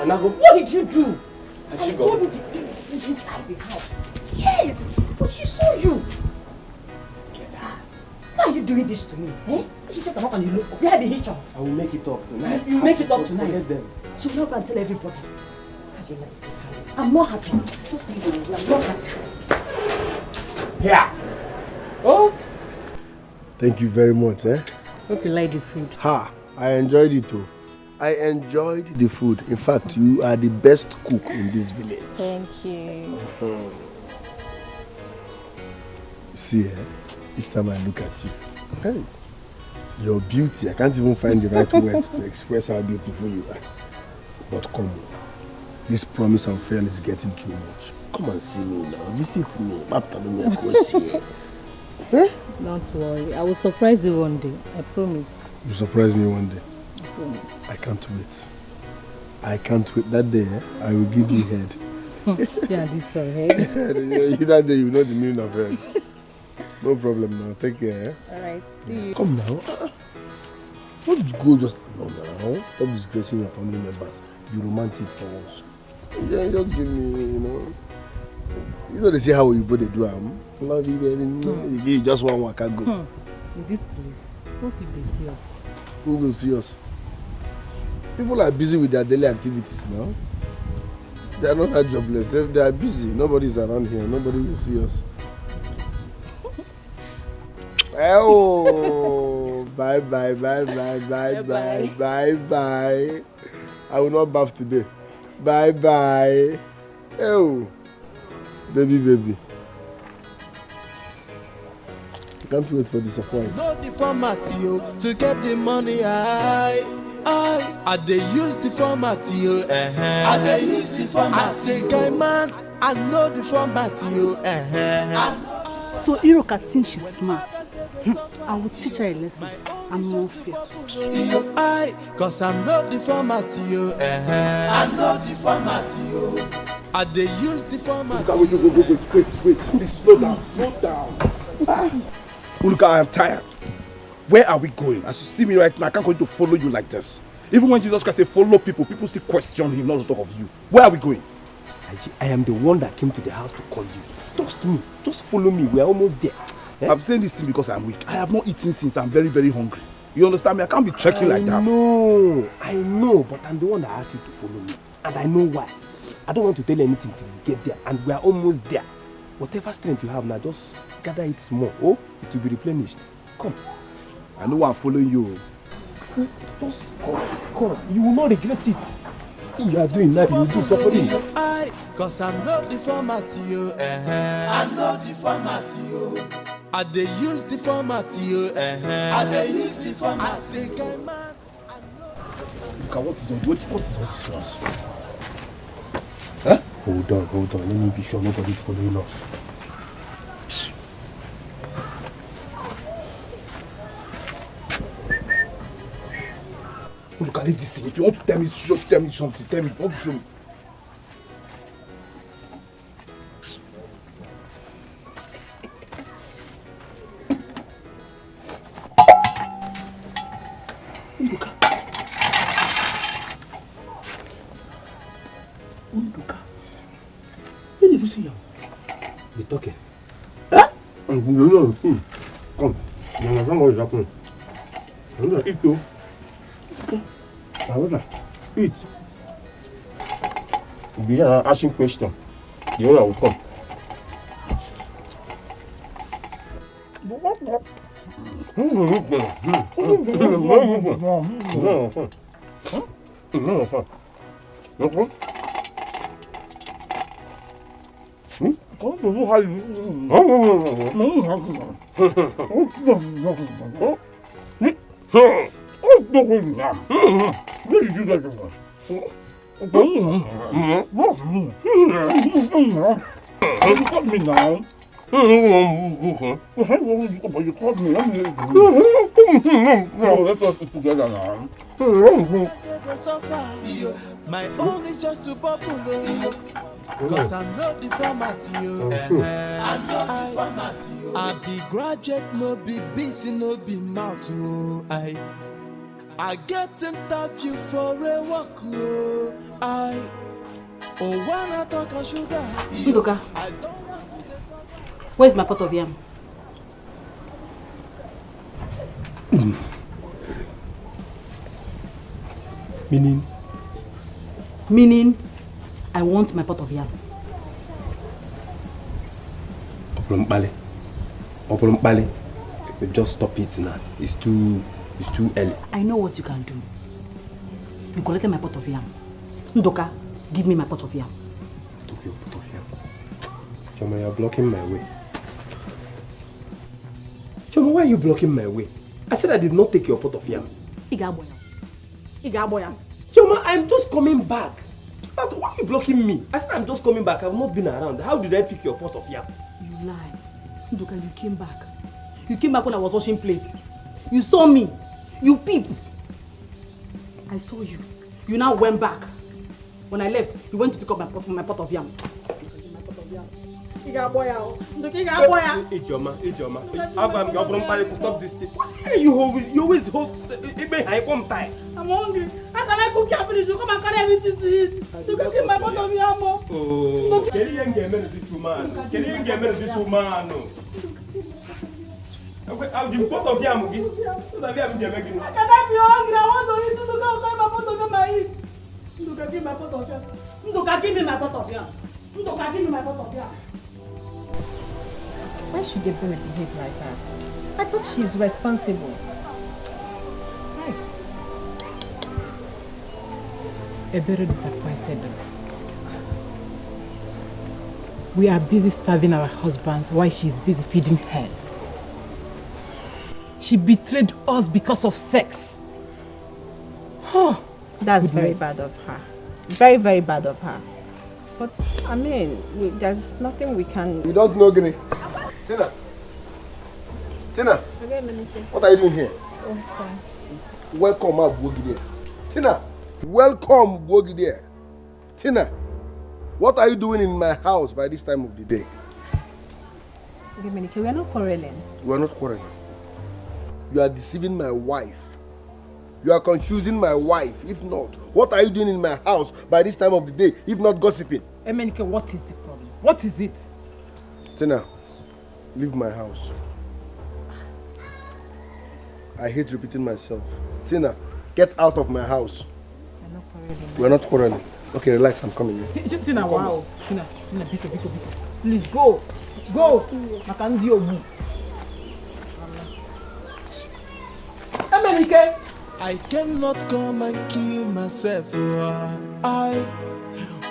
What did you do? I told you to eat food inside the house. Yes, but she saw you. Why are you doing this to me? She said, come and you look. Where the hitch on? I will make it up tonight. You make it up tonight. Forget them. She will not go and tell everybody. How do you like this, Harry? I'm not happy. Just leave me. I'm not happy. Yeah. Oh. Thank you very much, eh? Hope you like the food. Ha! I enjoyed it too. I enjoyed the food. In fact, you are the best cook in this village. Thank you. See, each time I look at you, hey, your beauty, I can't even find the right words to express how beautiful you are. But come on, this promise and fail is getting too much. Come and see me now, visit me. Don't worry, I will surprise you one day. I promise. You surprise me one day. I promise. I can't wait. I can't wait. That day, I will give you head. Yeah, this one, head. That day, you know the meaning of head. No problem now. Take care. Eh? Alright, see you. Come now. Don't go just no now. Stop disgracing your family members. Be romantic for once. Yeah, just give me, they say how you they do. Love you, baby. You give just one I can't go. In this place, what if they see us? Who will see us? People are busy with their daily activities now. They are not that jobless. If they are busy, nobody is around here. Nobody will see us. Oh, bye. I will not bath today. Bye. Oh, baby. Can't wait for the surprise. Know the format, yo, to get the money. I dey use the format, yo. I dey use the format. I say, guy man, I know the format, yo. So Iroka thinks she's smart. I will teach her a lesson. I'm not fair. Cause I know the format, yo. I know the format, yo. I dey use the format. Wait. Please slow down. Uluka, I am tired. Where are we going? As you see me right now, I can't go to follow you like this. Even when Jesus Christ said follow people still question him, not to talk of you. Where are we going? I am the one that came to the house to call you. Trust me. Just follow me. We are almost there. I'm saying this thing because I'm weak. I have not eaten since I'm very, very hungry. You understand me? I can't be trekking like that. No, I know, but I'm the one that asked you to follow me. And I know why. I don't want to tell you anything till you get there. And we are almost there. Whatever strength you have now, just gather it small. Oh, it will be replenished. Come. I know I'm following you. Just come. You will not regret it. Still you are doing that, you will do suffering. Cause I know the format, yo. I know the format, yo. I dey use the format, yo. I dey use the format. I say, guy man, I know. Look at what is all this ones? Huh? Hold on. Let me be sure nobody's following us. Look at this thing. If you want to tell me something. Tell me. If you want to show me. Where did you see him? We're talking. Huh? No. Come. You understand what is happening? I'm going to eat too. Eat. You'll be asking questions. The owner will come. Where did you get it from? You caught me now. You caught me. No, let's not sit together now. My own is just to bubble. Cause I know the format, yo. I know the format, yo. I be graduate, no be busy, no be mouth, yo. I get interview for a walk, yo. When I talk of sugar, Idoka, where's my pot of yam? Meaning? I want my pot of yam. Opurumpale. Just stop it now. It's too early. I know what you can do. You collected my pot of yam. Ndoka, give me my pot of yam. I took your pot of yam. Choma, you're blocking my way. Choma, why are you blocking my way? I said I did not take your pot of yam. Igaboyam. Choma, I'm just coming back. Why are you blocking me? I said I'm just coming back. I've not been around. How did I pick your pot of yam? You lie. Ndoka, you came back. You came back when I was washing plates. You saw me. You peeped. I saw you. You now went back. When I left, you went to pick up my pot of yam. Ijoma. Stop this thing. Why you always hold time? I'm hungry. How can I cook your finish? You come and carry everything to eat. You can keep my pot of yam. Oh, can you get me this woman? Can you get me this woman? I'll give pot of yam. I cannot be hungry. I want to eat. Look how my pot of yam I eat. Look, give me my pot of yam. Look, give me my pot of yam. Look, give me my pot of yam. Why should they behave like that? I thought she's responsible. Right. Ebere disappointed us. We are busy starving our husbands while she's busy feeding hers. She betrayed us because of sex. Oh, that's very bad of her. Very, very bad of her. But, I mean, there's nothing we can... You don't know, Guinea. Tina, what are you doing here? Oh, fine. Welcome, Bogide. Tina, welcome, Bogide. Tina, what are you doing in my house by this time of the day? We are not quarreling. We are not quarreling. You are deceiving my wife. You are confusing my wife. If not, what are you doing in my house by this time of the day, if not gossiping? Emenike, what is the problem? What is it? Tina, leave my house. I hate repeating myself. Tina, get out of my house. We're not quarreling. Okay, relax, I'm coming here. Tina, wow. Tina, biko. Please go. Go. Emenike. I cannot come and kill myself.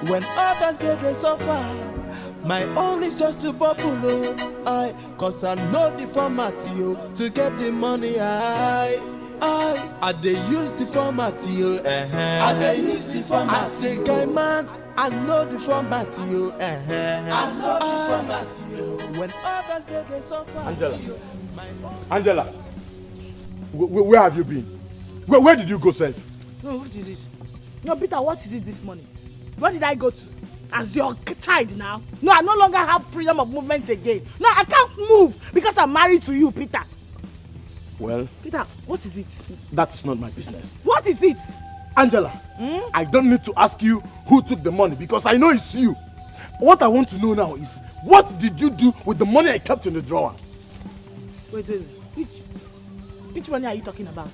When others they suffer, my own is just to bubble. Cause I know the format to get the money. I they use the format I they use the format. I say guy man, I know the format I know the format when others they suffer. Angela, where have you been? Where did you go, sir? No, what is this? No, Peter, what is it this morning? Where did I go to? As your child now? No, I no longer have freedom of movement again. No, I can't move because I'm married to you, Peter. Well, Peter, what is it? that is not my business. What is it? Angela, I don't need to ask you who took the money because I know it's you. What I want to know now is, what did you do with the money I kept in the drawer? Wait. Which money are you talking about?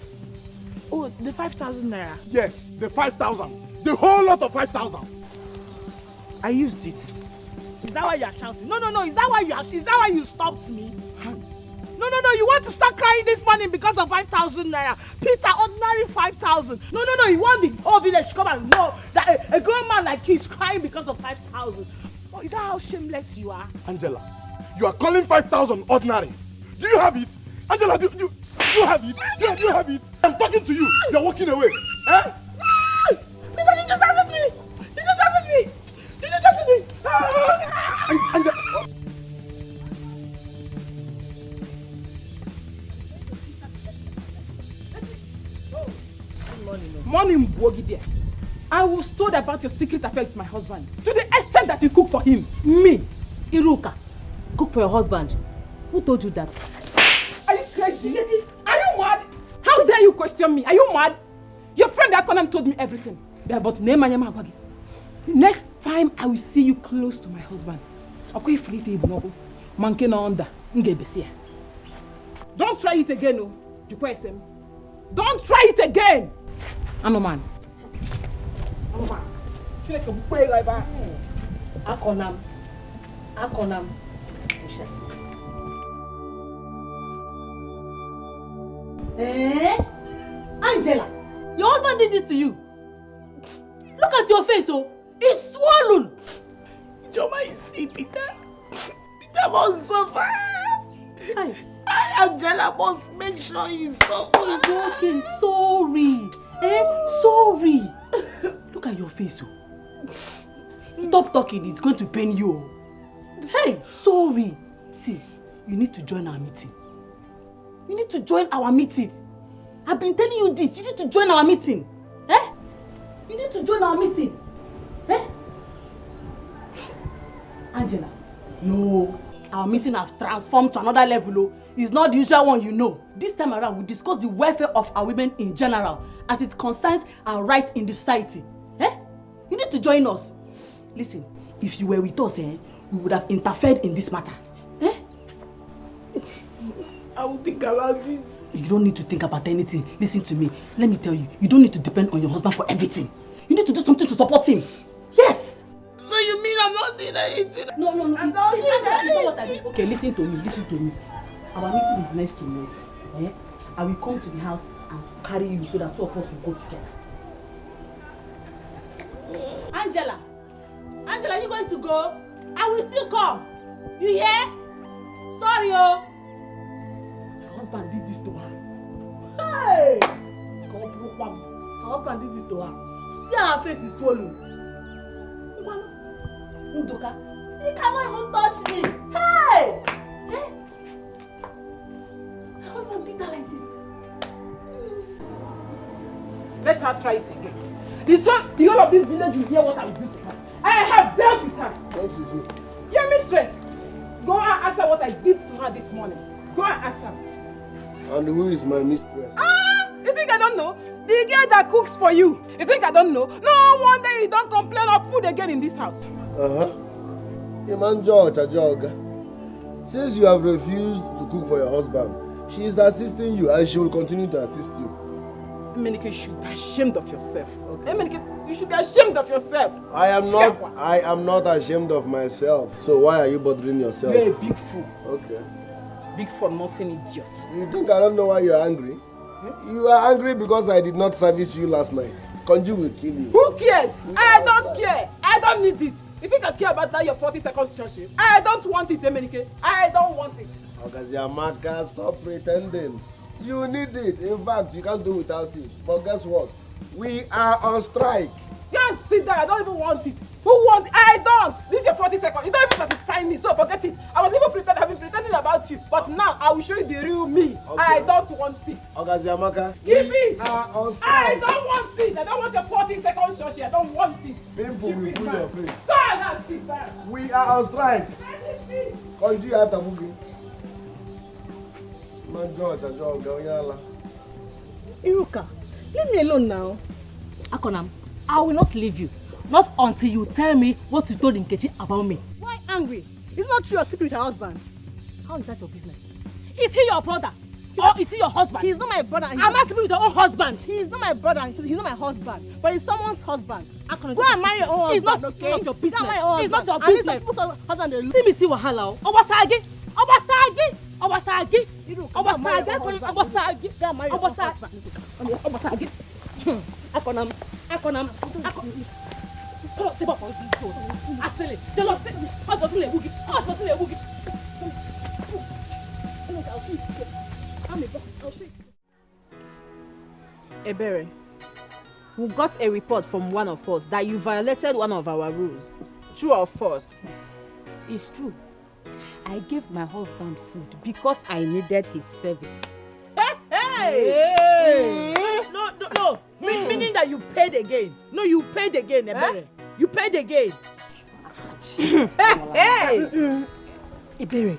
Oh, the 5,000 naira. Yes, the 5,000. The whole lot of 5,000. I used it. Is that why you are shouting? No. Is that why you stopped me? No. You want to start crying this morning because of 5,000 naira. Peter, ordinary 5,000. No. You want the whole village to come and know that a grown man like you is crying because of 5,000. Oh, is that how shameless you are? Angela, you are calling 5,000 ordinary. Do you have it? Angela, do you have it? Do you have it? I'm talking to you. You're walking away. Eh? Peter, you just answered me. Morning, Bogide. I was told about your secret affair with my husband to the extent that you cook for him. Me, Iruka, cook for your husband. Who told you that? Are you crazy? Are you mad? How dare you question me? Are you mad? Your friend Akonam told me everything. But next time I will see you close to my husband. Don't try it again, no. Don't try it again. I'm a man. Akonam. Angela, your husband did this to you. Look at your face, oh. It's swollen. Joma, you see, Peter. Peter must suffer. Angela must make sure he suffers. It's okay, sorry. Sorry. Look at your face, oh. Stop talking, it's going to pain you. Hey, sorry. See, you need to join our meeting. You need to join our meeting. I've been telling you this. You need to join our meeting. You need to join our meeting. Angela, no. Our meeting has transformed to another level. Oh. It's not the usual one, you know. This time around, we discuss the welfare of our women in general as it concerns our right in the society. You need to join us. Listen, if you were with us, we would have interfered in this matter. I will think about it. You don't need to think about anything. Listen to me. Let me tell you, you don't need to depend on your husband for everything. You need to do something to support him. Yes! So you mean I'm not doing anything? No. I'm not doing anything. What I mean. Okay, listen to me. Our meeting is next tomorrow. I will come to the house and carry you so that two of us will go together. Angela, are you going to go? I will still come. You hear? Sorry, oh. Her husband did this to her. Hey! Her husband did this to her. See how her face is swollen. Ndoka, you cannot even touch me. Hey! Her husband beat her like this. Let her try it again. The whole of this village will hear what I will do to her. I have dealt with her. What you do? Your mistress. Go and ask her what I did to her this morning. Go and ask her. And who is my mistress? You think I don't know? The girl that cooks for you. You think I don't know? No wonder you don't complain of food again in this house. Since you have refused to cook for your husband, she is assisting you and she will continue to assist you. Emenike, you should be ashamed of yourself. Okay. Emenike, you should be ashamed of yourself. I am not ashamed of myself. So why are you bothering yourself? You're a big fool. Okay. Big for nothing, idiot. You think I don't know why you're angry? You are angry because I did not service you last night. Konji will kill you. Who cares? I don't care. I don't need it. You think I care about that your 40 seconds church? I don't want it, Emenike. I don't want it. Okaziamaka, stop pretending. You need it. In fact, you can't do without it. But guess what? We are on strike. Just sit there. I don't even want it. Who wants it? I don't. This is your 40 seconds. It don't even satisfy me, so forget it. I was even pretending. I've been pretending about you. But now I will show you the real me. Okay. I don't want it. Okaziamaka. Give it. On strike. I don't want it. I don't want your 40 seconds shoshi. I don't want it. People will pull your face. God, that's it, man. We are on strike. Konji Atamugi. Iruka, leave me alone now. Akonam, I will not leave you. Not until you tell me what you told Nkechi about me. Why angry? It's not true you're sleeping with your husband. How is that your business? Is he your brother? Or is he your husband? He's not my brother. I'm not sleeping with your own husband. He's not my brother. He's not my husband. But he's someone's husband. Go and marry your own husband. It's not your business. It's not your business. See me see wahala. Obasagi. Akonam. Ebere, we got a report from one of us that you violated one of our rules. True or false? It's true. I gave my husband food because I needed his service. Hey! No. Meaning that you paid again. No, you paid again, Ebere. You paid again. Hey! Ebere,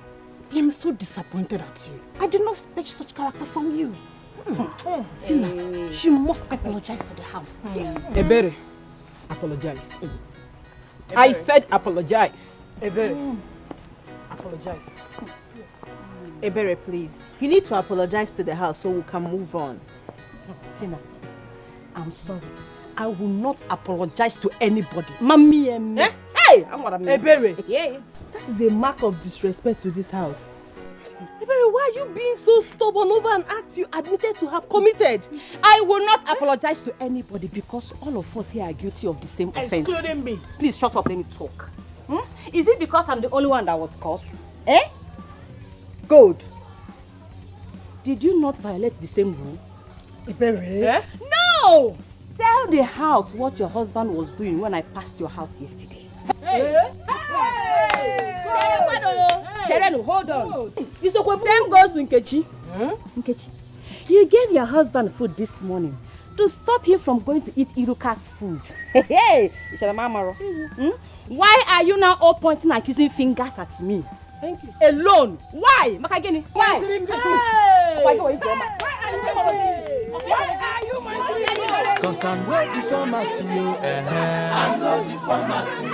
I'm so disappointed at you. I did not expect such character from you. Tina, she must apologize to the house. Yes. Ebere, apologize. I said apologize. Ebere, apologize. Ebere, please. You need to apologize to the house so we can move on. Tina, I'm sorry. I will not apologize to anybody. Mommy, eh? Hey, I'm what I mean. Ebere. Yes. That is a mark of disrespect to this house. Ebere, why are you being so stubborn over an act you admitted to have committed? I will not apologize to anybody because all of us here are guilty of the same offense. Excluding me. Please shut up, let me talk. Is it because I'm the only one that was caught? Eh? Good. Did you not violate the same rule? Ebere? Eh? No! Tell the house what your husband was doing when I passed your house yesterday. Hey! Cherenu, hold on. Same goes to Nkechi. Nkechi, you gave your husband food this morning to stop him from going to eat Iruka's food. Hey, why are you now all pointing and accusing fingers at me? Thank you. Alone. Why? Makagini, why? Cause I know the format you, I know the format you.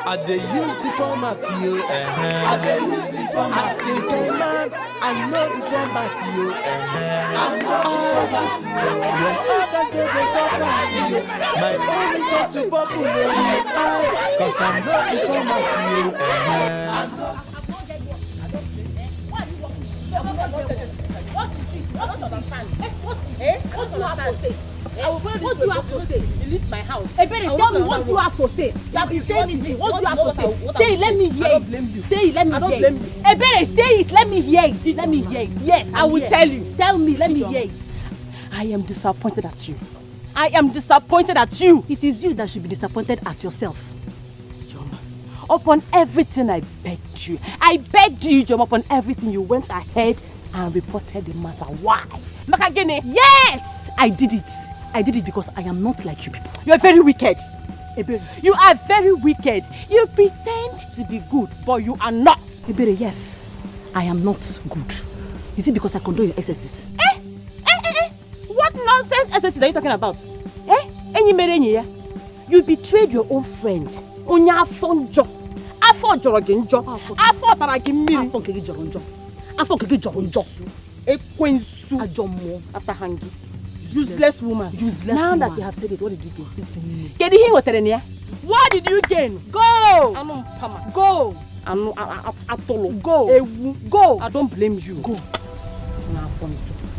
I dey use the format you, I dey use the format. I say, hey man, I know the format you, I know the format you. When others they suffer, my own is just to bubble. Cause I know the format you, I know. What do you have to say? Delete my house. Hey, Benny, tell me what you have to say. What do you have to say? Say it, let me hear it. Say it, let me hear it. Hey, Benny, say it, let me hear it. Let me hear it. Yes, I will tell you. Tell me, let me hear it. I am disappointed at you. I am disappointed at you. It is you that should be disappointed at yourself. Joma, upon everything I begged you. I begged you, Joma, upon everything you went ahead and reported the matter. Why? Makagene, yes, I did it. I did it because I am not like you people. You are very wicked. Ebere. You are very wicked. You pretend to be good, but you are not. Ebere, yes, I am not good. Is it because I condone your excesses? What nonsense excesses are you talking about? You betrayed your own friend. Onya afonjo. Afo jorogenjo. Afo taragimiri. Afo kege joronjo. Afo kege joronjo. Ekwensu. Ajomo. Atahangi. Useless woman. Useless now woman. That you have said it, what did you gain? What did you gain? Go! Go! Go! Go! I don't blame you. Go!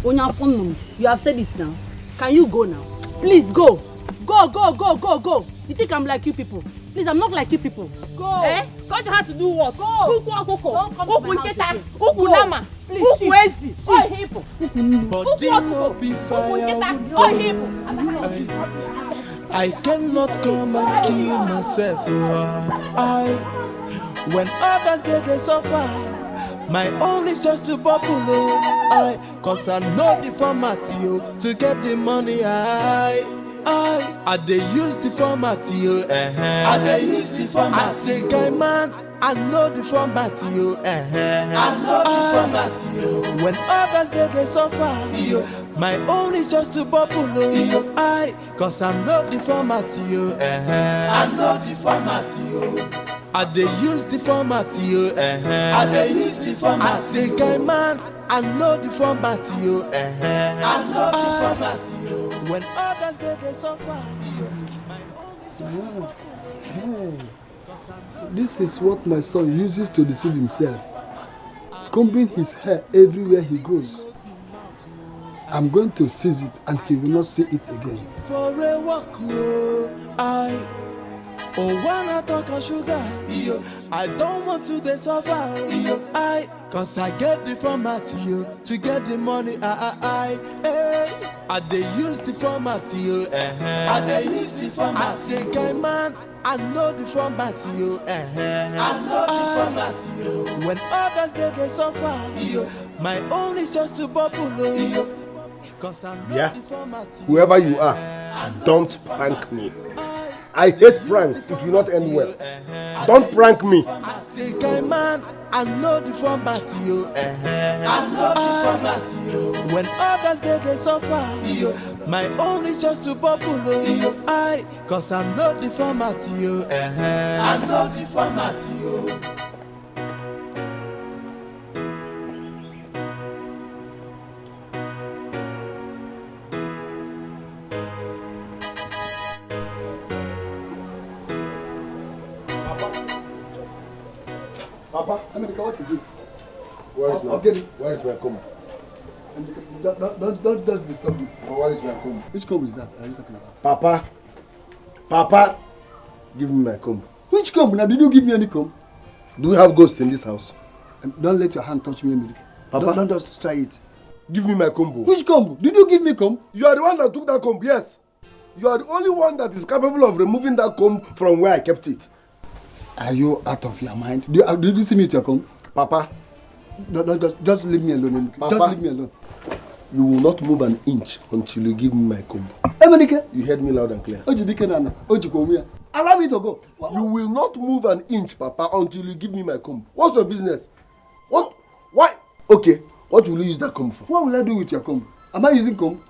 You have said it now. Can you go now? Please go! Go, go, go, go, go! You think I'm like you people? Please, I'm not like you people. Go! Eh? Go to house to do what? Go! Don't come to my house again. Please, but they no be firewood. I cannot come and kill myself. When others they suffer, my own is just to bubble. Cause I know the format you to get the money. I dey use the format you. I dey use the format. I say, guy man, I know the format you. I know the format you. When others they suffer, my own is just to bubble. Cause I know the format you. I know the format you. I dey use the format you. I dey use the format. I say, guy man, I know the format you. I know the format you. When others they suffer, my own is just to bubble. This is what my son uses to deceive himself. Combing his hair everywhere he goes. I'm going to seize it and he will not see it again. For a walk, when I talk of sugar, I don't want to suffer. Cause I get the format to get the money. I dey use the format I dey use the format. I say, guy man, I know the format you. I know the format you. When others they suffer, my own is just to bubble. Cause I know the format you. Whoever you are, don't prank me. I hate pranks. It will not end well. Don't prank me. I say, guy man, I know the format you. I know the format you. When others they suffer, my own is just to bubble. Cause I know the format you. I know the format you. Papa, America, what is it? Where is my comb? Don't just disturb me. Where is my comb? Which comb is that? Are you talking about? Papa, give me my comb. Which comb? Now, did you give me any comb? Do we have ghosts in this house? Don't let your hand touch me, America. Papa, don't just try it. Give me my comb. Which comb? Did you give me comb? You are the one that took that comb, yes. You are the only one that is capable of removing that comb from where I kept it. Are you out of your mind? Did you see me with your comb? Papa. Just leave me alone. Papa, just leave me alone. You will not move an inch until you give me my comb. Emenike. You heard me loud and clear. Allow me to go. You will not move an inch, Papa, until you give me my comb. What's your business? What? Why? Okay. What will you use that comb for? What will I do with your comb? Am I using comb?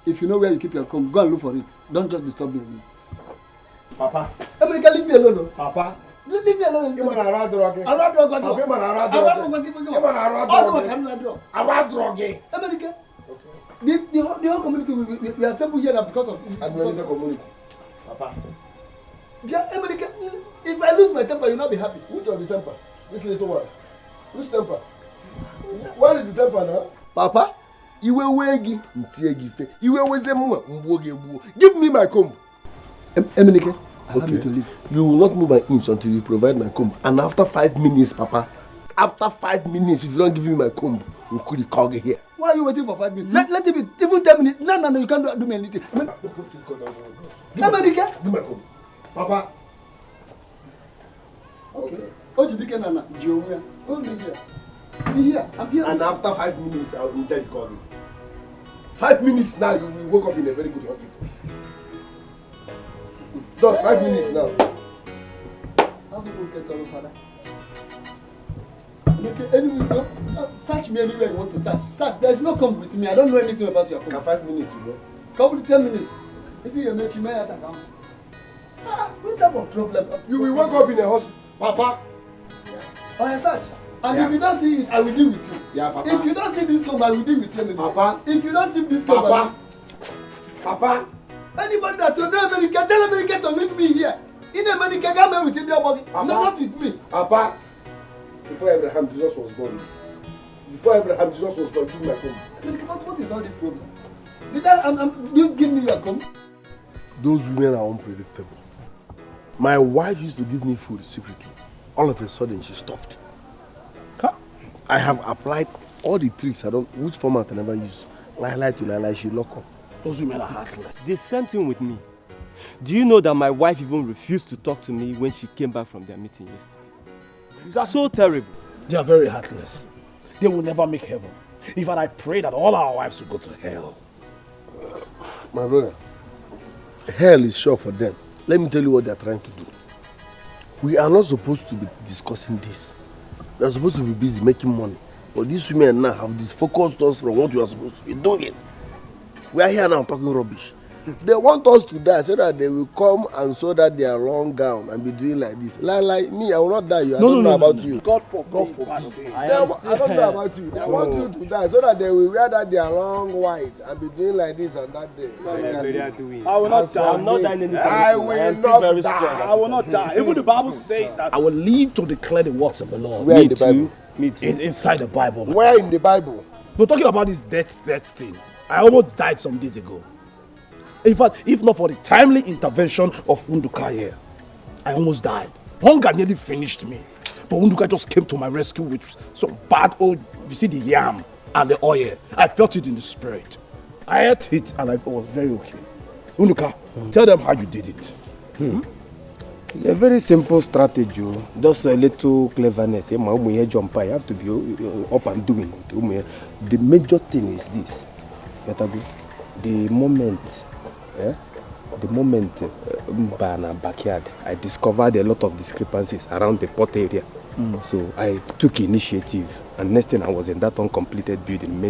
If you know where you keep your comb, go and look for it. Don't just disturb me again. Papa. Emenike, leave me alone. Papa. Leave me alone. I'm not drug. Emenike. The whole community we are assembled here now because of the community. Papa. Yeah, Emenike, if I lose my temper, you'll not be happy. Which of the temper? This little one. Which temper? Where is the temper now? Papa, give me my comb. Emenike, allow me Okay. to leave. You will not move an inch until you provide my comb. And after 5 minutes, Papa, after 5 minutes, if you don't give me my comb, we could call you here. Why are you waiting for 5 minutes? Let it be even 10 minutes. No, you can't do me anything. Emenike. Give me my comb. Papa. Okay. Ojidike Nana, Jomia. Hold me here. Be here. I'm here. And after 5 minutes, I will immediately call you. 5 minutes now, you will wake up in a very good hospital. Just 5 minutes now. How do you get all father? Okay, anyway, search me anywhere you want to search. Search. There's no come with me. I don't know anything about your comb. 5 minutes, you know. Come with 10 minutes. If you make you may have account. What type of problem? You will wake up in a hospital. Papa. On a search. And if you don't see it, I will deal with you. Yeah, Papa. If you don't see this comb, I will deal with you. Papa. If you don't see this comb, Papa. Papa. Anybody that will know America, tell America to meet me here. In America, come here with your body. Not with me. Papa. Before Abraham, Jesus was born. Give me my comb. What is all this problem? You give me your comb? Those women are unpredictable. My wife used to give me food secretly. All of a sudden, she stopped. Huh? I have applied all the tricks which format I never use. Lie to lie, she lock up. Those women are heartless. The same thing with me. Do you know that my wife even refused to talk to me when she came back from their meeting yesterday? So terrible. They are very heartless. They will never make heaven. In fact, I pray that all our wives will go to hell. My brother, hell is sure for them. Let me tell you what they are trying to do. We are not supposed to be discussing this. We are supposed to be busy making money. But these women now have disfocused us from what we are supposed to be doing. We are here now talking rubbish. They want us to die so that they will come and sew that their long gown and be doing like this. Like me, I will not die. I don't know about you. God forbid. I don't know about you. They want you to die so that they will wear that their long white and be doing like this on that day. I will not die. I'm not dying anytime. I will not die. I will not die. Even the Bible says that I will live to declare the words of the Lord. Where in the Bible? Me too. It's inside the Bible. Where in the Bible? We're talking about this death thing. I almost died some days ago. In fact, if not for the timely intervention of Unduka here, I almost died. Hunger nearly finished me. But Unduka just came to my rescue with some bad old, you see the yam and the oil. I felt it in the spirit. I ate it and I was very okay. Unduka, tell them how you did it. It's a very simple strategy. Just a little cleverness. You have to be up and doing. The major thing is this. The moment in our backyard, I discovered a lot of discrepancies around the pot area. So I took initiative, and next thing I was in that uncompleted building.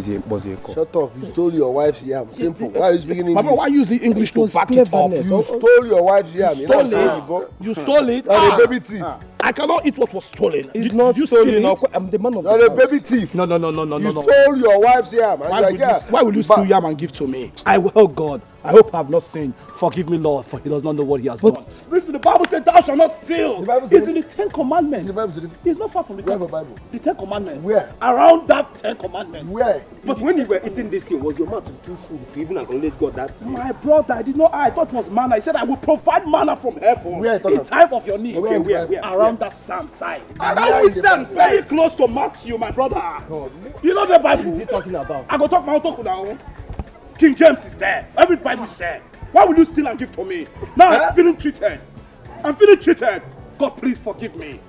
Shut up! You stole your wife's yam. Simple. Why are you speaking English? Mama, why using English to back it up? You stole your wife's yam. You stole it. You stole it. You're a baby thief. I cannot eat what was stolen. It's not stolen. I'm the man of the house. You're a baby thief. No. You stole your wife's yam. Why will you steal yam and give to me? I will, oh God, I hope I have not sinned. Forgive me, Lord, for he does not know what he has done. Listen, the Bible said, thou shalt not steal. It's in the 10 Commandments. It's not far from the Bible. The 10 Commandments. Where? Around that 10 Commandments. Where? But when you were eating this thing, was your mouth too full to even acknowledge God that? My brother, I thought it was manna. He said, I will provide manna from heaven in time of your need. Okay, where? Around that Psalm side. Around the Psalm side? Very close to Matthew, my brother. God. You know the Bible? What is he talking about? I go talk my own talk now. King James is there. Every Bible is there. Why will you steal and give to me? Now I'm feeling treated. God, please forgive me.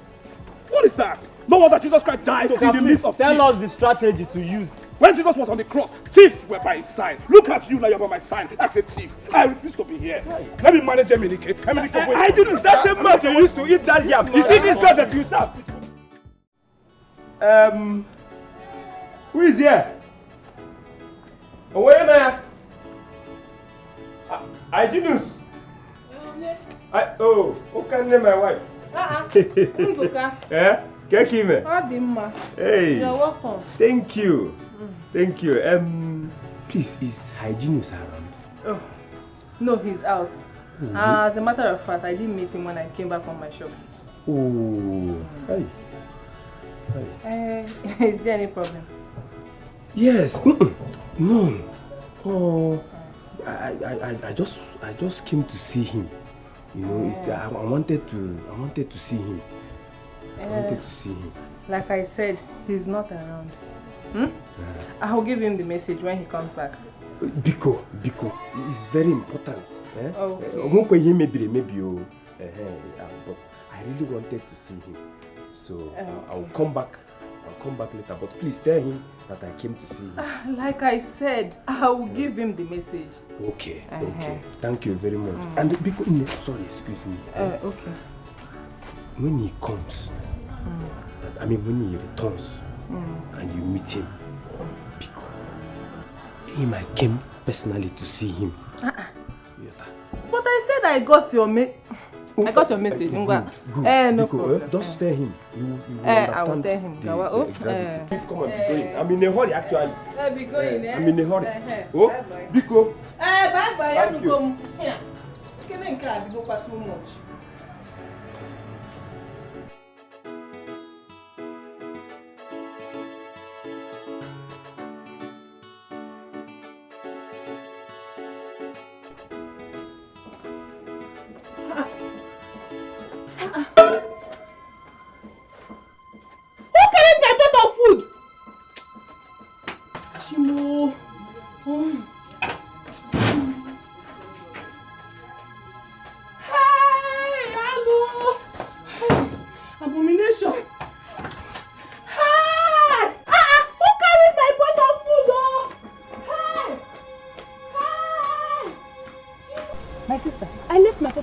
What is that? No wonder Jesus Christ died in the midst of thieves. Tell us the strategy to use. When Jesus was on the cross, thieves were by his side. Look at you now, you're by my side. As a thief. I refuse to be here. Let me manage Emenike. I didn't. That's the man you used to eat that yam. You see this God that you serve. Who is here? Where there? Ajinus. Oh, who can name my wife? Eh? Kekime. Hey. You're welcome. Thank you. Thank you. Please, is Hygienus around? Oh, no, he's out. As a matter of fact, I didn't meet him when I came back from my shop. Oh, hey. Is there any problem? Yes. No. Oh, I just came to see him. You know, I wanted to see him. Like I said, he's not around. I'll give him the message when he comes back. Biko, it's very important. Okay. Maybe, but I really wanted to see him. So I'll come back later. But please tell him that I came to see him. Like I said, I will give him the message. Okay. Thank you very much. And Biko, sorry, excuse me. Okay. When he comes, when he returns, and you meet him, Biko, him I came personally to see him. But I said I got your message. Good. No problem. Just tell him. You I will tell him. Come on, be going. I'm in a hurry, actually. Be going, I'm in a hurry. Oh, Biko. Bye. Thank you. Can't go for too much.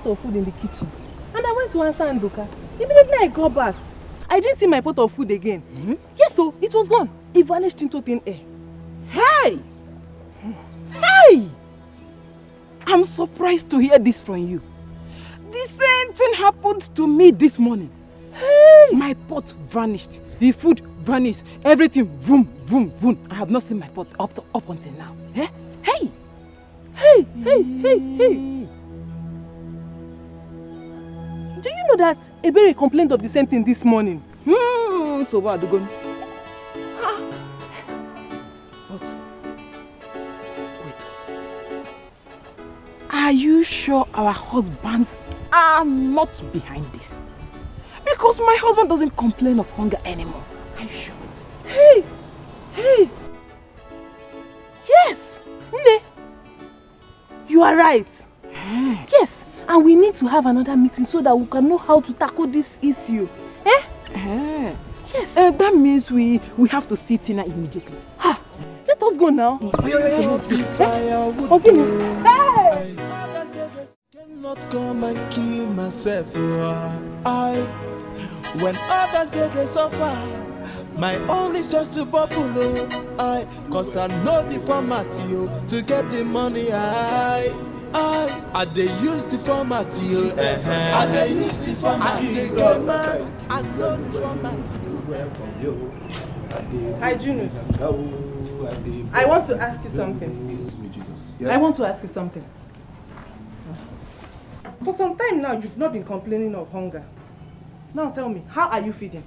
Of food in the kitchen, and I went to answer Nduka. Immediately I got back, I didn't see my pot of food again. Yes, so it was gone. It vanished into thin air. Hey! I'm surprised to hear this from you. The same thing happened to me this morning. Hey! My pot vanished. The food vanished. Everything vroom. I have not seen my pot up until now. Hey! Do you know that Ebere complained of the same thing this morning? So what are you going? But wait. Are you sure our husbands are not behind this? Because my husband doesn't complain of hunger anymore. Are you sure? Hey! Yes! Nne! You are right. Yes! And we need to have another meeting so that we can know how to tackle this issue. Yes. That means we have to see Tina immediately. Let us go now. Cannot come and kill myself. When others they suffer, my own is just to bubble. Cause I know the format to get the money. I they use the format I they use the format. I say go man, I know the format Hygienus, I want to ask you something. Yes. I want to ask you something. For some time now, you've not been complaining of hunger. Now tell me, how are you feeding?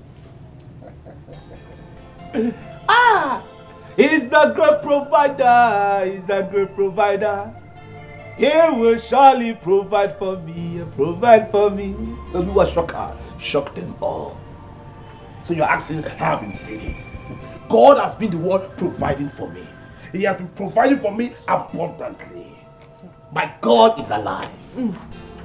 He's the great provider. He's the great provider. He will surely provide for me. Provide for me. The Lua shocked them all. So you're asking how I've been feeling. God has been the one providing for me. He has been providing for me abundantly. My God is alive.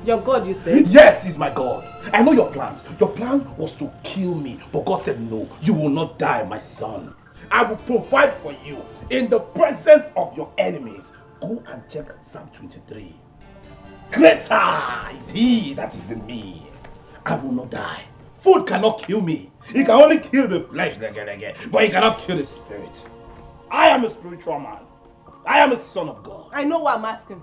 Your God, you said? Yes, he's my God. I know your plans. Your plan was to kill me, but God said no, you will not die, my son. I will provide for you in the presence of your enemies. Go and check Psalm 23. Greater is he that is in me. I will not die. Food cannot kill me. It can only kill the flesh, but it cannot kill the spirit. I am a spiritual man. I am a son of God. I know what I'm asking.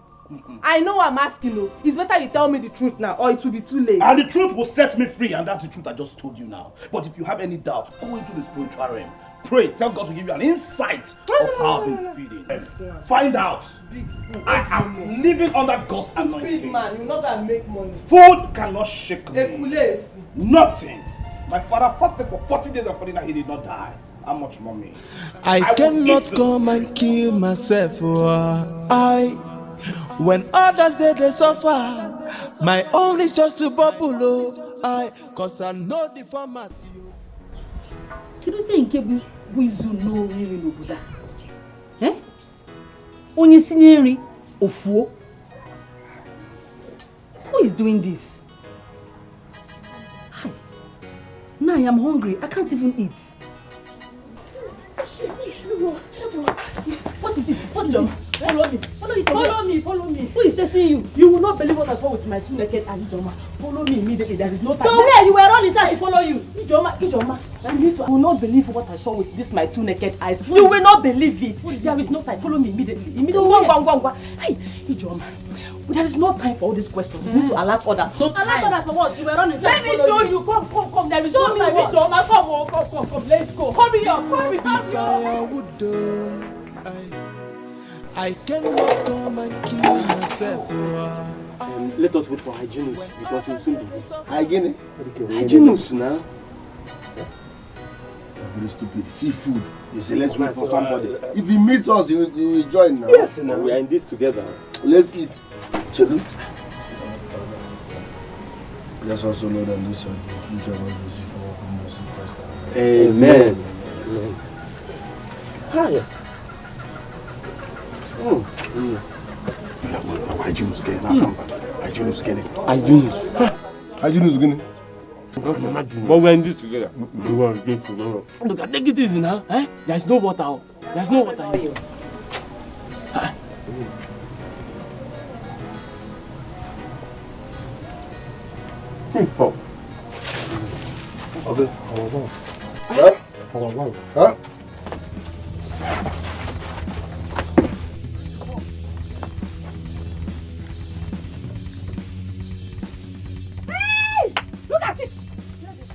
I know what I'm asking you. It's better you tell me the truth now, or it will be too late. And the truth will set me free, and that's the truth I just told you now. But if you have any doubt, go into the spiritual realm. Pray, tell God to give you an insight of how I've been feeding. Find out. I am living under God's anointing. Big man, you're not gonna make money. Food cannot shake me. Nothing. My father fasted for 40 days and 40 nights. He did not die. How much money? I cannot come and kill myself. When others they suffer, my own is just to bubble. Cause I know the format. Can you say in Kebu, Wizu no really no Buddha? Eh? Only scenery of war? Who is doing this? Hi. Now I am hungry. I can't even eat. What is it? What is it? Follow me. Follow it. Follow me. Follow me. Who is chasing you? You will not believe what I saw with my two naked eyes, Ijoma. Follow me immediately. There is no time. Don't worry, you were running to follow you. Ijoma. I will not believe what I saw with this my two naked eyes. You will not believe it. There is no time. Follow me immediately. Go. Hey, Ijoma. There is no time for all these questions. You need to alert others. Don't alert others for what? You were running. Let me show you. Come. There is no time. Ijoma, come. Let's go. Hurry up. I cannot come and kill myself. Let us wait for Hygienus because he will soon be here. Hygienus now. Very stupid. Seafood. You say let's wait for somebody. If he meets us, he will join now. Yes, now we are in this together. Let's eat. Chelu. Let's also know that this is Amen. Hi. Hygienus again. Hygienus again. But we're in this together. Look, take it easy now. Eh? There's no water. There's no water here. Huh?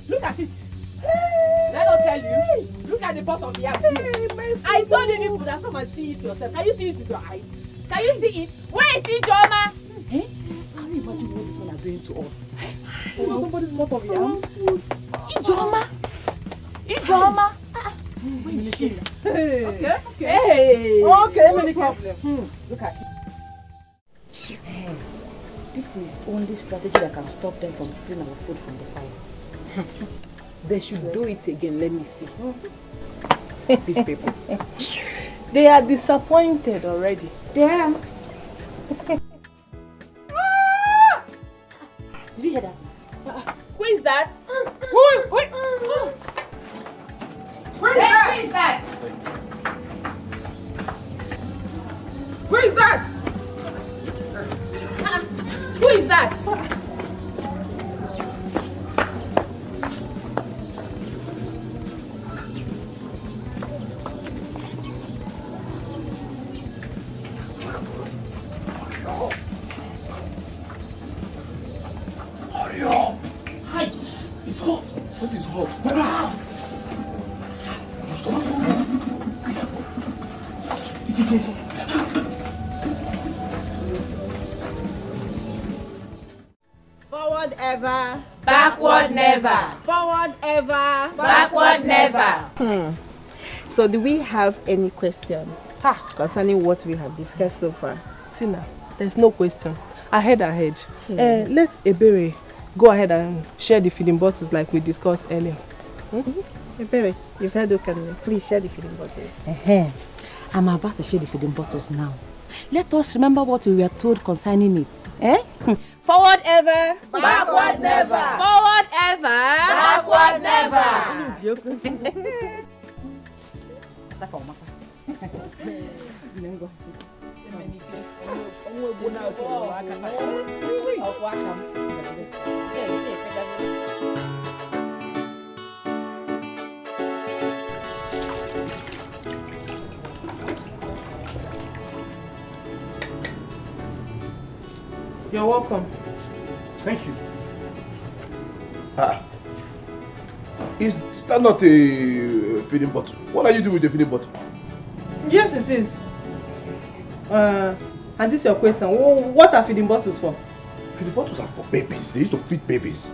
Look at it. Let us tell you. Look at the bottom here. I told you people that come and see it yourself. Can you see it with your eyes? Can you see it? Where is it, Ijoma? Eh? Can you imagine what this one are doing to us? Somebody's bottom here. Ijoma. Where is she? Okay. Okay, many problems. Look at it. This is only strategy that can stop them from stealing our food from the fire. They should do it again. Let me see. Stupid people. They are disappointed already. They are. Did you hear that? Who is that? Who is that? Who is that? Who is that? Hurry up! Hi! It's hot! What is hot? ever. Backward never. Forward ever. Backward never. So do we have any question concerning what we have discussed so far? Tina, there's no question. Ahead. Let Ebere go ahead and share the feeding bottles like we discussed earlier. Ebere, you've heard Okanne. Please share the feeding bottles. I'm about to share the feeding bottles now. Let us remember what we were told concerning it. Forward ever. Backward never. Forward ever. Backward never. You're welcome. Thank you. Is that not a feeding bottle? What are you doing with the feeding bottle? Yes, it is. And this is your question. What are feeding bottles for? Feeding bottles are for babies. They used to feed babies.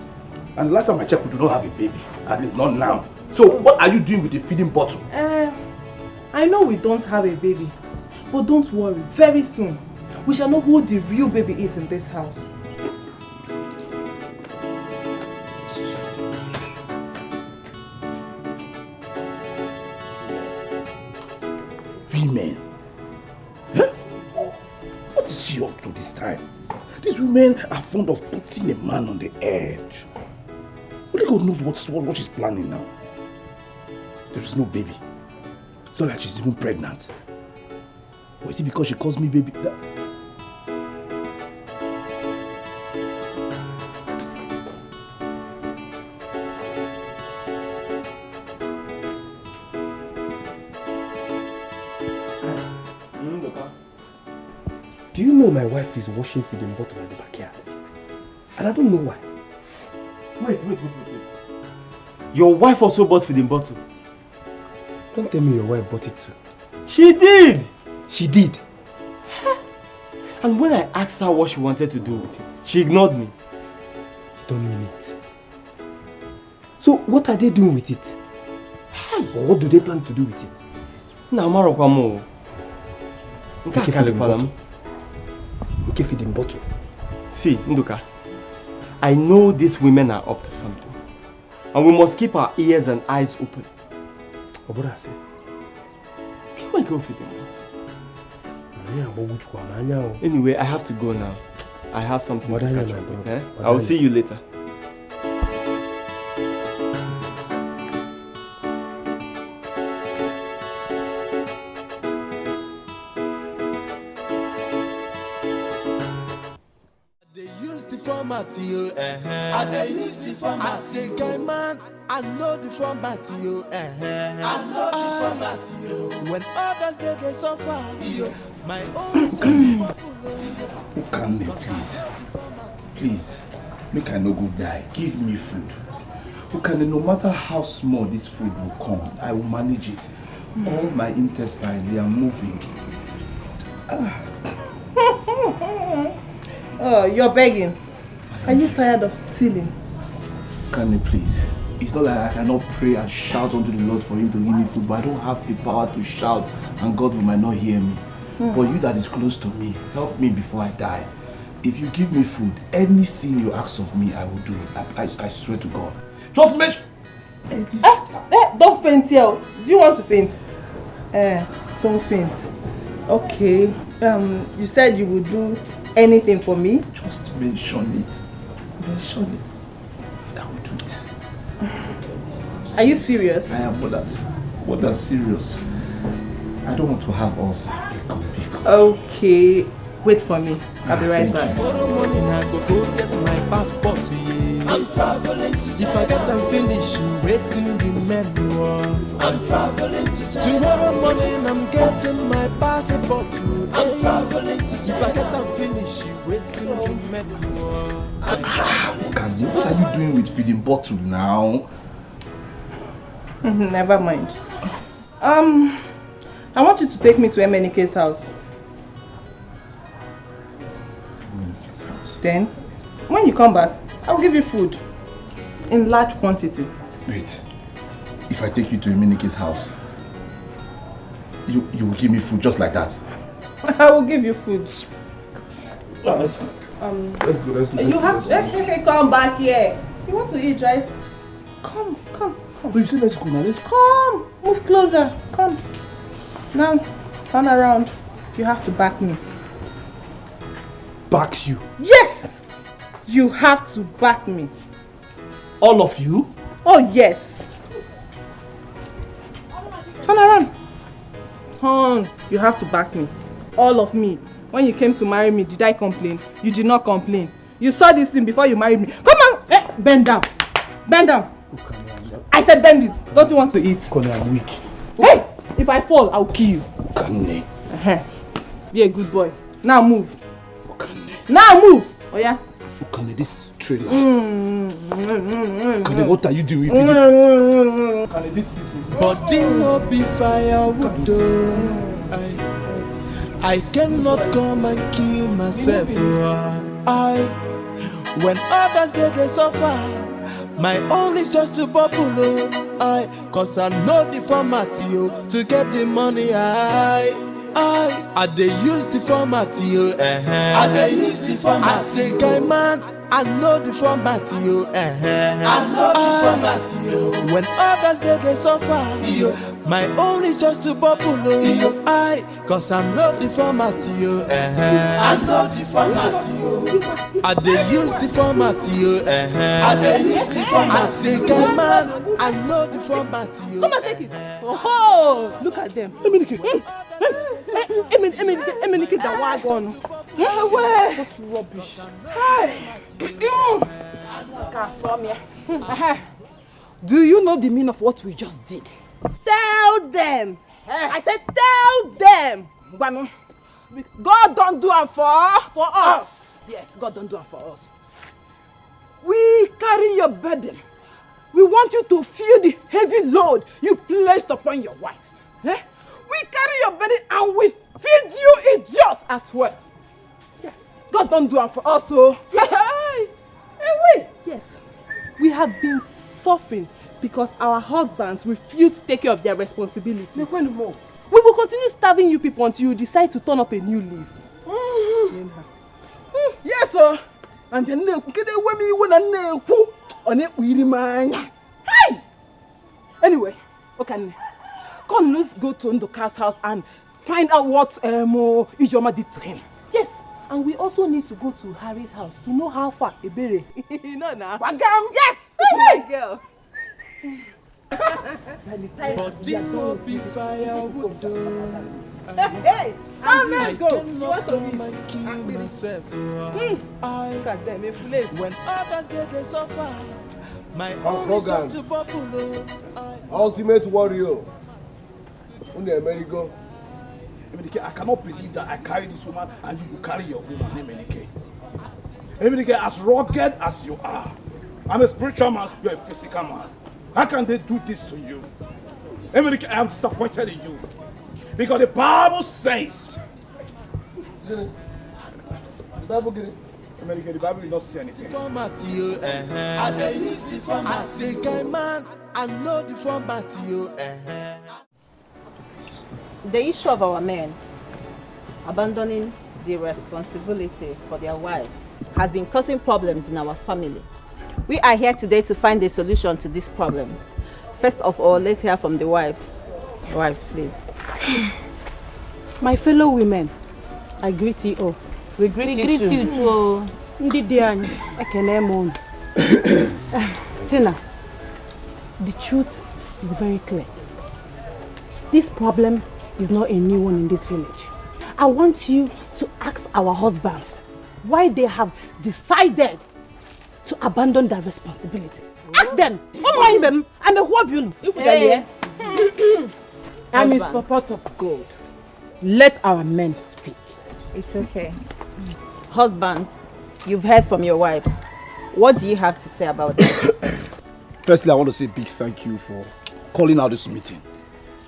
And the last time I checked, we do not have a baby. At least not now. So what are you doing with the feeding bottle? I know we don't have a baby. But don't worry. Very soon, we shall know who the real baby is in this house. Women? Huh? What is she up to this time? These women are fond of putting a man on the edge. Only God knows what she's planning now. There is no baby. It's not like she's even pregnant. Or is it because she calls me baby? Do you know my wife is washing feeding bottle in the backyard? And I don't know why. Wait. Your wife also bought feeding bottle? Don't tell me your wife bought it too. She did! She did? And when I asked her what she wanted to do with it, she ignored me. Don't mean it. So what are they doing with it? Or what do they plan to do with it? Okay, feeding bottle. See, Nduka, I know these women are up to something. And we must keep our ears and eyes open. What I say? Can I go feeding bottle? Anyway, I have to go now. I have something to catch up with. I will see you later. I dey use the format. I say, guy man, I know the format, yo. I know the format, yo. When others they suffer, yo, my own is Okanne, please, make I no go die. Give me food. Okanne, no matter how small this food will come, I will manage it. All my intestines, they are moving. Oh, you're begging. Are you tired of stealing? Okanne, please. It's not like I cannot pray and shout unto the Lord for him to give me food, but I don't have the power to shout and God might not hear me. But you that is close to me, help me before I die. If you give me food, anything you ask of me, I will do it. I swear to God. Just mention... Don't faint here. Do you want to faint? Don't faint. Okay. You said you would do anything for me? Just mention it. Mention it. I will do it. Are you serious? I am more than serious. I don't want to have ulcer. Okay. Wait for me. I'll be right back. Tomorrow morning I go get my passport, yeah. I'm traveling to China. If I get and finish, waiting remember. I'm traveling to China. Tomorrow morning I'm getting my passport, yeah. I'm traveling to China. If I get and finish, waiting remember. What are you doing with feeding bottle now? Never mind. I want you to take me to MNK's house. Then, when you come back, I'll give you food. In large quantity. Wait. If I take you to Emenike's house, you will give me food just like that? I will give you food. Oh, let's go. Let's go. You have to... Okay, come back here. You want to eat, right? Come. But you said let's go now. Let's go. Come. Move closer. Come. Now, turn around. You have to back me. Back you? Yes! You have to back me. All of you? Oh, yes. Turn around. Turn. You have to back me. All of me. When you came to marry me, did I complain? You did not complain. You saw this thing before you married me. Come on! Hey, bend down. Bend down. I said bend it. Don't you want to eat? I'm weak. Hey! If I fall, I'll kill you. Okane. Be a good boy. Now move. Okane. Now move! Oh yeah? Okane, this trailer. Okane, what are you doing? Okane, this is... Body no be firewood though. I cannot come and kill myself. When others they suffer, my own is just to bubble. Cause I know the format to get the money. I dey use the format I dey use the format. I say guy man, I know the format I know the format when others they suffer, my own is just to bubble. Cause I know the format I know the format I dey use the format I dey use the format. I say guy man, I know the format Come and take it. Oh, look at them. Emenike, the wagon. Where? What rubbish. Do you know the meaning of what we just did? Tell them. I said tell them. God don't do it for us. Yes, God don't do it for us. We carry your burden. We want you to feel the heavy load you placed upon your wives. We carry your burden and we feed you idiots as well. Yes, God don't do it for us. So. Yes, we have been suffering because our husbands refuse to take care of their responsibilities. We will continue starving you people until you decide to turn up a new leaf. Yes, sir. And then anyway, okay. Come, let's go to Ndoka's house and find out what Ijoma did to him. Yes, and we also need to go to Harry's house to know how far Ebere. You know now. Wagam. Yes, my girl. Body no be firewood. Hey, I cannot come and kill myself. When others they suffer, my own is just to bubble. Ultimate warrior. America. I cannot believe that I carry this woman and you will carry your woman, Emenike. Emenike, as rugged as you are, I'm a spiritual man, you're a physical man. How can they do this to you? Emenike, I am disappointed in you. Because the Bible says... The Bible get it? Emenike, the Bible will not say anything. I dey use the format. I say guy man, I know the format The issue of our men abandoning the responsibilities for their wives has been causing problems in our family. We are here today to find a solution to this problem. First of all, let's hear from the wives. Wives, please. My fellow women, I greet you all. We greet you too. Tina, the truth is very clear. This problem is not a new one in this village. I want you to ask our husbands why they have decided to abandon their responsibilities. Ask them. Don't mind them. I'm a wobble. I'm in support of God. Let our men speak. It's okay. Husbands, you've heard from your wives. What do you have to say about that? Firstly, I want to say a big thank you for calling out this meeting.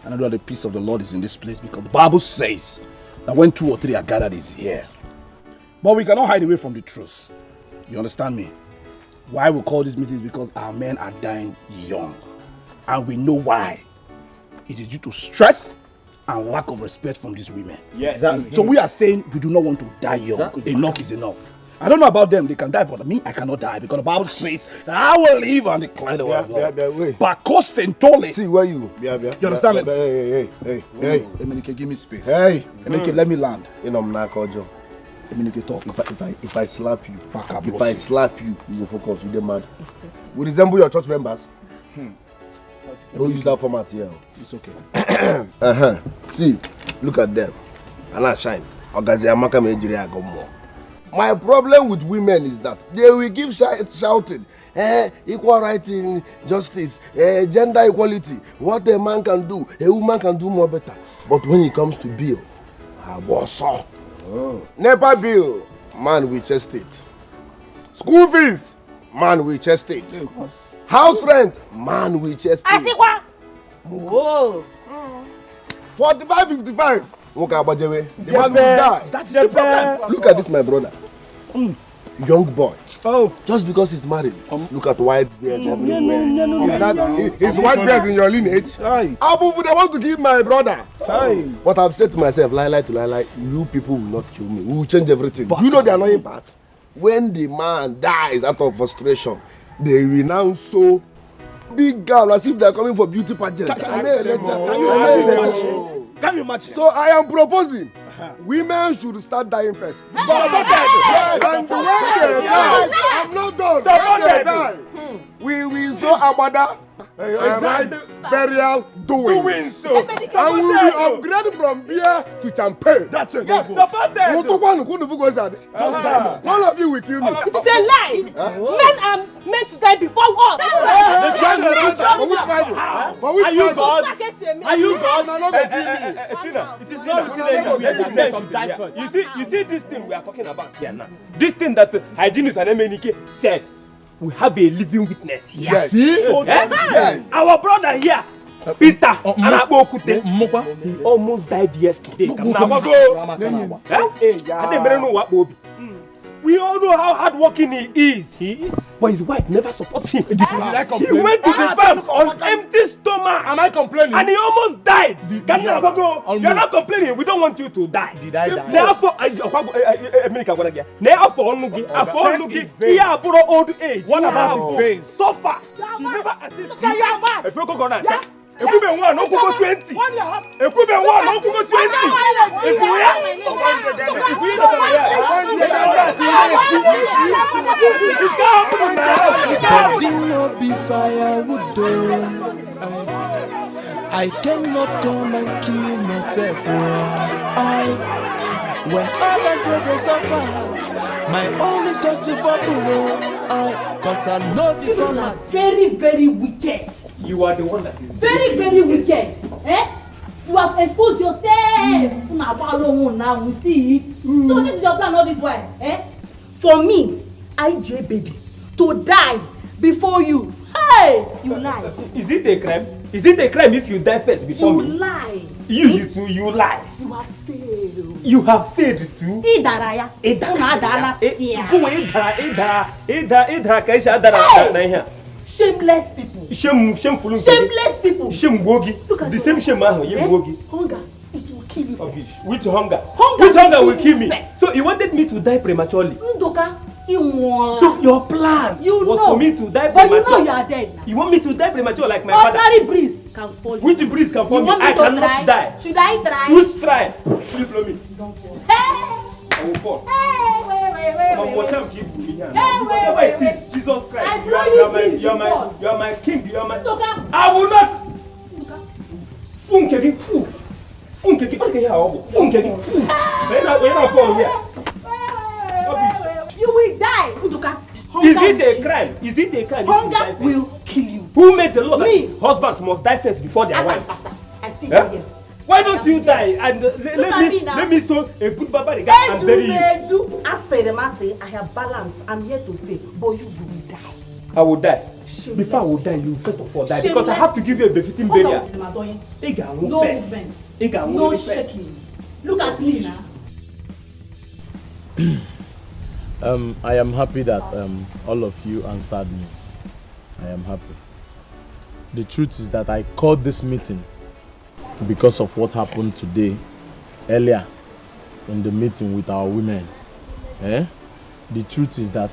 And I know that the peace of the Lord is in this place because the Bible says that when 2 or 3 are gathered, it's here. But we cannot hide away from the truth. You understand me? Why we call this meeting is because our men are dying young. And we know why. It is due to stress and lack of respect from these women. Yes. So we are saying we do not want to die young. Exactly. Enough is enough. I don't know about them, they can die, but me, I cannot die because the Bible says that I will live and declare the word of God. Bakos Sentole. See where you? You understand me? Hey. Emenike, give me space. Hey. Emenike, let me land. You know I'm not Kojo. Emenike, talk. If I slap you, you go focus. You get mad. We resemble your church members. Don't use that format here. It's okay. See, look at them. And I shine. Nigeria go more. My problem with women is that they will give shouting, equal rights, justice, gender equality, what a man can do, a woman can do more better. But when it comes to bill, NEPA bill, man will chest it. School fees, man will chest it. House rent, man will chest it. Whoa. 45, 55. The man will die. That's the problem. Look at this, my brother. Young boy. Oh. Just because he's married. Look at white beards everywhere. It's white beards in your lineage. Abu, they want to kill my brother. But I've said to myself, lie, you people will not kill me. We will change everything. You know the annoying part? When the man dies out of frustration, they will now sew big gown as if they are coming for beauty pageant. Can you imagine? So I am proposing women should start dying first. And when they die, I'm not done. When they die, we will sew abada, burial, doings. And we will be upgraded from beer to champagne. That's it. Yes. All of you will kill me. It is a lie. Men are meant to die before what? Are you God? Are you God? It is not written. You see this thing we are talking about here now. This thing that hygienist and Emenike said. We have a living witness here. Yes. Yes. Our brother here, Peter, he almost died yesterday. We all know how hardworking he is. But his wife never supports him. He went to the farm on empty stomach. Am I complaining? And he almost died. You're not complaining. We don't want you to die. Did I die? Therefore, he has old age. What about his veins? Suffer. He never assisted. Equipment 1, no go 20. Equipment 1, no go 20. I cannot come and kill myself. When others they suffer, my own is just to bubble. Cause I know the format. Very, very wicked. You are the one that is very, very wicked. You have exposed yourself. Now we see it. So this is your plan all this while. For me, IJ baby, to die before you. Hey, you lie. Is it a crime? Is it a crime if you die first before me? You lie. You too, you lie. You have failed. You have failed too. Idaraya. Shameless people. Shameful. Shameless people. Look at the same shame. Hunger. It will kill you first. Which hunger? Which hunger will kill me? So you wanted me to die prematurely? Ndoka. So your plan was for me to die But prematurely. you know you are dead now. You want me to die prematurely like my father? Ordinary breeze can fall. Which breeze can fall me? I cannot die. Should I try? Which try? Please blow me. Don't fall. I will fall. Whatever it is, Jesus Christ. You are my king. You are my. I will not. You will die, Udoka. Is it a crime? Is it a crime? Hunger will kill you. Who made the law that husbands must die first before their wife? I still here. Why don't you die and let me sow a good baba and bury you? I have balanced. I'm here to stay, but you will die. I will die. Before I will die, you first of all die because I have to give you a befitting burial. No movement. No shaking. Look at me now. I am happy that all of you answered me. I am happy. The truth is that I called this meeting because of what happened today, earlier in the meeting with our women. Eh? The truth is that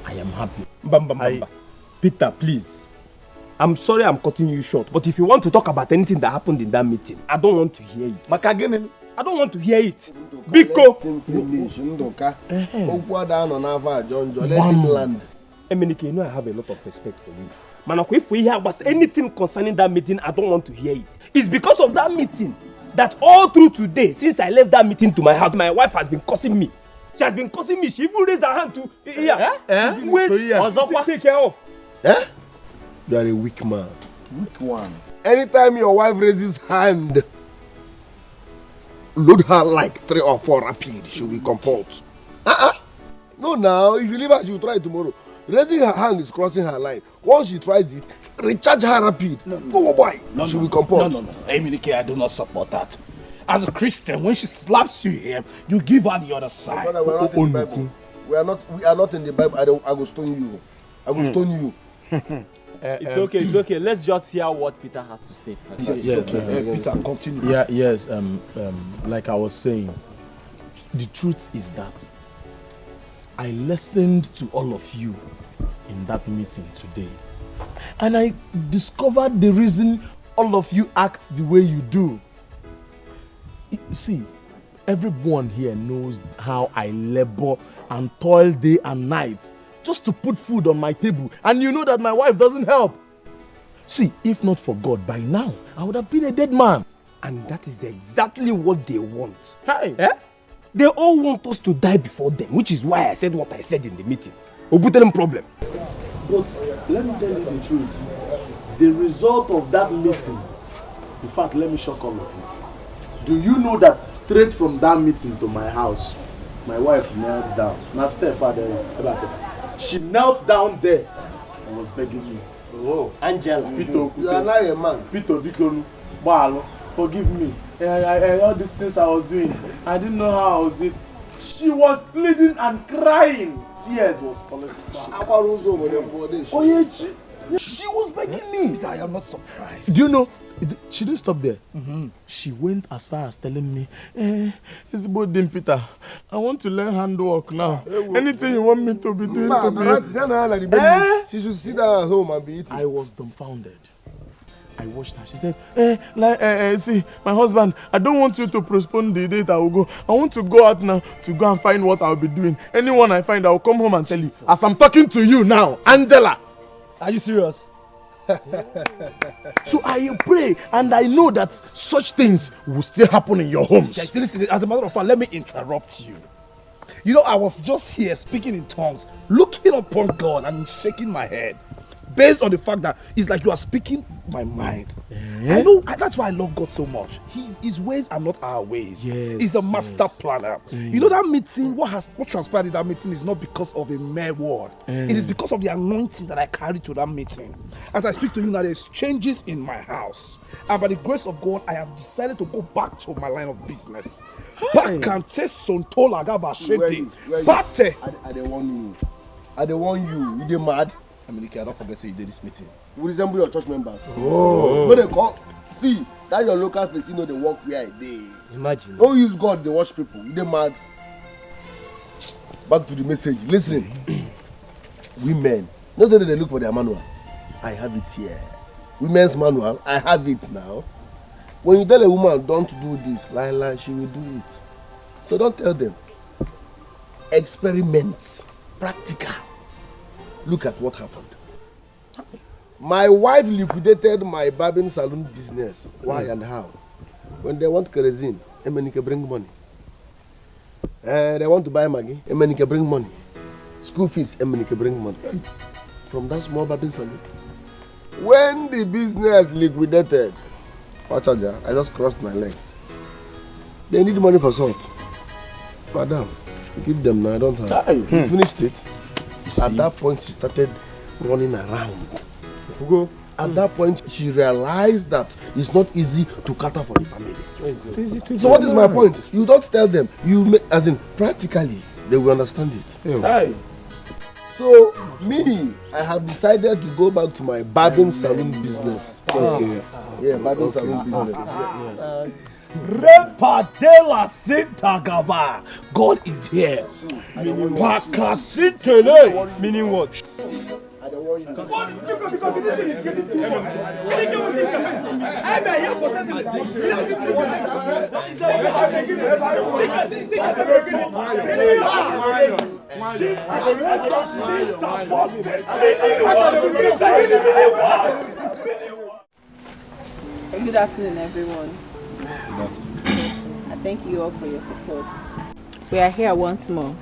I am happy. Peter, please. I'm sorry I'm cutting you short, but if you want to talk about anything that happened in that meeting, I don't want to hear it. I don't want to hear it. Biko! Let him land. Emenike, you know I have a lot of respect for you. Manako, if we hear about anything concerning that meeting, I don't want to hear it. It's because of that meeting that all through today, since I left that meeting to my house, my wife has been cursing me. She has been cursing me. She even raised her hand to take care of. Eh? You are a weak man. Weak one. Anytime your wife raises hand, load her like 3 or 4 rapid. She'll be compelled. No, now, if you leave her, she'll try it tomorrow. Raising her hand is crossing her line. Once she tries it, recharge her rapid. Go, boy. She'll be compelled. No. Eminike, I do not support that. As a Christian, when she slaps you here, you give her the other side. Brother, we are not in the Bible. We are not in the Bible. I will stone you. I will stone you. It's okay. Let's just hear what Peter has to say first. Peter, continue. Yes. Like I was saying, the truth is that I listened to all of you in that meeting today, and I discovered the reason all of you act the way you do. See, everyone here knows how I labor and toil day and night just to put food on my table, and you know that my wife doesn't help. See, if not for God, by now I would have been a dead man. And that is exactly what they want. They all want us to die before them, which is why I said what I said in the meeting. Obutelem problem. But let me tell you the truth. The result of that meeting, in fact, let me shock all of you. Do you know that straight from that meeting to my house, my wife knelt down. Now step out there. She knelt down there and was begging me. Oh, Angela. Peter, you are not a man. Peter, forgive me. All these things I was doing, I didn't know how I was doing. She was pleading and crying. Tears was falling. She was begging me. I am not surprised. Do you know? She didn't stop there. She went as far as telling me, it's about them, Peter. I want to learn handwork now. Anything you want me to be doing to be. She should sit down at home and be eating. I was dumbfounded. I watched her. She said, see, my husband, I don't want you to postpone the date I will go. I want to go out now to go and find what I'll be doing. Anyone I find, I will come home and tell you. As I'm talking to you now, Angela. Are you serious? So I pray and I know that such things will still happen in your homes. Yes, listen, as a matter of fact, let me interrupt you. You know, I was just here speaking in tongues, looking upon God and shaking my head. Based on the fact that it's like you are speaking my mind. I know, that's why I love God so much. His ways are not our ways. Yes, He's a master planner. You know that meeting, what transpired in that meeting is not because of a mere word. It is because of the anointing that I carried to that meeting. As I speak to you now, there's changes in my house. And by the grace of God, I have decided to go back to my line of business. I don't want you. You get mad? I mean, I don't forget say you did this meeting. We resemble your church members. Oh. When they call, see, that your local place, you know, they work where they. Imagine. Don't use God, they watch people. You get mad? Back to the message. Listen, women, not that they look for their manual. I have it here. Women's manual, I have it now. When you tell a woman, don't do this, lie, she will do it. So don't tell them. Experiment. Practical. Look at what happened. My wife liquidated my barbing salon business. Why and how? When they want kerosene, Emenike bring money. They want to buy Maggi, Emenike bring money. School fees, Emenike bring money. From that small barbing salon. When the business liquidated, I just crossed my leg. They need money for salt. Madam, give them now, I don't have. You finished it. At that point, she started running around. At that point, she realized that it's not easy to cater for the family. So what is my point? You don't tell them. You make, as in practically, they will understand it. Hey. So, me, I have decided to go back to my barbing salon business. Okay. Yeah, barbing salon business. Repa de la Sintagaba. God is here. Pakasitele. Meaning what? Good afternoon, everyone. I thank you all for your support. We are here once more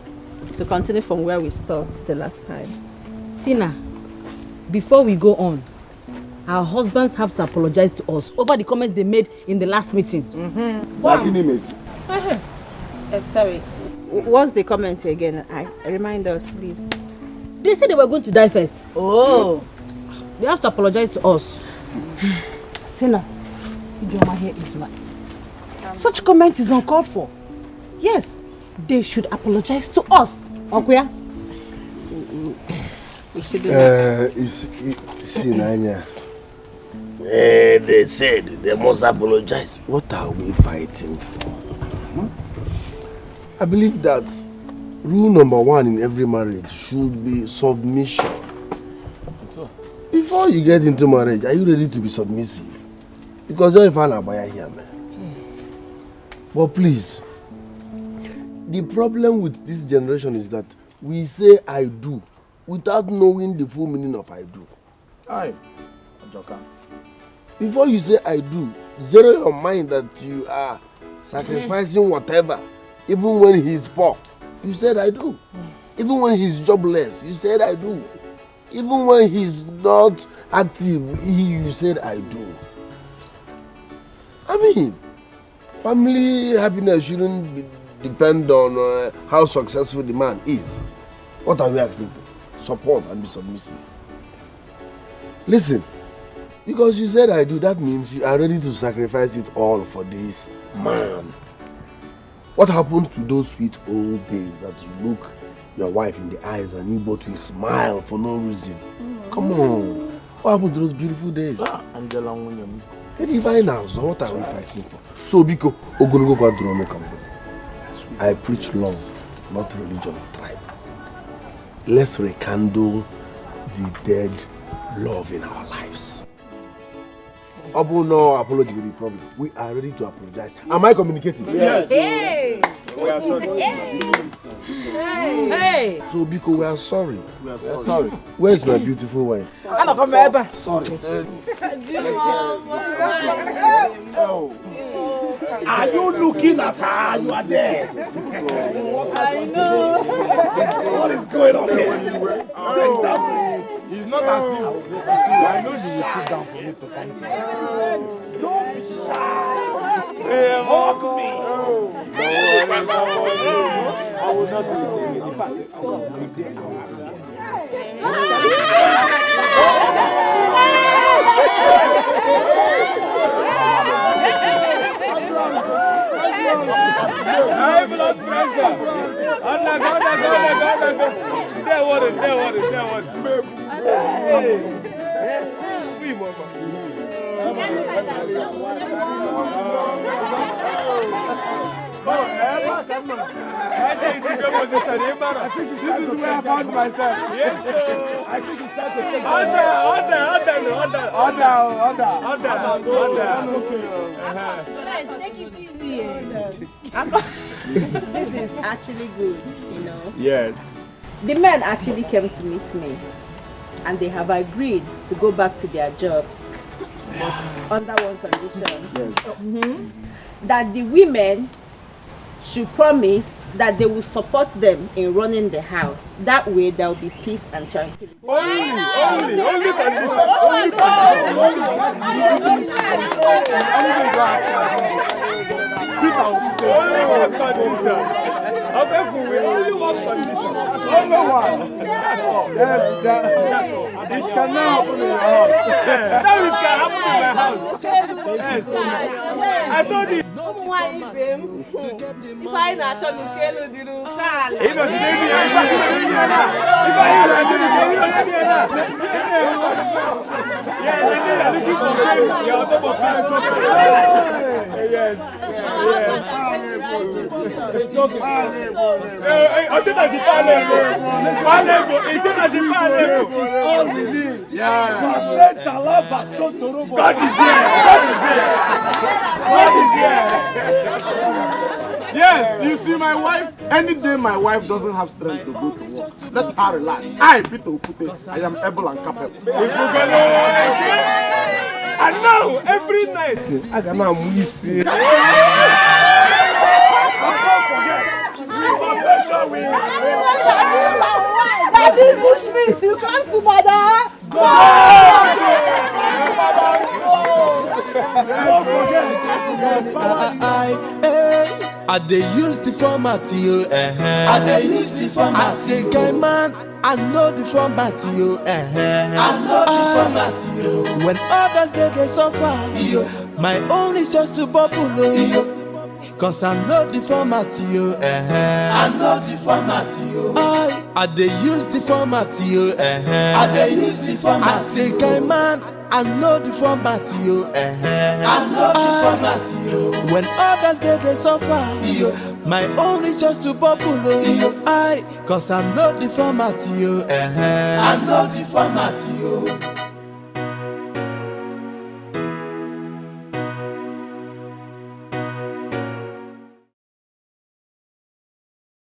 to continue from where we stopped the last time. Tina, before we go on, our husbands have to apologize to us over the comment they made in the last meeting. Wow. Sorry, what's the comment again? Remind us, please. They said they were going to die first. Oh. They have to apologize to us. Tina, Ijoma here is right. Such comment is uncalled for. Yes, they should apologize to us. Okuya? We should do that. Sinanya. They said they must apologize. What are we fighting for? I believe that rule number 1 in every marriage should be submission. Before you get into marriage, are you ready to be submissive? Because you're a fan of here, man. But please, the problem with this generation is that we say I do without knowing the full meaning of I do. Aye. Joker. Before you say I do, zero your mind that you are sacrificing whatever. Even when he's poor, you said I do. Even when he's jobless, you said I do. Even when he's not active, you said I do. I mean, family happiness shouldn't depend on how successful the man is. What are we asking for? Support and be submissive. Listen, because you said I do, that means you are ready to sacrifice it all for this man. What happened to those sweet old days that you look your wife in the eyes and you both will smile for no reason? Come on. What happened to those beautiful days? Angela William. Now, so what are we fighting for? So, Biko, I preach love, not religion or tribe. Let's rekindle the dead love in our lives. Abu, no apology with the problem. We are ready to apologize. Am I communicating? Yes. Hey. We are sorry. Hey. So, Biko, we are sorry. We are sorry. Where's my beautiful wife? Sorry. Are you looking at her? You are there. I know. What is going on here? Sit down. It's not as if I know you will sit down for me to come. Don't be shy. Hug me. I will not do it. In fact, High blood pressure. There was it. This is where I found myself. Yes, sir. I think it's time to take This is actually good, you know. Yes. The men actually came to meet me and they have agreed to go back to their jobs, but under one condition. Yes. That the women should promise that they will support them in running the house. That way there will be peace and tranquility. Only condition. Only one condition. Only one. Yes, it can now happen in your house. Now it can happen in my house. Yes. I told you. Yes, you see my wife, any day my wife doesn't have strength to go to work, let her relax. I, Peter Opute, I am able and capable. And now, every night, I can now miss you. Daddy Bushmeat, you come to mother. I dey use the format you. I dey use the format. I say, guy man, I know the format you. I know the format you. When others they suffer, my own is just to bubble. Cause I know the format you. I know the format you. I dey use the format you. I dey use the format. I say, guy man, I know the format you. I know the format you. When others they suffer, my own is just to bubble. Cause I know the format you. I know the format you.